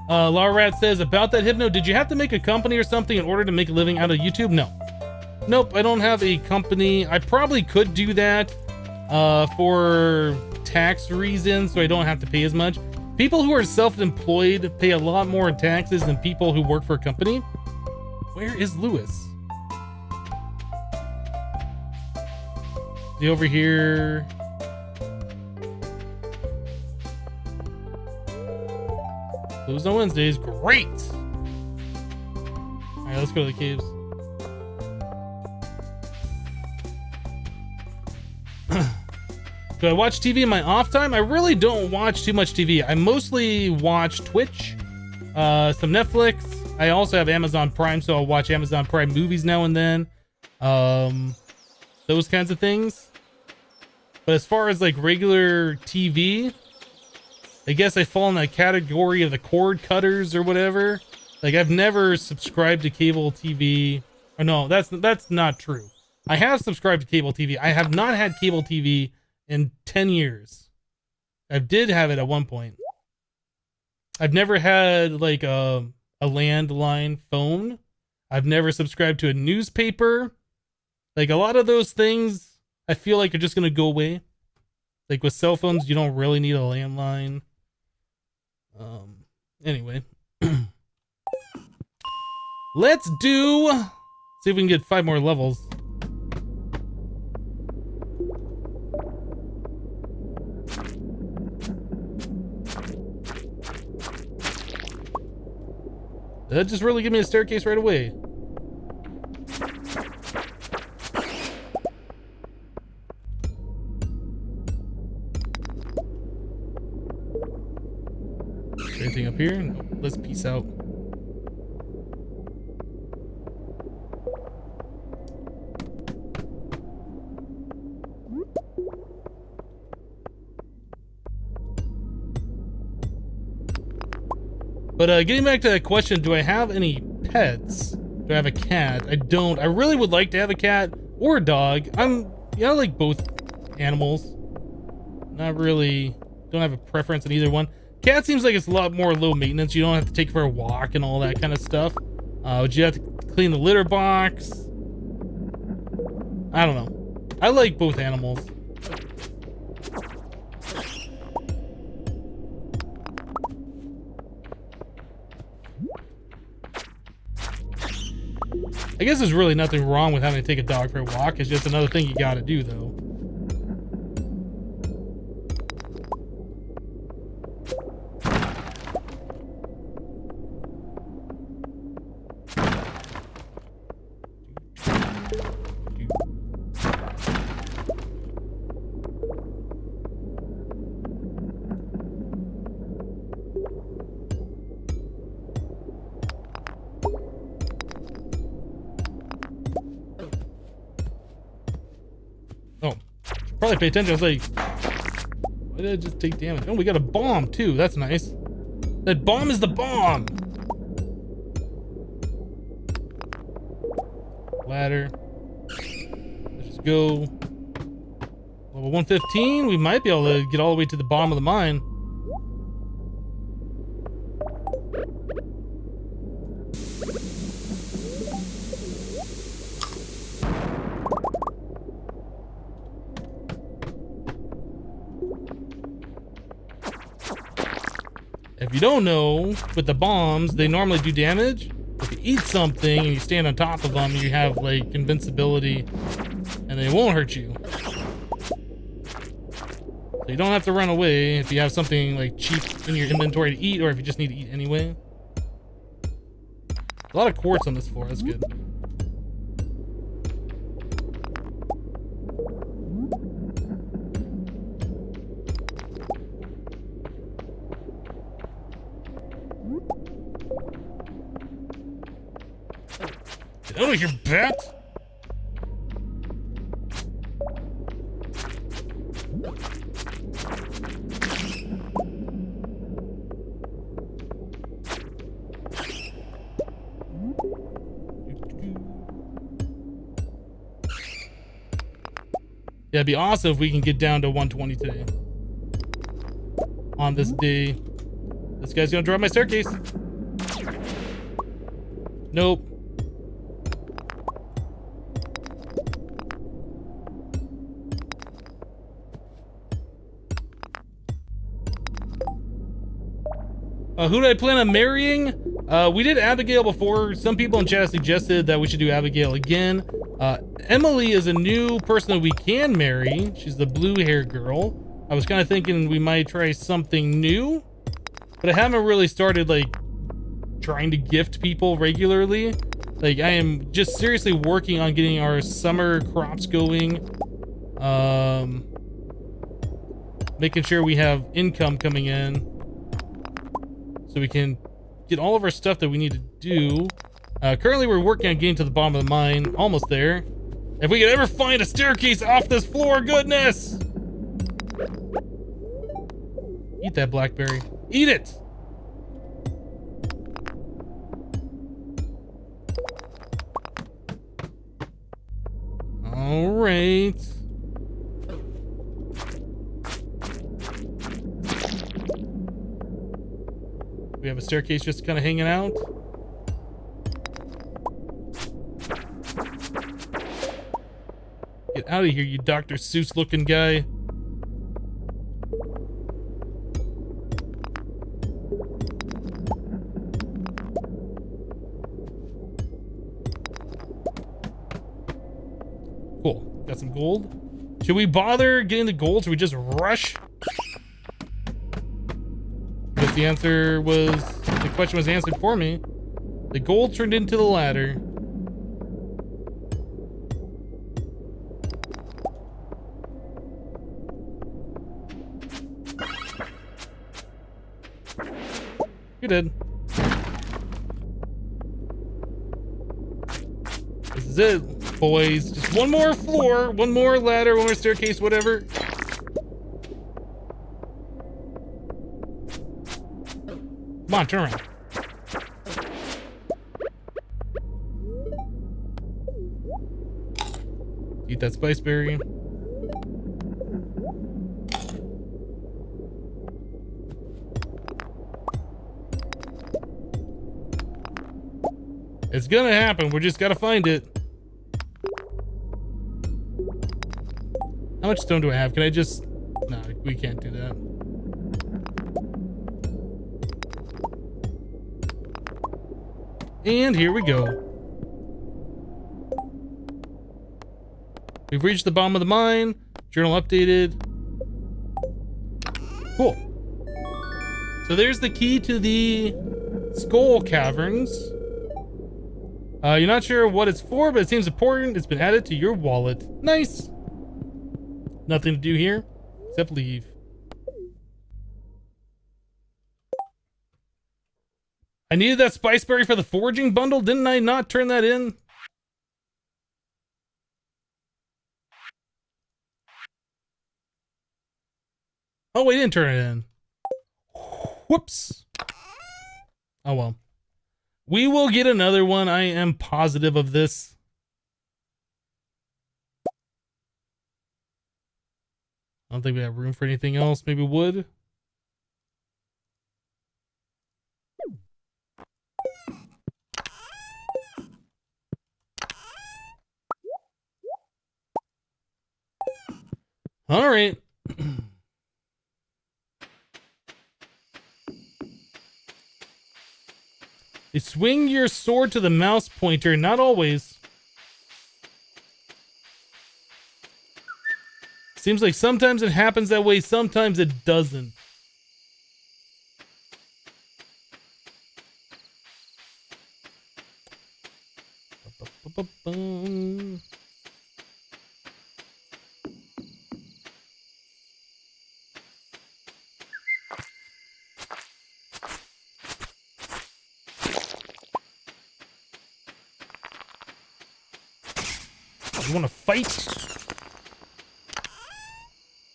Laura Rat says, about that Hypno, did you have to make a company or something in order to make a living out of YouTube? No. Nope, I don't have a company. I probably could do that for tax reasons, so I don't have to pay as much. People who are self-employed pay a lot more in taxes than people who work for a company. Where is Lewis? Is he over here? Closed on Wednesdays. Great! Alright, let's go to the caves. Do I watch TV in my off time? I really don't watch too much TV. I mostly watch Twitch, some Netflix. I also have Amazon Prime, so I'll watch Amazon Prime movies now and then. Those kinds of things. But as far as like regular TV, I guess I fall in that category of the cord cutters or whatever. Like I've never subscribed to cable TV. Or no, that's not true. I have subscribed to cable TV. I have not had cable TV in 10 years. I did have it at one point. I've never had like a landline phone. I've never subscribed to a newspaper. Like a lot of those things I feel like are just going to go away. Like with cell phones, you don't really need a landline. Anyway. Let's see if we can get 5 more levels. That just really give me a staircase right away. Anything up here? No. Let's peace out. But getting back to that question, do I have any pets? Do I have a cat? I don't. I really would like to have a cat, or a dog. I like both animals. Not really, don't have a preference in either one. Cat seems like it's a lot more low maintenance. You don't have to take it for a walk and all that kind of stuff. Would you have to clean the litter box? I don't know. I like both animals. I guess there's really nothing wrong with having to take a dog for a walk. It's just another thing you gotta do, though. Oh, probably pay attention. I was like, why did I just take damage? Oh, we got a bomb too. That's nice. That bomb is the bomb. Ladder. Let's just go. Level 115. We might be able to get all the way to the bottom of the mine. If you don't know, with the bombs, they normally do damage. If you eat something and you stand on top of them, you have like invincibility and they won't hurt you. So you don't have to run away if you have something like cheap in your inventory to eat, or if you just need to eat anyway. A lot of quartz on this floor, that's good. Get out of here, bat! Yeah, it'd be awesome if we can get down to 120 today. On this day. This guy's gonna drop my staircase. Nope. Who did I plan on marrying? We did Abigail before. Some people in chat suggested that we should do Abigail again. Emily is a new person that we can marry. She's the blue-haired girl. I was kind of thinking we might try something new, but I haven't really started like trying to gift people regularly. Like, I am just seriously working on getting our summer crops going. Making sure we have income coming in, so we can get all of our stuff that we need to do. Currently, we're working on getting to the bottom of the mine. Almost there. If we could ever find a staircase off this floor, goodness! Eat that blackberry. Eat it! All right. We have a staircase just kind of hanging out. Get out of here, you Dr. Seuss looking guy. Cool. Got some gold. Should we bother getting the gold? Should we just rush? Because the question was answered for me. The gold turned into the ladder. You did. This is it, boys. Just one more floor, one more ladder, one more staircase, whatever. Come on, turn around. that spice berry. It's gonna happen. We just gotta find it. How much stone do I have? Can I just... No, we can't do that. And here we go. We've reached the bottom of the mine. Journal updated. Cool. So there's the key to the Skull Caverns. You're not sure what it's for, but it seems important. It's been added to your wallet. Nice. Nothing to do here except leave. I needed that spice berry for the foraging bundle. Didn't I not turn that in? Oh, we didn't turn it in. Whoops. Oh well. We will get another one. I am positive of this. I don't think we have room for anything else. Maybe wood. All right. You swing your sword to the mouse pointer. Not always. Seems like sometimes it happens that way, sometimes it doesn't. You want to fight?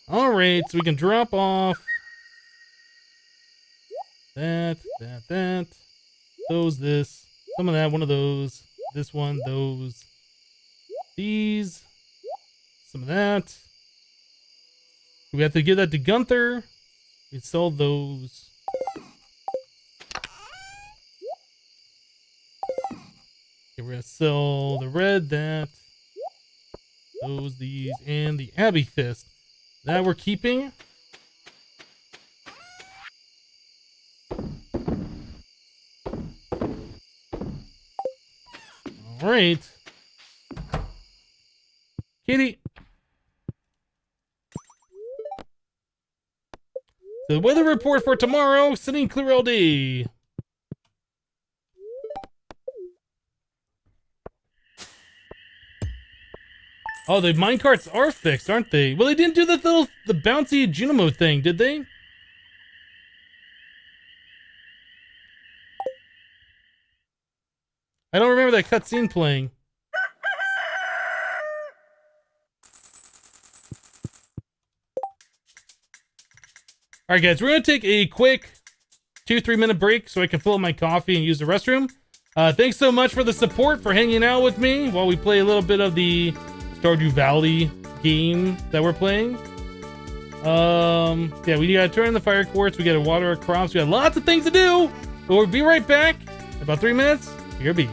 All right, so we can drop off that, those, this, some of that, one of those, this one, those, these, some of that. We have to give that to Gunther. We sell those. Okay, we're gonna sell the red, that, those, these, and the amethyst. That we're keeping. All right. Kitty. The weather report for tomorrow, sunny and clear all day. Oh, the minecarts are fixed, aren't they? Well, they didn't do the bouncy Junimo thing, did they? I don't remember that cutscene playing. All right, guys, we're gonna take a quick 2-3 minute break so I can fill up my coffee and use the restroom. Thanks so much for the support, for hanging out with me while we play a little bit of the Stardew Valley game that we're playing. Yeah, we gotta turn in the fire quartz, we gotta water our crops, we got lots of things to do, but we'll be right back in about 3 minutes. Here be.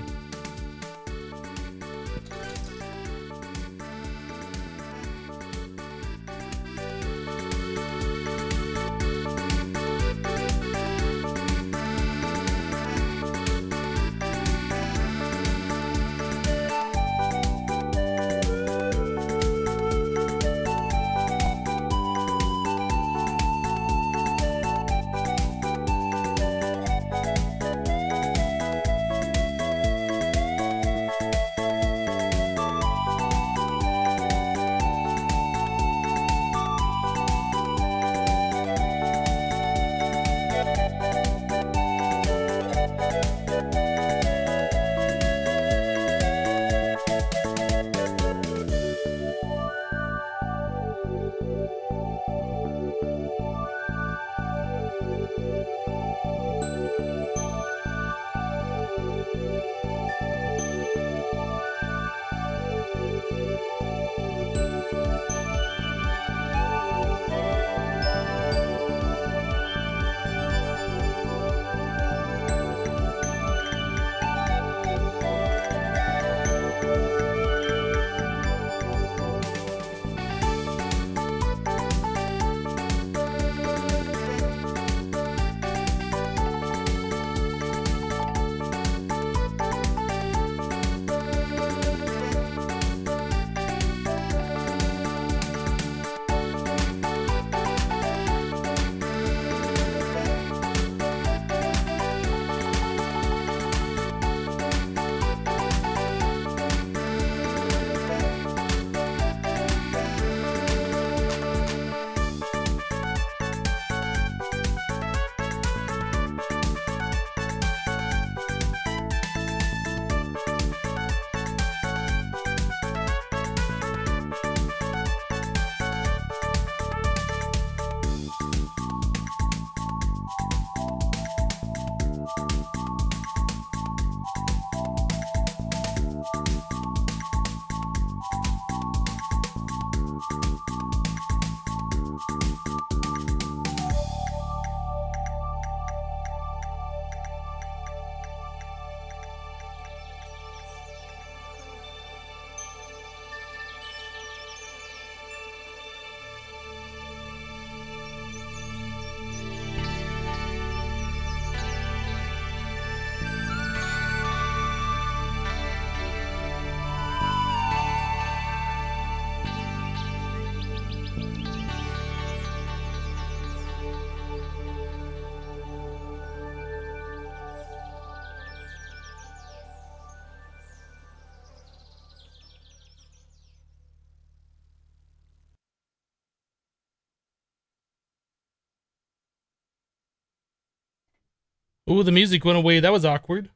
Oh, the music went away. That was awkward.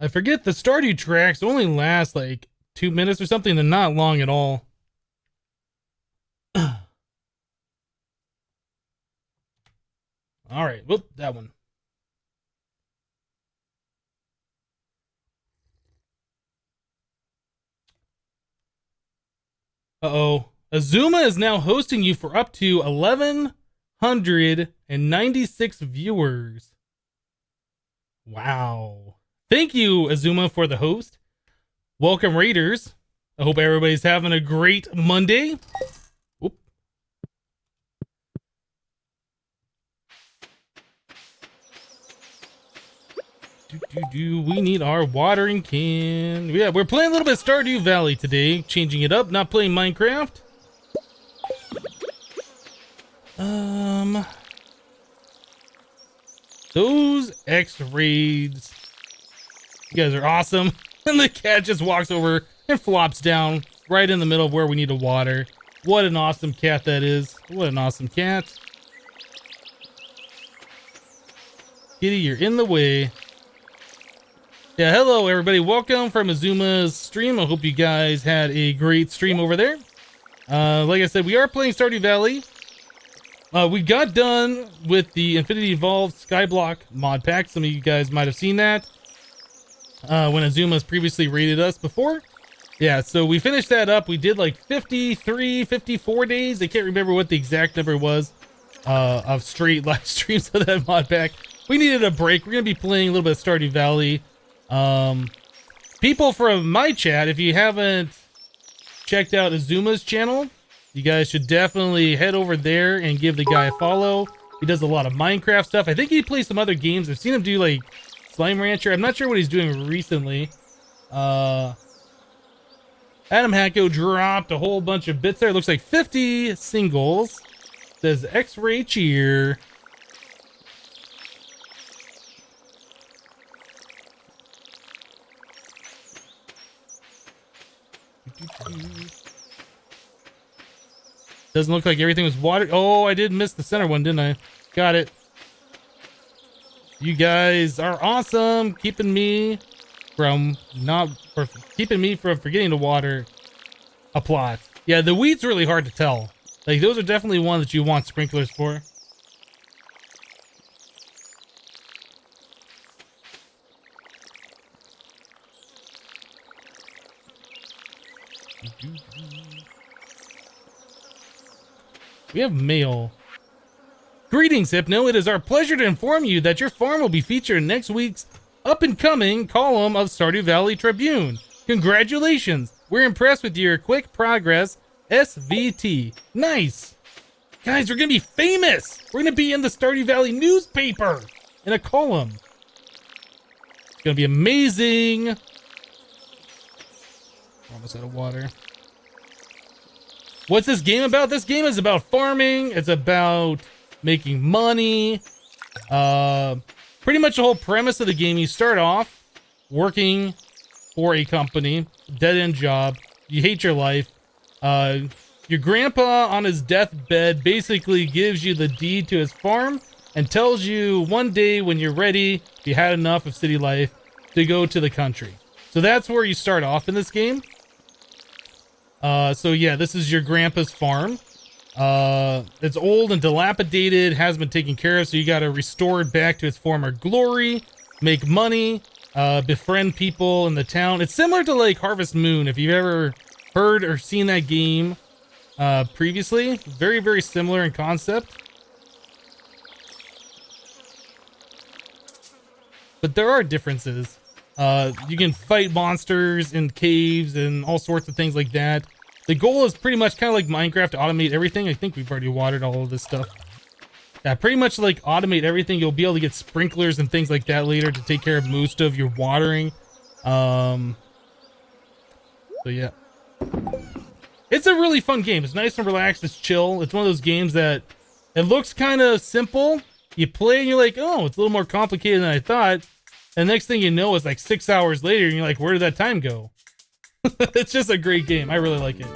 I forget the Stardew tracks only last like 2 minutes or something. They're not long at all. All right. Whoop, that one. Uh-oh. Azuma is now hosting you for up to 1,196 viewers. Wow. Thank you, Azuma, for the host. Welcome, Raiders. I hope everybody's having a great Monday. Oop. We need our watering can. Yeah, we're playing a little bit of Stardew Valley today. Changing it up, not playing Minecraft. Those X-Raids. You guys are awesome. And the cat just walks over and flops down right in the middle of where we need to water. What an awesome cat that is. What an awesome cat. Kitty, you're in the way. Yeah, hello everybody. Welcome from Azuma's stream. I hope you guys had a great stream over there. Like I said, we are playing Stardew Valley. We got done with the Infinity Evolved Skyblock mod pack. Some of you guys might have seen that when Azuma's previously rated us before. Yeah, so we finished that up. We did like 53, 54 days. I can't remember what the exact number was of straight live streams of that mod pack. We needed a break. We're going to be playing a little bit of Stardew Valley. People from my chat, if you haven't checked out Azuma's channel, you guys should definitely head over there and give the guy a follow. He does a lot of Minecraft stuff. I think he plays some other games. I've seen him do like Slime Rancher. I'm not sure what he's doing recently. Adam Hacko dropped a whole bunch of bits there. It looks like 50 singles. Says X-Ray Cheer. Doesn't look like everything was watered. Oh, I did miss the center one, didn't I? Got it. You guys are awesome, keeping me from forgetting to water a plot. Yeah, the weeds really hard to tell. Like those are definitely one that you want sprinklers for. We have mail. Greetings, Hypno. It is our pleasure to inform you that your farm will be featured in next week's up-and-coming column of Stardew Valley Tribune. Congratulations. We're impressed with your quick progress, SVT. Nice. Guys, we're going to be famous. We're going to be in the Stardew Valley newspaper in a column. It's going to be amazing. We're almost out of water. What's this game about? This game is about farming. It's about making money. Pretty much the whole premise of the game, you start off working for a company, dead-end job. You hate your life. Your grandpa on his deathbed basically gives you the deed to his farm and tells you one day when you're ready, if you had enough of city life, to go to the country. So that's where you start off in this game. So yeah, this is your grandpa's farm. It's old and dilapidated, hasn't been taken care of, so you gotta restore it back to its former glory, make money, befriend people in the town. It's similar to like Harvest Moon, if you've ever heard or seen that game previously. Very, very similar in concept. But there are differences. You can fight monsters in caves and all sorts of things like that. The goal is pretty much kind of like Minecraft to automate everything. I think we've already watered all of this stuff. Yeah, pretty much like automate everything. You'll be able to get sprinklers and things like that later to take care of most of your watering. So yeah. It's a really fun game. It's nice and relaxed. It's chill. It's one of those games that it looks kind of simple. You play and you're like, oh, it's a little more complicated than I thought. And next thing you know, it's like 6 hours later, and you're like, where did that time go? It's just a great game. I really like it.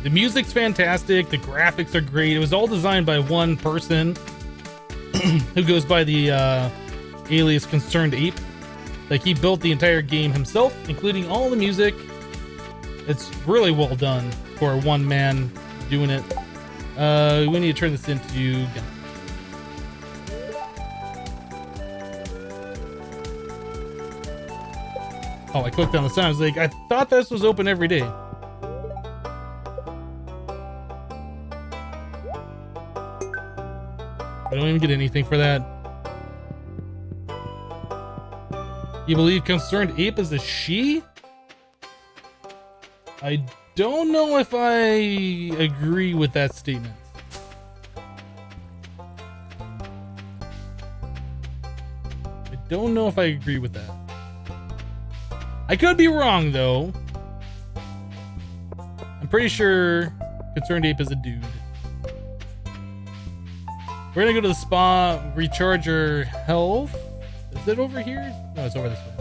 The music's fantastic. The graphics are great. It was all designed by one person who goes by the alias Concerned Ape. Like, he built the entire game himself, including all the music. It's really well done for one man doing it. We need to turn this into... Oh, I clicked on the sign. I was like, I thought this was open every day. I don't even get anything for that. You believe Concerned Ape is a she? I don't know if I agree with that statement. I don't know if I agree with that. I could be wrong, though. I'm pretty sure Concerned Ape is a dude. We're gonna go to the spa, recharge our health. Is it over here? No, it's over this way.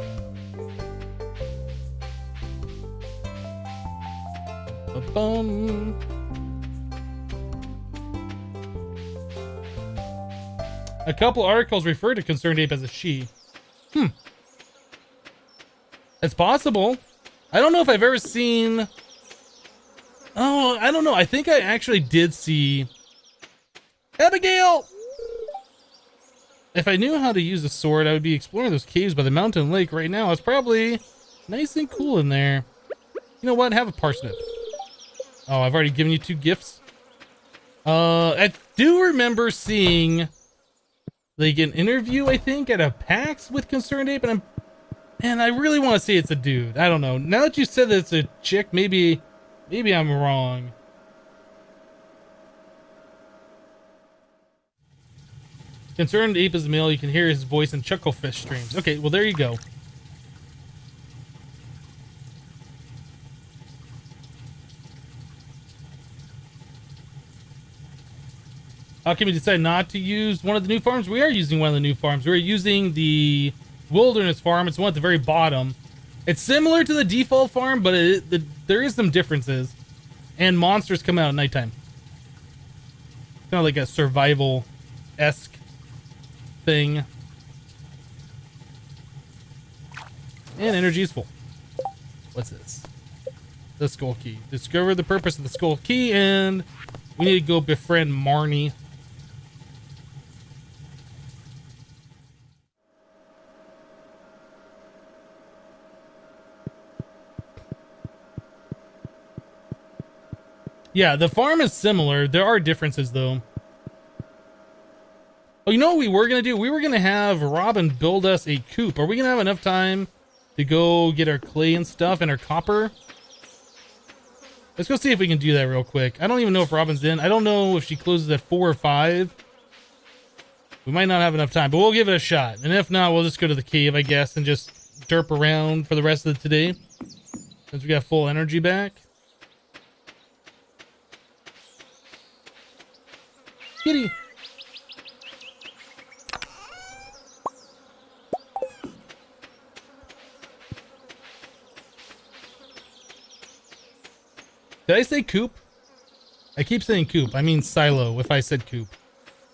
Ba-bum. A couple articles refer to Concerned Ape as a she. It's possible. I don't know if I've ever seen... Oh, I don't know. I think I actually did see... Abigail! If I knew how to use a sword, I would be exploring those caves by the mountain lake right now. It's probably nice and cool in there. You know what? Have a parsnip. Oh, I've already given you 2 gifts. I do remember seeing like an interview, I think, at a PAX with Concerned Ape, and I really want to say it's a dude. I don't know. Now that you said that it's a chick, maybe I'm wrong. Concerned Ape is a male. You can hear his voice in Chucklefish streams. Okay, well, there you go. How can we decide not to use one of the new farms? We are using one of the new farms. We're using the Wilderness Farm. It's one at the very bottom. It's similar to the default farm, but there is some differences. And monsters come out at nighttime. Kind of like a survival-esque thing. And energy is full. What's this? The Skull Key. Discover the purpose of the Skull Key, and we need to go befriend Marnie. Yeah, the farm is similar. There are differences, though. Oh, you know what we were going to do? We were going to have Robin build us a coop. Are we going to have enough time to go get our clay and stuff and our copper? Let's go see if we can do that real quick. I don't even know if Robin's in. I don't know if she closes at 4 or 5. We might not have enough time, but we'll give it a shot. And if not, we'll just go to the cave, I guess, and just derp around for the rest of today. Since we got full energy back. Kitty. Did I say coop? I keep saying coop. I mean silo if I said coop.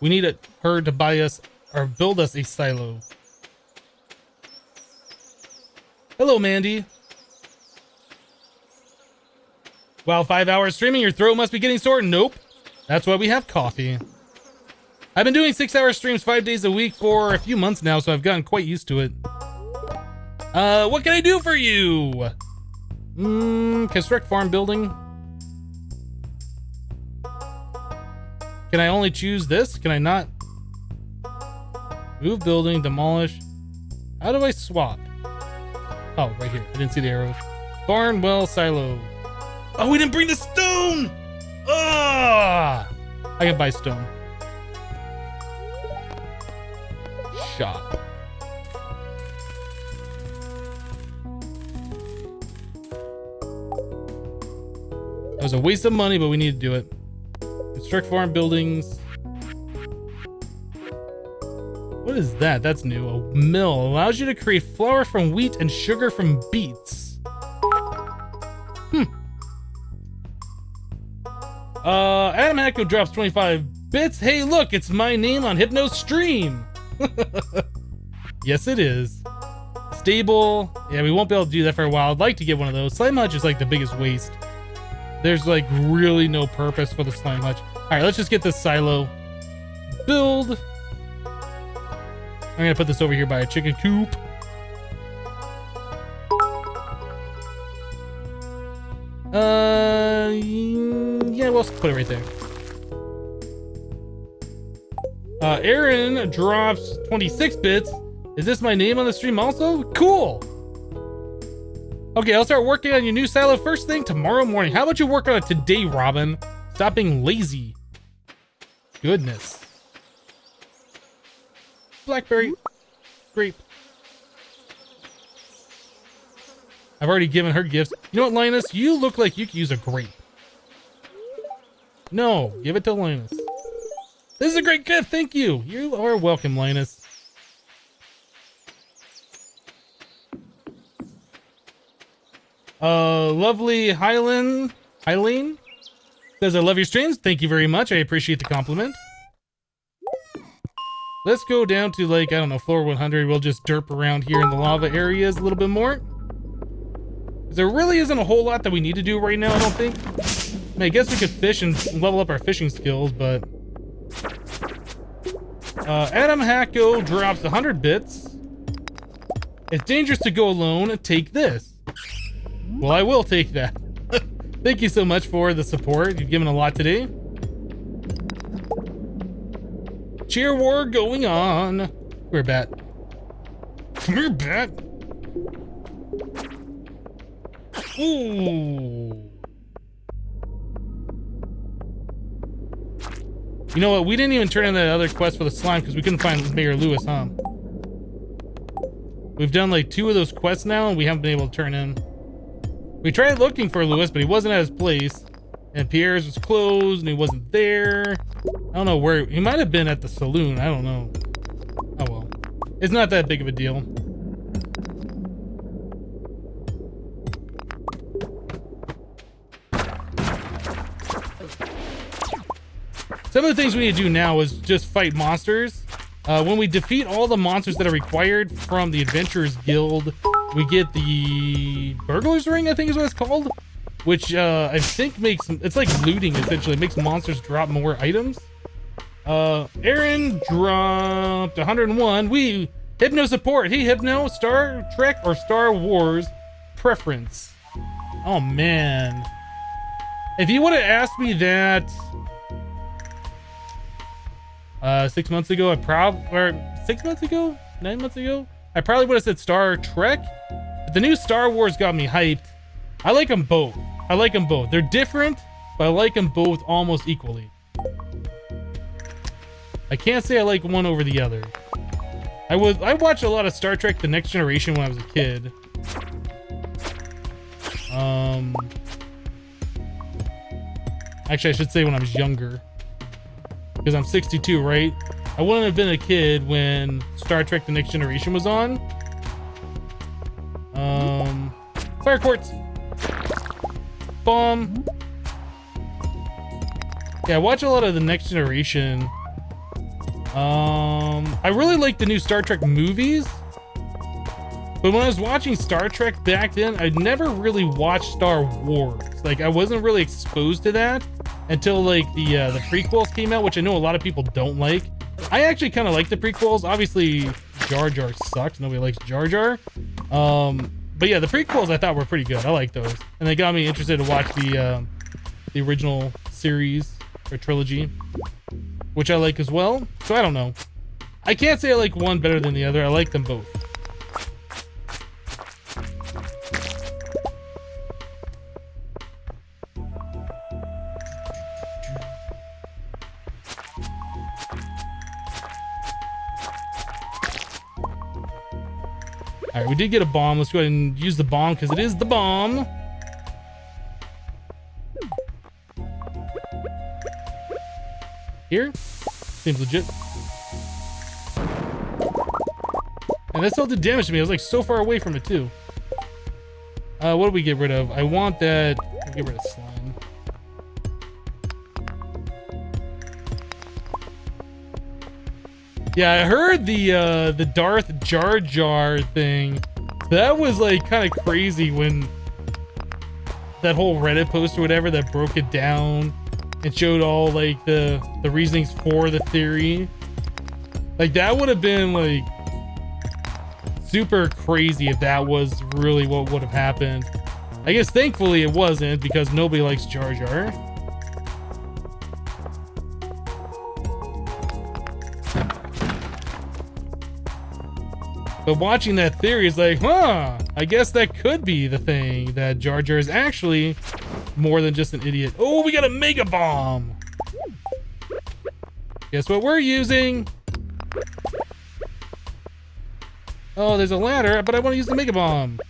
We need her to buy us or build us a silo. Hello, Mandy. Wow, 5 hours streaming. Your throat must be getting sore. Nope. That's why we have coffee. I've been doing 6-hour streams 5 days a week for a few months now, so I've gotten quite used to it. What can I do for you? Construct farm building. Can I only choose this? Can I not? Move building, demolish. How do I swap? Oh, right here. I didn't see the arrows. Barn, well, silo. Oh, we didn't bring the stone! Ah! I can buy stone. Shop. That was a waste of money, but we need to do it. Construct farm buildings. What is that? That's new. A mill allows you to create flour from wheat and sugar from beets. Adam Hacko drops 25 bits. Hey, look, it's my name on Hypno's stream. Yes, it is. Stable. Yeah, we won't be able to do that for a while. I'd like to get one of those. Slime Hutch is like the biggest waste. There's like really no purpose for the Slime Hutch. All right, let's just get this silo. Build. I'm gonna put this over here by a chicken coop. Yeah, we'll put it right there. Aaron drops 26 bits. Is this my name on the stream also? Cool. Okay, I'll start working on your new silo first thing tomorrow morning. How about you work on it today, Robin? Stop being lazy. Goodness. Blackberry. Grape. I've already given her gifts. You know what, Linus? You look like you could use a grape. No, give it to Linus. This is a great gift, thank you. You are welcome, Linus. Lovely Hylen says, I love your streams. Thank you very much. I appreciate the compliment. Let's go down to like, I don't know, floor 100. We'll just derp around here in the lava areas a little bit more. There really isn't a whole lot that we need to do right now, I don't think. I mean, I guess we could fish and level up our fishing skills, but... Adam Hacko drops 100 bits. It's dangerous to go alone. Take this. Well, I will take that. Thank you so much for the support. You've given a lot today. Cheer war going on. Come here, Bat. Come here, Bat. Ooh. You know what? We didn't even turn in that other quest for the slime because we couldn't find Mayor Lewis, huh? We've done like 2 of those quests now and we haven't been able to turn in. We tried looking for Lewis, but he wasn't at his place. And Pierre's was closed and he wasn't there. I don't know where. He might have been at the saloon. I don't know. Oh well. It's not that big of a deal. Some of the things we need to do now is just fight monsters. When we defeat all the monsters that are required from the Adventurers Guild, we get the Burglar's Ring, I think is what it's called. Which I think makes, it's like looting essentially. It makes monsters drop more items. Aaron dropped 101. Hypno support. Hey, Hypno, Star Trek or Star Wars preference? Oh, man. If you would have asked me that 6 months ago, or 6 months ago? 9 months ago? I probably would have said Star Trek. But the new Star Wars got me hyped. I like them both. I like them both. They're different, but I like them both almost equally. I can't say I like one over the other. I watched a lot of Star Trek The Next Generation when I was a kid. Actually, I should say when I was younger. Because I'm 62, right? I wouldn't have been a kid when Star Trek The Next Generation was on. Fire quartz. Bomb. Yeah, I watch a lot of The Next Generation. I really like the new Star Trek movies. But when I was watching Star Trek back then, I never really watched Star Wars. Like, I wasn't really exposed to that until like the prequels came out, which I know a lot of people don't like. I actually kind of like the prequels. Obviously, Jar Jar sucks. Nobody likes Jar Jar. But yeah, the prequels I thought were pretty good. I like those, and they got me interested to watch the original series or trilogy, which I like as well. So I don't know. I can't say I like one better than the other. I like them both. All right, we did get a bomb. Let's go ahead and use the bomb because it is the bomb. Here? Seems legit. And that still did damage to me. I was like so far away from it too. What do we get rid of? I want that. I'll get rid of slime. Yeah, I heard the Darth Jar Jar thing. That was like kind of crazy when that whole Reddit post or whatever that broke it down and showed all like the reasonings for the theory. Like that would have been like super crazy if that was really what would have happened. I guess thankfully it wasn't, because nobody likes Jar Jar. But watching that theory is like, huh, I guess that could be the thing, that Jar Jar is actually more than just an idiot. Oh, we got a Mega Bomb. Guess what we're using? Oh, there's a ladder, but I want to use the Mega Bomb.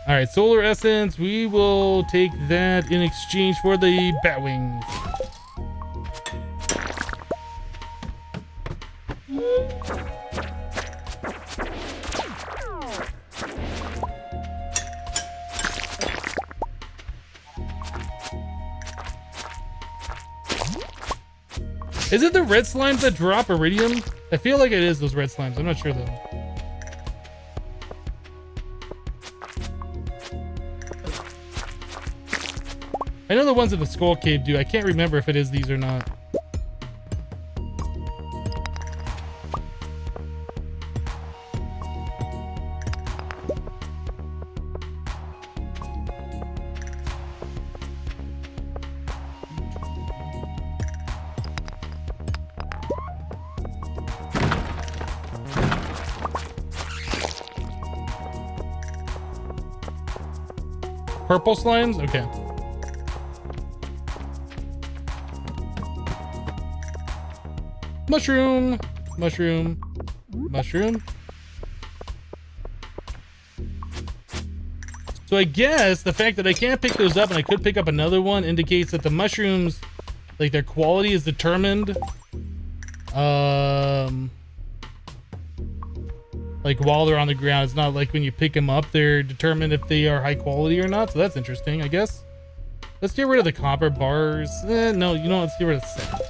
All right, solar essence. We will take that in exchange for the bat wings. Is it the red slimes that drop iridium? I feel like it is those red slimes. I'm not sure though. I know the ones in the Skull Cave do. I can't remember if it is these or not. Purple slimes? Okay. Mushroom, mushroom, mushroom. So I guess the fact that I can't pick those up and I could pick up another one indicates that the mushrooms, like their quality is determined, like while they're on the ground. It's not like when you pick them up, they're determined if they are high quality or not. So that's interesting, I guess. Let's get rid of the copper bars. No, you know, let's get rid of the sand.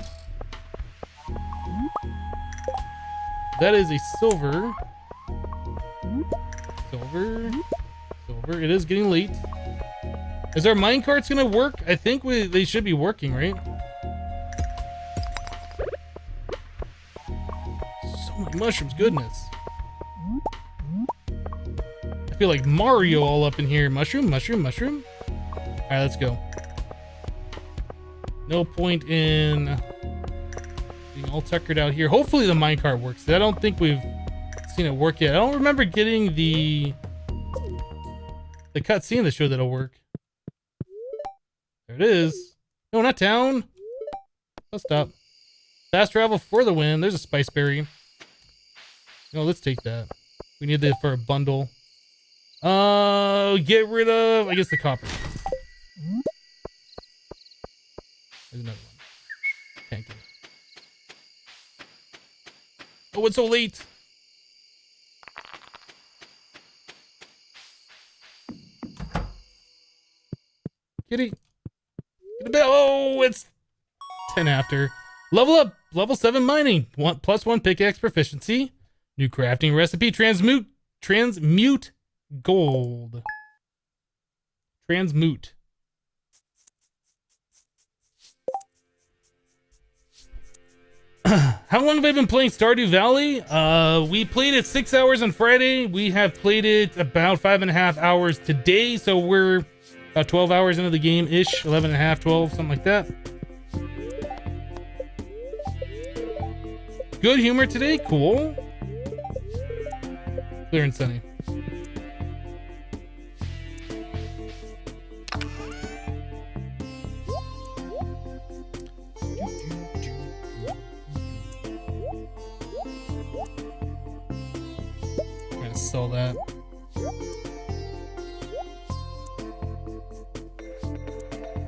That is a silver. Silver. Silver. It is getting late. Is our minecarts gonna work? I think they should be working, right? So many mushrooms, goodness. I feel like Mario all up in here. Mushroom, mushroom, mushroom. All right, let's go. No point in being all tuckered out here. Hopefully the minecart works. I don't think we've seen it work yet. I don't remember getting the cutscene that showed that it'll work. There it is. No, not down. I'll stop. Fast travel for the win. There's a spice berry. No, let's take that. We need that for a bundle. Get rid of, I guess, the copper. There's another one. Can't get it. Oh, it's so late. Kitty. Get a bell. Oh, it's 10 after. Level up. Level 7 mining. +1 pickaxe proficiency. New crafting recipe. Transmute gold. Transmute. How long have I been playing Stardew Valley? We played it 6 hours on Friday. We have played it about 5.5 hours today. So we're about 12 hours into the game-ish. 11.5, 12, something like that. Good humor today. Cool. Clear and sunny. I'm gonna sell that.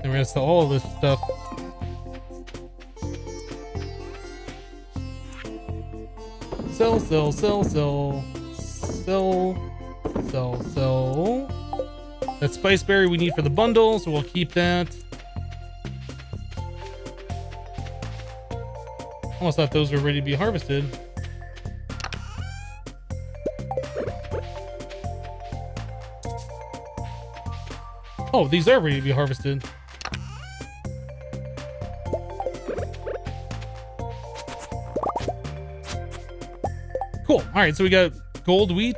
And we're gonna sell all of this stuff. Sell, sell, sell, sell. Sell. So that spice berry we need for the bundle, so we'll keep that. Almost thought those were ready to be harvested. Oh, these are ready to be harvested. Cool. All right, so we got gold wheat.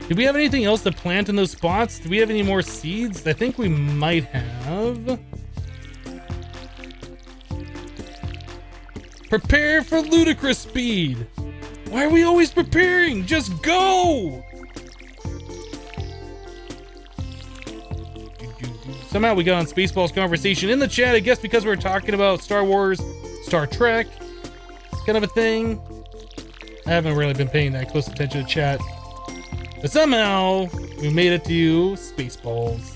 Do we have anything else to plant in those spots? Do we have any more seeds? I think we might have. Prepare for ludicrous speed. Why are we always preparing? Just go! Somehow we got on Spaceballs conversation in the chat, I guess because we were talking about Star Wars, Star Trek, kind of a thing. I haven't really been paying that close attention to chat. But somehow we made it to Spaceballs.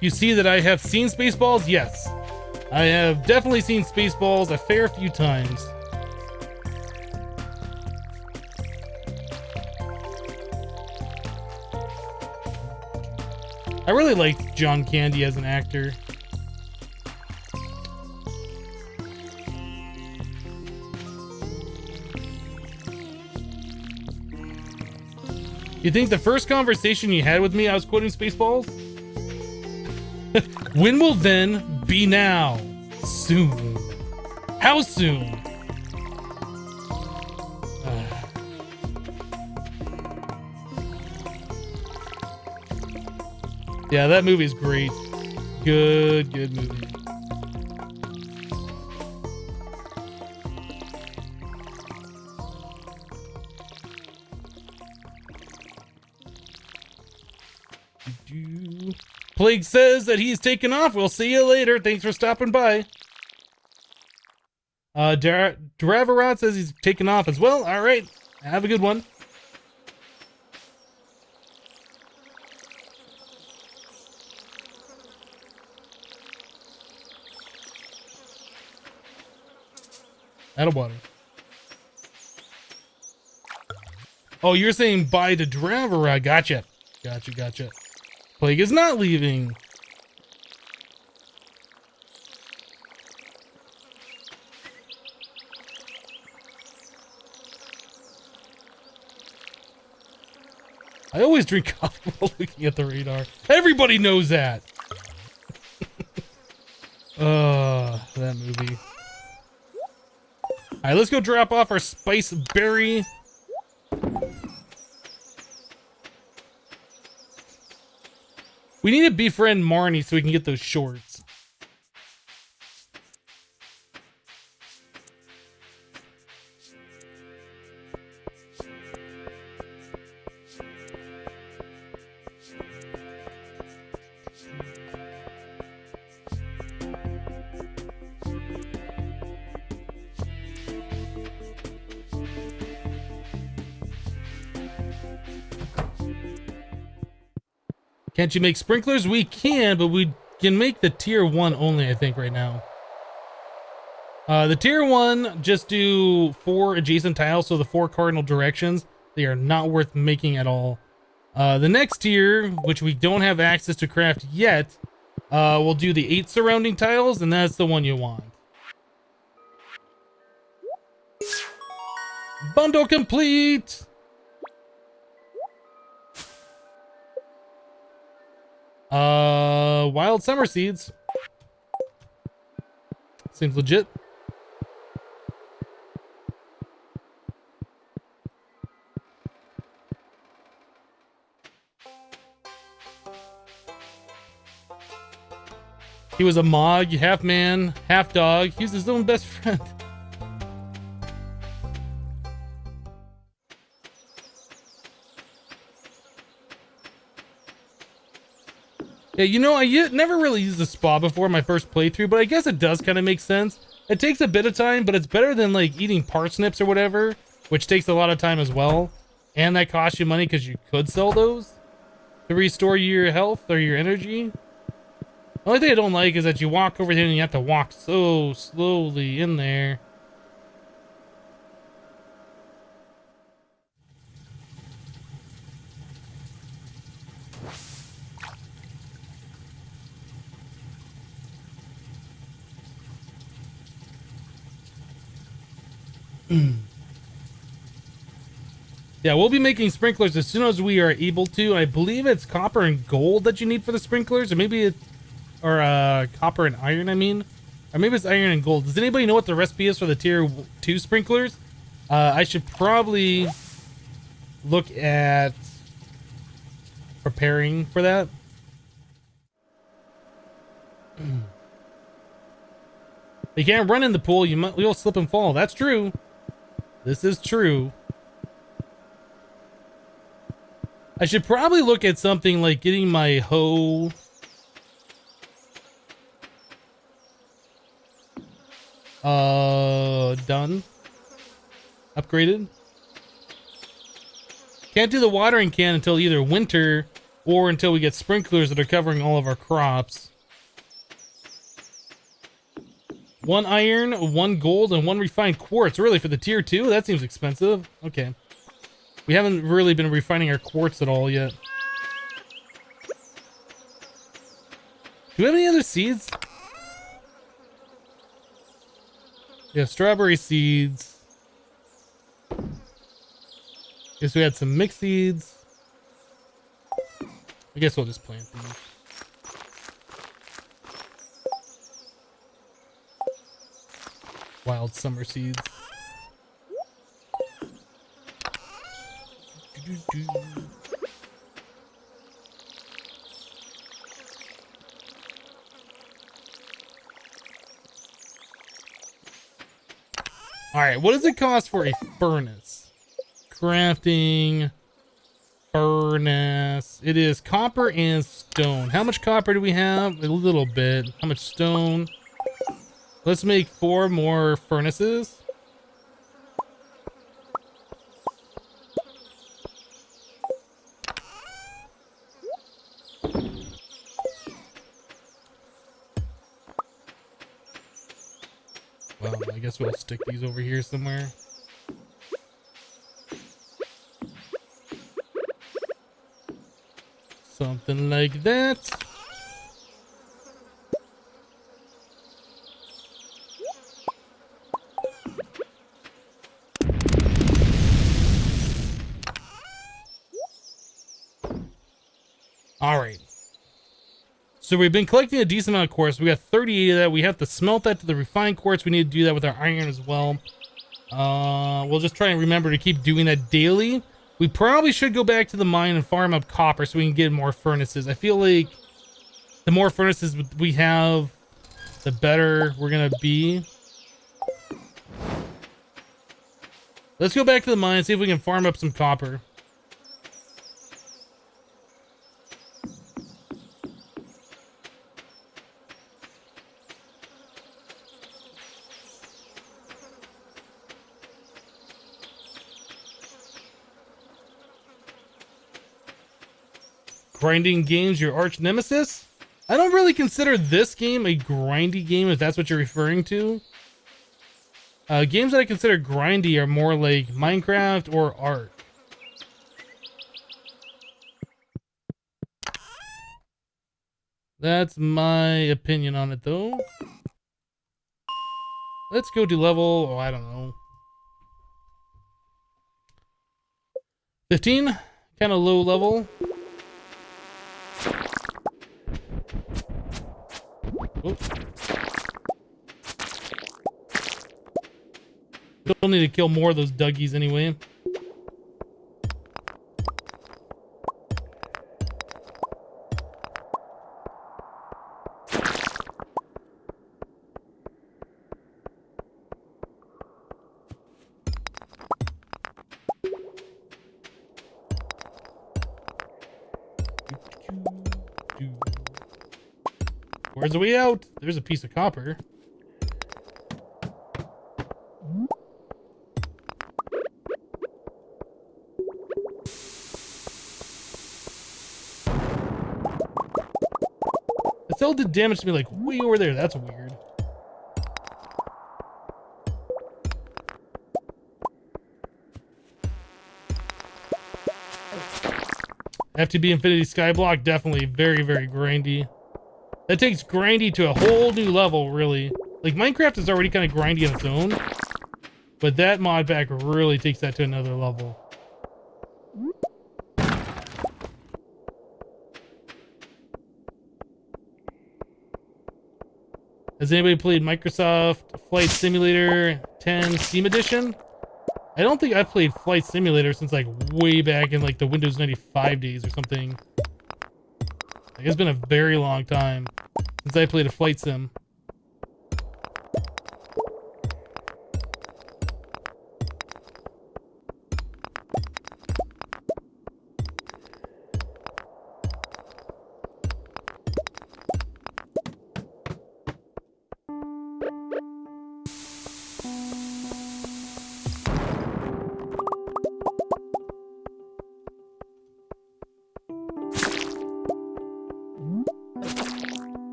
You see that I have seen Spaceballs? Yes. I have definitely seen Spaceballs a fair few times. I really liked John Candy as an actor. You think the first conversation you had with me, I was quoting Spaceballs? When will then be now? Soon. How soon? Yeah, that movie is great. Good movie. Plague says that he's taken off. We'll see you later. Thanks for stopping by. Dravarat says he's taken off as well. All right. Have a good one. Out of water. Oh, you're saying bye to Dravarat. Gotcha. Gotcha. Plague is not leaving. I always drink coffee while looking at the radar. Everybody knows that. That movie. All right, let's go drop off our spice berry. We need to befriend Marnie so we can get those shorts. Can't you make sprinklers? We can, but we can make the tier 1 only, I think, right now. The tier 1 just do 4 adjacent tiles, so the 4 cardinal directions. They are not worth making at all. The next tier, which we don't have access to craft yet, we'll do the 8 surrounding tiles, and that's the one you want. Bundle complete! Wild summer seeds. Seems legit. He was a Mog, half man, half dog. He was his own best friend. Yeah, you know, never really used the spa before my first playthrough, but I guess it does kind of make sense. It takes a bit of time, but it's better than like eating parsnips or whatever, which takes a lot of time as well. And that costs you money because you could sell those to restore your health or your energy. The only thing I don't like is that you walk over here and you have to walk so slowly in there. Yeah, we'll be making sprinklers as soon as we are able to. I believe it's copper and gold that you need for the sprinklers, or maybe it's copper and iron, I mean. Or maybe it's iron and gold. Does anybody know what the recipe is for the tier 2 sprinklers? I should probably look at preparing for that. You can't run in the pool, you'll slip and fall. That's true. This is true. I should probably look at something like getting my hoe done. Upgraded. Can't do the watering can until either winter or until we get sprinklers that are covering all of our crops. 1 iron, 1 gold, and 1 refined quartz. Really, for the tier 2? That seems expensive. Okay. We haven't really been refining our quartz at all yet. Do we have any other seeds? We have strawberry seeds. Guess we had some mixed seeds. I guess we'll just plant these. Wild summer seeds. Alright, what does it cost for a furnace? Crafting furnace. It is copper and stone. How much copper do we have? A little bit. How much stone? Let's make 4 more furnaces. Well, I guess we'll stick these over here somewhere. Something like that. All right. So we've been collecting a decent amount of quartz. We got 38 of that. We have to smelt that to the refined quartz. We need to do that with our iron as well. We'll just try and remember to keep doing that daily. We probably should go back to the mine and farm up copper so we can get more furnaces. I feel like the more furnaces we have, the better we're gonna be. Let's go back to the mine and see if we can farm up some copper. Grinding games your arch nemesis? I don't really consider this game a grindy game, if that's what you're referring to. Games that I consider grindy are more like Minecraft or Ark. That's my opinion on it, though. Let's go to level, oh, I don't know, 15? Kind of low level. Oops. Don't need to kill more of those Dougies anyway. Where's the way out? There's a piece of copper. That cell did damage to me like way over there. That's weird. FTB Infinity Skyblock, definitely very, very grindy. That takes grindy to a whole new level, really. Like, Minecraft is already kind of grindy on its own, but that mod pack really takes that to another level. Has anybody played Microsoft Flight Simulator 10 Steam Edition? I don't think I've played Flight Simulator since like way back in like the Windows 95 days or something. Like, it's been a very long time since I played a flight sim.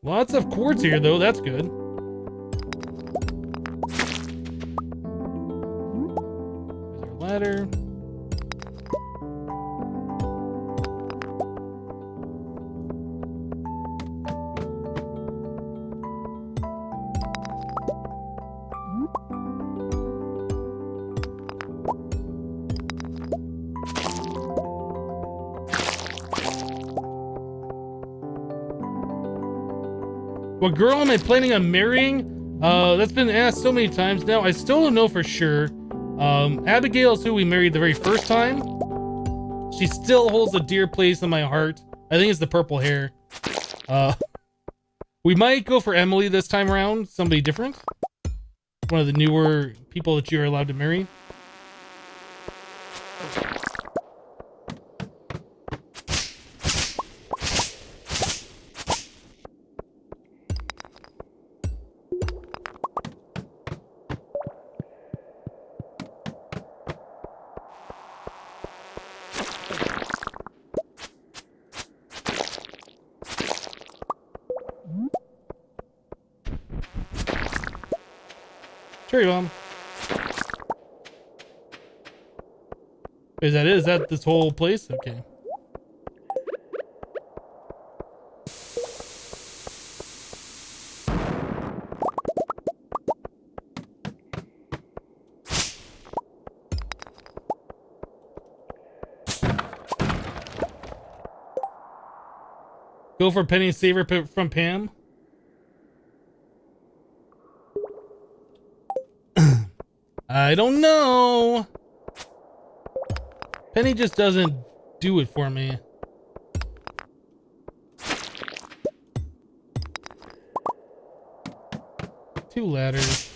Lots of quartz here, though. That's good. There's our ladder. What girl am I planning on marrying? That's been asked so many times now. I still don't know for sure. Abigail is who we married the very first time. She still holds a dear place in my heart. I think it's the purple hair. We might go for Emily this time around. Somebody different. One of the newer people that you're allowed to marry. Cherry bomb. Is that it? Is that this whole place? Okay. Go for Penny Saver from Pam. I don't know. Penny just doesn't do it for me. Two ladders.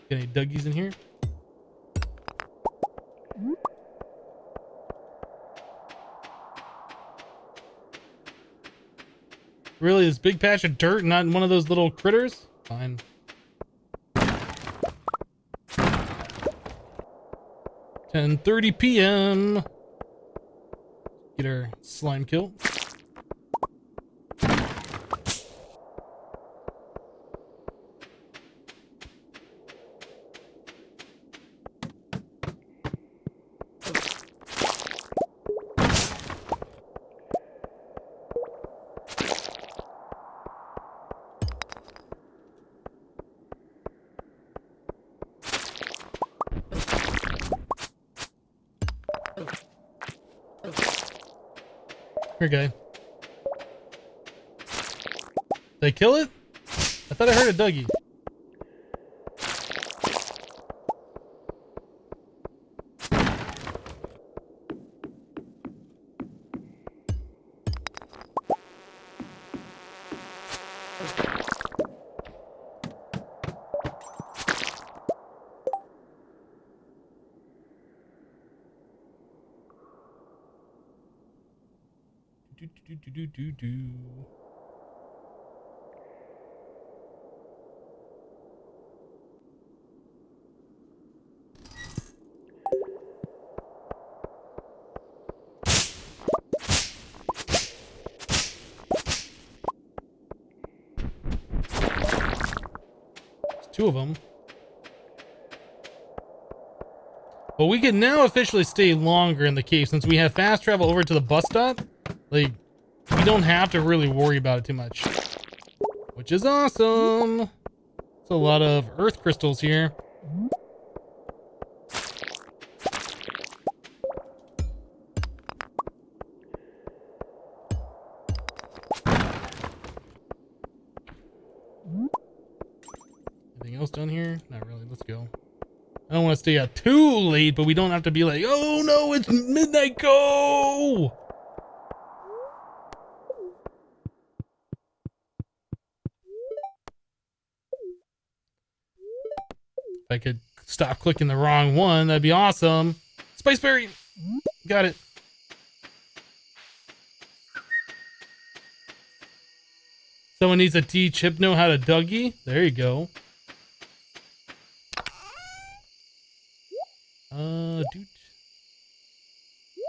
Got any Dougies in here? Really, this big patch of dirt, not in one of those little critters? Fine. 10:30 p.m. Get our slime kill. Here, guy. Did I kill it? I thought I heard a Dougie. Do. Two of them. But we can now officially stay longer in the cave since we have fast travel over to the bus stop. Like, we don't have to really worry about it too much, which is awesome. It's a lot of earth crystals here. Anything else down here? Not really. Let's go. I don't want to stay out too late, but we don't have to be like, oh no, it's midnight, go! If I could stop clicking the wrong one, that'd be awesome. Spiceberry! Got it. Someone needs to teach Hypno how to Dougie. There you go. Doot.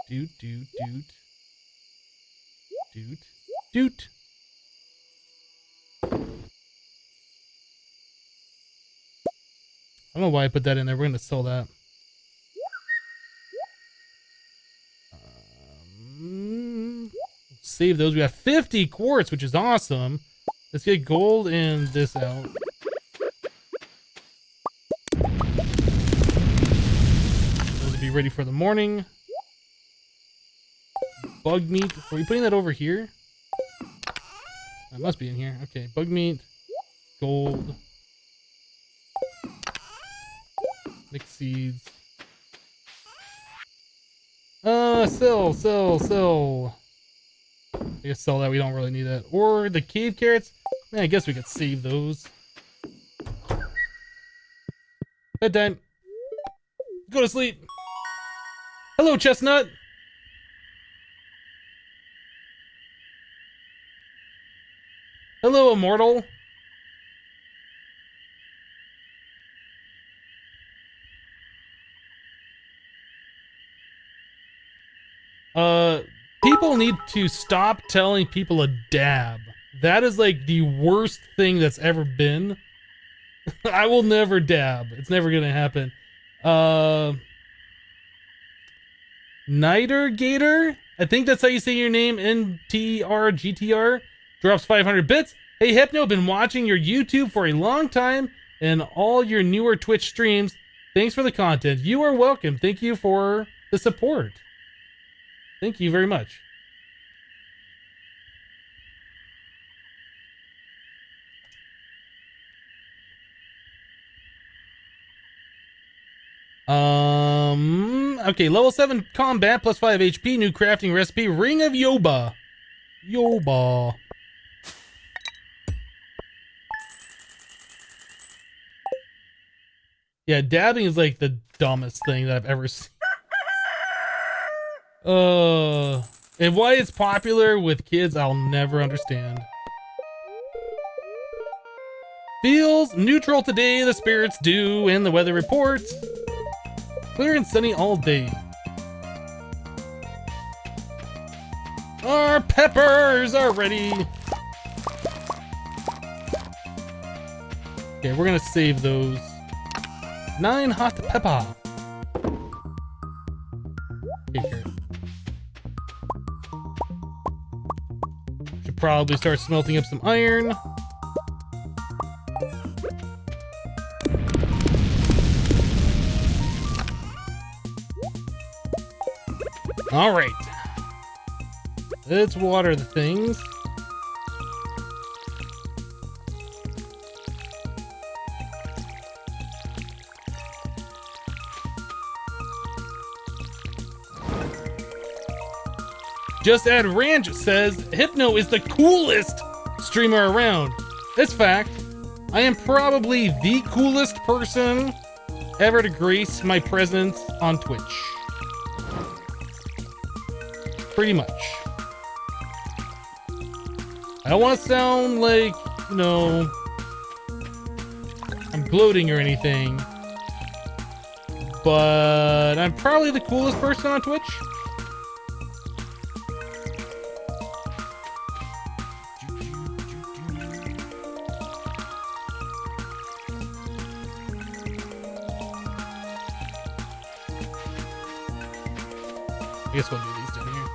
Doot, doot, doot. Doot, doot. I don't know why I put that in there. We're gonna sell that. Save those. We have 50 quartz, which is awesome. Let's get gold and this out. Those will be ready for the morning. Bug meat. Are we putting that over here? That must be in here. Okay, bug meat, gold. Mixed seeds. Sell. I guess sell that. We don't really need that. Or the cave carrots. Man, I guess we could save those. Bedtime. Go to sleep. Hello, Chestnut. Hello, Immortal. People need to stop telling people a dab. That is like the worst thing that's ever been. I will never dab. It's never gonna happen. Niter Gator? I think that's how you say your name. NTRGTR drops 500 bits. Hey Hypno, been watching your YouTube for a long time and all your newer Twitch streams. Thanks for the content. You are welcome. Thank you for the support. Thank you very much. Okay, level 7 combat, plus 5 HP, new crafting recipe, Ring of Yoba. Yoba. Yeah, dabbing is like the dumbest thing that I've ever seen. And why it's popular with kids, I'll never understand. Feels neutral today, the spirits do, and the weather report. Clear and sunny all day. Our peppers are ready. Okay, we're gonna save those. 9 hot pepper. Okay, here. Should probably start smelting up some iron. All right. Let's water the things. Just Add Ranch says Hypno is the coolest streamer around. It's fact. I am probably the coolest person ever to grace my presence on Twitch. Pretty much. I don't want to sound like, you know, I'm gloating or anything, but I'm probably the coolest person on Twitch. I guess we'll do these down here.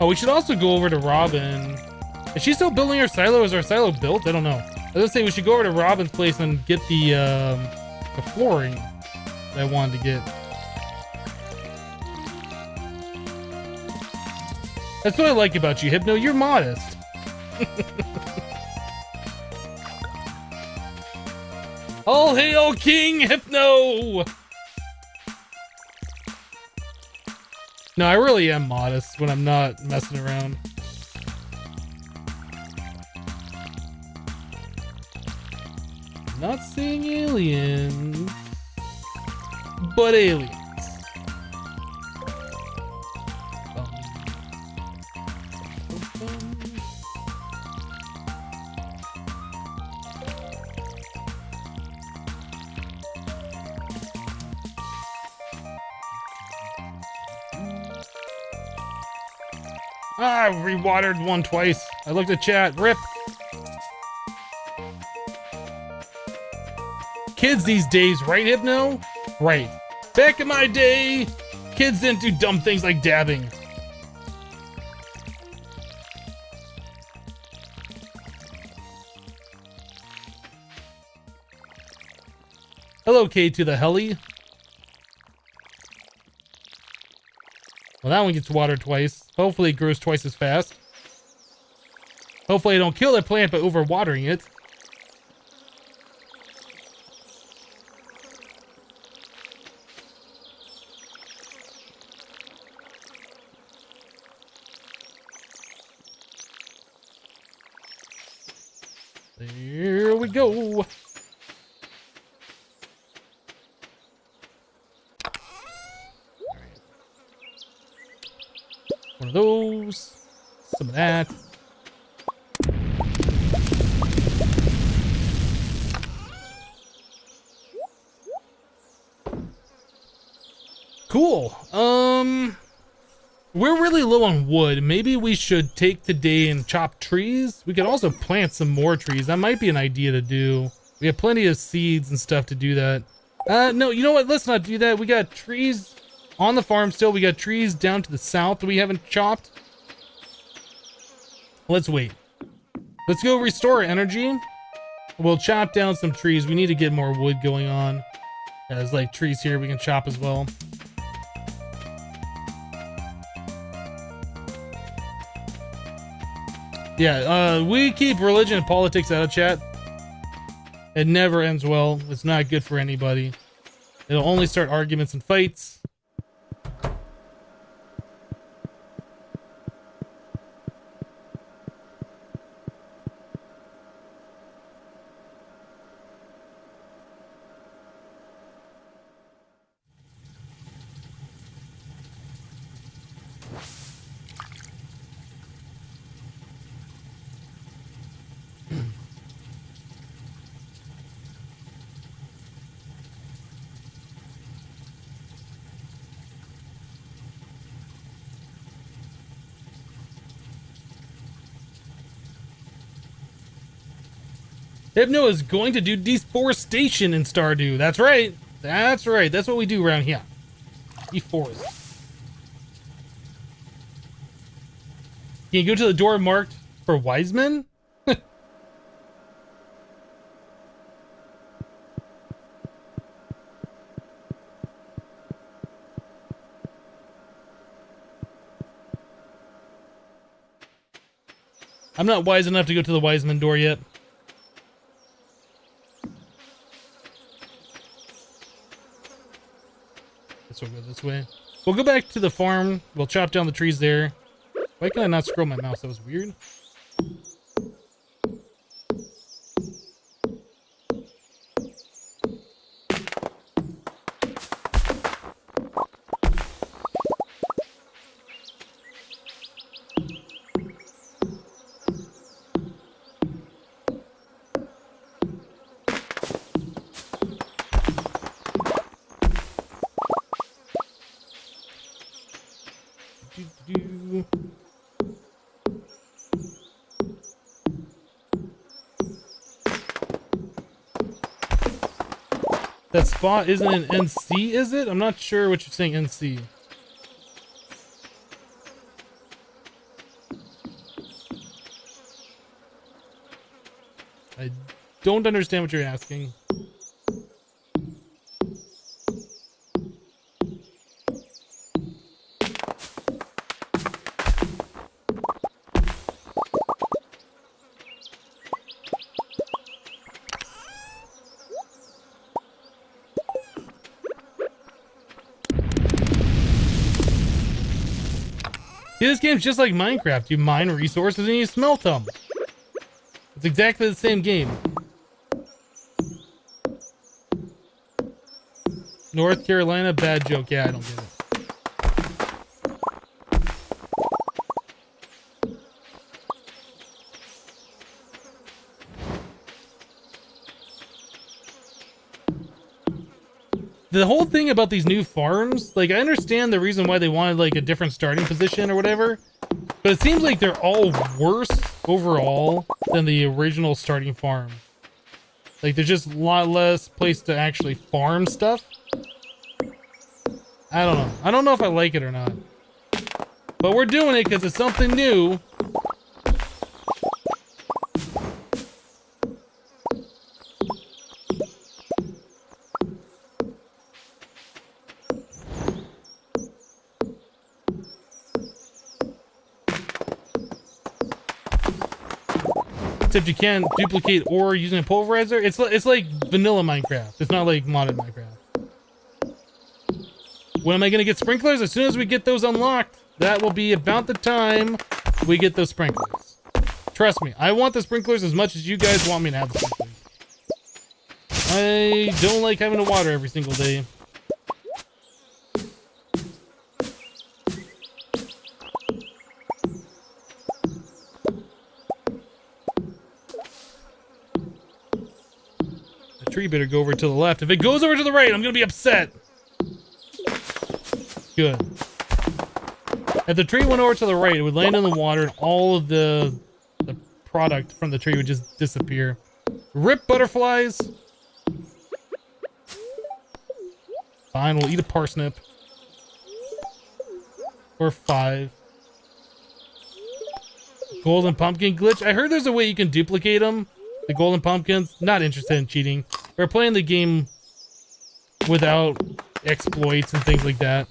Oh, we should also go over to Robin. Is she still building her silo? Is our silo built? I don't know. I was gonna say we should go over to Robin's place and get the flooring that I wanted to get. That's what I like about you, Hypno. You're modest. All hail King Hypno! No, I really am modest when I'm not messing around. Not seeing aliens, but aliens. I rewatered one twice. I looked at chat. RIP. Kids these days, right, Hypno? Right. Back in my day, kids didn't do dumb things like dabbing. Hello, K to the heli. Well, that one gets watered twice. Hopefully it grows twice as fast. Hopefully I don't kill that plant by overwatering it. There we go. One of those, some of that. Cool. We're really low on wood. Maybe we should take today and chop trees. We could also plant some more trees. That might be an idea to do. We have plenty of seeds and stuff to do that. No, you know what? Let's not do that. We got trees on the farm still. We got trees down to the south that we haven't chopped. Let's wait. Let's go restore energy. We'll chop down some trees. We need to get more wood going on. There's like trees here we can chop as well. Yeah, we keep religion and politics out of chat. It never ends well. It's not good for anybody. It'll only start arguments and fights. Hypno is going to do deforestation in Stardew. That's right. That's right. That's what we do around here. Deforest. Can you go to the door marked for Wiseman? I'm not wise enough to go to the Wiseman door yet. guess we'll go this way. We'll go back to the farm. We'll chop down the trees there. Why can I not scroll my mouse? That was weird. That spot isn't an NC, is it? I'm not sure what you're saying, NC. I don't understand what you're asking. See, this game's just like Minecraft. You mine resources and you smelt them. It's exactly the same game. North Carolina, bad joke. Yeah, I don't get it. The whole thing about these new farms, like, I understand the reason why they wanted, like, a different starting position or whatever, but it seems like they're all worse overall than the original starting farm. Like, there's just a lot less place to actually farm stuff. I don't know. I don't know if I like it or not. But we're doing it because it's something new. Except you can't duplicate ore using a pulverizer. It's like vanilla Minecraft. It's not like modded Minecraft. When am I gonna get sprinklers? As soon as we get those unlocked, that will be about the time we get those sprinklers. Trust me, I want the sprinklers as much as you guys want me to have the sprinklers. I don't like having to water every single day. Tree better go over to the left. If it goes over to the right, I'm gonna be upset. Good. If the tree went over to the right, it would land in the water and all of the product from the tree would just disappear. Rip butterflies. Fine, we'll eat a parsnip. Or 5. Golden pumpkin glitch. I heard there's a way you can duplicate them. The golden pumpkins. Not interested in cheating. We're playing the game without exploits and things like that.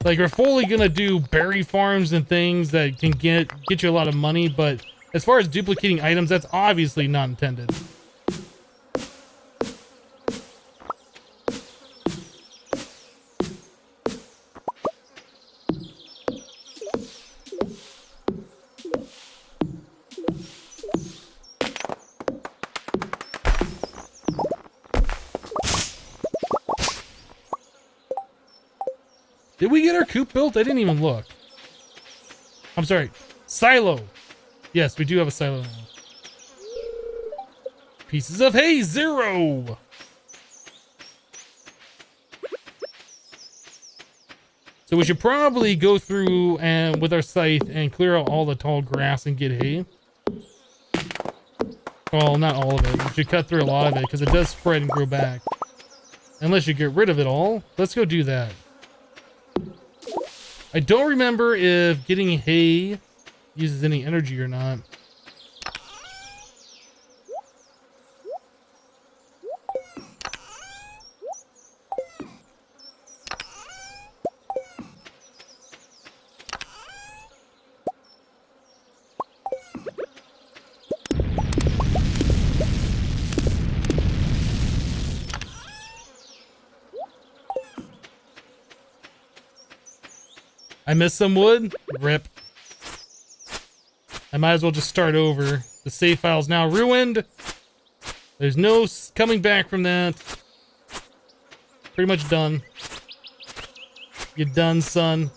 Like, we're fully gonna do berry farms and things that can get you a lot of money, but as far as duplicating items, that's obviously not intended. Did we get our coop built? I didn't even look. I'm sorry. Silo. Yes, we do have a silo now. Pieces of hay, 0. So we should probably go through and with our scythe and clear out all the tall grass and get hay. Well, not all of it. We should cut through a lot of it because it does spread and grow back. Unless you get rid of it all. Let's go do that. I don't remember if getting hay uses any energy or not. I missed some wood. Rip. I might as well just start over. The save file's now ruined. There's no coming back from that. Pretty much done. You done, son.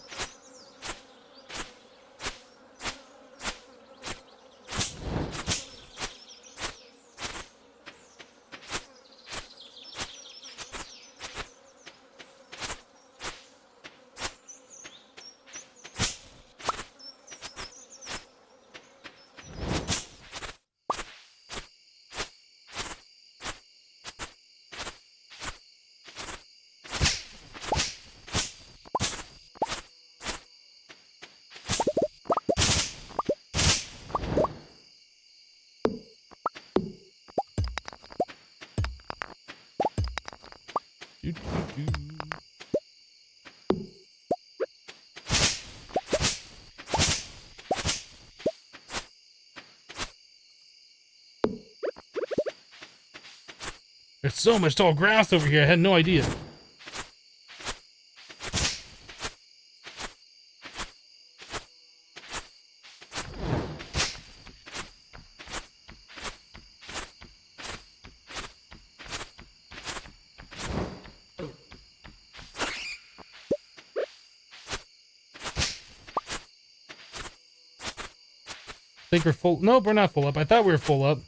There's so much tall grass over here, I had no idea. I think we're full. Nope, we're not full up. I thought we were full up.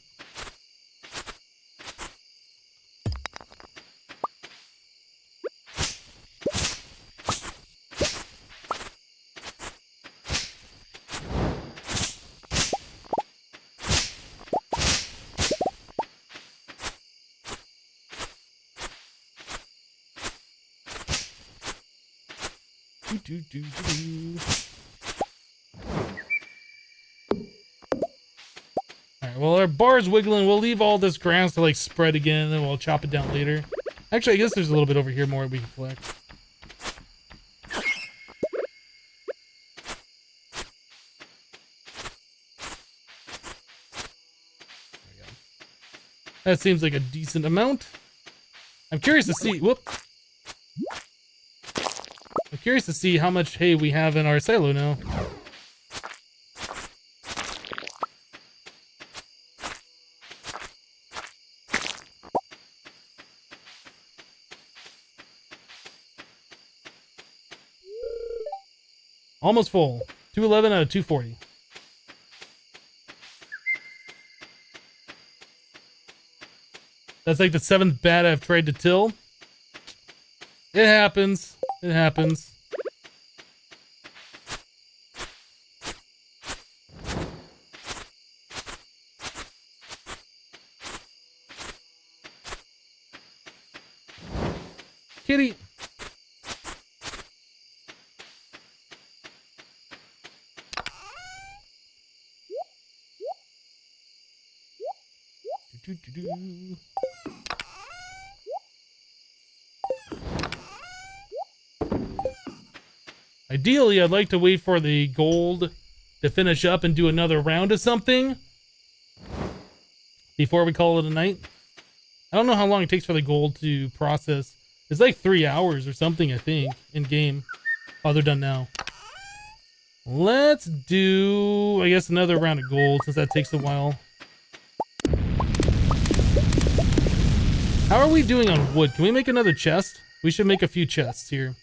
Alright, well, our bar's wiggling. We'll leave all this grass to like spread again, and then we'll chop it down later. Actually, I guess there's a little bit over here more we can collect. There we go. That seems like a decent amount. I'm curious to see. Whoop. I'm curious to see how much hay we have in our silo now. Almost full. 211 out of 240. That's like the 7th bat I've tried to till. It happens. It happens. Kitty. Ideally, I'd like to wait for the gold to finish up and do another round of something before we call it a night. I don't know how long it takes for the gold to process. It's like 3 hours or something, I think, in game. Oh, they're done now. Let's do, I guess, another round of gold since that takes a while. How are we doing on wood? Can we make another chest? We should make a few chests here.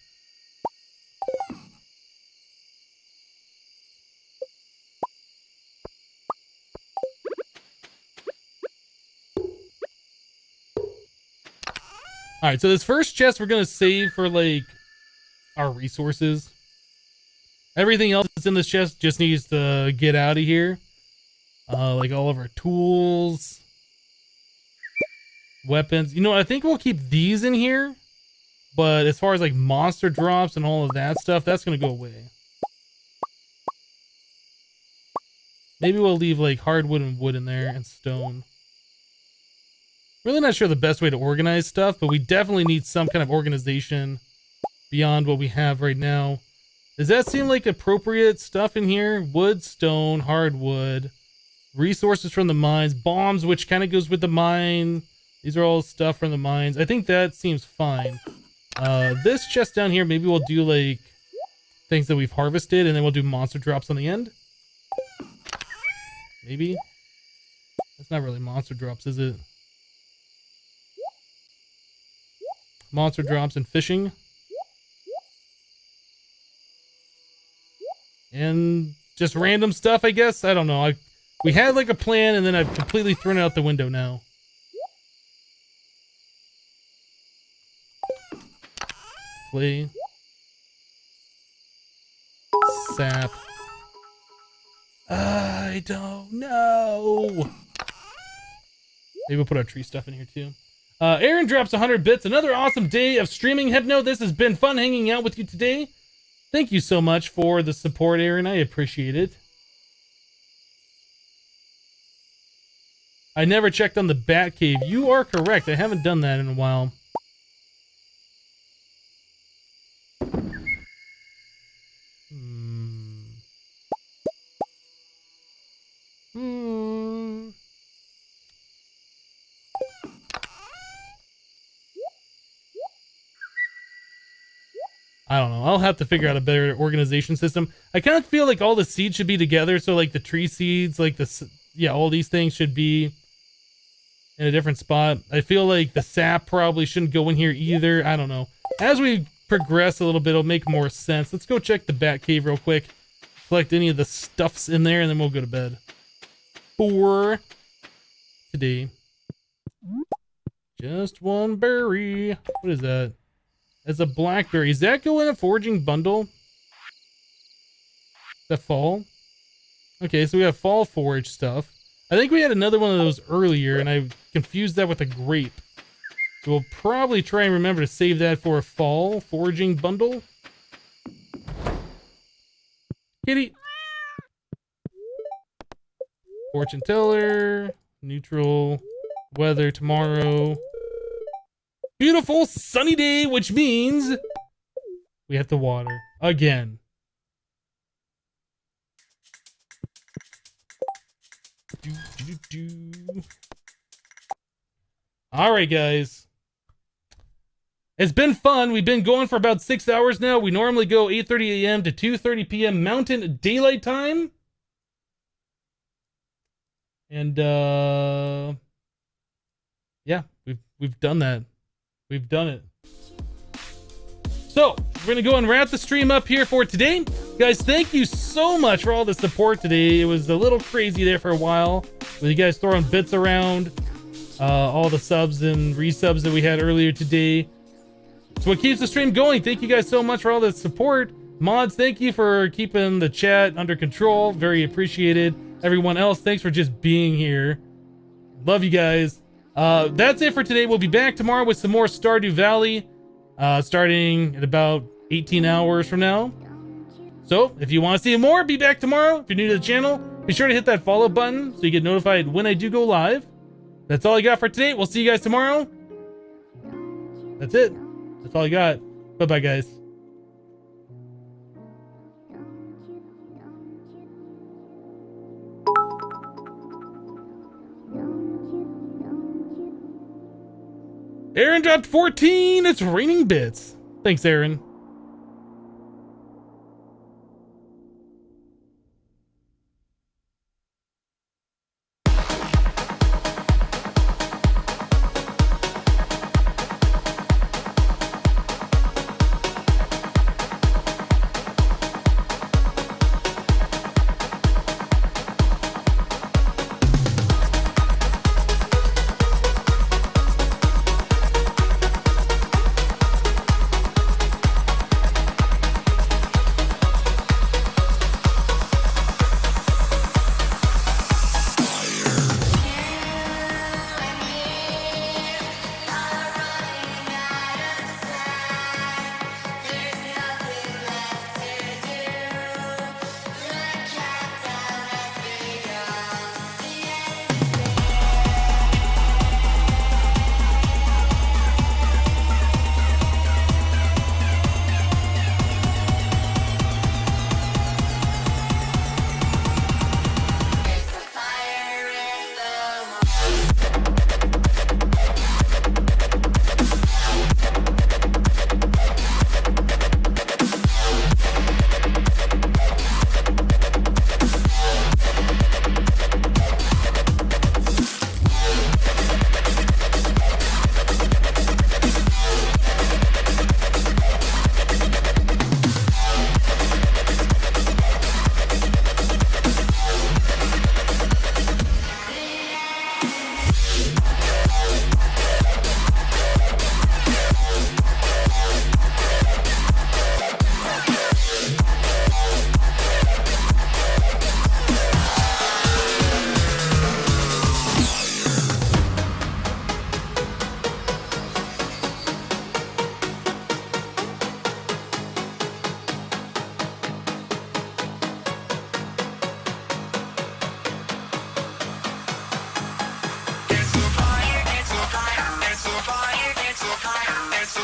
Alright, so this first chest we're gonna save for like our resources. Everything else that's in this chest just needs to get out of here. Like all of our tools, weapons. You know, I think we'll keep these in here. But as far as like monster drops and all of that stuff, that's gonna go away. Maybe we'll leave like hardwood and wood in there and stone. Really not sure the best way to organize stuff, but we definitely need some kind of organization beyond what we have right now. Does that seem like appropriate stuff in here? Wood, stone, hardwood, resources from the mines, bombs, which kind of goes with the mine. These are all stuff from the mines. I think that seems fine. This chest down here, maybe we'll do like things that we've harvested, and then we'll do monster drops on the end. Maybe. That's not really monster drops, is it? Monster drops and fishing. And just random stuff, I guess. I don't know. We had like a plan, and then I've completely thrown it out the window now. Clay. Sap. I don't know. Maybe we'll put our tree stuff in here too. Aaron drops 100 bits. Another awesome day of streaming. Hypno, this has been fun hanging out with you today. Thank you so much for the support, Aaron. I appreciate it. I never checked on the bat cave. You are correct. I haven't done that in a while. I don't know. I'll have to figure out a better organization system. I kind of feel like all the seeds should be together. So like the tree seeds, like all these things should be in a different spot. I feel like the sap probably shouldn't go in here either. I don't know. As we progress a little bit, it'll make more sense. Let's go check the bat cave real quick. Collect any of the stuffs in there, and then we'll go to bed. For today. Just one berry. What is that? That's a blackberry. Does that go in a foraging bundle? The fall? Okay, so we have fall forage stuff. I think we had another one of those earlier, and I confused that with a grape. So we'll probably try and remember to save that for a fall foraging bundle. Kitty! Fortune teller. Neutral. Weather tomorrow. Beautiful sunny day, which means we have to water again. All right, guys. It's been fun. We've been going for about 6 hours now. We normally go 8:30 a.m. to 2:30 p.m. Mountain Daylight Time. And yeah, we've done that. We've done it. So, we're going to go and wrap the stream up here for today. Guys, thank you so much for all the support today. It was a little crazy there for a while with you guys throwing bits around. All the subs and resubs that we had earlier today. It's what keeps the stream going. Thank you guys so much for all the support. Mods, thank you for keeping the chat under control. Very appreciated. Everyone else, thanks for just being here. Love you guys. That's it for today. We'll be back tomorrow with some more Stardew Valley, starting at about 18 hours from now. So if you want to see more, be back tomorrow. If you're new to the channel, be sure to hit that follow button so you get notified when I do go live. That's all I got for today. We'll see you guys tomorrow. That's it. That's all I got. Bye-bye, guys. Aaron dropped 14. It's raining bits. Thanks, Aaron.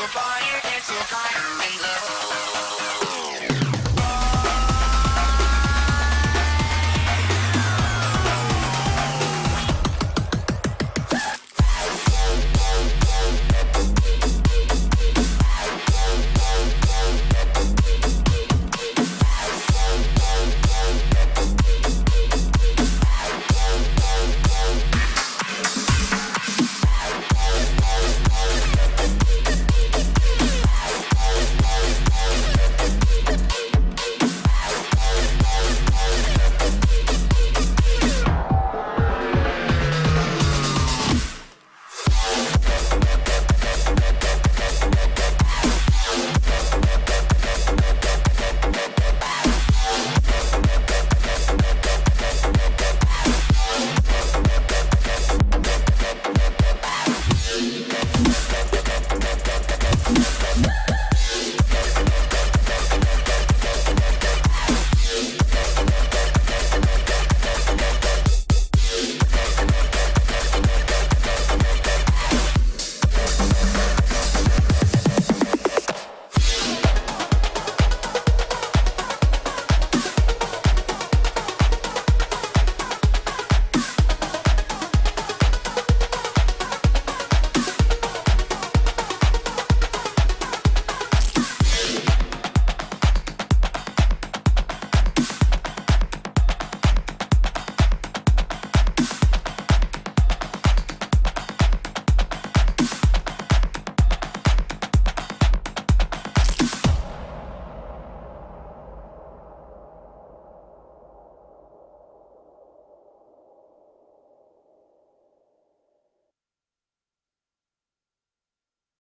fire, it's a fire.